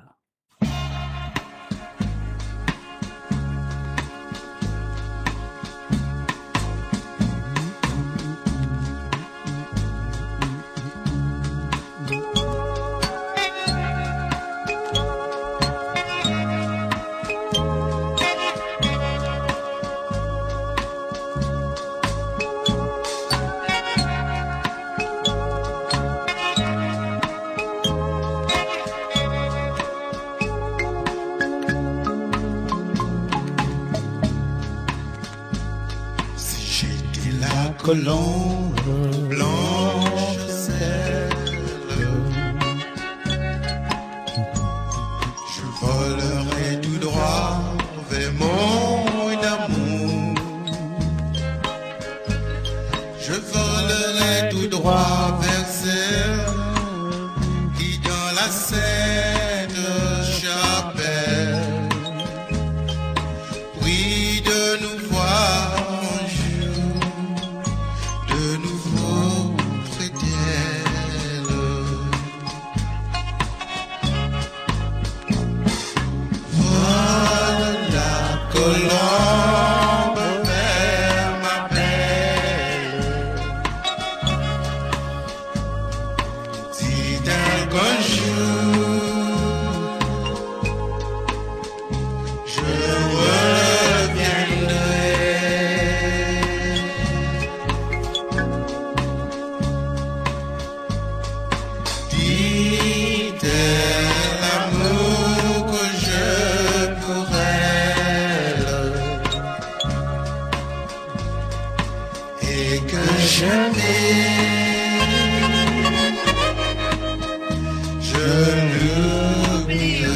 Colombe blanche celle, je volerai tout droit vers mon amour. Je volerai tout droit vers celle qui dans la Sainte Chapelle prie de nous voir. Colombe vers ma belle, dit-elle qu'un jour que jamais je l'oublierai.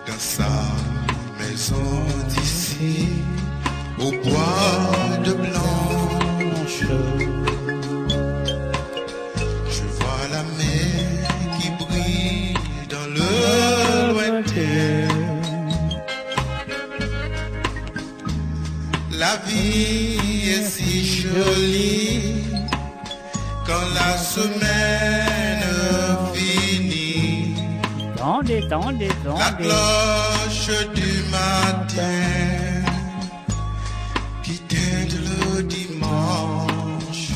Dans sa maison d'ici, au bois de blanche, je vois la mer qui brille dans le lointain. La vie est si jolie quand la semaine finit. Tendez. La cloche du matin qui teinte le dimanche.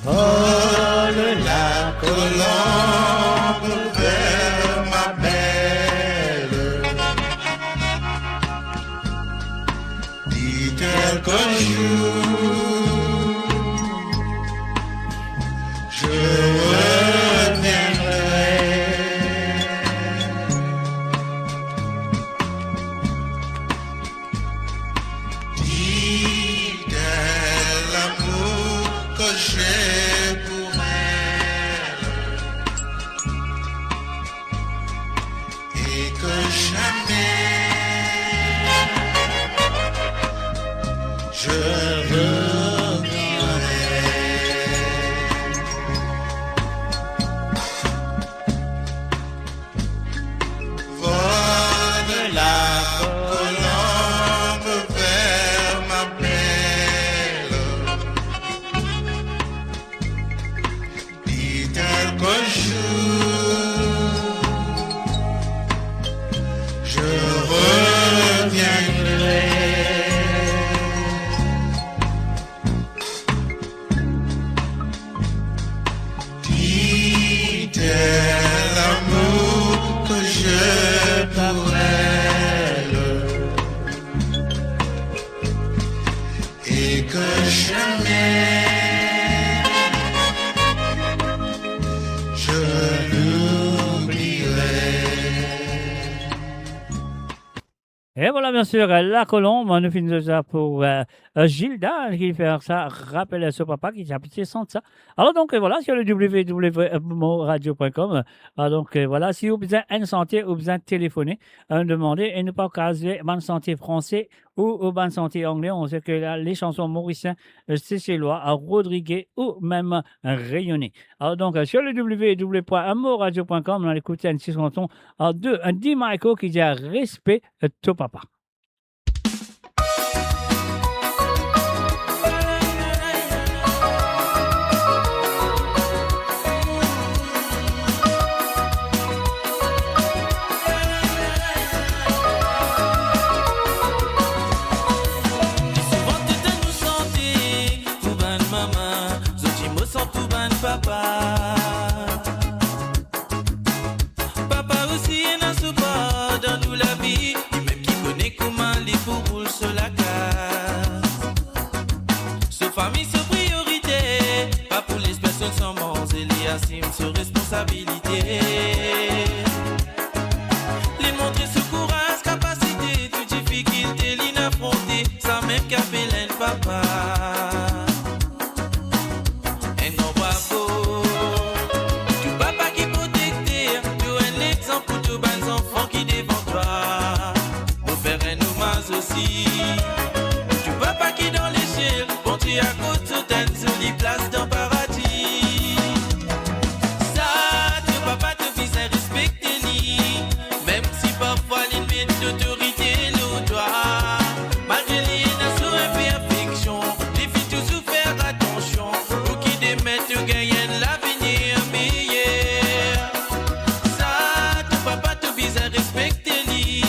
Vole la colombe vers ma belle. Dit-elle qu'un jour je reviendrai. Dit-elle l'amour que j'ai pour elle et que jamais je reviendrai. Vole la colombe vers ma belle. Dit-elle qu'un jour je reviendrai. Dit-elle l'amour que j'ai pour elle et que jamais je l'oublierai. Et voilà, bien sûr, la colombe, nous finissons ça pour Gilda qui fait ça, rappelle à ce papa qui s'appelle sans ça. Alors donc voilà, sur le www.moradio.com. Donc voilà, si vous avez besoin de santé, vous avez besoin de téléphoner, demander et ne pas caser bonne santé français ou bonne santé anglais. On sait que là, les chansons mauriciennes, c'est chez loi, à Rodriguez ou même rayonner. Alors donc sur le www.moradio.com, on a écouté une chanson de Di Michael qui dit respect ton papa. Papa aussi est un support dans toute la vie, lui-même qui connaît comment les pour rouler sur la case. Sa famille, sa priorité, pas pour les personnes sans mort, et les assume ses responsabilités. Les montrer ce courage, capacité, toute difficulté, l'inaffronter, ça même qu'a fait l'aide papa. Tu papa qui dans l'échelle, bon tu à côté d'une jolie place dans paradis. Ça, tu papa te fils à respecter lui, même si parfois l'ennemi d'autorité le doit. Malgré les nations imperfection, les filles toujours faire attention, pour qui démettent de gagner l'avenir meilleur. Ça, tu papa te fils à respecter lui,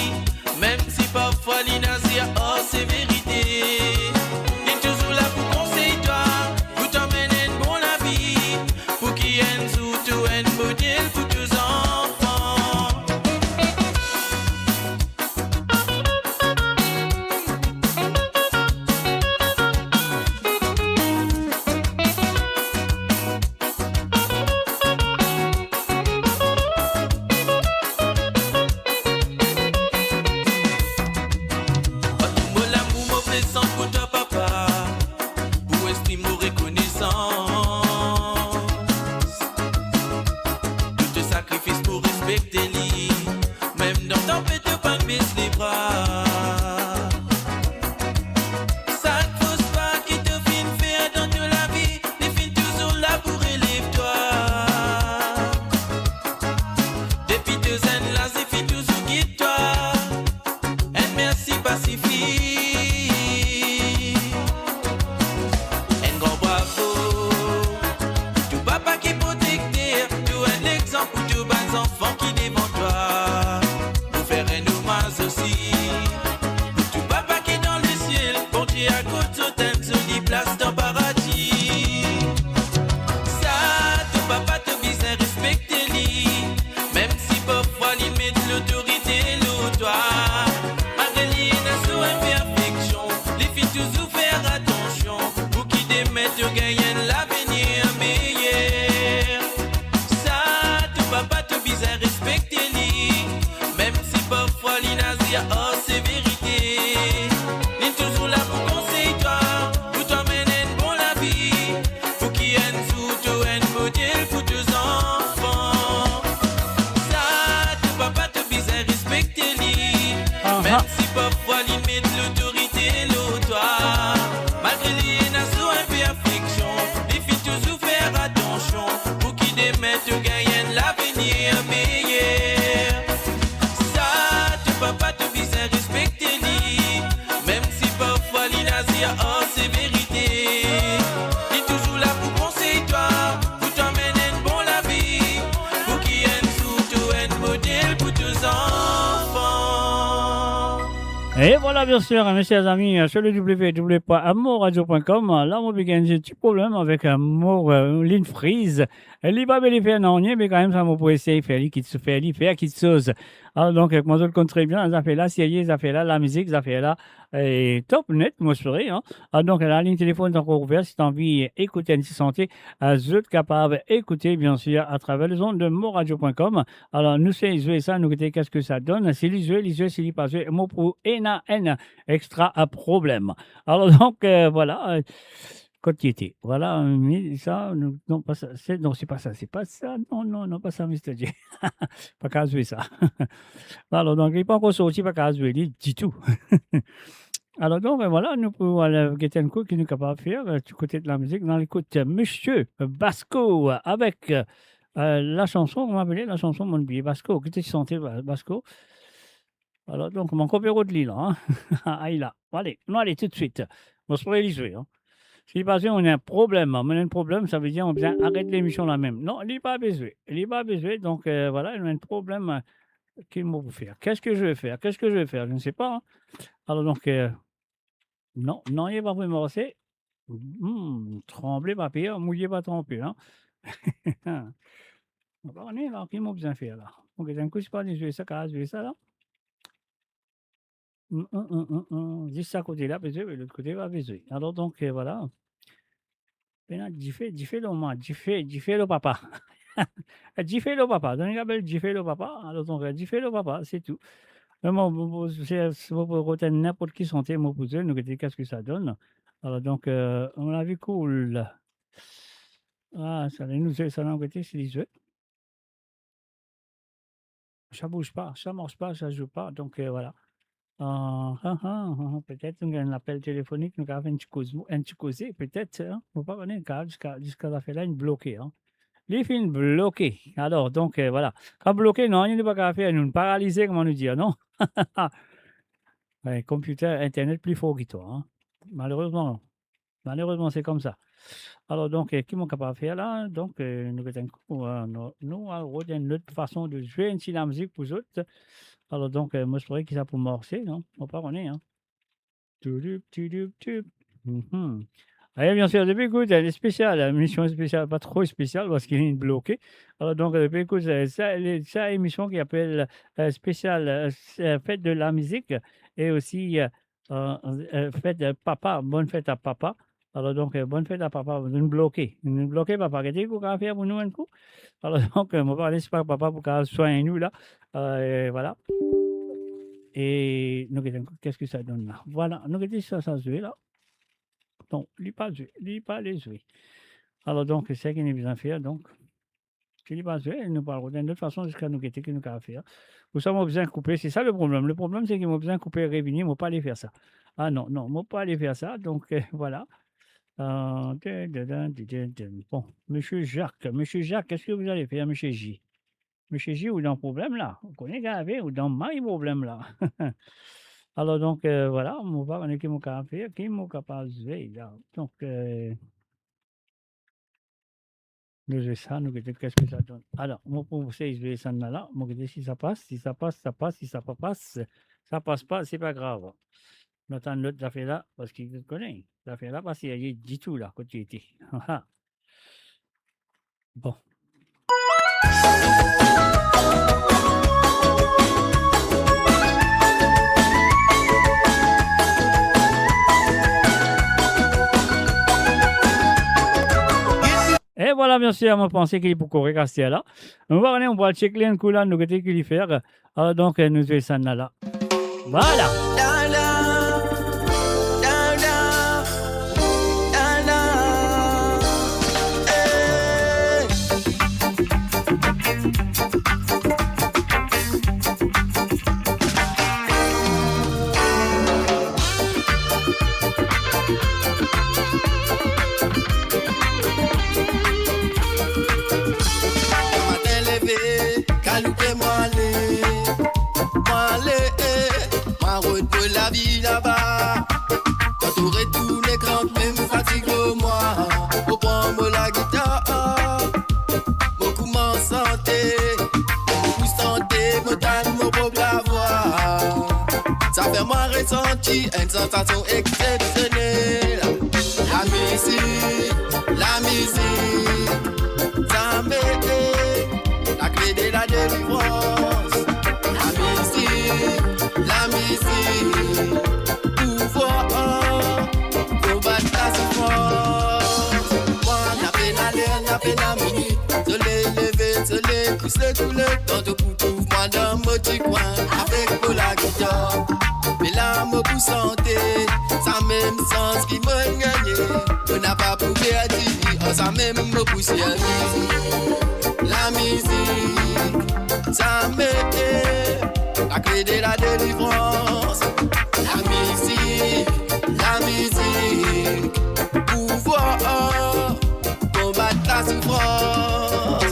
même si parfois l'inazia, oh c'est vérité. marcher à côté au thème sur les places dans paradis. Ça, ton papa te vise à respecter lui, même si parfois il met de l'autorité l'autre toi. Malgré lui, il a sous imperfection, les filles toujours faire attention, pour qui des maîtres gagnent l'avenir meilleur. Ça, ton papa te vise à respecter lui, même si parfois il n'a dit oh c'est vérité. Il est toujours là pour conseiller toi, pour t'emmener une bonne la vie, pour qu'il y ait une soute ou un modèle pour tes enfants. Ça, ton papa te vise à respecter lui, même si parfois il met de l'autorité l'autre toi. Malgré lui, il a sous imperfection, les filles toujours faire attention, pour qu'ils démettent gagnent l'avenir meilleur. Ça, ton papa te vise à respecter lui, même si parfois il a dit oh c'est vérité. Il est toujours là pour conseiller toi, pour t'emmener une bonne la vie, pour qu'il y ait une surtout un modèle pour tes enfants. Et voilà, bien sûr, mes chers amis, sur le www.amourradio.com, là, on a un petit problème avec Amour Ligne Freeze. Elle n'est pas belle faire non, mais quand même, ça m'a pour essayer de faire quelque chose. Alors, donc, moi, je le compte très bien, ça fait là, sérieux, ça fait là, la musique, ça fait là, et top, net, moi, je ferai, hein. Alors, donc, la ligne téléphone est encore ouverte, si tu as envie d'écouter une santé, vous êtes capable d'écouter, bien sûr, à travers les ondes de moradio.com. Alors, nous, c'est jouer ça, nous, qu'est-ce que ça donne? C'est les yeux, c'est les pas jouer, mot pour N, extra à problème. Alors, donc, voilà. Quand il était. Voilà, mais ça, non, pas ça, non, c'est pas ça, non, pas ça, Mr. J. Pas qu'à jouer ça. Alors, donc, il n'est pas encore sorti, pas qu'à jouer, il dit tout. Alors, donc, voilà, nous pouvons aller guetter un coup qui nous est capable de faire du côté de la musique, dans l'écoute Monsieur Basco, avec la chanson, on m'appelait la chanson Mon billet Basco. Qu'est-ce que tu sentais, Basco? Alors, donc, mon copain de Lille, hein. Ah, il a. Allez, allez, tout de suite. On se pourrait les jouer, hein. Si parce qu'on a un problème, on a un problème, ça veut dire qu'on vient arrêter l'émission là même. Non, il n'est pas besoin. Il n'est pas besoin. Donc voilà, il a un problème. Qu'il m'a pour faire. Qu'est-ce que je vais faire? Je ne sais pas. Hein. Alors donc, non, il va pas me trembler, pas pire, mouiller, pas tromper. Hein. On est là, qu'il m'a besoin de faire là. Donc, d'un coup, c'est pas de jouer ça, là. Juste à côté là, besoin, l'autre côté va besoin. Alors donc, voilà. Diffé le papa. Diffé le papa. Donc, il appelle Diffé le papa. Alors donc, Diffé le papa, c'est tout. C'est pour retenir n'importe qui santé, mon cousin, nous qu'est-ce que ça donne. Alors donc, on l'a vu cool. Ah, ça nous ça n'a pas été, c'est les yeux. Ça bouge pas, ça marche pas, ça joue pas. Donc, voilà. Peut-être un appel téléphonique, nous avons un petit causé, peut-être, hein, faut pas connaître, jusqu'à la fin là, une bloquée, hein. Les films bloqués. Alors, donc, voilà. Quand bloqué, non, il n'y a pas qu'à faire, nous paralyser, comment nous dire, non? Ouais, computer, Internet plus fort que toi, hein. Malheureusement, c'est comme ça. Alors, donc, qui m'ont capable de faire là? Donc, nous avons une autre façon de jouer ainsi la musique pour eux autres. Alors, donc, moi, je pourrais qu'ils ça pour morcer, non? On pas connaître, hein. Allez, bien sûr, depuis écoute, elle est spéciale, la émission spéciale, pas trop spéciale parce qu'il est bloqué. Alors, donc, depuis écoute, ça émission qui appelle spéciale fête de la musique et aussi fête de papa, bonne fête à papa. Alors, donc, bonne fête à papa, nous bloquer, papa. Qu'est-ce qu'on va faire pour nous un coup? Alors, donc, on va parler pas papa pour qu'il soigne nous là. Voilà. Et nous, qu'est-ce que ça donne là? Voilà, nous, qu'est-ce que ça joue là? Non, il n'est pas les jouer. Alors, donc, c'est ce qu'il a besoin de faire. Donc, il n'est pas joué, il nous parle de toute façon jusqu'à nous quitter, qu'il nous a faire. Pour ça, on a besoin de couper. C'est ça le problème. Le problème, c'est qu'il m'a besoin de couper et revenir. Il ne pas aller faire ça. Ah non, il ne pas aller faire ça. Donc, voilà. Bon, Monsieur Jacques, qu'est-ce que vous allez faire, Monsieur J? Monsieur J, ou dans le problème là? Vous connaissez Gavé ou dans le problème là? Alors, donc, voilà, on va voir qui m'a capable de faire, qui m'a capable de jouer là. Donc, nous jouons ça, nous qu'est-ce que ça donne? Alors, moi, pour vous je vais ça là, moi, si ça passe, ça passe, si ça passe, ça passe pas, c'est pas grave. On attend l'autre affaire là, parce qu'il te connaît. L'affaire là, parce qu'il a dit tout là, quand tu étais. Bon. Et voilà, bien sûr, on pensait qu'il est pour courir rester là. On va aller, on va checker un coup là, nous qu'est-ce qu'il y faire. Alors donc, nous faisons ça là. Voilà. La vie là-bas, quand tu retournes l'écran, même fatigue moi. Au point moi la guitare, beaucoup m'en santé, beaucoup santé, me donne mon propre la voix. Ça fait moi ressentir une sensation exceptionnelle. La musique, ça m'aide, la clé de la délivrance. La musique, pouvoir combattre la souffrance. Moi, n'a peine à l'air, n'a peine à minute. Se les lever, se les pousser tout le temps. Te trouve-moi dans mon petit coin avec la guitare. Mais là, me pour santé, ça même sens qui m'a gagné. On n'a pas prouvé à dire, ça même me pousse à la musique, ça m'aide. La clé de la délivrance, la musique, pouvoir combattre la souffrance.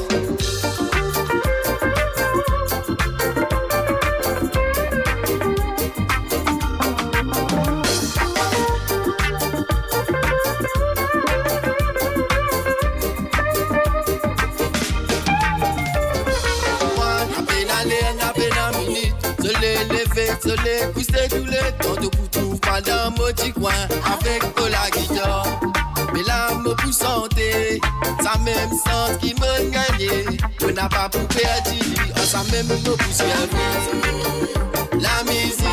Se les pousser tous les temps, te trouve pas dans mon petit coin avec la guitare. Mais là, me pour santé, ça même sens qui m'a gagné. On n'a pas poupé à dire, ça même me pousse à la musique,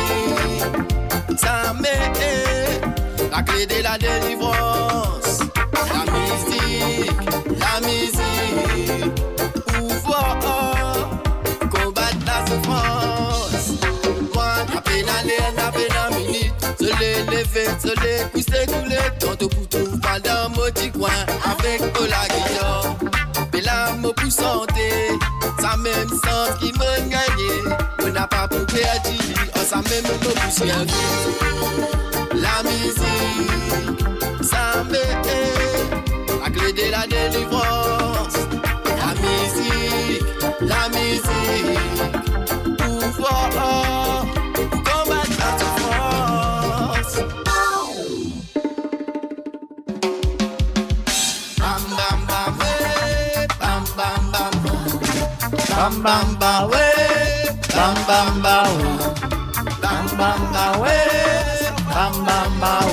ça m'aide, la clé de la délivrance. La musique, pouvoir combattre la souffrance. La peine à minute, se les lever, se les pousser tous les temps. Te trouve pas dans mon petit coin avec la guitare. Mais là, me pour santé, ça même sens qui m'a gagné. On n'a pas poupé à dire, ça même me pousse à la musique, ça m'aide, la clé de la délivrance. La musique, pouvoir combattre la souffrance. Bam bam bam ouais, bam bam bam, bam bam bam ouais, bam bam bam, bam bam bam ouais, bam bam bam,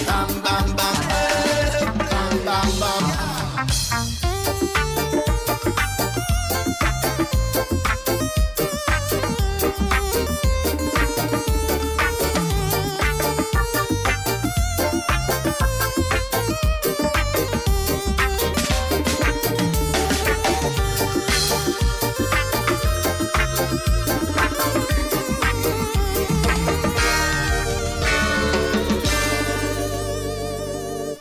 bam bam bam ouais, bam bam bam.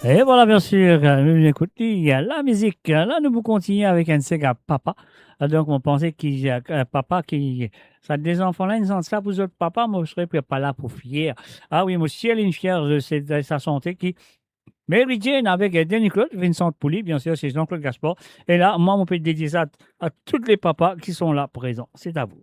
Et voilà, bien sûr, nous écoutons la musique. Là, nous vous continuons avec un Sega Papa. Donc, on pensait qu'il y a un papa qui. Ça, des enfants-là, ils sont ça pour autres papa, moi, je serais pas là pour fier. Ah oui, moi, si elle est fière de sa santé qui. Mary Jane avec Danny Claude, Vincent Pouli, bien sûr, c'est Jean-Claude Gaspard. Et là, moi, on peut dédier ça à tous les papas qui sont là présents. C'est à vous.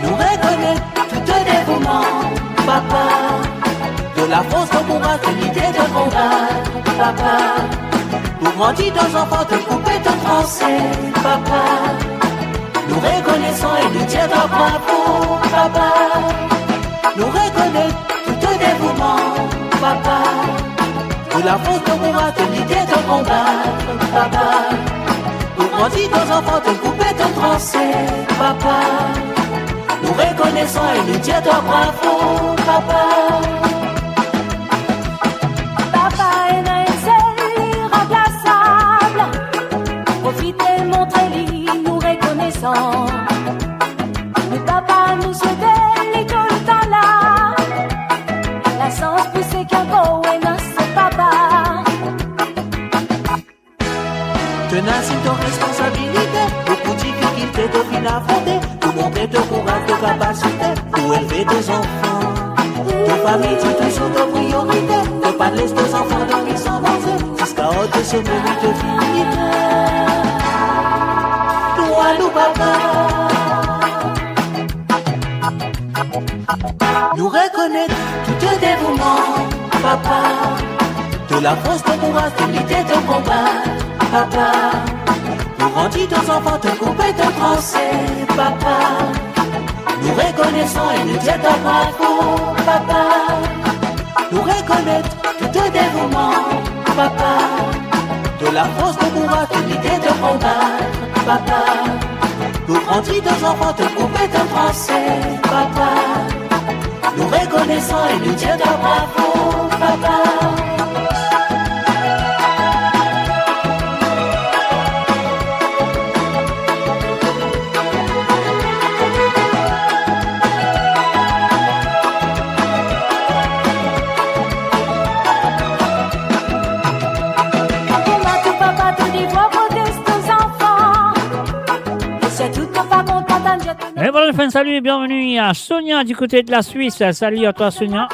Nous reconnaître combattre, papa. Pour grandir nos enfants, te couper ton français, papa. Nous reconnaissons et nous disons bravo, papa. Nous reconnaissons tout ton dévouement, papa. Pour la force de courage, de l'idée de combattre, papa. Pour grandir nos enfants, te couper ton français, papa. Nous reconnaissons et nous disons bravo, papa. Papa est un irremplaçable. Profitez, montrez-lui, nous reconnaissons. Mais papa nous souhaitait l'école dans là. La sens plus c'est qu'un beau et non c'est papa. Tenace ton responsabilité, beaucoup de difficultés de fin affronter. Pour montrer ton courage, de capacité, pour élever tes enfants. Ta famille, tu toujours ta priorité. Ne pas laisser tes enfants dormir sans manger. Jusqu'à haute ce mérite de finité. Toi, nous, papa. Nous reconnaître tout ton dévouement, papa. De la force, de courage, de l'idée de combat, papa. Pour grandir tes enfants, te couper ton français, papa. Nous reconnaissons et nous disons bravo, papa. Nous reconnaître tout ton dévouement, papa. De la force, de courage, de l'idée de combattre, papa. Pour grandir tes enfants, te couper ton français, papa. Nous reconnaissons et nous disons bravo, papa. Et voilà, enfin, salut et bienvenue à Sonia du côté de la Suisse. Salut à toi, Sonia.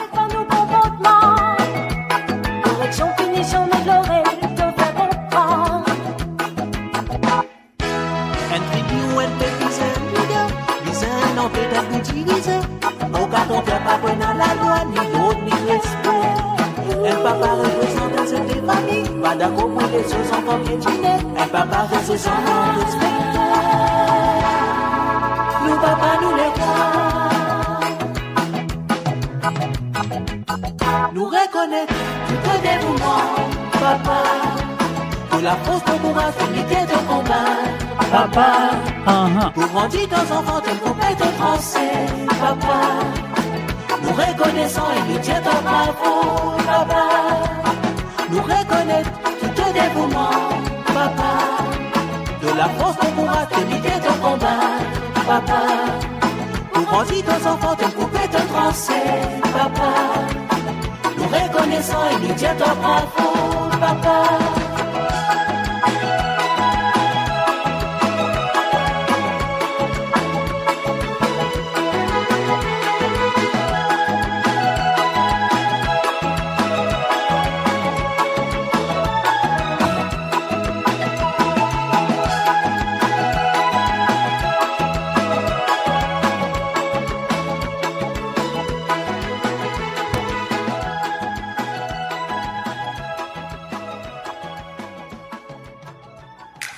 Correction, punition, m'éclairer, te faire comprendre. Un tribu ou un pépisé, bizarre, non, peut-être utilisé. Au cas où t'es pas bon à la loi, ni d'autre, ni respect. Un papa représente cette famille, pas d'accord pour les choses encore piétinées. Un papa reste son nom respecté. Nous, papa, nous les croix. Nous reconnaître tout le dévouement, papa. De la force de courage, de l'idée de combat, papa. Pour grandir nos enfants, de couper ton français, papa. Nous reconnaissons et nous disons bravo, papa. Nous reconnaître tout le dévouement, papa. De la force de courage, de l'idée de combat, papa. Pour grandir nos enfants, de couper ton français, papa. Nous reconnaissons et nous disons bravo, papa.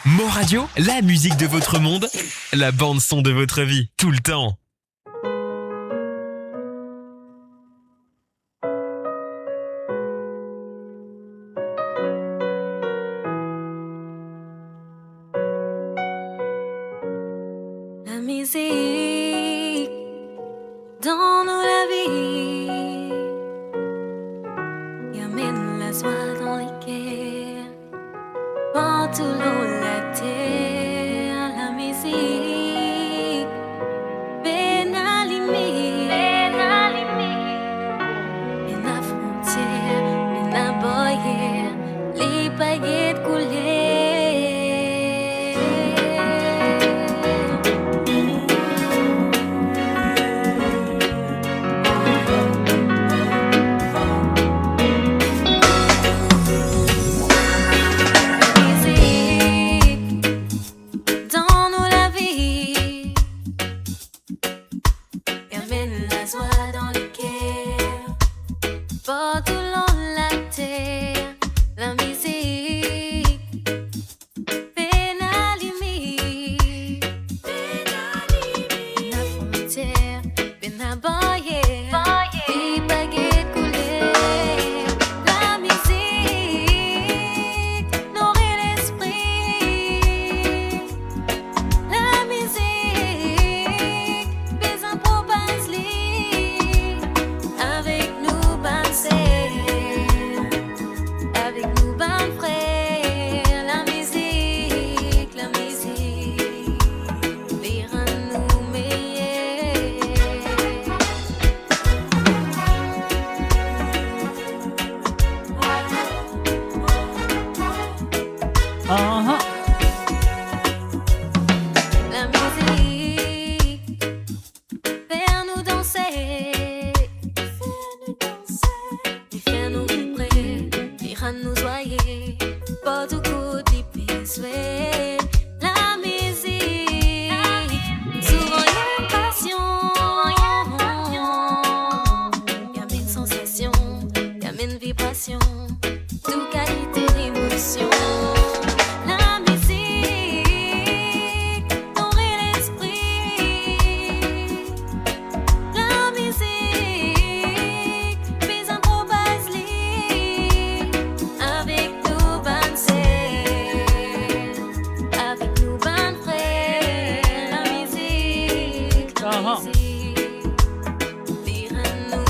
Mo Radio, la musique de votre monde, la bande son de votre vie, tout le temps. La musique dans la vie y amène la joie dans les cœurs, partout l'eau la terre. La musique peine à limite, peine à frontière, peine à barrière, les paillettes coulées. Musique Des baguettes coulées. La musique nourrit l'esprit. La musique pèse un propage-lit. Avec nous, avec nous, frère. La musique, verra nous Ah, La musique, faire-nous danser, faire-nous vibrer, faire-nous joyer, pas tout coup d'y pésuer. La musique, souvent y a une passion, y a une sensation, y a une vibration, toute qualité d'émotion. La musique nourrit l'esprit. La musique fait un propage-lit. Avec nous, avec nous, frères. La musique, verra nous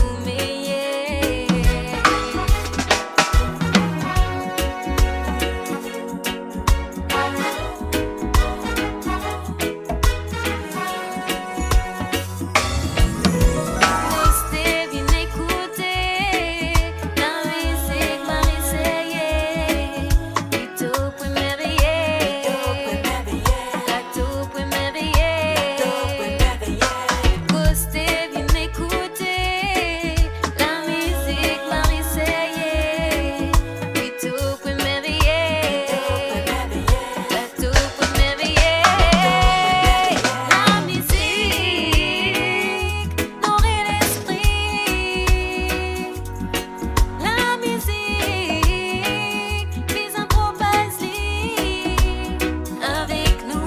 Restez, viens écouter. La musique m'a réveillé. Et tout peut m'éveiller. La tout peut m'éveiller. Restez, viens écouter. La musique m'a réveillé. Et tout peut m'éveiller. La tout peut m'éveiller. La musique nourrit l'esprit. La musique vise un propage-lit. Avec nous,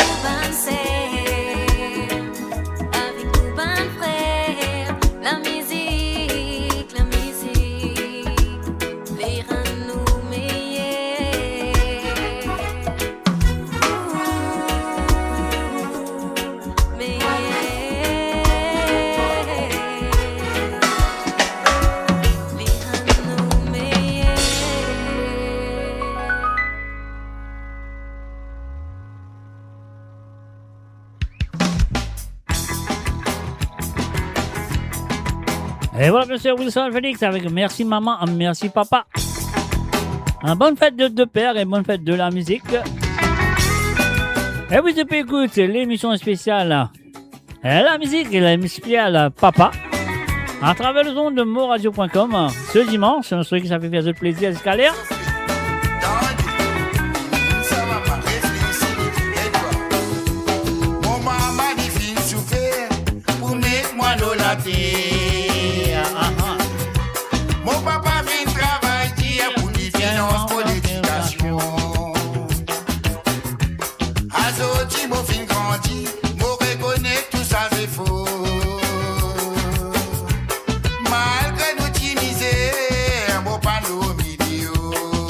avec nous, frères. La musique, verra nous et voilà, monsieur Wilson Phoenix avec Merci Maman, Merci Papa. Bonne fête de père et bonne fête de la musique. Et vous écoutez l'émission spéciale La musique et la spéciale Papa à travers le son de moradio.com ce dimanche. Je sais que ça fait faire de plaisir à l'escalaire. Mon maman dit fin souffert pour mettre moi dans la terre. Mon papa vient travailler pour les finances, pour l'éducation. Azoti, mon fin grandi, mon reconnaît tout ça c'est faux. Malgré nos misères, mon pas nos milieux.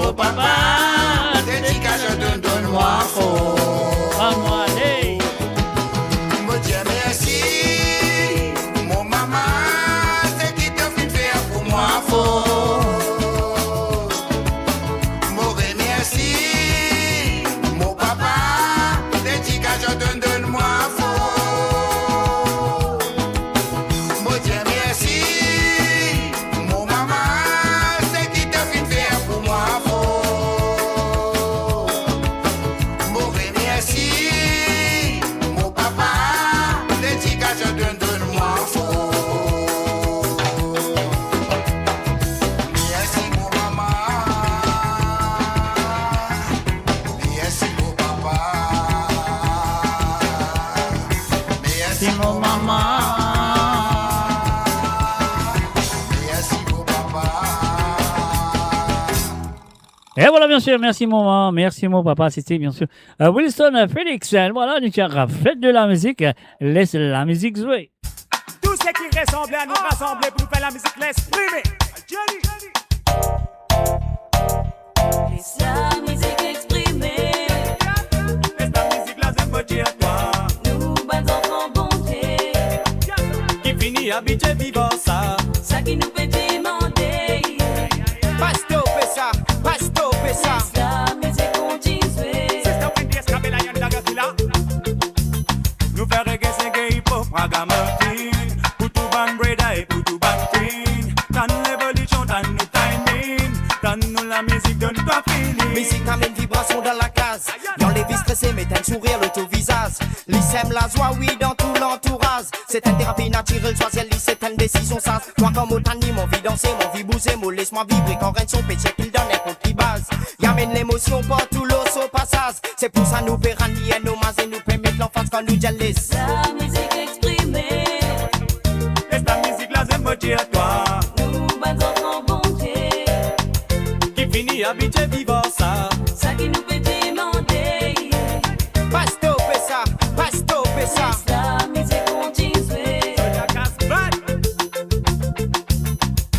mon papa, dédicace donne-moi faux. Vamos, allez. Mon Dieu merci, mon maman, c'est qui te fait faire pour moi faux. Mon remercie, mon papa, dédicace donne-moi faux. Mon Dieu merci, mon maman, c'est qui te fait faire pour moi faux. Mon remercie, mon papa, dédicace donne-moi faux. Merci mon maman, merci mon papa, merci mon maman, merci mon papa. Et voilà, bien sûr, merci mon maman, merci mon papa, c'était bien sûr Wilson Félix. Voilà, nous avons fait de la musique, laisse la musique jouer. Tout ce qui ressemblait à nous rassembler pour nous faire la musique, l'exprimer. Laisse la musique exprimer. Laisse la musique, là, j'aime dire à toi. Nous, bons enfants bonté. Qui finit habitué vivant ça. Ça qui nous fait demander. Pas stopper ça, pas stopper ça. Laisse la musique continuer. C'est ça, Wendy, est-ce qu'avec la yann d'Agatila? Nous faire reggae, c'est gay, hip-hop, ragamuffin. Pour tout ban breda et pour tout ban queen. Tan l'évolution, tan nous timing. Tan nous la musique, donne-toi feeling. Musique amène vibration dans la case. Dans les vies stressées, mais t'as un sourire, le tout visage. L'issem la joie, oui, dans tout l'entourage. C'est une thérapie naturelle, choisir l'is, c'est une décision sage. Moi, comme autant de mon vie danser, mon vie bouger, mon laisse-moi vibrer. Quand rien son péché qu'il donne n'importe qui base. Y'amène l'émotion partout, l'eau au passage. C'est pour ça nous verrons nier nos mains et nous permettre l'enfance quand nous jealous. La musique exprimée. Laisse la musique, là, j'aime dire à toi. Nous, bons enfants bonté. Qui finit habitué vivant ça. Ça qui nous fait demander. Pas stopper ça, pas stopper ça. Laisse la musique continuer.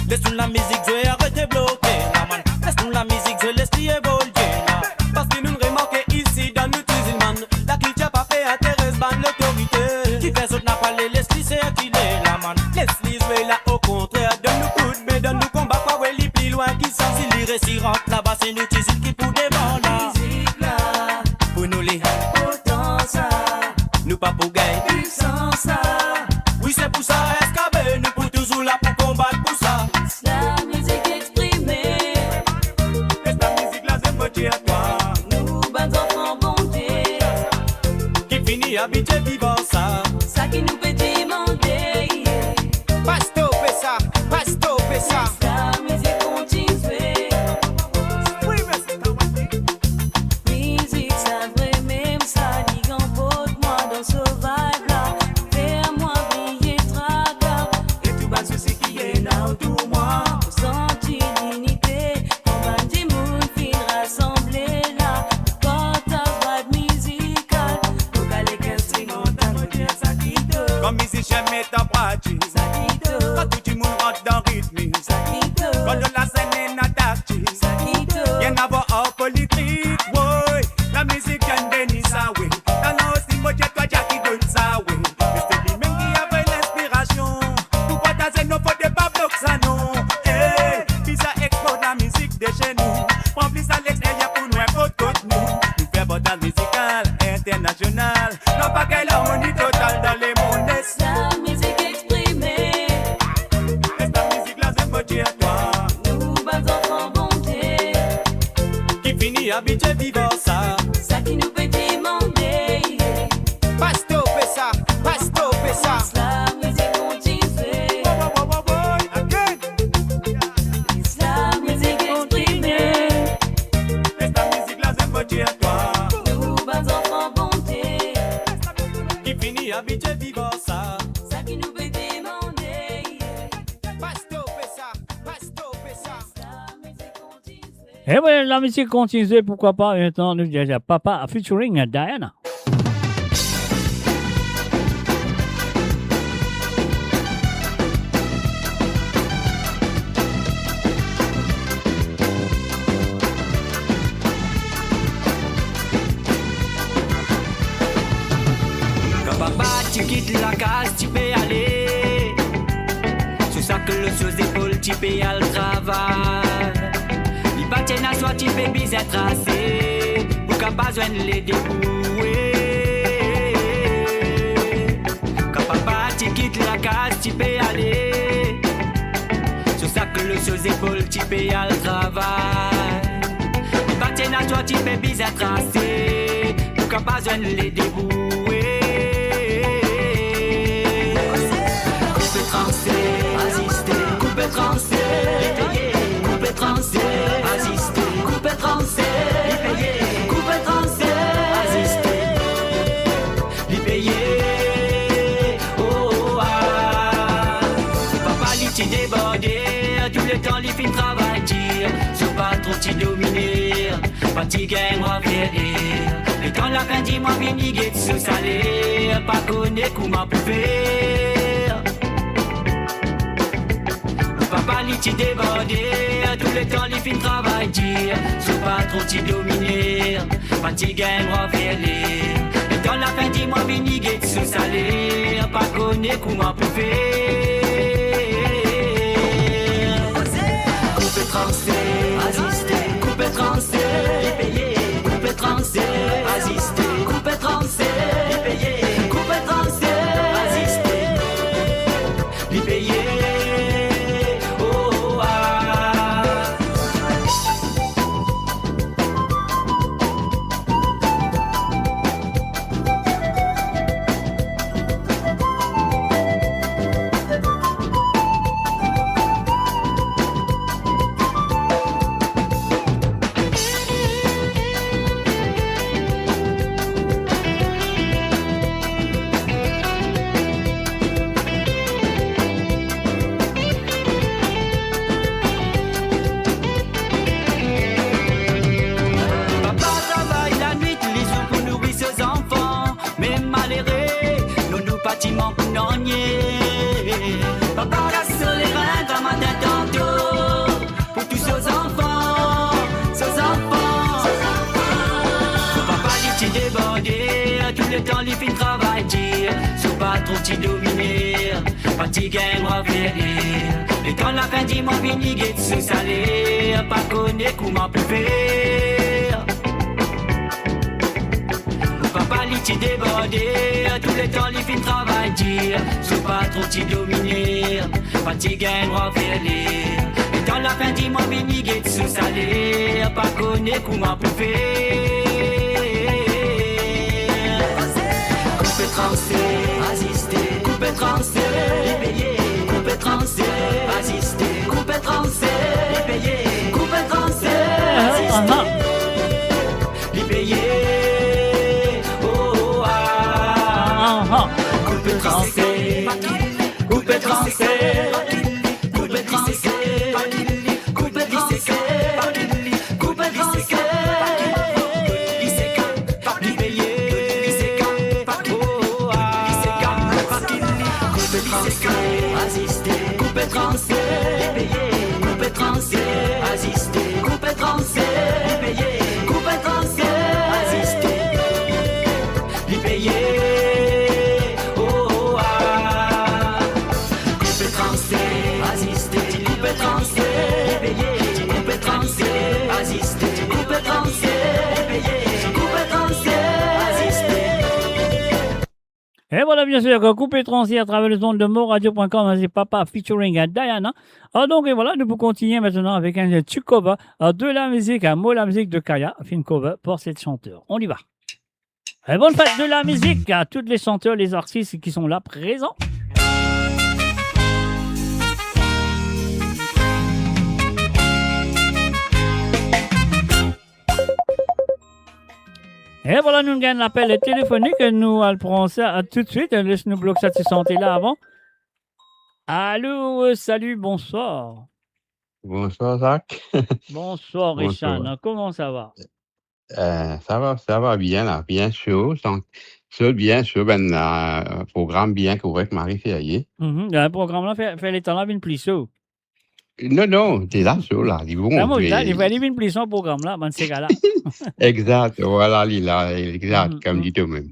Laisse-nous la musique jouer, arrêtez bloquer la man. Laisse-nous la musique jouer, laisse-lui évoluer là. Parce que nous ne remarquons ici dans notre musulman. La clique a pas fait intéresse ban l'autorité. Qui fait ça n'a pas les laisse-lui c'est qu'il est la man. Laisse-les jouer là au contraire. Donne-nous coup de main, donne-nous combat. Quoi ouais, les plus loin qui sont. Si l'irrécit rentre là-bas, c'est nous qui qui pour devant là. Musique là. Pour nous les Autant ça. nous pas pour gagner. Puissant ça. Oui c'est pour ça, escaber, nous pour toujours là pour combattre pour ça. Laisse la musique exprimée. Laisse la musique là, j'aime dire à toi. Nous, bons enfants bonté. Qui finit habitué vivant ça. Ça qui nous fait demander. Pas stopper ça, pas stopper ça. Laisse la musique continuer. Musique, ça vrai même ça. Ligue en peau de moi dans ce vibe là. Fais-moi briller traga. Et tout bas souci qui est là autour moi. Sentir l'unité. Combat du monde fin rassemblé là. Partage vibe musical. Vocal et instrumental, me dire ça qui te. Comme musicien met en pratique. Ça qui te. Quand tout le monde rentre dans le rythme. Ça qui te. Quand de la scène est attaque. Ça qui te. Y'en a pas en politique, ouais. La musique can bénir ça, oui. Dans la aussi, moi, j'ai toi, j'ai qui donne ça, oui. Mais c'est lui-même qui avait l'inspiration. Pour partager nos fautes de pas bloquer ça, non. Eh, puis ça exporte la musique de chez nous. Prends plus à l'extérieur pour nous, un peu de nous. Nous faire portage musical international. Non, pas quelle harmonie totale dans les mondes. Laisse la musique exprimée. Laisse la musique là, j'aime dire à toi. Nous, bons enfants bonté. Qui finit habitué vivant ça. Ça qui nous fait demander. Pas stopper ça, pas stopper ça. Laisse la musique continuer. Laisse la musique exprimée. Laisse la musique là, j'aime dire à toi. Nous, bons enfants bonté. Qui finit habitué vivant ça. Ça qui nous fait demander. Pas stopper ça, pas stopper ça. Et voilà, la musique continue, pourquoi pas. Maintenant, nous disons Papa featuring Diana. case, tu peux aller. C'est ça que le sous épaule, tu peux aller le travail. Il va tenir à soi, tu peux bien tracé. Pour qu'à pas besoin de les débouer. Quand papa, tu quittes la case, tu peux aller. C'est ça que le sous épaule, tu peux aller le travail. Il va tenir à toi, tu peux bien tracé. Pour qu'à pas besoin de les débouer. Coupe trancé, assisté, coupe trancé, payé, coupe trancé, assisté, coupe trancé, payé, coupe trancé, assisté, payé, oh ah. Papa lui t'y débordé, tout le temps lui fin travail dire, sur pas trop t'y dominer, pas t'y gagne moi faire. Et quand la fin du mois vient niguer sous salé, pas connaître comment pour faire. Papa lui t'y débordé, tout le temps lui fin travail dire, c'est pas trop t'y dominer, pas t'y gagne moi faire. Et quand la fin du mois vient niguer sous salé, pas connaître comment pour faire. Coupe trancé, assisté, coupe trancé, payé, coupe trancé, assisté, coupe trancé, payé, coupe trancé, assisté, payé. Papa casse les reins comme un tantôt pour tous ces enfants, ces enfants. Papa lui t'y débordé, tout le temps lui fin travail dire, sur pas trop t'y dominer, pas t'y gagne moi faire. Et quand la fin du mois vient niguer sous salé, pas connaître comment pour faire. Papa lui t'y débordé, tout le temps lui fin travail dire, sur pas trop t'y dominer, pas t'y gagne moi faire. Et quand la fin du mois vient niguer sous salé, pas connaître comment pour faire. Coupe trancé, assisté, coupe trancé, payé, coupe trancé, assisté, coupe trancé, payé, coupe trancé, assisté, payé. Coupe trancé, coupe trancé, coupe trancé, coupe trancé, coupe trancé, assisté, coupe trancé, payé, coupe trancé, assisté, coupe trancé, payé, coupe trancé, assisté, payé. Et voilà, bien sûr, coupé transi à travers le son de moradio.com, c'est Papa featuring Diana. Donc, et voilà, nous pouvons continuer maintenant avec un petit cover de la musique, la musique de Kaya, film cover pour cette chanteuse. On y va. Et bonne fête de la musique à toutes les chanteurs, les artistes qui sont là présents. Et voilà, nous gagnons l'appel téléphonique. Nous allons ça tout de suite. Laisse-nous bloquer cette santé-là avant. Allô, salut, bonsoir. Bonsoir, Zach. Bonsoir, Richard. Comment ça va? Ça va bien, là, bien chaud. Donc, bien chaud, programme bien couvert avec Marie Ferrier. Le programme-là fait les temps-là bien plus chaud. Non, c'est là, sur là. Ils vont. Il va aller plus son programme là, dans ces gars-là. Exact, voilà, exact, comme dit toi-même.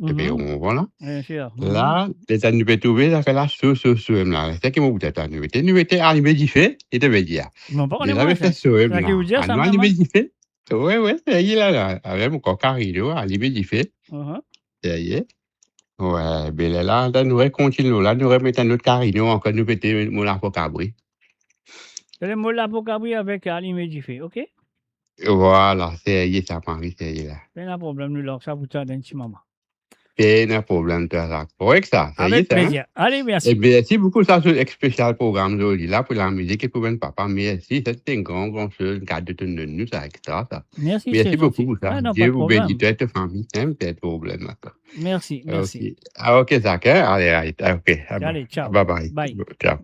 Voilà. Bien sûr. Là, tu nous peux trouver, ça fait là, là. C'est qui m'a dit, nous mettons animé différé, et tu veux dire. Non, pas on avait fait ça, là. Qui vous dit ça, animé différé. Oui, c'est là, avec mon cocarino, animé différé. C'est y est. Ouais, ben là, nous continuons, là, nous remettons notre carino, encore nous mettons mon apocabri. C'est le mot l'apocabri avec animé différé, ok? Voilà, c'est y est, ça Marie, c'est y est là. Pas de problème, nous l'avons ça pour toi d'un petit moment. Pas de problème, toi, ça. Correct, ça. Avec plaisir. Allez, merci. Et merci beaucoup, ça, c'est un spécial programme aujourd'hui, là, pour la musique et pour mon papa. Merci, c'était un grand chose, un cadre de nous, ça, extra, ça. Merci beaucoup pour ça. Ah, non, Dieu pas de vous problème. bénisse, toute famille, hein, pas de problème, là. Merci. Ok. Ah, ok, ça, ok. Allez, ok. Allez, ciao. Bye. Ciao.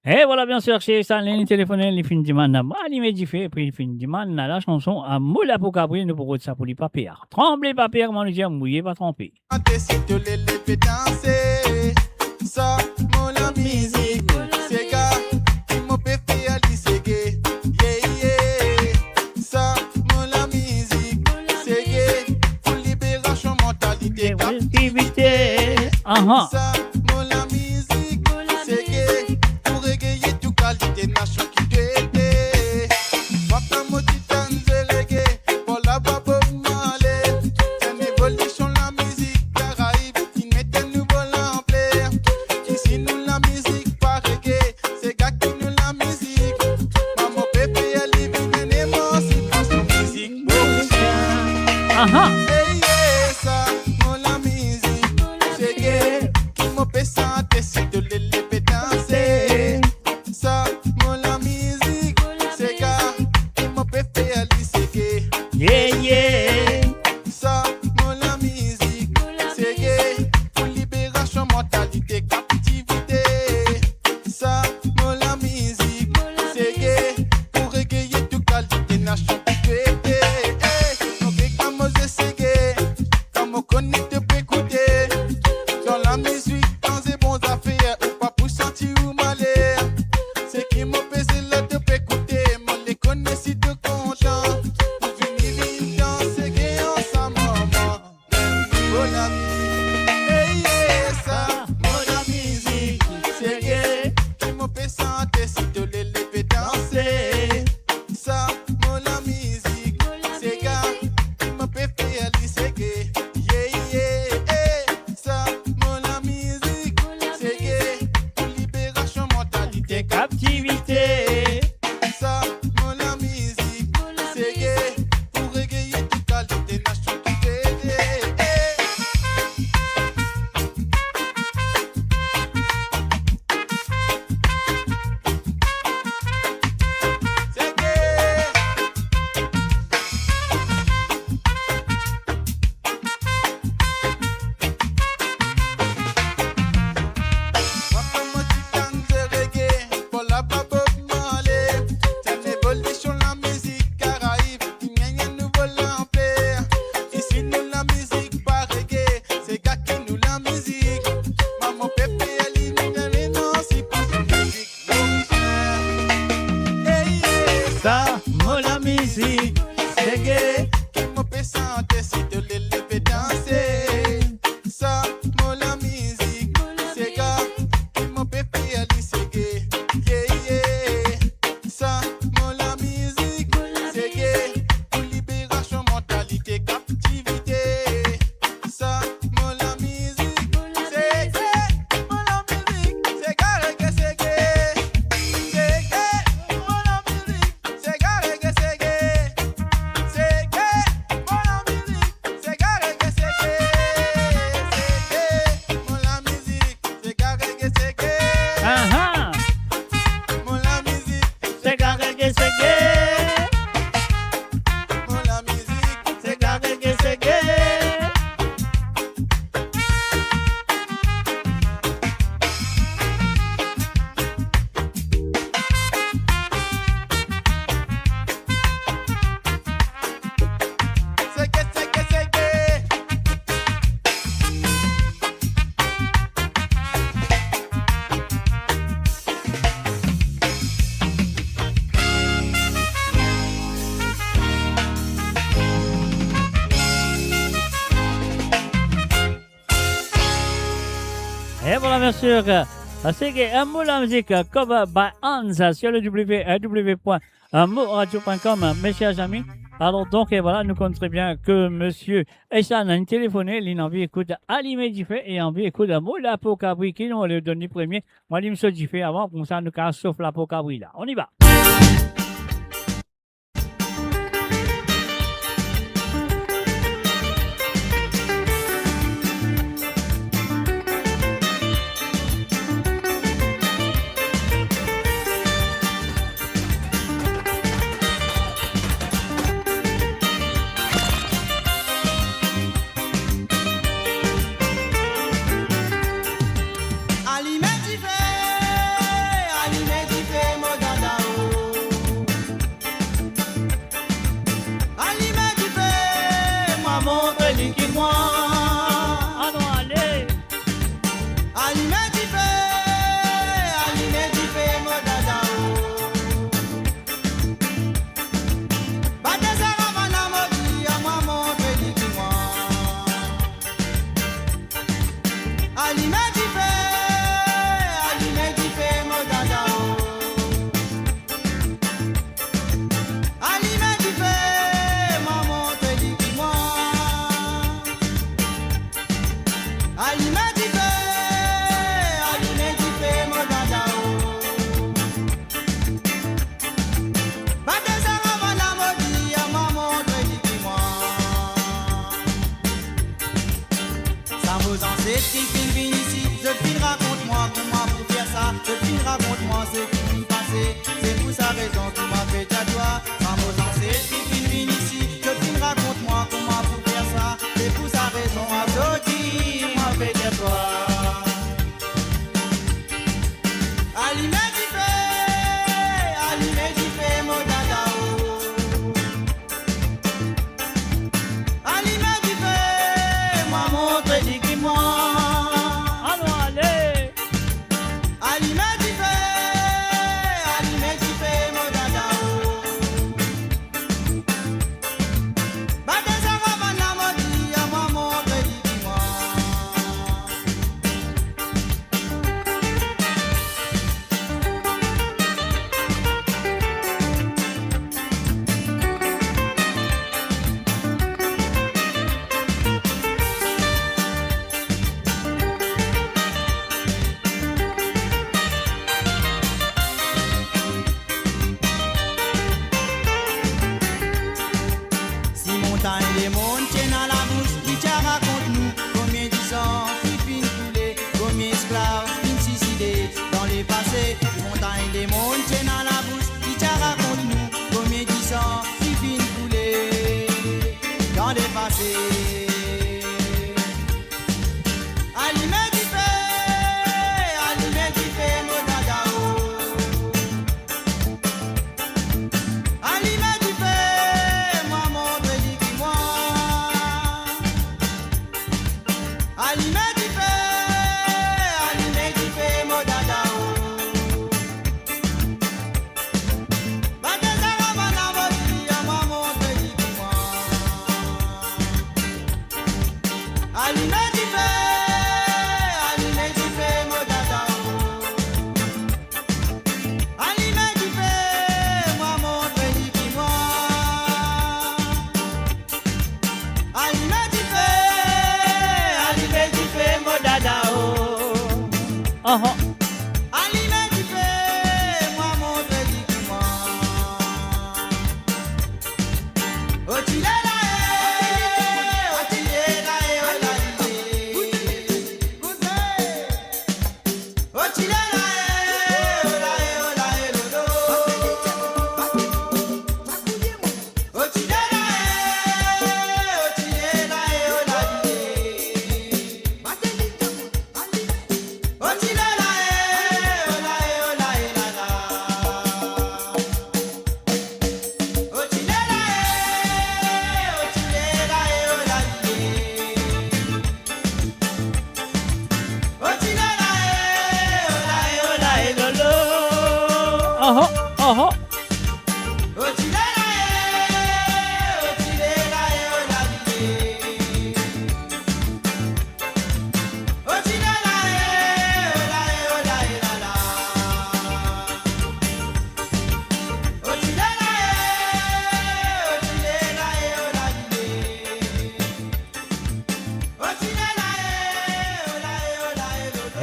Et voilà, bien sûr, c'est ça, les téléphonés, les fins de demande, animé différé, et puis les fins de demande, la chanson à Moula pour Cabri, nous pour ça pour les papiers. Tremblez papier, comment nous dire, mouillez, pas tromper. Si tu les fais danser, ça, mon la musique, c'est gars, qui m'ont fait c'est gay, ça, mon la musique, c'est gay, pour libération mentalité, captivité, ça, mon la musique, c'est gay, pour régayer tout qualité, nation qui te aide, papa mo titan délégué, pour la babo malé, c'est une évolution la musique, Caraïbes, qui met un nouveau l'ampleur, ici nous la musique, pas reggae, c'est gars qui nous la musique, maman bébé elle est venue, et moi c'est pas son musique, hey, yeah, ça, mon la musique, c'est gay, qui m'ont fait santé, c'est de l'élever danser, ça, mon la musique, c'est gars, qui m'ont fait c'est gay, ça, mon la musique, c'est gay, pour libération mentalité, captivité, ça, mon la musique, c'est gay, pour régayer tout qualité, nation qui te aide, ok, comme c'est gay, comme on connaît te peut écouter, dans la musique, dans ces bons affaires, ou pas pour sentir ou malheur, c'est qui m'a fait là te peut écouter, moi les connais si te content, pour venir danser gay ensemble, maman, oh la vie, hey, yeah, ça, mon la musique, c'est gay, qui m'a fait santé si te l'élever danser, ça, mon la musique, c'est gars, qui m'a fait c'est gay, ça, mon la musique, c'est gay, pour libération mentalité, captivité, ça, mon la musique, c'est gay, pour régayer tout qualité, nation qui t'aide, c'est gay. Pour la babo malé, c'est une évolution la musique Caraïbes, qui mène un nouveau l'ampleur. Ici nous la musique pas reggae, c'est gars qui nous la musique. Maman pépé élimine les non si pas son musique. Hey, ça, mon la musique, c'est gay, qui m'a fait santé si te l'élever danser. Ça, mon la musique, c'est gars, qui m'a fait c'est gay, ça, mon la musique, c'est gay, pour libération mentalité, captivité. Ça, mon la musique, c'est gay, mon la musique, c'est gay, c'est gay, c'est gay, mon la musique, c'est gay, c'est gay, c'est gay, Et voilà, bien sûr, c'est un mot la musique cover by Hans sur le www.moradio.com, mes chers amis. Alors donc, et voilà, nous comptons très bien que monsieur Essan a une téléphoné, il a envie d'écouter Ali Medifé et envie d'écouter Moula Pokabri qui nous le donne premier. Moi, il me suis dit avant, comme ça, nous casse sauf la Pokabri là. On y va.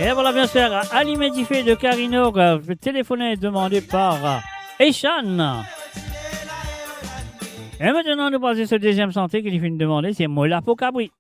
Et voilà, bien sûr, Ali Medifé de Carino, téléphoné et demandé par Eshan. Et maintenant, nous passons ce deuxième santé qu'il finit de demander, c'est Mola Pokabri.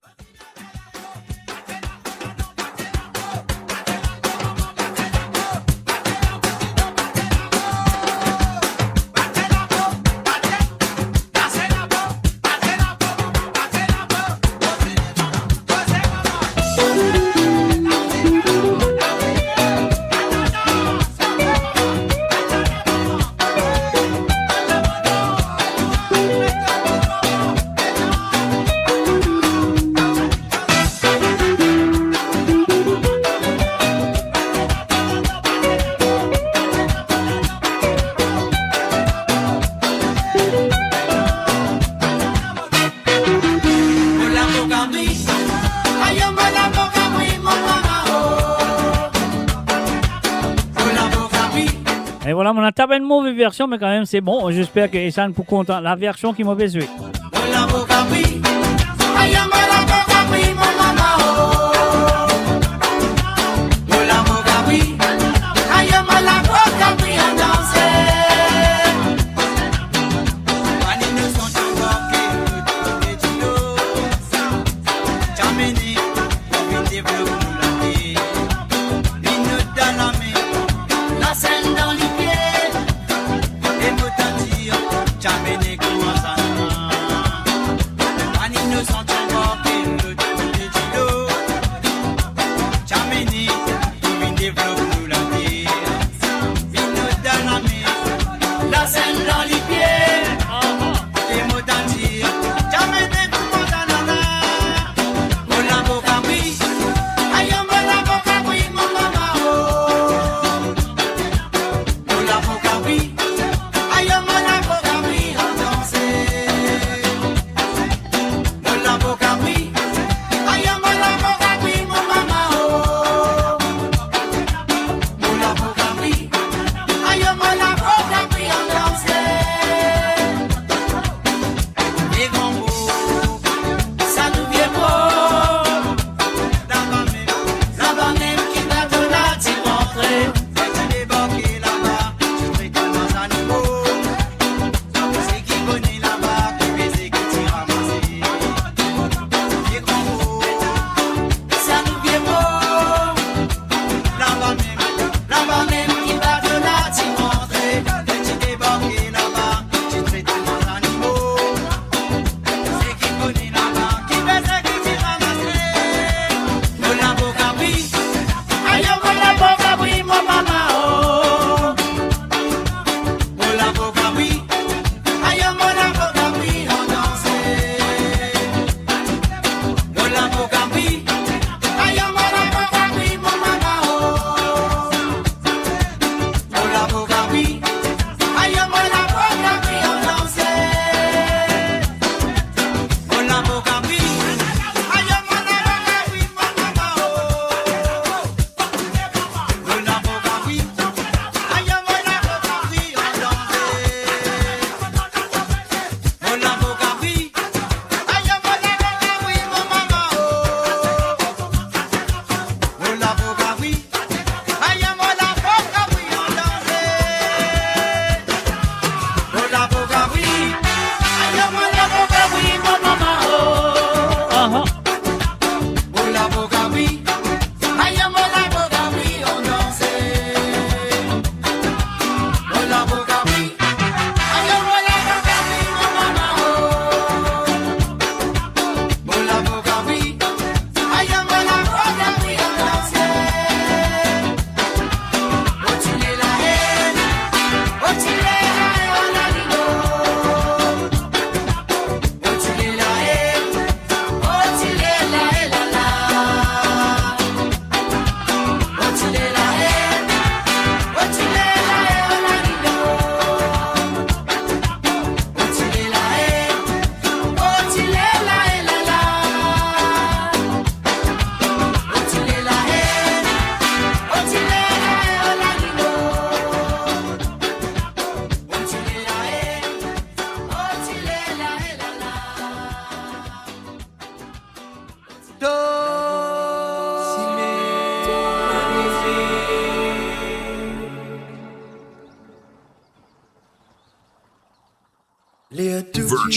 Et voilà, on a tapé une mauvaise version, mais quand même c'est bon. J'espère que Essan pour content la version qui m'a besoin.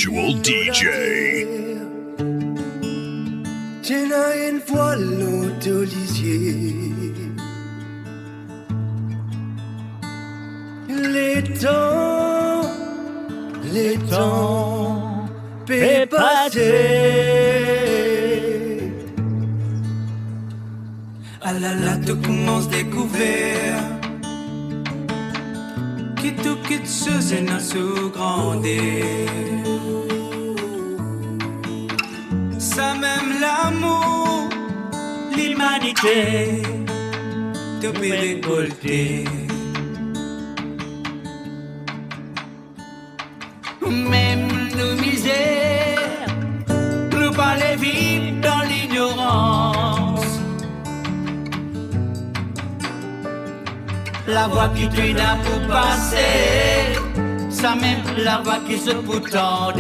virtual DJ. Tiens une voile autolisier. Les temps peut passer. Ah là là, tout commence découvert. Qui tout quitte ce zéna sous grandir. Ça même l'amour, l'humanité, tout peut récolter. Même nos misères, nous pas les vivre dans l'ignorance. La voie qui tu n'as pour passer, ça même la voie qui se pour tendre.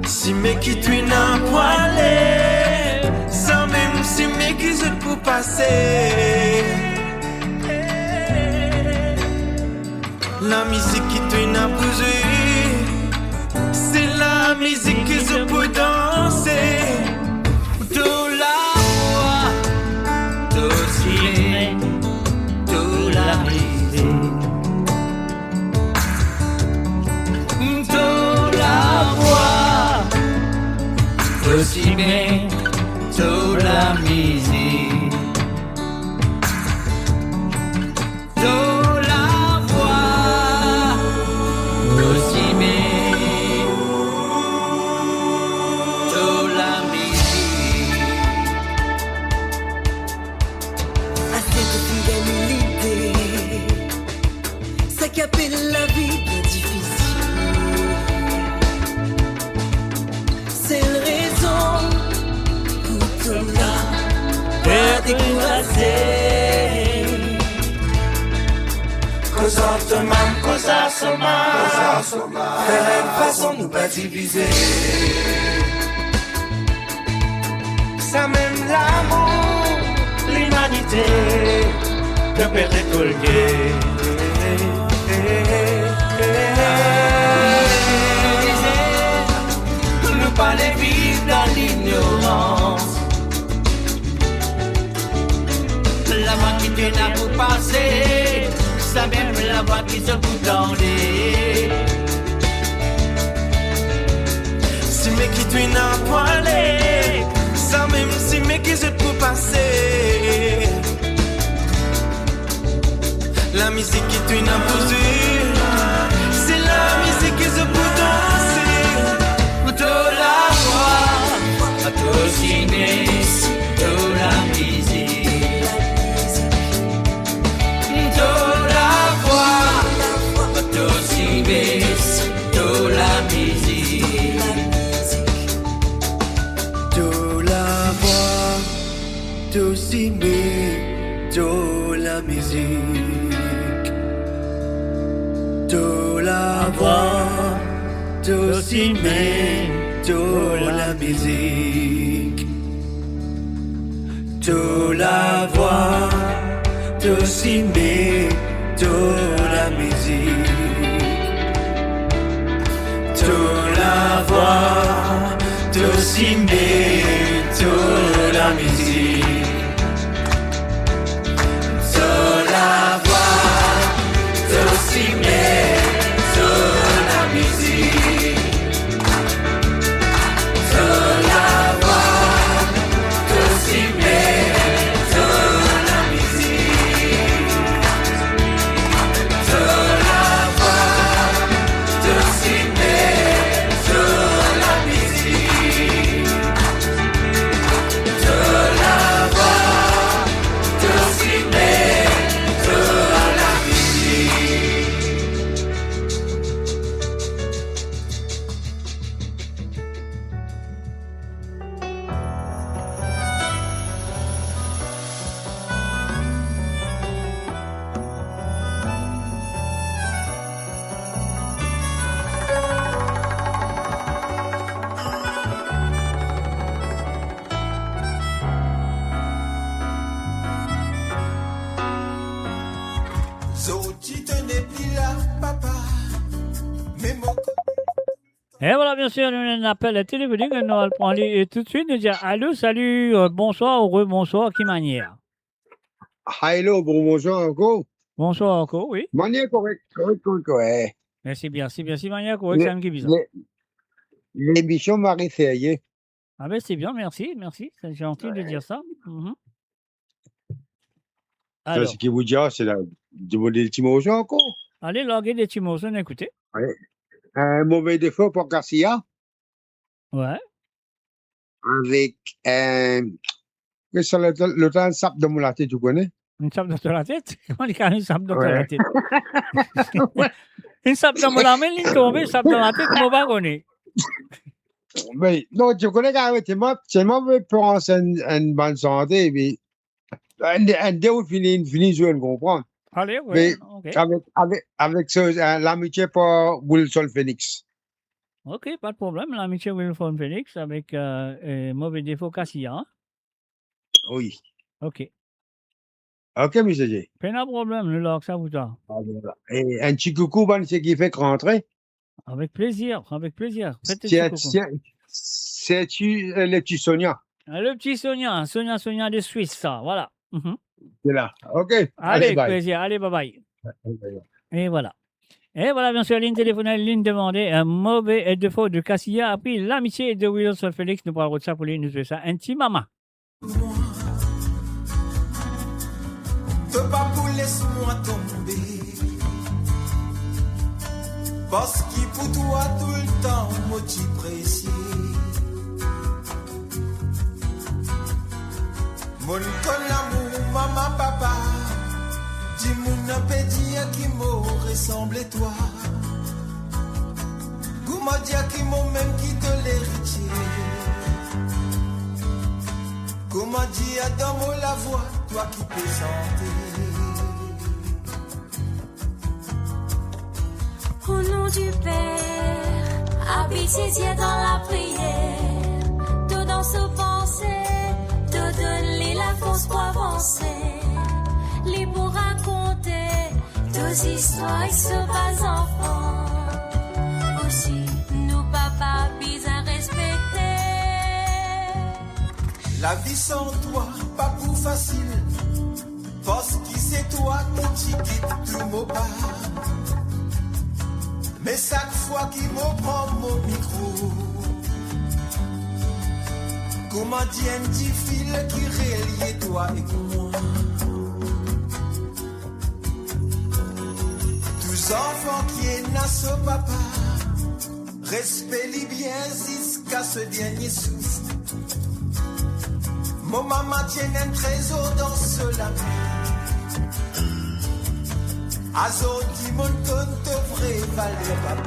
Si mes qui tu n'as poilé, ça même si mes qui se pour passer. La musique qui tu n'as posé, c'est la musique qui se peut danser. Tout la voix, tout ciel, tout la musique. Tout la voix, tout ciel, tout la musique. Qui appelle la vie bien difficile. C'est la raison pour tout là pas décourager. Cause te man, cause soma, faire une façon nous pas diviser. Ça même l'amour, l'humanité, de perdre récolter. Nous pas les vivre dans l'ignorance. La voie qui tu n'as pour passer, ça même la voie qui se pour tendre. Si mes qui tu n'as pas aller, ça même si mes qui se pour passer. La musique qui tu n'as posé, c'est la musique qui se peut danser. Tout la voix, tout ciné, tout la musique. Tout la voix, tout ciné, tout la musique. Tout la voix, tout ciné, tout la musique. Tout la voix, tout ciné, tout la musique. Tout la voix, tout ciné, tout la musique. Tout la voix, tout ciné, tout la musique. Tout la voix, tout ciné. Et voilà, bien sûr, un appel téléphonique, nous allons prendre tout de suite, nous dire allô, salut, bonsoir, bonsoir, qui manière? Hello, bonjour encore. Bonsoir encore, oui. Manière correcte. Merci bien, manière correcte, c'est un qui bizarre. L'émission Marie Ferrier. Ah ben c'est bien, merci, c'est gentil de dire ça. Ça, ce qui vous dit, c'est de vous dire des petits mots encore. Allez, loguer des petits mots, écoutez. Ouais. Un mauvais défaut pour Garcia. Ouais. Avec le temps de sape de la tête, tu connais? Une sape de la tête? Comment il y a une sape de la tête? Une sape de la main, il tombe, une sape de la tête, je ne pas connais. Mais non, tu connais quand même, c'est mauvais pour une bonne santé, mais un déo finit jouer, on comprend. Allez, oui. Okay. Avec l'amitié pour Wilson Phoenix. Ok, pas de problème. L'amitié Wilson Phoenix avec mauvais défaut Cassia. Hein? Oui. Ok. Ok, monsieur J. Pas de problème, le log, ça vous a. Et un petit coucou, c'est qui fait rentrer? Avec plaisir. C'est-tu le petit Sonia? Le petit Sonia de Suisse, ça, voilà. C'est là. Ok. Allez, plaisir. Allez, bye bye. Et voilà, bien sûr, ligne téléphonique, ligne demandée, un mauvais défaut de Cassia. Après, l'amitié de Wilson Félix, nous parlons de ça pour lui, nous fait ça. Un petit maman. Papa, laisse-moi tomber. Parce qu'il pour toi tout le temps, moi t'y précieux. Mon con l'amour, maman, papa. Dis-moi un pédia qui m'a ressemblé toi. Comment dire qui m'a même quitté l'héritier. Comment dire dans mon la voix, toi qui peux chanter. Au nom du Père, habitez Dieu dans la prière, tout dans ce pensée, tout donne la force pour avancer, les pour raconter, deux histoires et ce pas enfants, aussi nous papa bien respecter. La vie sans toi, pas pour facile, parce que c'est toi qui quitte tout mon pas. Mais chaque fois qu'il me prend mon micro, comment dire un petit fil qui relie toi et moi. Tous enfants qui est na ce papa, respect-les bien jusqu'à ce dernier souffle. Mon maman tient un trésor dans ce lapin. Azo qui mon tonto vrai valeur.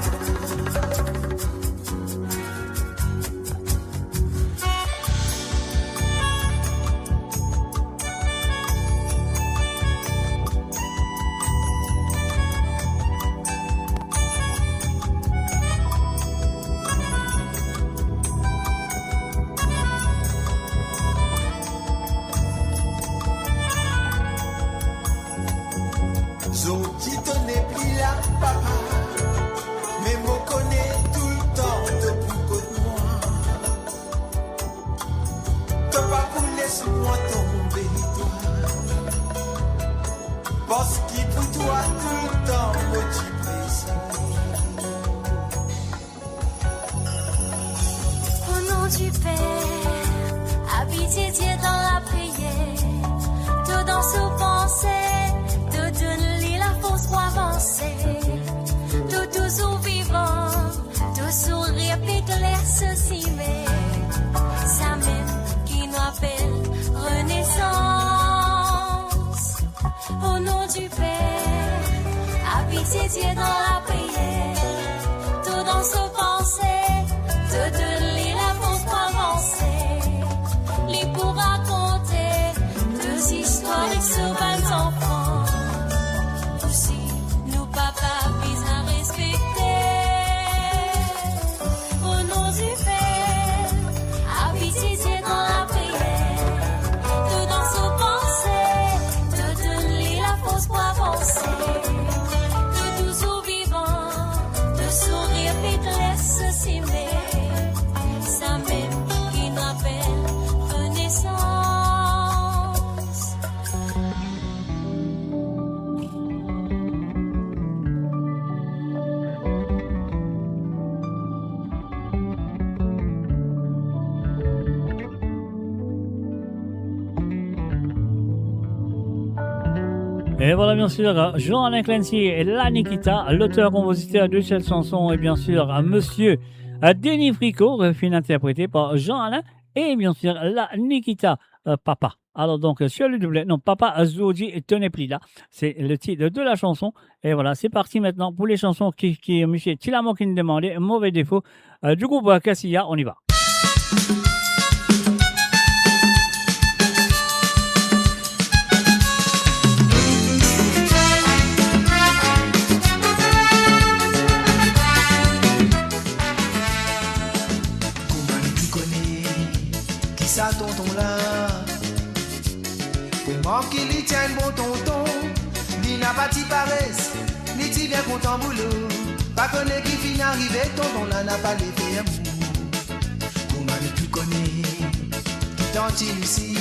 Pour avancer, de tous vivants. Et voilà, bien sûr, Jean-Alain Clancy et la Nikita, l'auteur-compositeur de cette chanson, et bien sûr, Monsieur Denis Fricot, film interprété par Jean-Alain, et bien sûr, la Nikita, Papa. Alors donc, sur le doublet, non, Papa Zoudi tenez pli là, c'est le titre de la chanson. Et voilà, c'est parti maintenant pour les chansons qui M. Tilamo qui nous demandait, mauvais défaut, du groupe Cassia, on y va. Ça tonton là, pour moi qui lui tient bon tonton, il n'a pas de paresse, ni ti bien content boulot, pas connaît qui finit arrivé, tonton là n'a pas les faire mou. Pour moi tu connais, qui tente ici,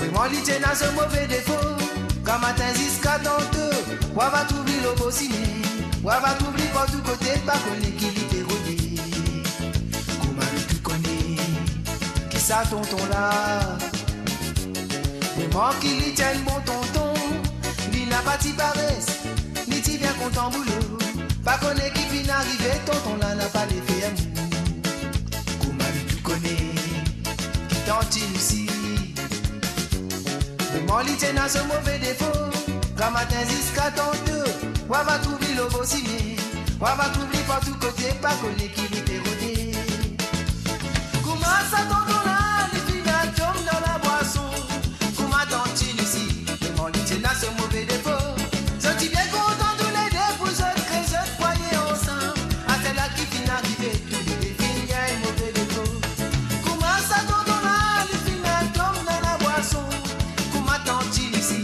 mais moi lui tient dans ce mauvais défaut, quand matin jusqu'à tantôt, on va t'ouvrir le beau ciné, on va t'ouvrir par tous côtés, pas connaît qui lui fait rodé. Ça tonton là, mais moi qui lui tienne bon tonton, il n'a pas de paresse, ni ti bien content boulot, pas connaît qui vient arriver, tonton là n'a pas les faire mou. Comment tu connais, qui tente ici, mais moi lui tienne à ce mauvais défaut, quand matin jusqu'à tantôt, on va trouver le beau ciné, on va trouver par tous côtés, pas connaît qui lui fait rodé. Comment ça tonton là? Dans la boisson, pour ma tante ici, mon lit n'a ce mauvais défaut. Je suis bien content de l'aider pour je crée, je croyais ensemble. À celle-là qui finit arriver, tous les défis, il y a un mauvais défaut. Comment ça tonton là, les filles tombent dans la boisson, pour ma tante ici,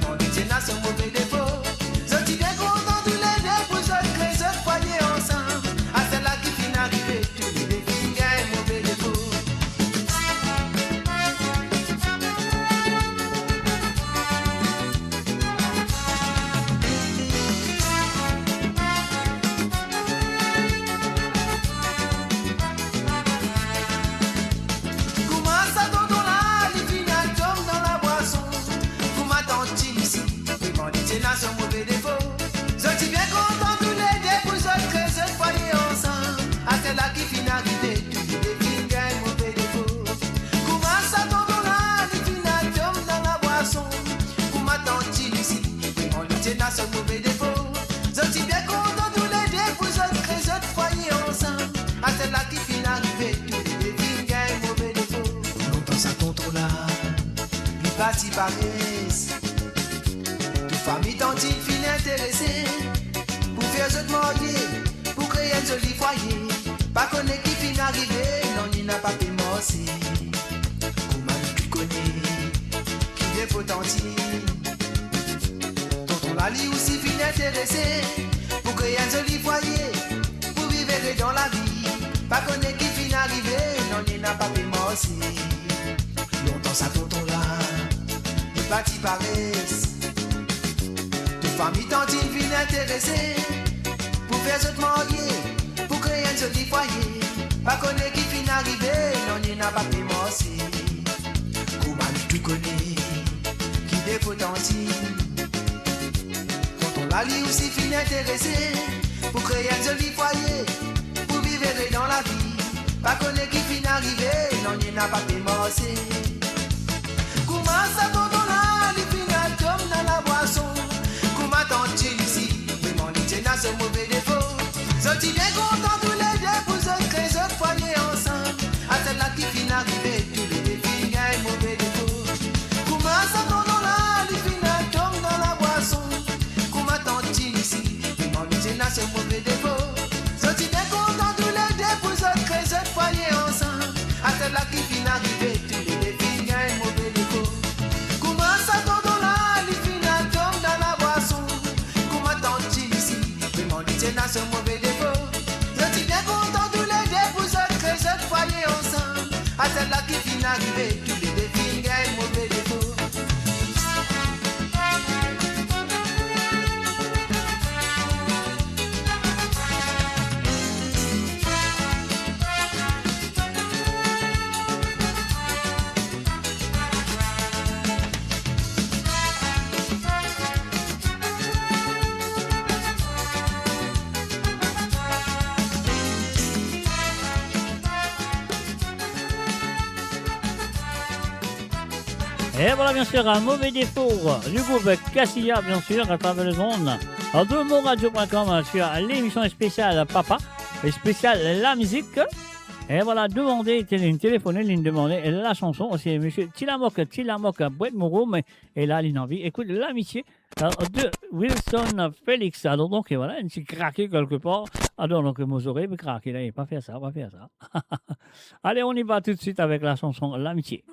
mon lit n'a ce mauvais défaut. Je suis bien content de l'aider pour je crée, je croyais ensemble. À celle-là qui finit arriver, tous les défis, il y a un mauvais défaut. Ce mauvais défaut, je suis bien content de l'aider pour je crée, je croyais ensemble. À celle-là qui finit arriver, tous les défis, il y a un mauvais défaut. Longtemps ça tonton là, lui parti paresse. Toute famille tantine finit intéressée, pour faire je te marier, pour créer un joli foyer. Pas connaît qui finit arriver, non il n'a pas pu morcer. Comment tu connais, qui défaut tantine. La vie aussi fin intéressé pour créer un joli foyer, pour vivre dans la vie. Pas connaît qui fin arrivé, non il n'a pas pu morcer. Longtemps ça tonton là, il parti paresse. Toute famille tantine fin intéressée pour faire se marier, pour créer un joli foyer. Pas connaît qui fin arrivé, non il n'a pas pu morcer. Comment tu connais qui défaut tantine. La vie aussi fin intéressé pour créer un joli foyer, pour vivre dans la vie. Pas connaît qui fin arrivé, non il n'a pas pu morcer. Comment ça tonton là, les finales tombent dans la boisson. Comment tante ici, mais mon lit n'a ce mauvais défaut. Je suis bien content de l'aider pour je crée, je foyer ensemble. À celle-là qui fin arrivé, tous les défis, il y a un mauvais défaut. Comment ça tonton là, les finales tombent dans la boisson. N'a ce mauvais défaut. Je suis bien content de l'aider pour je crée, je foyer ensemble. À celle-là qui finit arriver, tous les défis, il y a un mauvais défaut. Comment ça tonton là, les finales tombent dans la boisson. Comment tante ici, mais mon lit n'a ce mauvais défaut. Je suis bien content de l'aider pour je crée, je foyer ensemble. À celle-là qui finit arriver, tous les défis, il y a un mauvais défaut. Et voilà, bien sûr, un mauvais défaut du groupe Cassia, bien sûr, à travers le monde. En deux mots, radio.com sur l'émission spéciale Papa et spéciale La Musique. Et voilà, demandez, téléphonez, il demandait la chanson. C'est monsieur Tilamok, Bouet Mouroum. Et là, il a envie, écoute, l'amitié de Wilson Félix. Alors, donc, et voilà, il s'est craqué quelque part. Alors, donc, vous aurez craqué, là, il n'a pas fait ça, pas fait ça. Allez, on y va tout de suite avec la chanson L'amitié.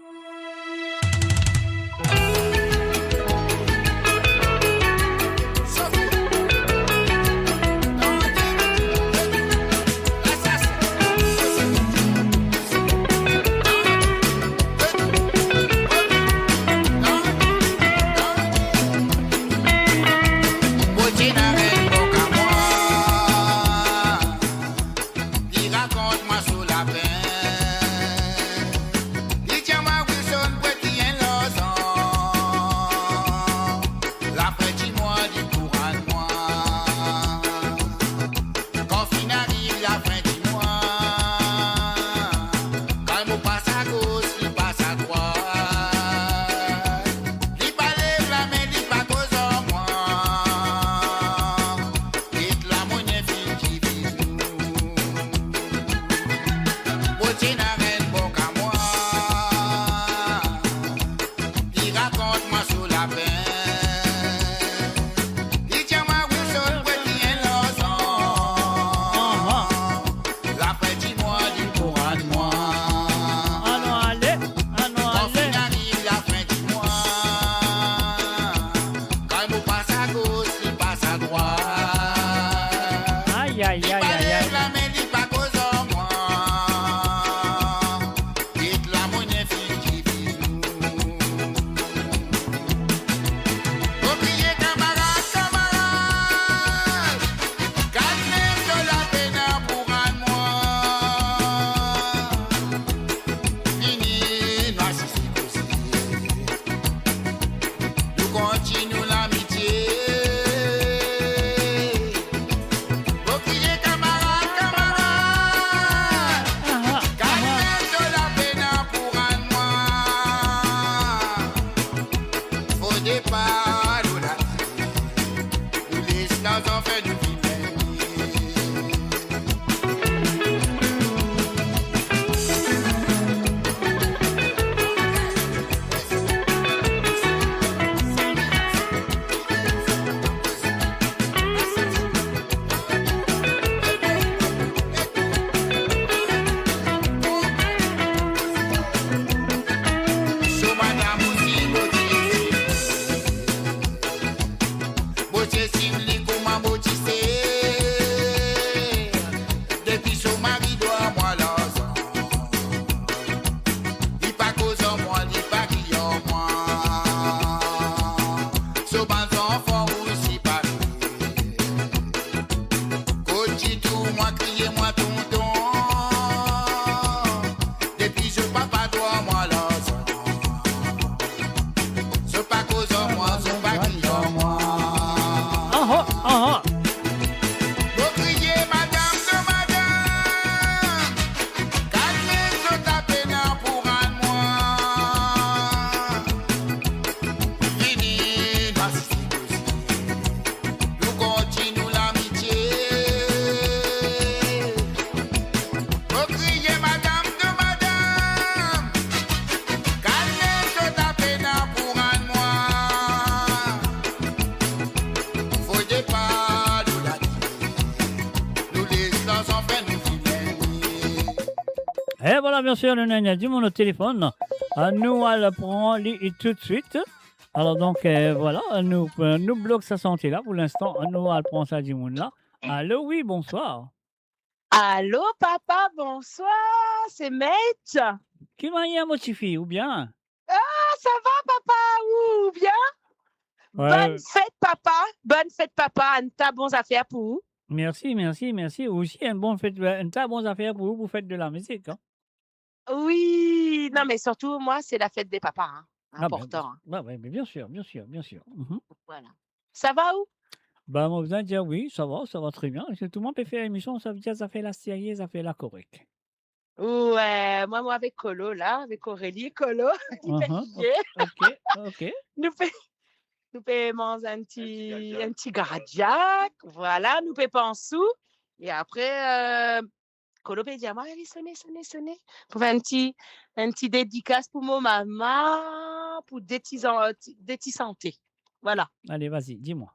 Raconte-moi sous la peine. Dis-moi Wilson, petit et l'ozon. La fête, dis-moi du courant de moi. Quand fin arrive, la fin, dis-moi. Quand il passe à gauche, il passe à droite. Il pas lève la main, il pas cause en moi. Vite la monnaie fine qui vise nous. Beauté n'a rien de bon qu'à moi. Il raconte-moi sous la peine. Il tient-moi Wilson, petit et l'ozon. La fête, dis-moi du courant de moi. Ah non, allez, Quand fin arrive, la fin, dis-moi. Quand il passe à gauche, il passe à droite. Aïe, aïe, aïe, aïe, aïe. La main, il pas cause en moi. Vite la monnaie fine qui vise nous. Faut crier camarade, camarade. Calmez de la peine pour un mois. Fini, nous assistons aussi. Nous continuons l'amitié. Faut crier camarade, camarade. Calmez de la peine pour un mois. Faut départ, nous la nous laisse nos enfants nous vivre. So madame aussi beauté simli comment beauté c'est. Depuis son mari doit moi l'argent. Il pas cause en moi, il pas qui en moi. So ban enfant aussi pareil. Côté tout moi crier moi tonton. Depuis ce papa doit moi l'argent. Ce pas cause en moi, ce pas qui en moi. Faut crier madame de madame. Calmez de ta peine pour un mois. Fini, nous assistons aussi. Nous continuons l'amitié. Faut crier madame de madame. Calmez de ta peine pour un mois. Faut départ, nous la nous laisse dans son fait nous vivre. Et voilà, bien sûr, le nana du mon téléphone. Nous, elle prend tout de suite. Alors, donc, voilà, nous bloque sa santé là pour l'instant. Nous, elle prend ça du monde là. Allô, oui, bonsoir. Allô, papa, bonsoir, c'est Mate. Qui m'a y a motivé, ou bien? Ah, ça va, papa, ou bien? Ouais. Bonne fête, papa, un tas bons affaires pour vous. Merci, merci, merci. Aussi, une très bonne affaire pour vous faites de la musique. Hein? Oui, non, mais surtout, moi, c'est la fête des papas, hein. Important. Hein. Bah, mais bien sûr, bien sûr, bien sûr. Voilà. Ça va où? Bah, moi, vous dire oui, ça va très bien. Tout le monde peut faire l'émission, ça veut dire ça fait la série, ça fait la correcte. Ouais, moi avec Colo, là, avec Aurélie, Colo, il fait chier. Ok. Nous payons un petit gardiac, voilà, nous payons en sous. Et après, Colo peut dire, allez, sonnez. Pour faire un petit dédicace pour mon maman, pour des petits santé. Voilà. Allez, vas-y, dis-moi.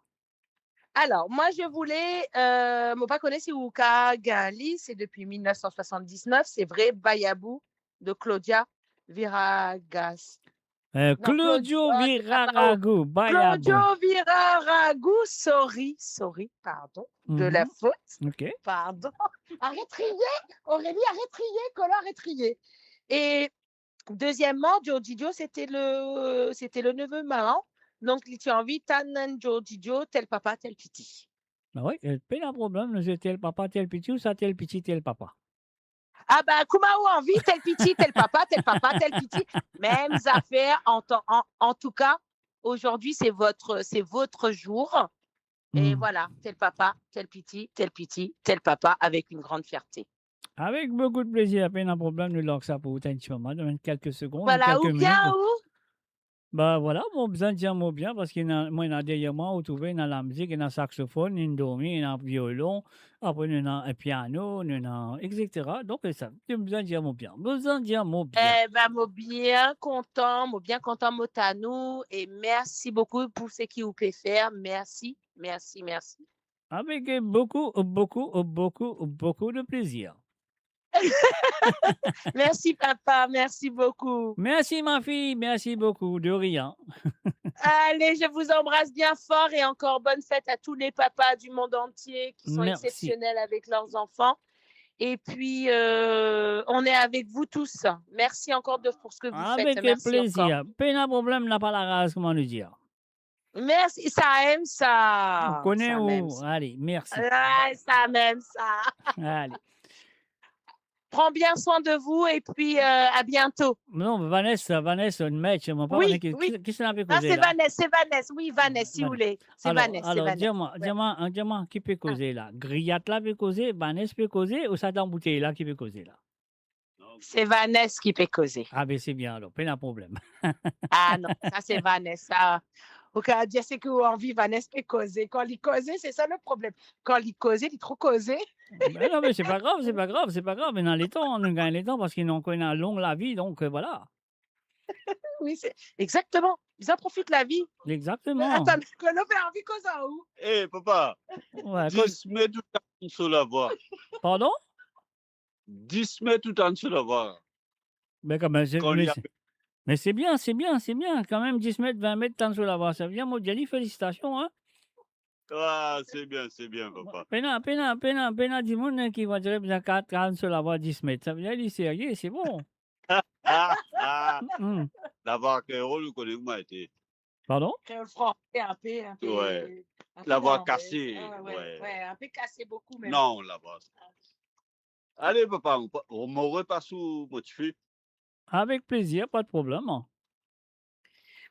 Alors, moi, je voulais, moi, pas connaître si Ouka Gali, c'est depuis 1979, c'est vrai, Bayabou de Claudia Viragas. Claudio Viraragou, Bayabou. Claudio Viraragou, sorry, pardon, de la faute. Ok. Pardon. Arrête de rier, Aurélie, arrête de rier, Colo, arrête de rier. Et deuxièmement, Giorgio, c'était le neveu maman. Donc, tu as envie, Tanan Giorgio, tel papa, tel petit. Ah oui, pas de problème, c'est tel papa, tel petit, ou ça tel petit, tel papa. Ah ben, Kumaou envie, tel petit, tel papa, tel petit. Mêmes affaires. En tout cas, aujourd'hui, c'est votre jour. Et voilà, tel papa, tel petit, tel papa, avec une grande fierté. Avec beaucoup de plaisir, pas de problème, nous lançons ça pour un petit moment, dans quelques secondes. Voilà, quelques où minutes. bien, où? Bah voilà, mon besoin de dire mot bien, parce qu'il y a derrière moi, vous trouvez dans la musique, il y a un saxophone, il y a un dormi, il y a un violon, après il y a un piano, il y a etc. Donc, ça, j'ai besoin de dire mot bien. Eh ben, moi bien content, Motanou, et merci beaucoup pour ce que vous pouvez faire. Merci. Avec beaucoup de plaisir. Merci papa, merci beaucoup. Merci ma fille, merci beaucoup, de rien. Allez, je vous embrasse bien fort et encore bonne fête à tous les papas du monde entier qui sont exceptionnels avec leurs enfants. Et puis, on est avec vous tous. Merci encore pour ce que vous faites. Avec plaisir. Pas de problème, n'a pas la race, comment le dire. Merci, ça aime ça. On connaît où? Allez, merci. Ça m'aime ça. Allez. Prends bien soin de vous et puis à bientôt. Non, Vanessa, une match. Oui. Qui s'en a fait Ah, causer c'est là? Vanessa. Oui, Vanessa, si vous voulez. C'est Vanessa. Alors, dis-moi, qui peut causer là? Griat là peut causer, Vanessa peut causer, ou ça d'embouteille là qui peut causer là? C'est Vanessa qui peut causer. Ah, ben c'est bien alors, pas de problème. Ah non, ça c'est Vanessa. Ok, Dieu sait qu'on envie Vanessa peut causer. Quand il cause, c'est ça le problème. Quand il cause, il est trop causé. Non, mais c'est pas grave. Mais dans les temps, on gagne les temps parce qu'ils ont une longue la vie, donc voilà. Oui, c'est exactement. Ils en profitent la vie. Exactement. Attends, qu'on a fait envie cause à où? Eh, papa, Ouais, 10 mètres tout en dessous la voie. Pardon? 10 mètres tout en dessous la voie. Mais quand même, Quand il y a- mais c'est bien. Quand même, 10 mètres, 20 mètres, tant sur la voie. Ça vient, Modiali, félicitations. Hein? Ah, c'est bien, papa. Pena, du monde qui va dire bien 4 sur la voie 10 mètres. Ça veut dire, il est sérieux, c'est bon. La voie Créole, vous connaissez comment été. Pardon? Créole français, un peu. Ouais. un peu La voie dans- cassée. Ouais, un peu cassé beaucoup. Mais Non, la voie. Allez, papa, on m'aurait pas sous mon feu. Avec plaisir, pas de problème.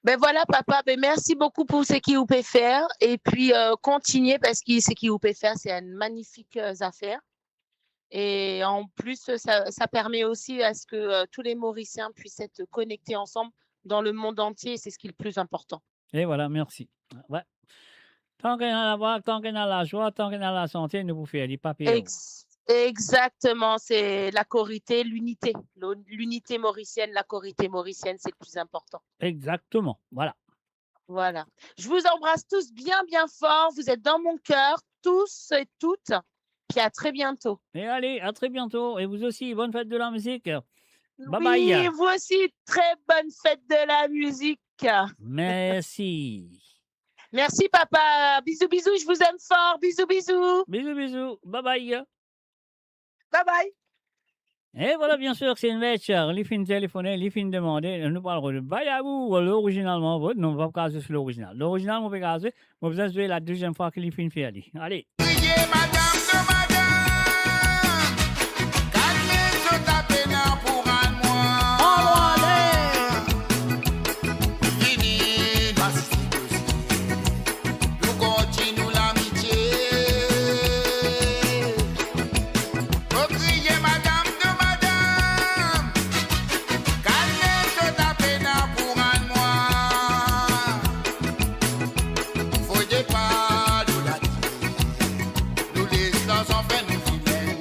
Ben voilà, papa, ben merci beaucoup pour ce qu'il vous peut faire. Et puis, continuez parce que ce qu'il vous peut faire, c'est une magnifique affaire. Et en plus, ça permet aussi à ce que tous les Mauriciens puissent être connectés ensemble dans le monde entier. C'est ce qui est le plus important. Et voilà, merci. Ouais. Tant qu'on a la voix, tant qu'on a la joie, tant qu'on a la santé, nous vous faire les papiers. Exactement, c'est la corité, l'unité. L'unité mauricienne, la corité mauricienne, c'est le plus important. Exactement, voilà. Voilà. Je vous embrasse tous bien, bien fort. Vous êtes dans mon cœur, tous et toutes. Puis à très bientôt. Et allez, à très bientôt. Et vous aussi, bonne fête de la musique. Bye Oui, bye. vous aussi, très bonne fête de la musique. Merci. Merci, papa. Bisous, bisous. Je vous aime fort. Bisous, bisous. Bisous, bisous. Bye bye. Bye bye. Et voilà, bien sûr, c'est une lecture. Les films téléphonés, les films demandés. Nous parlerons de Bayabou, l'originalement, non, on va pas caser sur l'original. L'original, on va caser. On va jouer la deuxième fois que les films fait aller. Allez. Madame silence en fait nous vilains.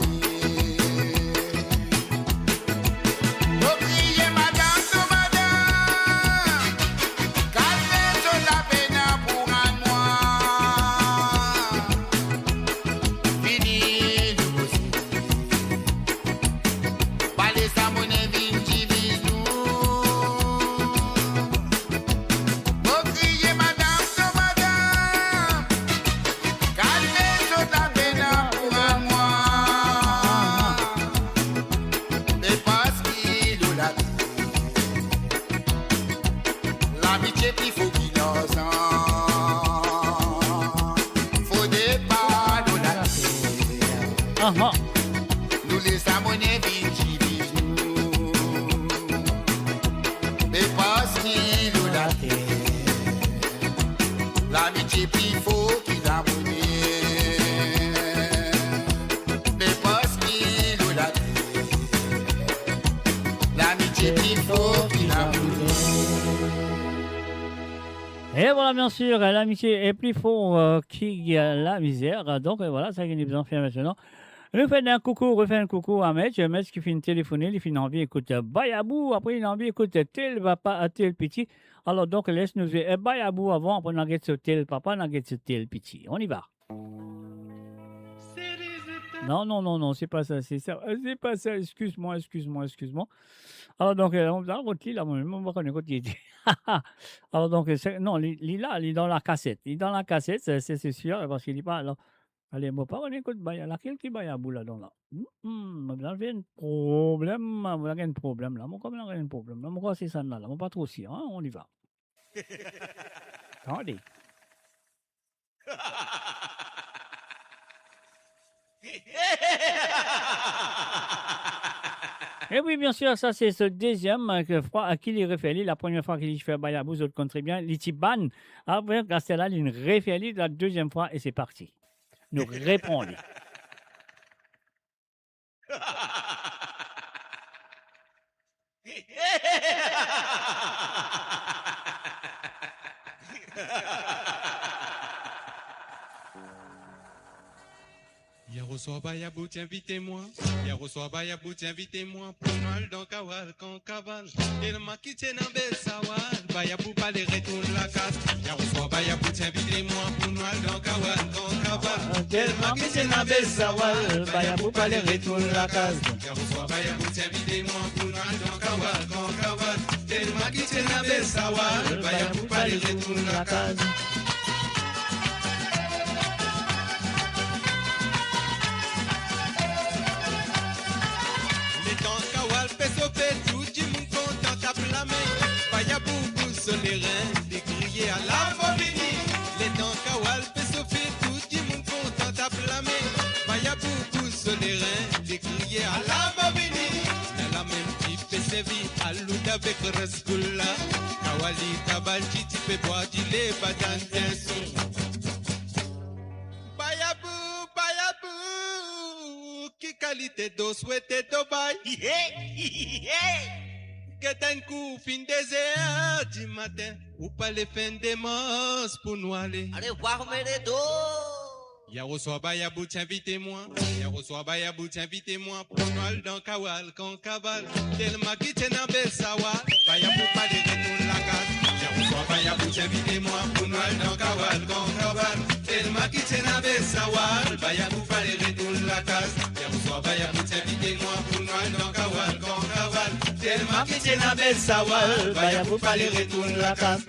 Faut crier madame, to madame, calmez sur la peine pour un mois. Fini nous aussi, pas les samonés vin divise nous. Faut crier madame, to madame, calmez sur la peine pour un mois. Et parce qu'il ou l'amitié plus faut qu'il en sent. Faut des pas de la terre. Nous les amonés vinci nous. Et parce qu'il ou la terre. L'amitié plus faut qu'il amonés. Et parce qu'il ou la terre. L'amitié plus faut qu'il amonés. Et voilà, bien sûr, l'amitié est plus fort que la misère. Donc voilà, ça qu'il nous en fait maintenant. Nous faisons un coucou, refait un coucou à Metz. Metz qui finit de téléphoner, il finit envie d'écouter Bayabou. Après, il a envie d'écouter tel papa, tel petit. Alors donc, laisse-nous faire Bayabou avant. Après, on a gagné tel papa, on a gagné tel petit. On y va. Non, c'est pas ça, c'est ça. C'est pas ça, excuse-moi. Alors donc, on va retirer là, on va connaître qui était. Alors donc, non, il est dans la cassette. Il est dans la cassette, c'est sûr, parce qu'il n'est pas. Alors, allez, moi, pas on écoute, il y a laquelle qui va y avoir là-dedans là. Vous avez un problème, vous avez un problème là. Moi, comme il y a un problème là, moi, c'est ça là. Moi, pas trop si, hein, on y va. Attendez. Et oui, bien sûr, ça c'est ce deuxième fois à qui il réfère. La première fois qu'il fait Bayabou, vous autres comprenez bien. L'Itiban, après, Castella, il réfère la deuxième fois et c'est parti. Nous répondons. Hier au soir, Bayabou, invitez-moi. Hier au soir, Bayabou, invitez-moi. Pour mal dans Kawal, quand cavale. Et le maquis tient un bel sawal. Bayabou, pas les retourne la casse. Hier au soir, Bayabou, invitez-moi. Pour mal dans Kawal, quand cavale. Et le maquis tient un bel sawal. Bayabou, pas les retourne la case. Hier au soir, Bayabou, invitez-moi. Pour mal dans Kawal, quand cavale. Et le maquis tient un bel sawal. Bayabou, pas les retourne la case. Tout du monde content tape la main. Bayabou pousse les reins, des criers à la Bobini. Les dents Kawal fait sauver, tout du monde content tape la main. Bayabou pousse les reins, des criers à la Bobini. Dans la même type fait servi à l'oud avec Resgoula. Kawali Kabalji type bois du lait, badan bien son. Bayabou, qui qualité d'eau souhaité Dubaï. Que d'un coup, fin des heures du matin, ou pas les fins des mosses pour nous aller. Allez voir mes dos. Hier au soir, Bayabou, invitez-moi. Hier au soir, Bayabou, invitez-moi. Pour nous aller dans Kawal, quand cavale. Tellement qui tient un bel sawal. Bayabou, pas de retour la case. Hier au soir, Bayabou, invitez-moi. Pour nous aller dans Kawal, quand cavale. Tellement qui tient un bel sawal. Bayabou, pas de retour la case. Hier au soir, Bayabou, invitez-moi. Pour nous aller dans Kawal, quand cavale. Tellement qui tient un bel sawal. Bayabou, pas de retour la case.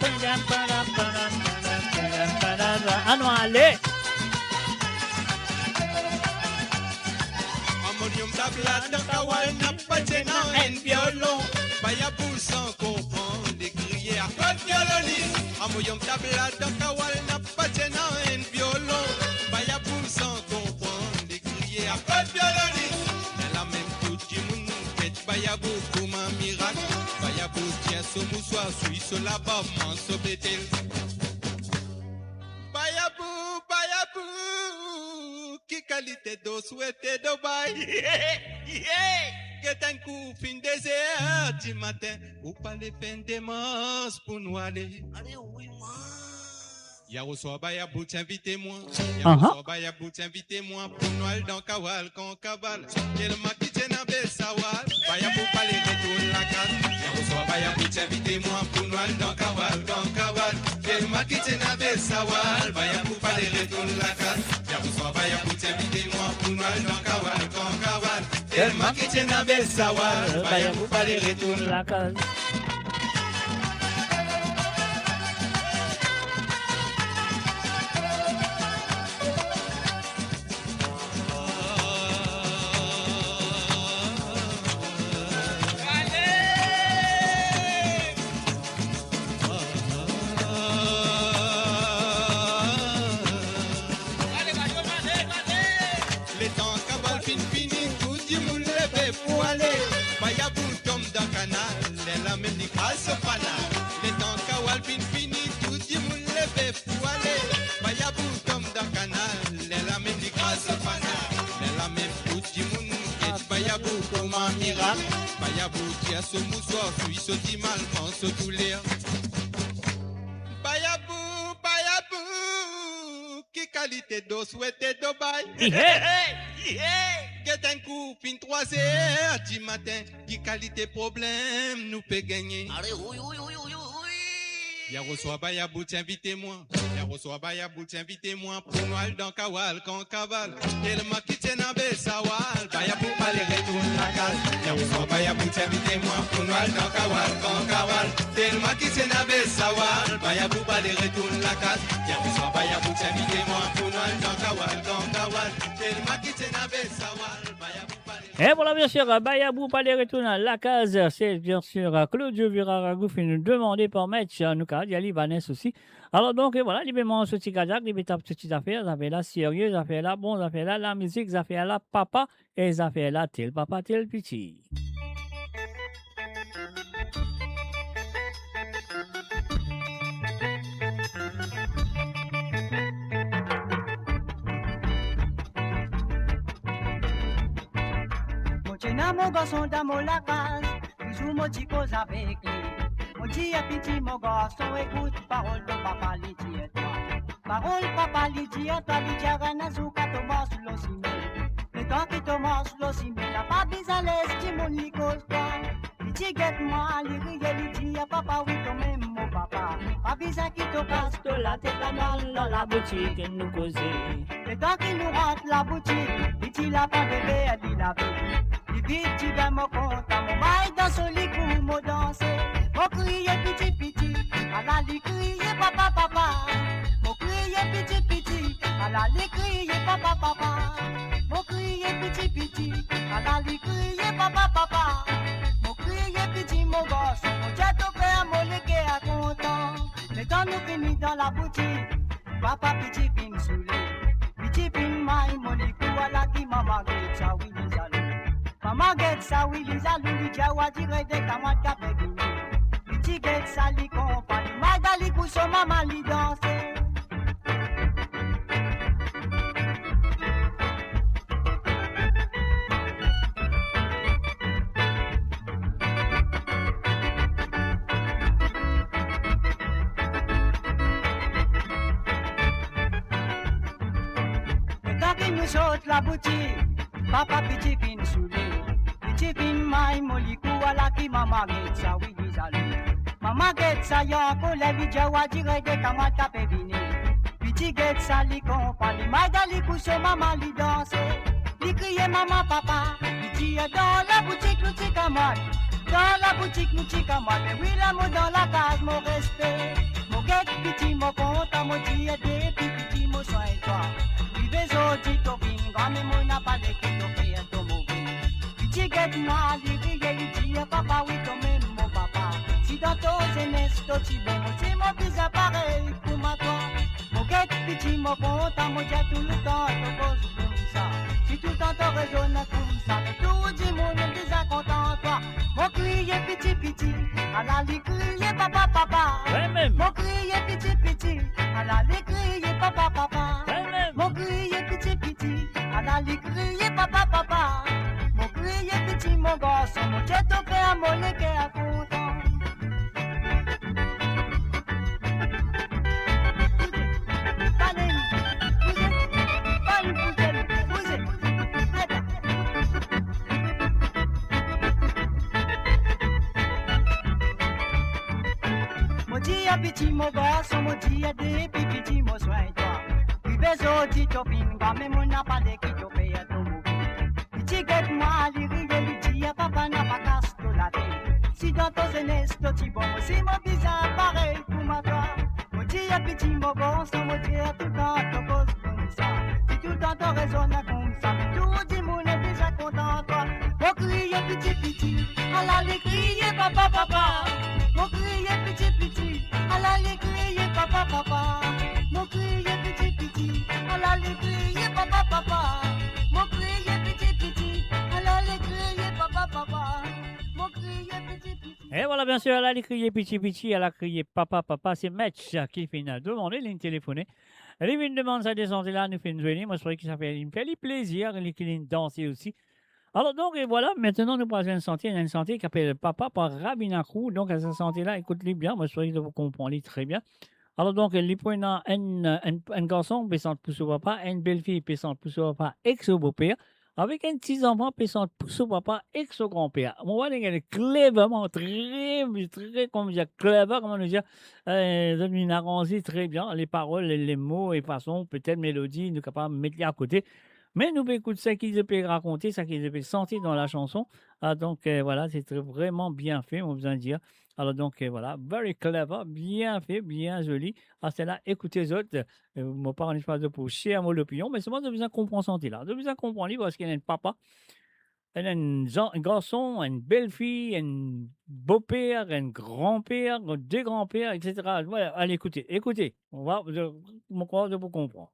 Ah non, allez! Amonium tabla dans Kawal n'a pas gênant un violon. Bayabou sans comprendre, des criers à pas de violoniste. Amonium tabla dans Kawal n'a pas gênant un violon. Bayabou sans comprendre, des criers à pas de violoniste. Elle a même tout du monde, fait Bayabou comme un miracle. Bayabou tient son moussoir, suit sur la barbe, m'en sauve-t-il. Bayabou, qui qualité d'eau souhaité Dubaï. Que d'un coup, fin des heures du matin, ou pas les fins des mosses pour nous aller. Allez, oui, Yarosoba ya bout invitez-moi. Uh-huh. Yarosoba ya bout invitez-moi. Pour Noël dans Kawal, quand Kabal. Quel maquille n'a Sawal. Baya pour parler retourne la case. Yarosoba ya bout invitez-moi. Pour Noël dans Kawal, quand Kabal. Quel maquille n'a Sawal. Baya pour parler retourne la case. Yarosoba ya bout invitez-moi. Pour Noël dans Kawal, quand Kabal. Quel maquille n'a Sawal. Baya pour parler retourne la case. Ce moussoir, puis ce mal, pense tout l'air. Bayabou, bayabou, qui qualité d'eau souhaité de bail. Get un coup, fin 3 heures du matin, qui qualité problème, nous peut gagner. Allez, oui. Yarosoa Bayabou, invitez-moi. Yarosoa Bayabou, invitez-moi. Pour Noël dans Kawal, quand Kaval. Et le maquille n'a pas Sawal. Bayabou, pas les retourne la case. Yarosoa Bayabou, invitez-moi. Pour Noël dans Kawal, quand Kaval. Et le maquille n'a pas Sawal. Bayabou, pas les retourne la case. Yarosoa Bayabou, invitez-moi. Pour Noël dans Kawal, quand Kawal. Et le maquille n'a pas Sawal. Et voilà, bien sûr, Bayabou Palais retourne à la case. C'est bien sûr Claudio Viraragouf qui nous demandait par match. Nous, il y a Libanais aussi. Alors, donc, voilà, il y a ce petit gadac, il y a petites affaires, ça fait là sérieux, ça fait là bon, ça fait là la musique, ça fait là papa, et ça fait là tel papa, tel petit. Mon garçon dans mon la case, toujours mon petit cause avec lui. Mon petit petit mon garçon, écoute parole de papa li dit à toi. Parole papa li dit à toi, li dit à Ranazou quand Thomas sous l'ossimé. Le temps que Thomas sous l'ossimé, la pas bizarre l'esti mon li cause toi. Li dit guette-moi, li rie, li dit à papa, oui quand même mon papa. Pas bizarre qui te passe de la tête à dans la boutique et nous causer. Le temps qu'il nous rentre la boutique, li dit la pas bébé, elle dit la bébé. Petit dans mon compte, mon maille dans son lit pour me danser. Mon crier petit, à la lit crier papa, papa. Mon crier petit, à la lit crier papa, papa. Mon crier petit, à la lit crier papa, papa. Mon crier petit, mon gosse, mon jet au père, mon légué à content. Le temps nous finit dans la boutique, papa petit pin soulé. Petit pin maille, mon licou à la qui maman get ça, oui, les alous. Maman get ça, oui, les alous, les jawa, dire des camarades capébini. Petit get ça, li compagnie, madali pour son maman li danser. Et tant qu'il nous saute la boutique, papa petit pin soulé. Petit pin maille, molikou à la qui maman get ça, oui, les alous. Maman get ça, y'a un collègue, il jawa, dire des camarades capébini. Petit get ça, li compagnie, madali pour son maman li danser. Li crier maman, papa, il dit dans la boutique, nous t'y camarades. Dans la boutique, nous t'y camarades. Mais oui, l'amour dans la case, mon respect. Mon get petit, mon compte, mon dit des petit, mon soin et toi. Vivez au dit au vin, grand mais mon n'a pas de qui t'o fait un to mauvais. Petit get moi, li crier, li dit papa, oui, quand même mon papa. Si dans ton jeunesse, toi tu bon, c'est mon fils pareil pour ma toi. Mon get petit, mon compte, mon dit tout le temps, je pose comme ça. Si tout le temps tu raisonnes comme ça, mais tout dit mon est déjà content toi. Mon crier petit, à la li crier papa, papa. Mon crier petit, à la li crier papa, papa. Mon crier petit, à la li crier papa, papa. Mon crier petit, mon garçon, mon jet au père, mon légué à content. à petit mon garçon, mon dit à des petits mon soin toi. Puis besoin de topine, quand même on n'a pas de qui te paye à ton mot. Petit guette moi, les rires, les dit à papa n'a pas casse de la tête. Si dans ton jeunesse, tu bon, si mon bizarre pareil pour ma toi. Mon dit à petit mon garçon, mon dit à tout le temps, ton cause comme ça. Si tout le temps ton raisonne comme ça, tout le monde est déjà content toi. Mon crier petit, à la crier papa papa. Mon crier petit, à la crier papa papa. Mon crier petit, à la crier papa papa. Mon crier petit, à la crier papa papa. Mon crier petit. Et voilà, bien sûr, elle a crié petit, elle a crié papa, c'est Match qui finit demander ligne téléphonée. Elle vient demander sa descente là, nous fait une journée. Moi, je crois que ça fait plaisir, elle vient danser aussi. Alors, donc, et voilà, maintenant, nous passons une santé qui s'appelle Papa par Rabinakou. Donc, à cette santé-là, écoutez bien, moi, je crois que vous comprenez très bien. Alors, donc, les points un garçon, péssant pousse au papa, une belle fille, péssant pousse au papa, ex au beau-père. Avec un petit enfant, péssant pousse au papa, ex au grand-père. On voit qu'elle est clévement, très, comment dire, clever, comment dire, devenu arrangé très bien, les paroles, les mots et façons, peut-être mélodie, nous sommes capables de mettre les à côté. Mais nous écoutons ce qu'ils peuvent raconter, ce qu'ils peuvent sentir dans la chanson. Ah, donc, voilà, c'est vraiment bien fait, on va besoin de dire. Alors, donc, voilà, very clever, bien fait, bien joli. Ah, c'est là, écoutez les autres. Mon parent n'est pas de pour chier à mon opinion, mais c'est moi de besoin comprendre santé là. De besoin comprendre parce qu'il y a un papa, il y a un garçon, une belle fille, un beau-père, un grand-père, deux grands-pères, etc. Voilà, allez, écoutez. On va, mon croire de vous comprendre.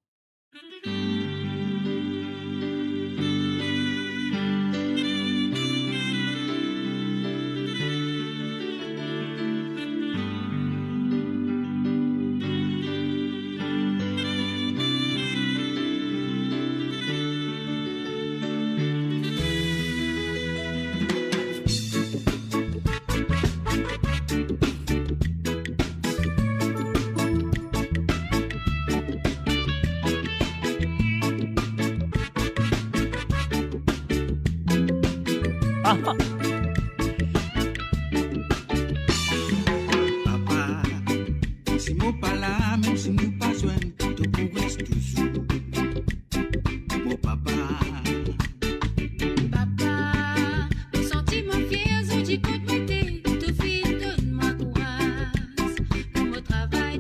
Papa, si nous pas là, même si nous pas joint, tu progresses toujours. Mon papa. Papa, mes sentiments fiers ont dit qu'on m'était, tout fille donne-moi courage pour mon travail.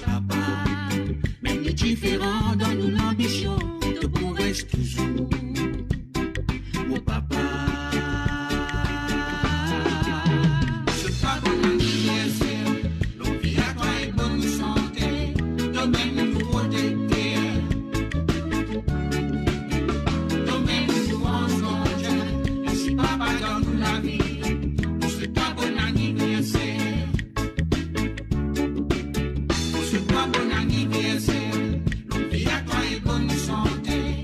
Papa, même les différents dans nous l'ambition, tu progresses toujours. Mon papa. Bon anniversaire, l'on vit à toi et bonne santé.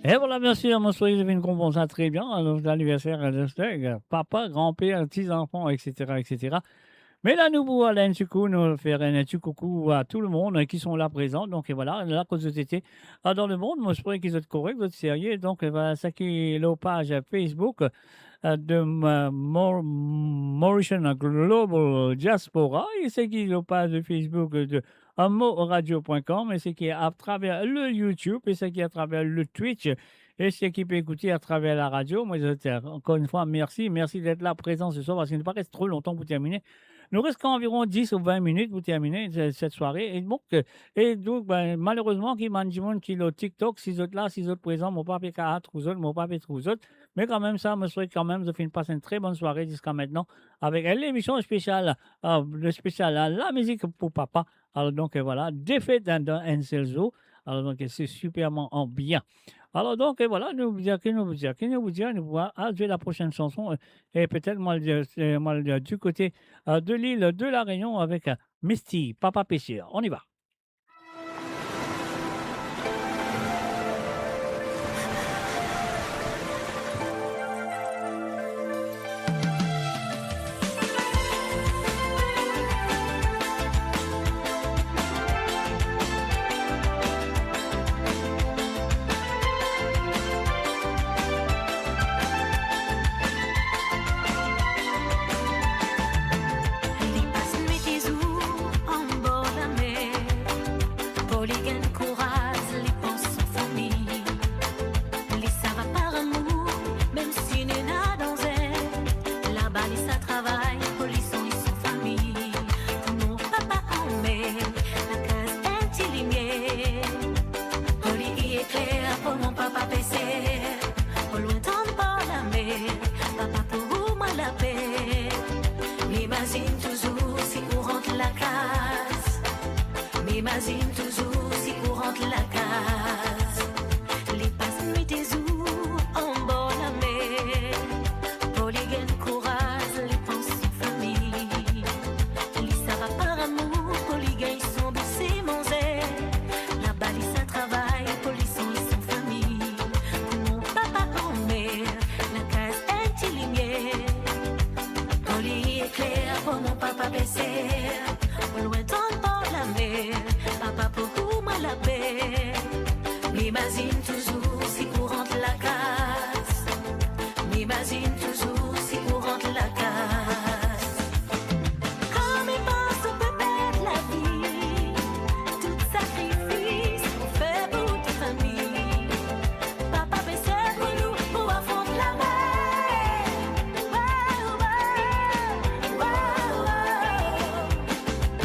Et voilà, bien sûr, mon sourire, je viens de comprendre ça très bien. Donc, l'anniversaire de papa, grand-père, petits-enfants, etc., etc. Mais là, nous voulons aller un petit coup, nous faire un petit coucou à tout le monde qui sont là présents. Donc, et voilà, là, quand vous étiez dans le monde, moi, je crois qu'ils sont corrects, vous êtes sérieux. Donc, voilà, ça qui est la page Facebook de Mauritian Global Diaspora. Et c'est qui est la page de Facebook de moradio.com. Et c'est qui est à travers le YouTube. Et c'est qui est à travers le Twitch. Et c'est qui peut écouter à travers la radio. Moi, encore une fois, merci. Merci d'être là présent ce soir parce qu'il ne pas reste trop longtemps pour terminer. Nous restons environ 10 ou 20 minutes pour terminer cette soirée. Et donc, malheureusement, qui m'a dit qui est au TikTok, si autres là, si autres présents, mon papa est à tous autres, mon papa est tous autres. Mais quand même, ça me souhaite quand même de passer une très bonne soirée jusqu'à maintenant avec l'émission spéciale, la musique pour papa. Alors donc, voilà, défaite dans Enselzo. Alors donc, c'est superment bien. Alors donc, voilà, nous vous dire, nous voir à la prochaine chanson. Et peut-être, moi, du côté de l'île de la Réunion avec Misty, Papa Pêcheur. On y va. M'imagine toujours si on rentre la case. Les passes nuit des jours en bord la mer. Polygène courage, les pensées famille. Les ça va par amour, polygène ils sont douces mon zèle. La balise à travail, polisson ils sont famille. Pour mon papa en mer, la case est une lumière. Poly éclair pour mon papa baissé. Au loin dans bord la mer. Papa pour moi la paix. M'imagine toujours si on rentre la case. M'imagine toujours si on rentre la case. Comme il pense on peut perdre la vie. Tout sacrifice on fait pour toute famille. Papa baissé pour nous pour affronter la mer.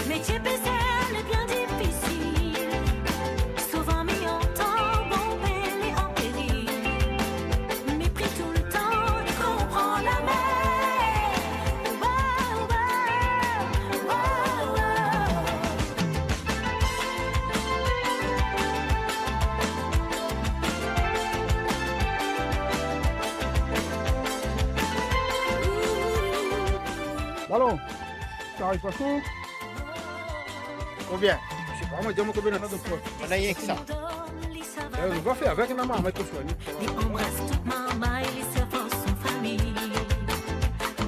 Métier baissé. Allô, ça arrive pas chaud? Combien? Je sais pas, moi, dis-moi combien de fois. On a rien que ça. On va faire avec maman, mettre au soin. Il embrasse toute maman et les servants sont famille.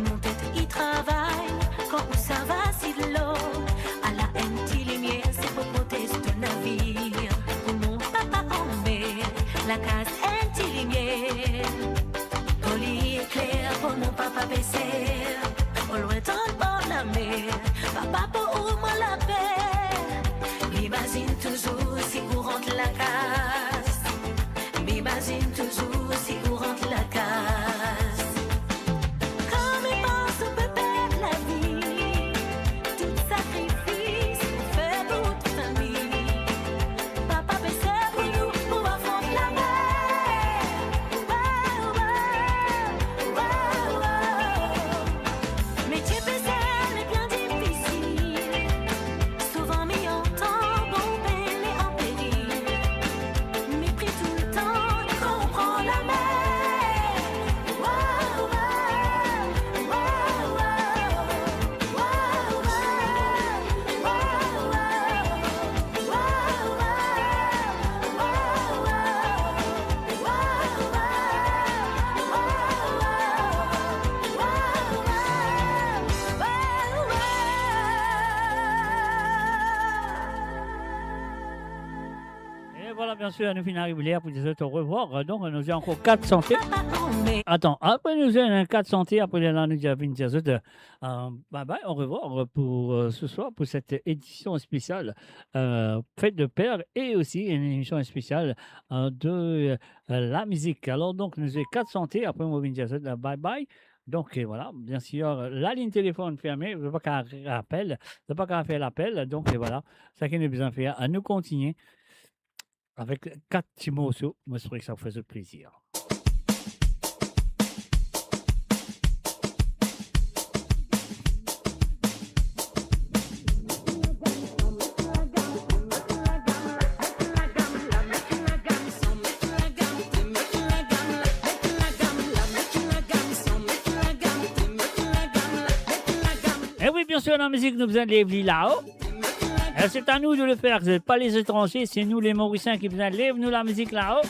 Mon tête y travaille quand où ça va si de l'eau. À la haine, il est mien, c'est pour protéger ton navire. Pour mon papa en mer, la case est il est mien. Poli et clair pour mon papa baissé. Au loin dans bord la mer, papa pour moi la paix. M'imagine toujours si on rentre la case. M'imagine toujours si on rentre la case. Comme il pense on peut perdre la vie. Tout sacrifice on fait pour toute famille. Papa baissé pour nous pour affronter la mer. Et voilà, bien sûr, nous finissons arriver là pour dire au revoir. Donc, nous avons encore 4 santé. Attends, après nous avons 4 santé, après là, nous avons dire bye bye, au revoir pour ce soir, pour cette édition spéciale Fête de Père et aussi une émission spéciale de la musique. Alors, donc, nous avons 4 santé, après nous avons dire bye bye. Donc, voilà, bien sûr, la ligne téléphone fermée, je ne veux pas qu'elle rappelle, je ne veux pas qu'elle fait l'appel. Donc, voilà, ça qu'il nous a besoin de faire, à nous continuer avec 4 petits morceaux. Moi, je trouvais que ça vous faisait plaisir. Et oui, bien sûr, la musique nous besoin de lever là-haut. C'est à nous de le faire, ce n'est pas les étrangers, c'est nous les Mauriciens qui besoin de lever nous la musique là-haut.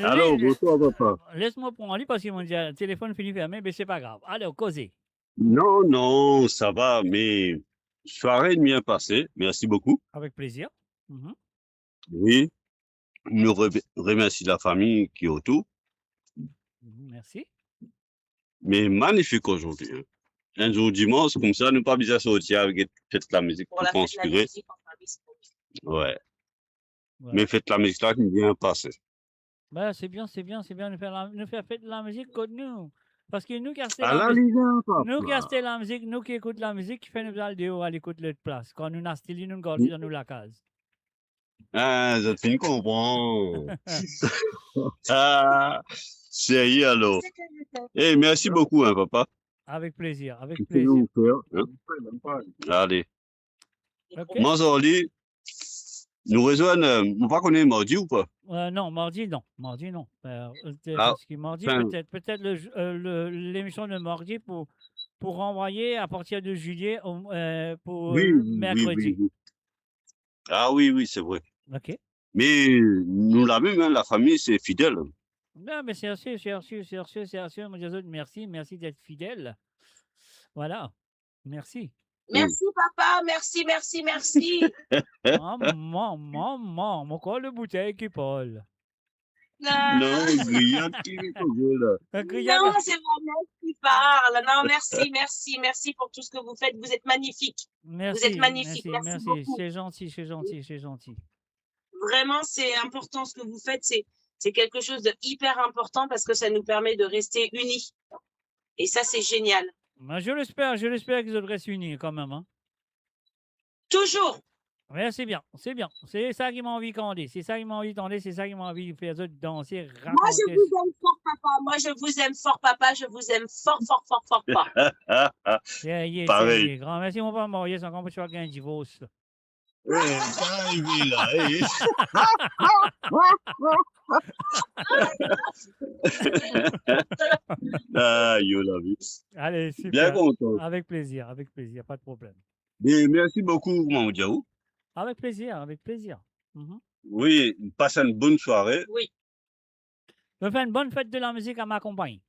Allô, bonsoir, papa. Laisse-moi prendre lui parce que mon téléphone finit fermé, mais c'est pas grave. Alors, causez. Non, non, ça va, mais soirée bien passée. Merci beaucoup. Avec plaisir. Mhm. Oui, nous remercie la famille qui est autour. Merci. Mais magnifique aujourd'hui. Hein. Un jour dimanche, comme ça, nous pas besoin de sortir avec faites la musique pour transpirer. Ouais. Mais faites la musique là qui est bien passée. Bah, c'est bien de faire fête de la musique comme nous. Parce que nous qui achetons À la la musique, Liga, papa. nous qui achetons la musique, nous qui écoutons la musique, qui fait nous aller dehors à l'écoute de l'autre place. Quand nous achetons, nous nous gardons dans nous la case. Ah, je te comprends. Ah, sérieux alors. Eh, merci beaucoup, hein, papa. Avec plaisir, avec Tu peux plaisir. nous faire, hein? Allez. Ok. Moi, Zorli, nous rejoignent, on va connaître mardi ou pas? Non, mardi, non. Mardi, non. Ah, Parce que mardi, enfin, peut-être l'émission de mardi pour renvoyer à partir de juillet pour oui, oui, mercredi. oui. Ah oui, oui, c'est vrai. OK. Mais nous l'avons, hein, la famille, c'est fidèle. Non, mais c'est reçu, c'est reçu, c'est reçu, c'est reçu. Moi, je dis, merci d'être fidèle. Voilà. Merci. Merci, papa. Merci, merci, merci. Maman, mon corps de bouteille qui parle. Non, grillade qui est là. Non, c'est vraiment qui parle. Non, merci, merci, merci pour tout ce que vous faites. Vous êtes magnifique. Merci, Vous êtes magnifique. merci, Merci merci. beaucoup. C'est gentil, c'est gentil, c'est gentil. Vraiment, c'est important ce que vous faites. C'est quelque chose de hyper important parce que ça nous permet de rester unis. Et ça, c'est génial. Mais je l'espère qu'ils devraient s'unir quand même. Hein. Toujours. Ouais, c'est bien, c'est bien. C'est ça qui m'a envie de cander. C'est ça qui m'a envie de tendre, c'est ça qui m'a envie de faire ça, de danser, Moi, je raconter. vous aime fort, papa. Moi, je vous aime fort, papa. Je vous aime fort, fort, fort, fort, fort. C'est Pareil. grand. Merci, mon père marié, c'est encore pour un divorce. Eh, ça arrive là, eh. Ah, yo, la vie. Allez, super. Bien content. Avec plaisir, pas de problème. Mais merci beaucoup, Maman Diaou. Avec plaisir, avec plaisir. Mhm. Oui, passe une bonne soirée. Oui. Je fais une bonne fête de la musique à ma compagne.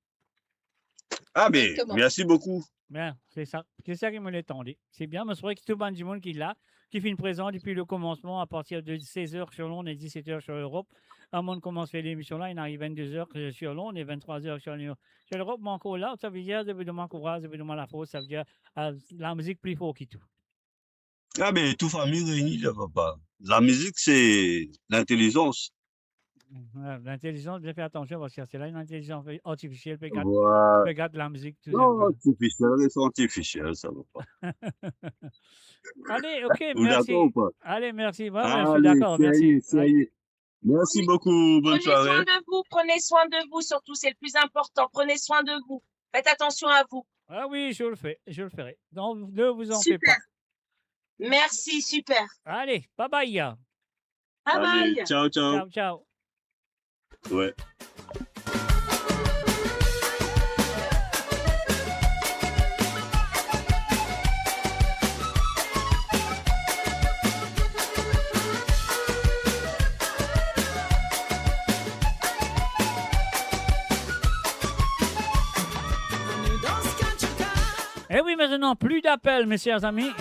Ah, mais Exactement. merci beaucoup. Bien, c'est ça qui me l'attendait. C'est bien, mais c'est vrai que tout le monde du monde qui est là, qui fait une présence depuis le commencement à partir de 16h sur Londres et 17h sur Europe. À mon commence à faire l'émission là, il arrive 22h sur Londres et 23h sur l'Europe. Mais encore là, ça veut dire, depuis demain courage, depuis demain la force, ça veut dire la musique plus fort qui tout. Ah, mais toute famille réunie, là, papa. La musique, c'est l'intelligence. L'intelligence, bien faire attention parce que c'est là une intelligence artificielle, peut Voilà. garder la musique. Tout Non, artificiel, c'est artificiel, ça va pas. Allez, ok, Vous merci. d'accord ou pas? Allez, merci. Ouais, je suis Allez, d'accord, merci. sérieux. Merci beaucoup, bonne Prenez soin soirée. de vous. Prenez soin de vous, surtout. C'est le plus important. Prenez soin de vous. Faites attention à vous. Ah oui, je le ferai. Donc, ne vous en faites Super. pas. Merci, super. Allez, bye bye. Bye Allez, bye. ciao, ciao. Ciao, ciao. Ouais. Eh oui, maintenant, plus d'appels, mes chers amis.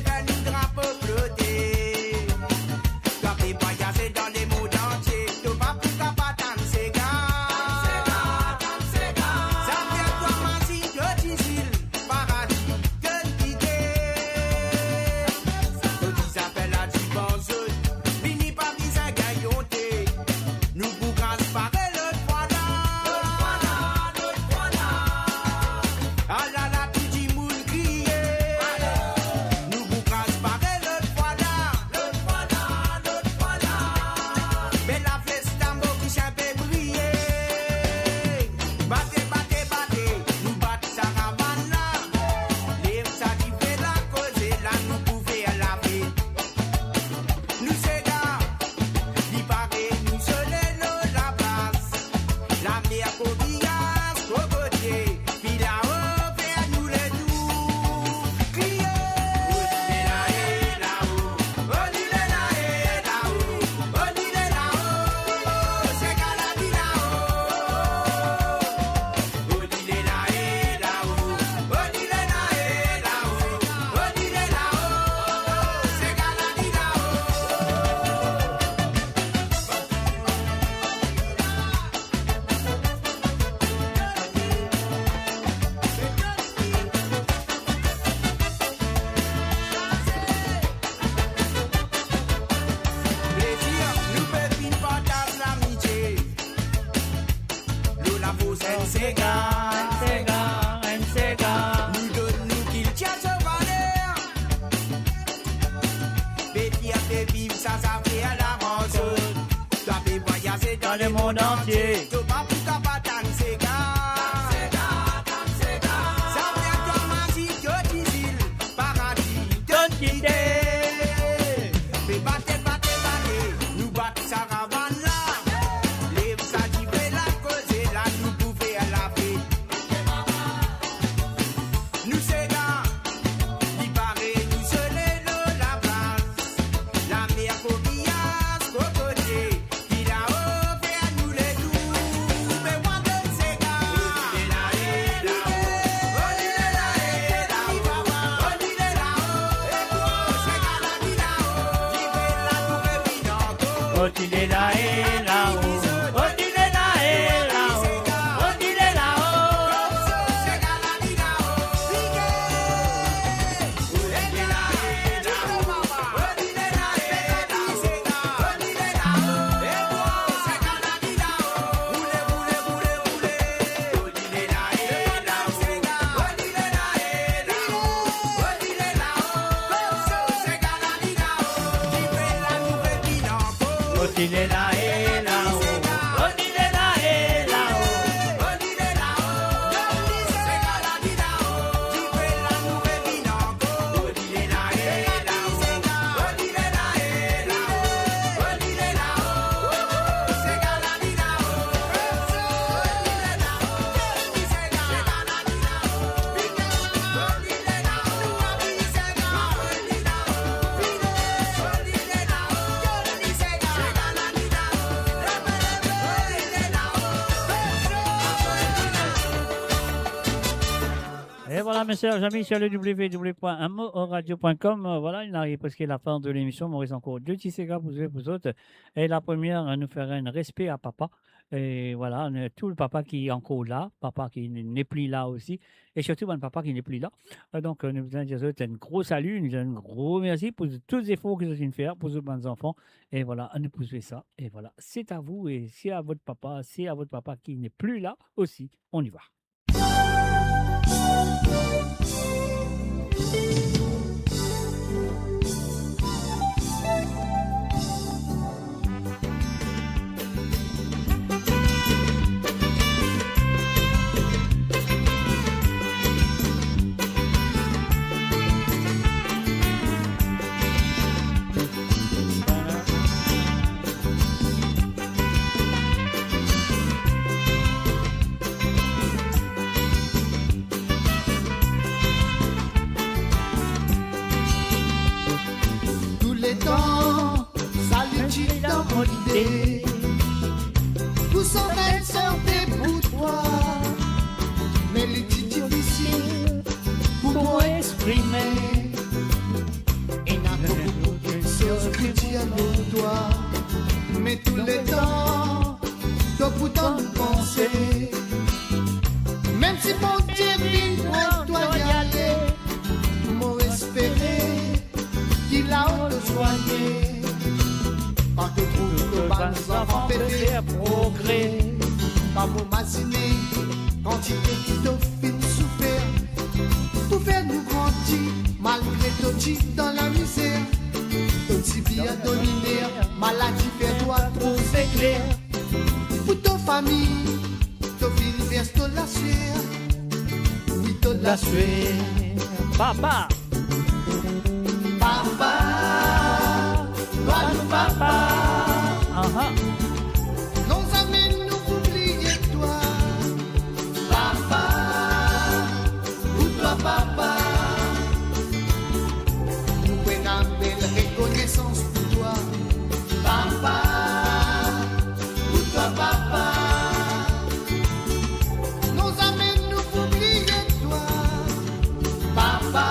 devenu drapeau flotté. Capé voyager dans les mondes entiers, tout pas pour capatan c'est gars. Ça vient toi masi que difficile, paradis que quitter. Nous qui s'appelle la dimension, fini par mise à gailloter. Nous pour grâce par l'autre fois là. Ah là là, tout dit moule crier. Nous vous grâce par l'autre fois là. Mais la flèche tambo qui chape briller. Battez, battez, battez, nous battez sa caravane là. Les ça qui fait la cause et là nous pouvons la vie. Nous c'est gars, qui paraît nous seuls nous la place. La mer cobillas, cocotier, puis là-haut vers nous les doux. Criez, là-haut, on dit là-haut, c'est qu'à la vie là-haut. On dit là-haut, on dit là-haut, c'est qu'à la vie Plaisir, nous pépines partage l'amitié. L'eau la pose Nsega. Nous donne nous qu'il tient ce valeur. Pépi à pépi, ça fait à la rançon. Toi peux voyager dans le monde entier. Tout pas pour capatan Nsega. Ça vient toi masi que difficile, paradis que quitter. Mais battez, battez, battez, nous battez sa caravane là. Les ça qui fait la cause et là nous pouvons la paix. Nous c'est gars, qui paraît nous seuls nous la place. La mer cobillas, cocotier, qui là-haut vers nous les doux. Mais moi de ces gars, on dit là-haut, on dit là-haut, c'est qu'à la vie là-haut. Qui fait la tour et binanco. Oh, tu l'es là et là-haut. Oh, tu l'es là et là-haut. Oh, tu l'es là-haut. C'est qu'à la vie là-haut. Oh, tu l'es là et là-haut. Oh, tu l'es là et là-haut. Et voilà, mes chers amis, sur le www.amoradio.com, voilà, il arrive presque à la fin de l'émission. Maurice encore deux petits ségas pour vous autres. Et la première, nous fera un respect à papa. Et voilà, tout le papa qui est encore là, papa qui n'est plus là aussi, et surtout un papa qui n'est plus là. Donc, nous vous disons un gros salut, nous disons un gros merci pour tous les efforts que vous avez fait pour vos bons enfants. Et voilà, nous pouvez ça. Et voilà, c'est à vous et c'est à votre papa qui n'est plus là aussi. On y va. idée. Tout son elles sortait pour toi, mais il est difficile pour moi exprimer. Dieu pour toi. Mais tous les temps, t'as pourtant nous penser. Même si mon Dieu vient pour toi y aller, m'ont espéré qu'il a te soigné. Quand tu trouves que nos enfants peuvent faire progrès, pas vous imaginer quantité qui t'ont fait souffrir. Pour faire nous grandir, malgré ton petit dans la misère. Ton petit vie à dominer, maladie fait toi trop clair. Pour ta famille, ton fils verse ton la sueur. Oui, ton la sueur. Papa. Papa, toi nous papa. Nos amis nous oublier toi. Papa, pour toi papa. Nous prenons une belle reconnaissance pour toi. Papa, pour toi papa. Nos amis nous oublier toi. Papa,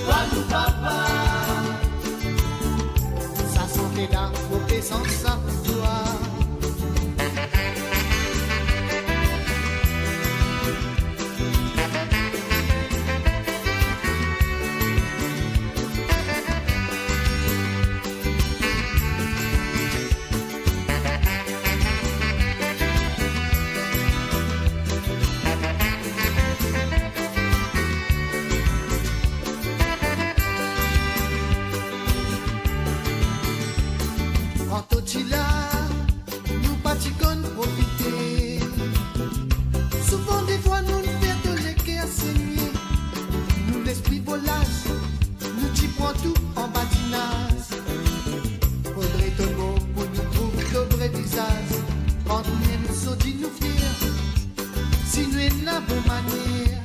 toi nous papa. Ça sentait dans vos présence ça pour toi. Quand tu là, nous pratiquons profiter. Souvent des fois nous perdons les cœurs saignés. Nous l'esprit volasse, nous t'y prend tout en badinage. Faudrait ton mot pour nous trouver le vrai visage. Quand nous nous dit nous fiers, si nous est la bonne manière.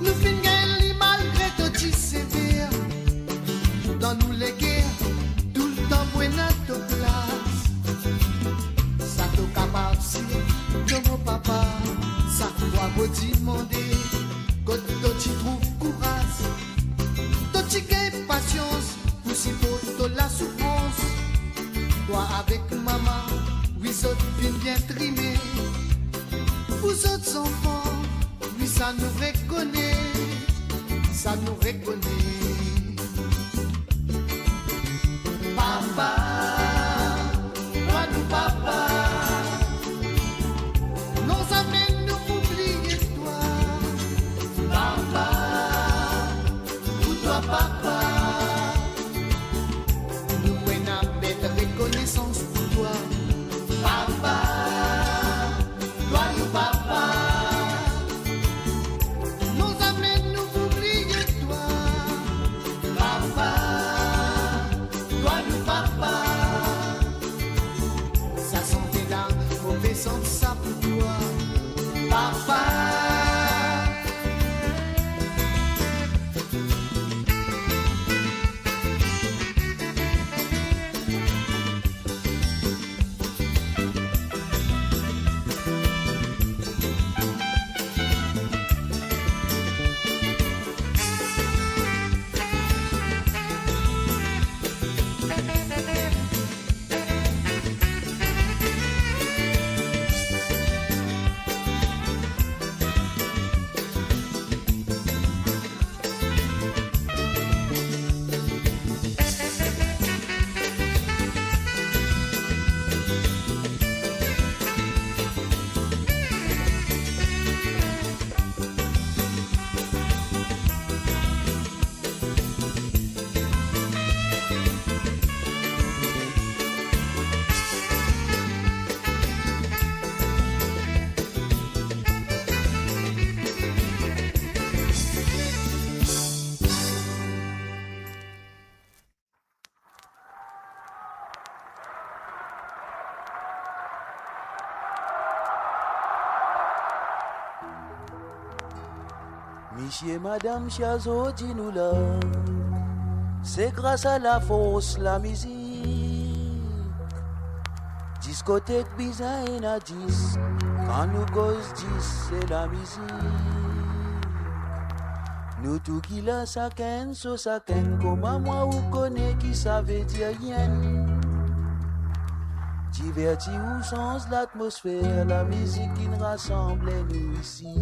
Nous finissons malgré tout petit sévère. Dans nous les guerres, tout le temps buena to place. Ça te capable si, de mon papa. Ça doit vous demander, quand tu trouves courage. Tu gagnes patience, pour si pour la souffrance. Toi avec maman, oui, ça vient bien trimer. Vous autres enfants, oui, ça nous reconnaît. Ça nous reconnaît. Papa, toi nous papa. Nos amis nous oublier toi. Papa, pour toi papa. Nous prenons belle reconnaissance pour toi. Papa, toi nous papa. Nos amis nous oublier toi. Papa, toi nous papa. Ça sentait là, mauvais sens ça pour toi. Papa. Monsieur et madame, chers auditeurs, c'est grâce à la force, la musique. Discothèque bizarre à 10, quand nous cause 10, c'est la musique. Nous tout qui la saken, so saken, comment moi ou connaît qui savait dire rien. Diverti ou sens l'atmosphère, la musique qui nous rassemble nous ici.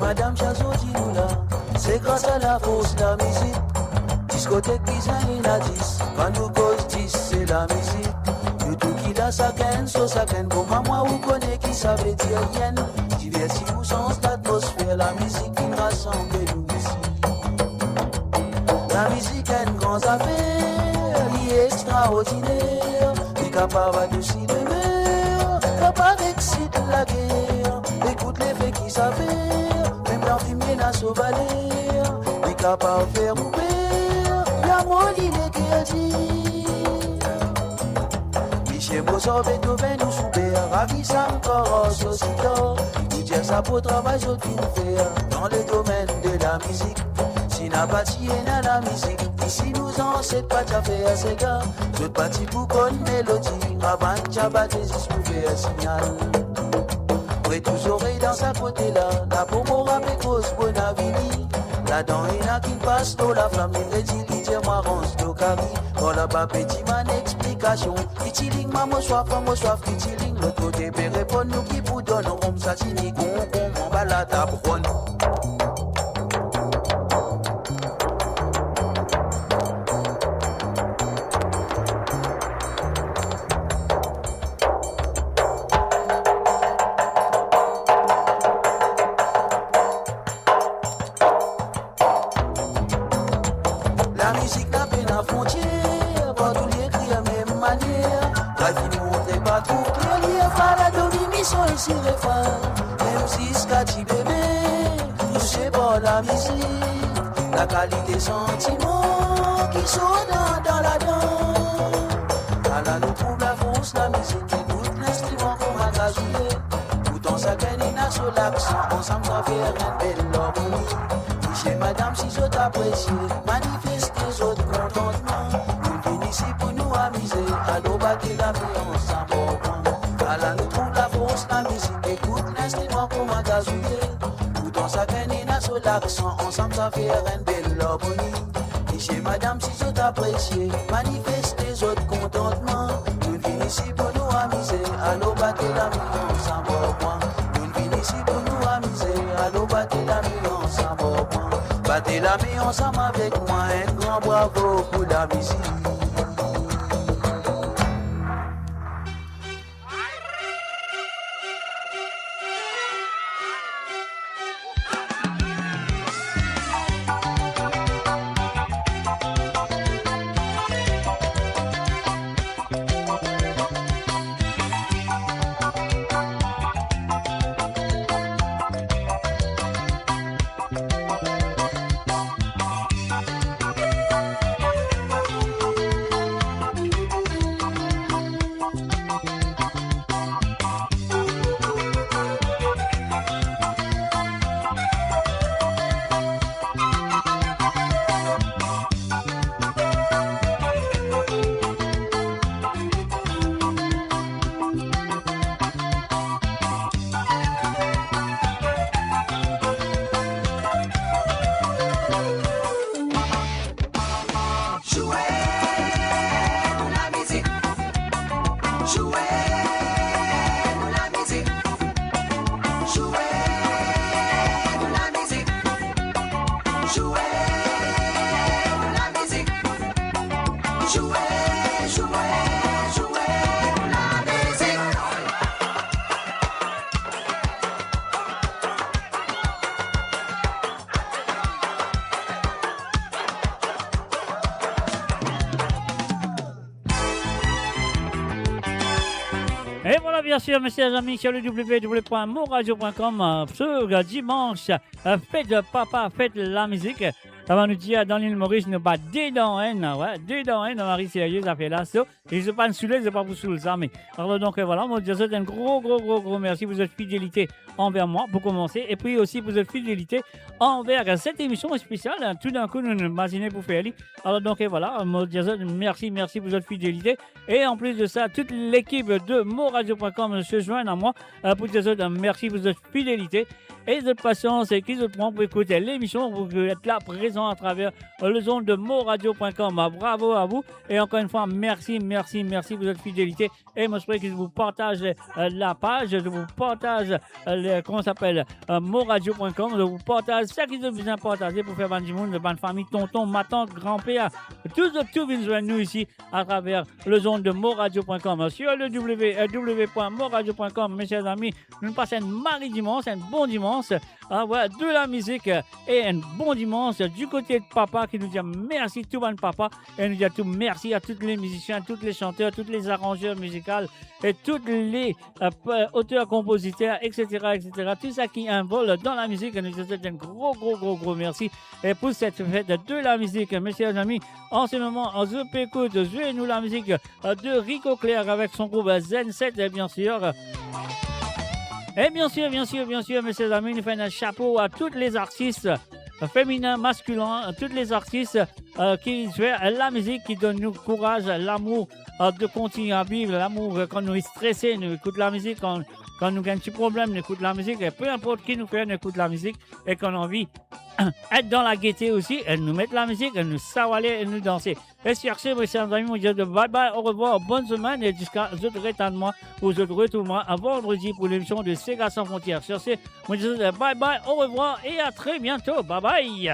Madame Chazot dit nous là, c'est grâce à la force de la musique. Discothèque design à 10, quand nous cause 10, c'est la musique. Nous tout qui la saken, so saken, comme moi ou connaît qui savait dire rien. Diverti ou sens l'atmosphère, la musique qui nous rassemble nous ici. La musique a une grande affaire, liée extraordinaire, qui est capable de s'y lever, capable d'exciter la guerre. Écoute les faits qui s'avèrent. Fumier n'a sauvalé, mais capable de faire ouvrir, la molie les crédits. Michel Mozart, Beethoven ou Schubert, ravissent encore aux sociétés. Nous dire ça pour travail, je puis faire dans le domaine de la musique. Si n'a pas tiré dans la musique, ici nous en c'est pas déjà fait à ces gars. Je parti pour qu'on mélodie, avant de jabater, juste pour faire un signal. Près tous oreilles dans sa côté là, la pomo rappelle cause Bonavini. Là-dedans, il y en a qui passent dans la flamme, il dit qu'il dit marrance de Cari. Quand là-bas, petit man explication. Kitiling, maman soif, kitiling. L'autre côté, peut répondre, nous qui vous donne, on s'attini, on balade à Bron. Même si ce qu'a dit bébé, touché par la musique, la qualité sentiments qui sont dans la danse. À la nous trouve la force, la musique, écoute l'instrument qu'on va gazouiller. Tout en sa canine sur l'accent, ensemble ça fait un bel harmonie. Chez madame, si je t'apprécie, manifeste les autres contentement. Nous venons ici pour nous amuser, à l'eau battre la vie ensemble. À la nous trouve la force, la musique, écoute l'instrument qu'on va gazouiller. Tout en sa canine sur l'accent, ensemble ça fait un bel harmonie. Et chez madame, si je t'apprécie, manifeste les autres contentement. Nous venons ici pour nous amuser, à l'eau battre la vie ensemble. Nous venons ici pour nous amuser, à l'eau battre la vie ensemble. Battez la main ensemble avec moi, un grand bravo pour la musique. Et voilà, bien sûr, mes chers amis, sur le www.moradio.com, ce dimanche, fête de papa, fête de la musique. Ça va nous dire dans l'île Maurice, nous pas dedans, ouais, dedans, dans Marie sérieux, ça fait là, ça. Et je ne pas saouler, je ne pas vous saouler ça, mais alors donc voilà, moi je vous souhaite un gros merci pour votre fidélité envers moi pour commencer, et puis aussi pour votre fidélité envers cette émission spéciale. Tout d'un coup, nous nous imaginons pour faire. Alors donc voilà, moi je vous souhaite merci pour votre fidélité, et en plus de ça, toute l'équipe de moradio.com se joint à moi pour vous souhaiter merci pour votre fidélité et votre patience et qui se prend pour écouter l'émission, pour être là présent à travers le zone de moradio.com. Bravo à vous, et encore une fois merci pour votre fidélité, et moi je prie que je vous partage la page, je vous partage comment ça s'appelle moradio.com, je vous partage ce qui est besoin de partager pour faire du monde, de bonne famille, tonton, ma tante, grand-père, tout viennent joindre nous ici à travers le zone de moradio.com. Sur le www.moradio.com, mes chers amis, nous passons un mardi dimanche, un bon dimanche, voilà, de la musique et un bon dimanche du côté de papa qui nous dit merci tout bon papa, et nous dit tout merci à tous les musiciens, tous les chanteurs, tous les arrangeurs musicaux et tous les auteurs, compositeurs, etc., tout ça qui involve dans la musique. Nous disons un gros merci et pour cette fête de la musique, mes chers amis. En ce moment, on écoute jouez-nous la musique de Rico Clair avec son groupe Zen 7, et bien sûr. Et bien sûr, mes chers amis, nous faisons un chapeau à tous les artistes féminins, masculins, tous les artistes qui font la musique, qui donnent nous courage, l'amour de continuer à vivre, l'amour quand nous sommes stressés, nous écoutons la musique, quand nous avons un petit problème, nous écoutons la musique, et peu importe qui nous fait, nous écoutons la musique, et qu'on a envie d'être dans la gaieté aussi, elle nous met la musique, elle nous savaler et nous danser. Et sur ce, mes chers amis, on dit bye bye, au revoir, bonne semaine, et jusqu'à je te rétends-moi, ou je te retourne-moi à vendredi pour l'émission de Sega Sans Frontières. Sur ce, on dit bye bye, au revoir, et à très bientôt. Bye bye.